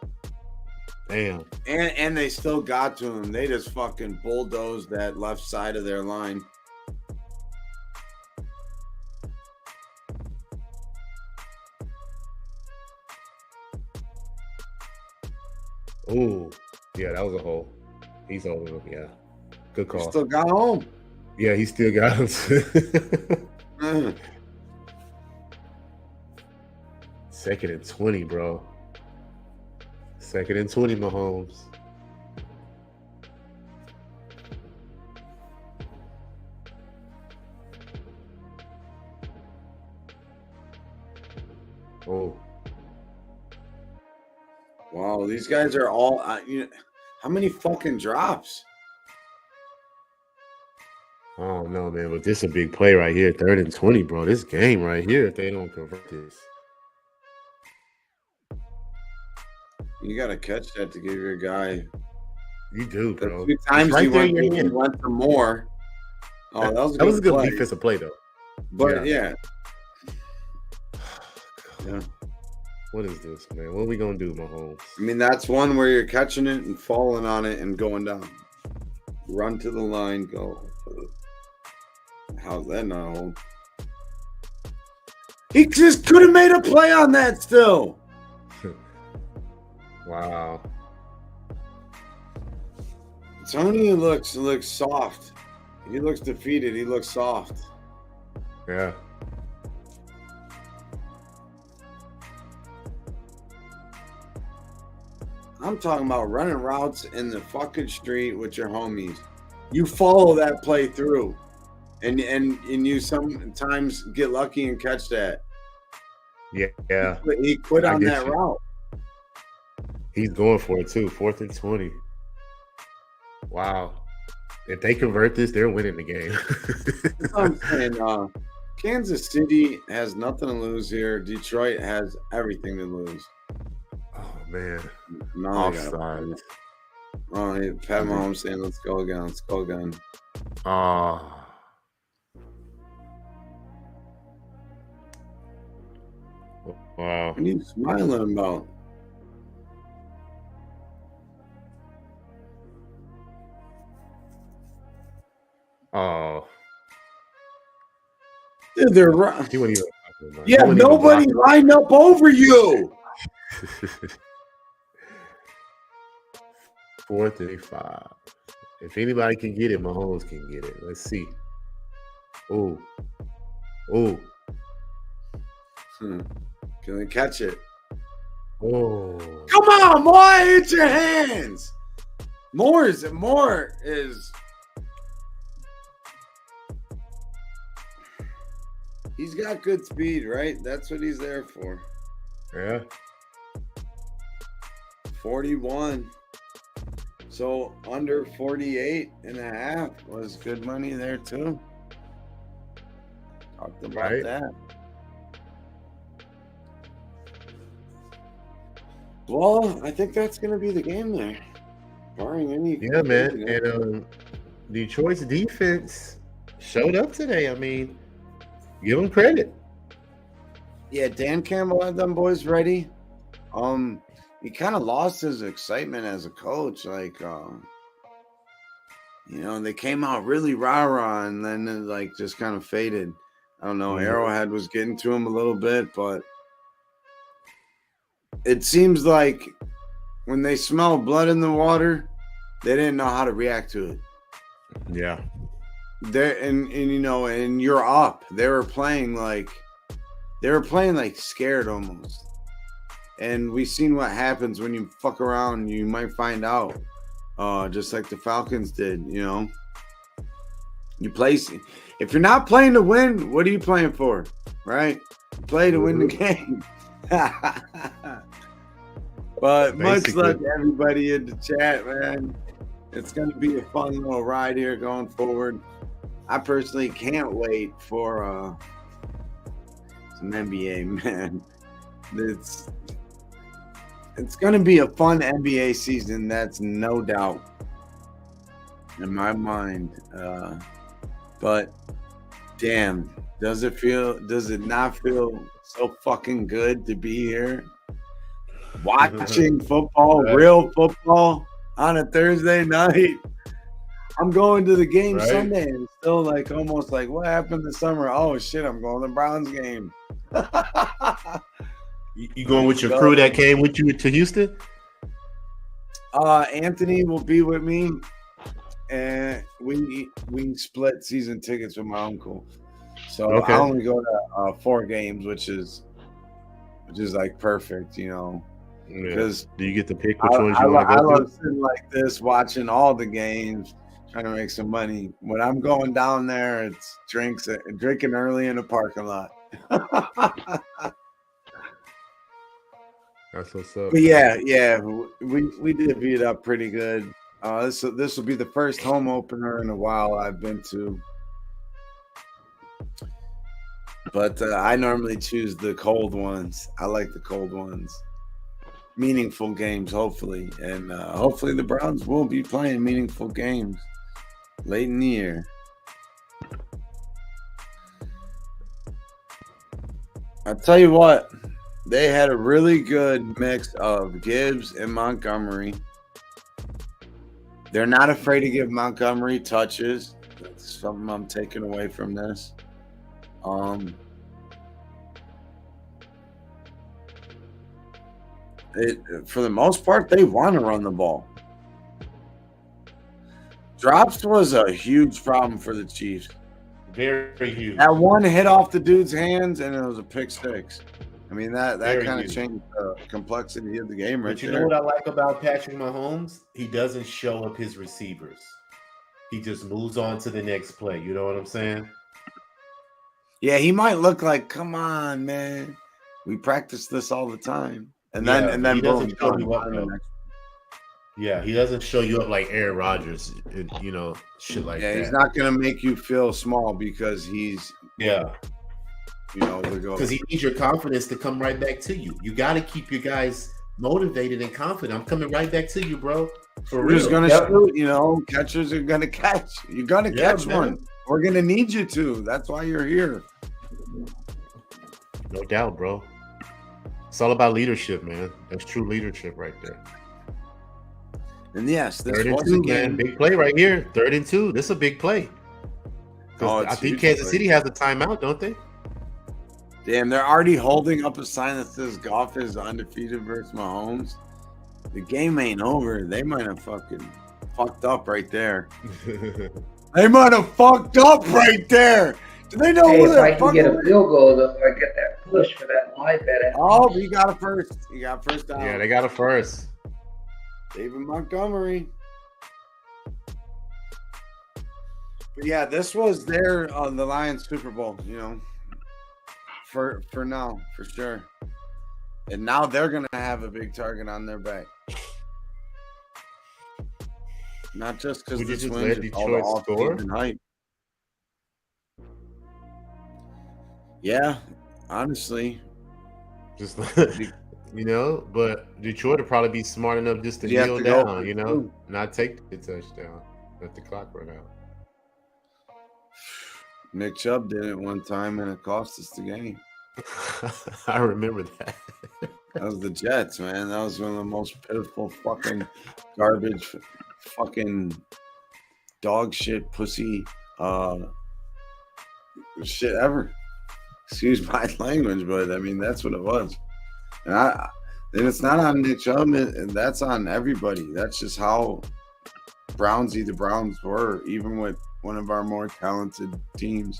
Speaker 3: Damn.
Speaker 1: And they still got to him. They just fucking bulldozed that left side of their line.
Speaker 3: Ooh. Yeah, that was a hole. He's holding him. Yeah. Good call.
Speaker 1: He still got home.
Speaker 3: Yeah, he still got him. 2nd and 20, bro. 2nd and 20, Mahomes. Oh.
Speaker 1: Wow, these guys are all. How many fucking drops?
Speaker 3: Oh no, man! But this is a big play right here. 3rd and 20, bro. This game right here. If they don't convert this.
Speaker 1: You got to catch that to give your guy.
Speaker 3: You do, bro.
Speaker 1: 2 times he went for more. Oh, that was a good
Speaker 3: defensive play, though.
Speaker 1: But yeah.
Speaker 3: What is this, man? What are we going to do, Mahomes?
Speaker 1: I mean, that's one where you're catching it and falling on it and going down. Run to the line, go. How's that not hold? He just could have made a play on that still.
Speaker 3: Wow.
Speaker 1: Tony looks soft. He looks defeated. He looks soft.
Speaker 3: Yeah.
Speaker 1: I'm talking about running routes in the fucking street with your homies. You follow that play through, and you sometimes get lucky and catch that.
Speaker 3: Yeah.
Speaker 1: He quit
Speaker 3: I
Speaker 1: on
Speaker 3: get
Speaker 1: that
Speaker 3: you.
Speaker 1: route.
Speaker 3: He's going for it too. 4th and 20. Wow. If they convert this, they're winning the game.
Speaker 1: That's what I'm saying. Kansas City has nothing to lose here. Detroit has everything to lose.
Speaker 3: Oh man.
Speaker 1: Now they gotta-
Speaker 3: Offside.
Speaker 1: Oh, yeah, Pat Mahomes saying, "Let's go again. Let's go again."
Speaker 3: Oh. Wow.
Speaker 1: What are you smiling about?
Speaker 3: Oh.
Speaker 1: Dude, they're right.
Speaker 3: He wasn't even.
Speaker 1: Yeah,
Speaker 3: He wasn't even
Speaker 1: nobody
Speaker 3: blocking.
Speaker 1: lined up over you.
Speaker 3: 4th and 5. If anybody can get it, Mahomes can get it. Let's see. Oh. Oh.
Speaker 1: Can they catch it?
Speaker 3: Oh.
Speaker 1: Come on, boy, hit your hands. More is. He's got good speed, right? That's what he's there for.
Speaker 3: Yeah.
Speaker 1: 41. So under 48 and a half was good money there too. Talked about
Speaker 3: Right.
Speaker 1: that. Well, I think that's going to be the game there. Barring any.
Speaker 3: Yeah, man. And Detroit's defense showed up today. I mean, give them credit.
Speaker 1: Yeah, Dan Campbell had them boys ready. He kind of lost his excitement as a coach. Like, they came out really rah-rah and then it, like, just kind of faded. I don't know. Arrowhead was getting to him a little bit, but it seems like when they smell blood in the water, they didn't know how to react to it.
Speaker 3: Yeah.
Speaker 1: And you're up. They were playing like scared almost. And we've seen what happens when you fuck around. You might find out, just like the Falcons did. You play. If you're not playing to win, what are you playing for, right? You play to win the game. But much luck to everybody in the chat, man. It's going to be a fun little ride here going forward. I personally can't wait for some NBA, man. It's going to be a fun NBA season. That's no doubt in my mind. But damn, does it not feel so fucking good to be here watching football, real football on a Thursday night? I'm going to the game Sunday and it's still like almost like what happened this summer? Oh shit, I'm going to the Browns game.
Speaker 3: You going with your crew that came with you to Houston?
Speaker 1: Anthony will be with me, and we split season tickets with my uncle. So I only go to 4 games, which is like perfect, because
Speaker 3: do you get to pick which ones you want to
Speaker 1: I
Speaker 3: go
Speaker 1: love
Speaker 3: to?
Speaker 1: sitting like this, watching all the games, trying to make some money. When I'm going down there, it's drinking early in the parking lot.
Speaker 3: That's what's up.
Speaker 1: But yeah, we did beat it up pretty good. This will be the first home opener in a while I've been to. But I normally choose the cold ones. I like the cold ones. Meaningful games, hopefully. And hopefully the Browns will be playing meaningful games late in the year. I'll tell you what. They had a really good mix of Gibbs and Montgomery. They're not afraid to give Montgomery touches. That's something I'm taking away from this. For the most part, they want to run the ball. Drops was a huge problem for the Chiefs.
Speaker 3: Very huge.
Speaker 1: That one hit off the dude's hands, and it was a pick six. I mean, that
Speaker 3: Very
Speaker 1: kind of
Speaker 3: huge.
Speaker 1: changed the complexity of the game right
Speaker 3: But you
Speaker 1: there.
Speaker 3: know what I like about Patrick Mahomes? He doesn't show up his receivers. He just moves on to the next play. You know what I'm saying?
Speaker 1: Yeah, he might look like, come on, man. We practice this all the time. And
Speaker 3: Yeah,
Speaker 1: then
Speaker 3: but he
Speaker 1: boom,
Speaker 3: doesn't show
Speaker 1: done.
Speaker 3: you up,
Speaker 1: On the
Speaker 3: though.
Speaker 1: next-
Speaker 3: Yeah, he doesn't show you up like Aaron Rodgers, and, you know, shit like
Speaker 1: Yeah,
Speaker 3: that.
Speaker 1: he's not gonna make you feel small because he's,
Speaker 3: Yeah,
Speaker 1: you know, the go.
Speaker 3: because he needs your confidence to come right back to you. You got to keep your guys motivated and confident. I'm coming right back to you, bro. For
Speaker 1: We're just
Speaker 3: real.
Speaker 1: gonna
Speaker 9: Yep.
Speaker 1: shoot, you know. Catchers are gonna catch. You're gonna
Speaker 3: Yeah,
Speaker 1: catch
Speaker 3: man.
Speaker 1: one. We're gonna need you to. That's why you're here.
Speaker 3: No doubt, bro. It's all about leadership, man. That's true leadership right there.
Speaker 1: And yes, this
Speaker 3: 3rd and
Speaker 1: was
Speaker 3: 2,
Speaker 1: a
Speaker 3: man.
Speaker 1: game.
Speaker 3: Big play right here. 3rd and 2. This is a big play. 'Cause
Speaker 1: Oh, it's
Speaker 3: I think
Speaker 1: huge
Speaker 3: Kansas
Speaker 1: play.
Speaker 3: City has a timeout, don't they?
Speaker 1: Damn, they're already holding up a sign that says Goff is undefeated versus Mahomes. The game ain't over. They might have fucking fucked up right there. They might have fucked up right there. Do they know
Speaker 9: Hey,
Speaker 1: where
Speaker 9: if I
Speaker 1: they're
Speaker 9: can get a
Speaker 1: fucking?
Speaker 9: field goal, though, I get that push for that live bet.
Speaker 1: Oh, you got it first. You got first down.
Speaker 3: Yeah, they got it first.
Speaker 1: David Montgomery. But yeah, this was their the Lions Super Bowl, you know. For now, for sure. And now they're gonna have a big target on their back. Not just because
Speaker 3: Would you
Speaker 1: this
Speaker 3: just
Speaker 1: wins,
Speaker 3: let
Speaker 1: it's all the
Speaker 3: Detroit score?
Speaker 1: off-season hype. Yeah, honestly.
Speaker 3: Just you know, but Detroit would probably be smart enough just to
Speaker 1: You have
Speaker 3: kneel
Speaker 1: to go
Speaker 3: down,
Speaker 1: for
Speaker 3: you know,
Speaker 1: two.
Speaker 3: not take the touchdown. Let the clock run out.
Speaker 1: Nick Chubb did it one time and it cost us the game.
Speaker 3: I remember that.
Speaker 1: That was the Jets, man. That was one of the most pitiful fucking garbage, fucking dog shit, pussy, shit ever. Excuse my language, but I mean that's what it was. And it's not on Nick Chubb, and that's on everybody. That's just how Brownsy the Browns were, even with one of our more talented teams.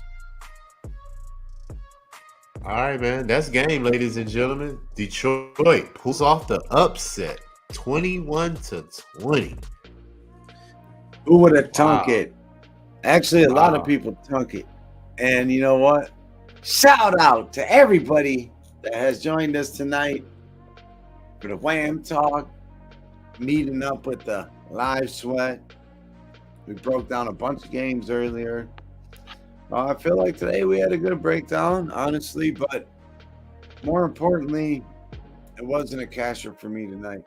Speaker 3: All right, man. That's game, ladies and gentlemen. Detroit pulls off the upset, 21-20.
Speaker 1: Who would have tunk
Speaker 3: Wow.
Speaker 1: it? Actually, a lot
Speaker 3: Wow.
Speaker 1: of people tunk it. And you know what? Shout out to everybody that has joined us tonight for the Wham Talk, meeting up with the Live Sweat. We broke down a bunch of games earlier. I feel like today we had a good breakdown, honestly, but more importantly, it wasn't a casher for me tonight.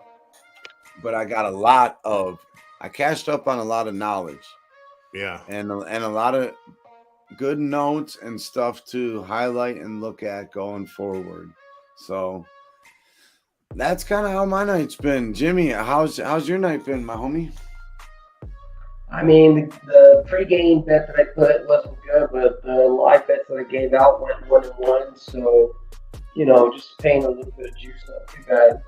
Speaker 1: But I got I cashed up on a lot of knowledge.
Speaker 3: Yeah.
Speaker 1: And a lot of good notes and stuff to highlight and look at going forward. So that's kind of how my night's been. Jimmy, how's your night been, my homie?
Speaker 9: I mean, the pregame bet that I put wasn't good, but the live bets that I gave out went 1-1. So, you know, just paying a little bit of juice, not too bad.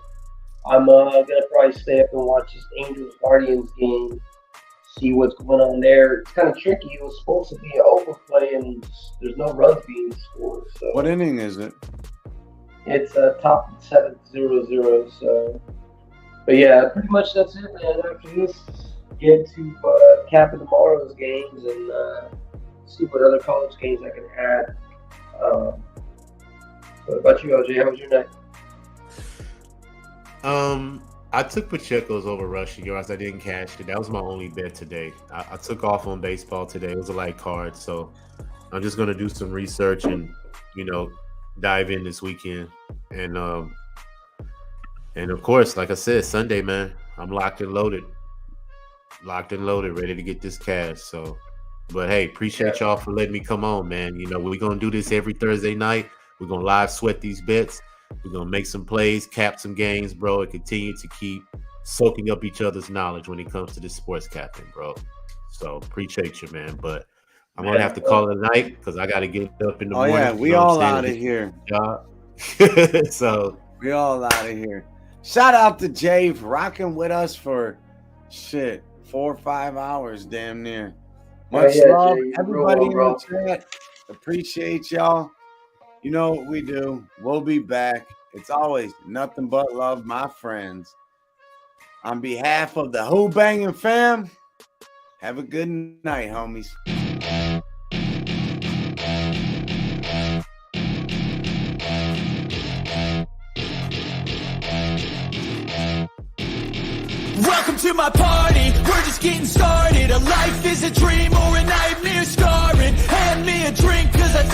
Speaker 9: I'm gonna probably stay up and watch this Angels Guardians game, see what's going on there. It's kind of tricky. It was supposed to be an overplay, and there's no runs being scored. So
Speaker 1: What inning is it?
Speaker 9: it's top of the 7th, 0-0. So, but yeah, pretty much that's it, man. After this, get to capping tomorrow's games and see what other college games I can add. What about you, LJ? How was your night?
Speaker 3: I took Pacheco's over rushing yards. I didn't cash it. That was my only bet today. I took off on baseball today. It was a light card, so I'm just gonna do some research and dive in this weekend. And of course, like I said, Sunday, man, I'm locked and loaded, ready to get this cash. So, but hey, appreciate y'all for letting me come on, man. We're gonna do this every Thursday night. We're gonna live sweat these bets. We're going to make some plays, cap some games, bro, and continue to keep soaking up each other's knowledge when it comes to this sports capping, bro. So appreciate you, man. But I'm going to have to call it a night because I got to get up in the morning.
Speaker 1: Yeah, we all out of here.
Speaker 3: So
Speaker 1: we all out of here. Shout out to Jay for rocking with us for 4 or 5 hours, damn near.
Speaker 9: Oh,
Speaker 1: Much
Speaker 9: yeah,
Speaker 1: love,
Speaker 9: Jay, you
Speaker 1: everybody in
Speaker 9: rolling,
Speaker 1: the chat. Appreciate y'all. You know what we do. We'll be back. It's always nothing but love, my friends. On behalf of the Who Bangin' fam, have a good night, homies.
Speaker 8: Welcome to my party, we're just getting started. A life is a dream.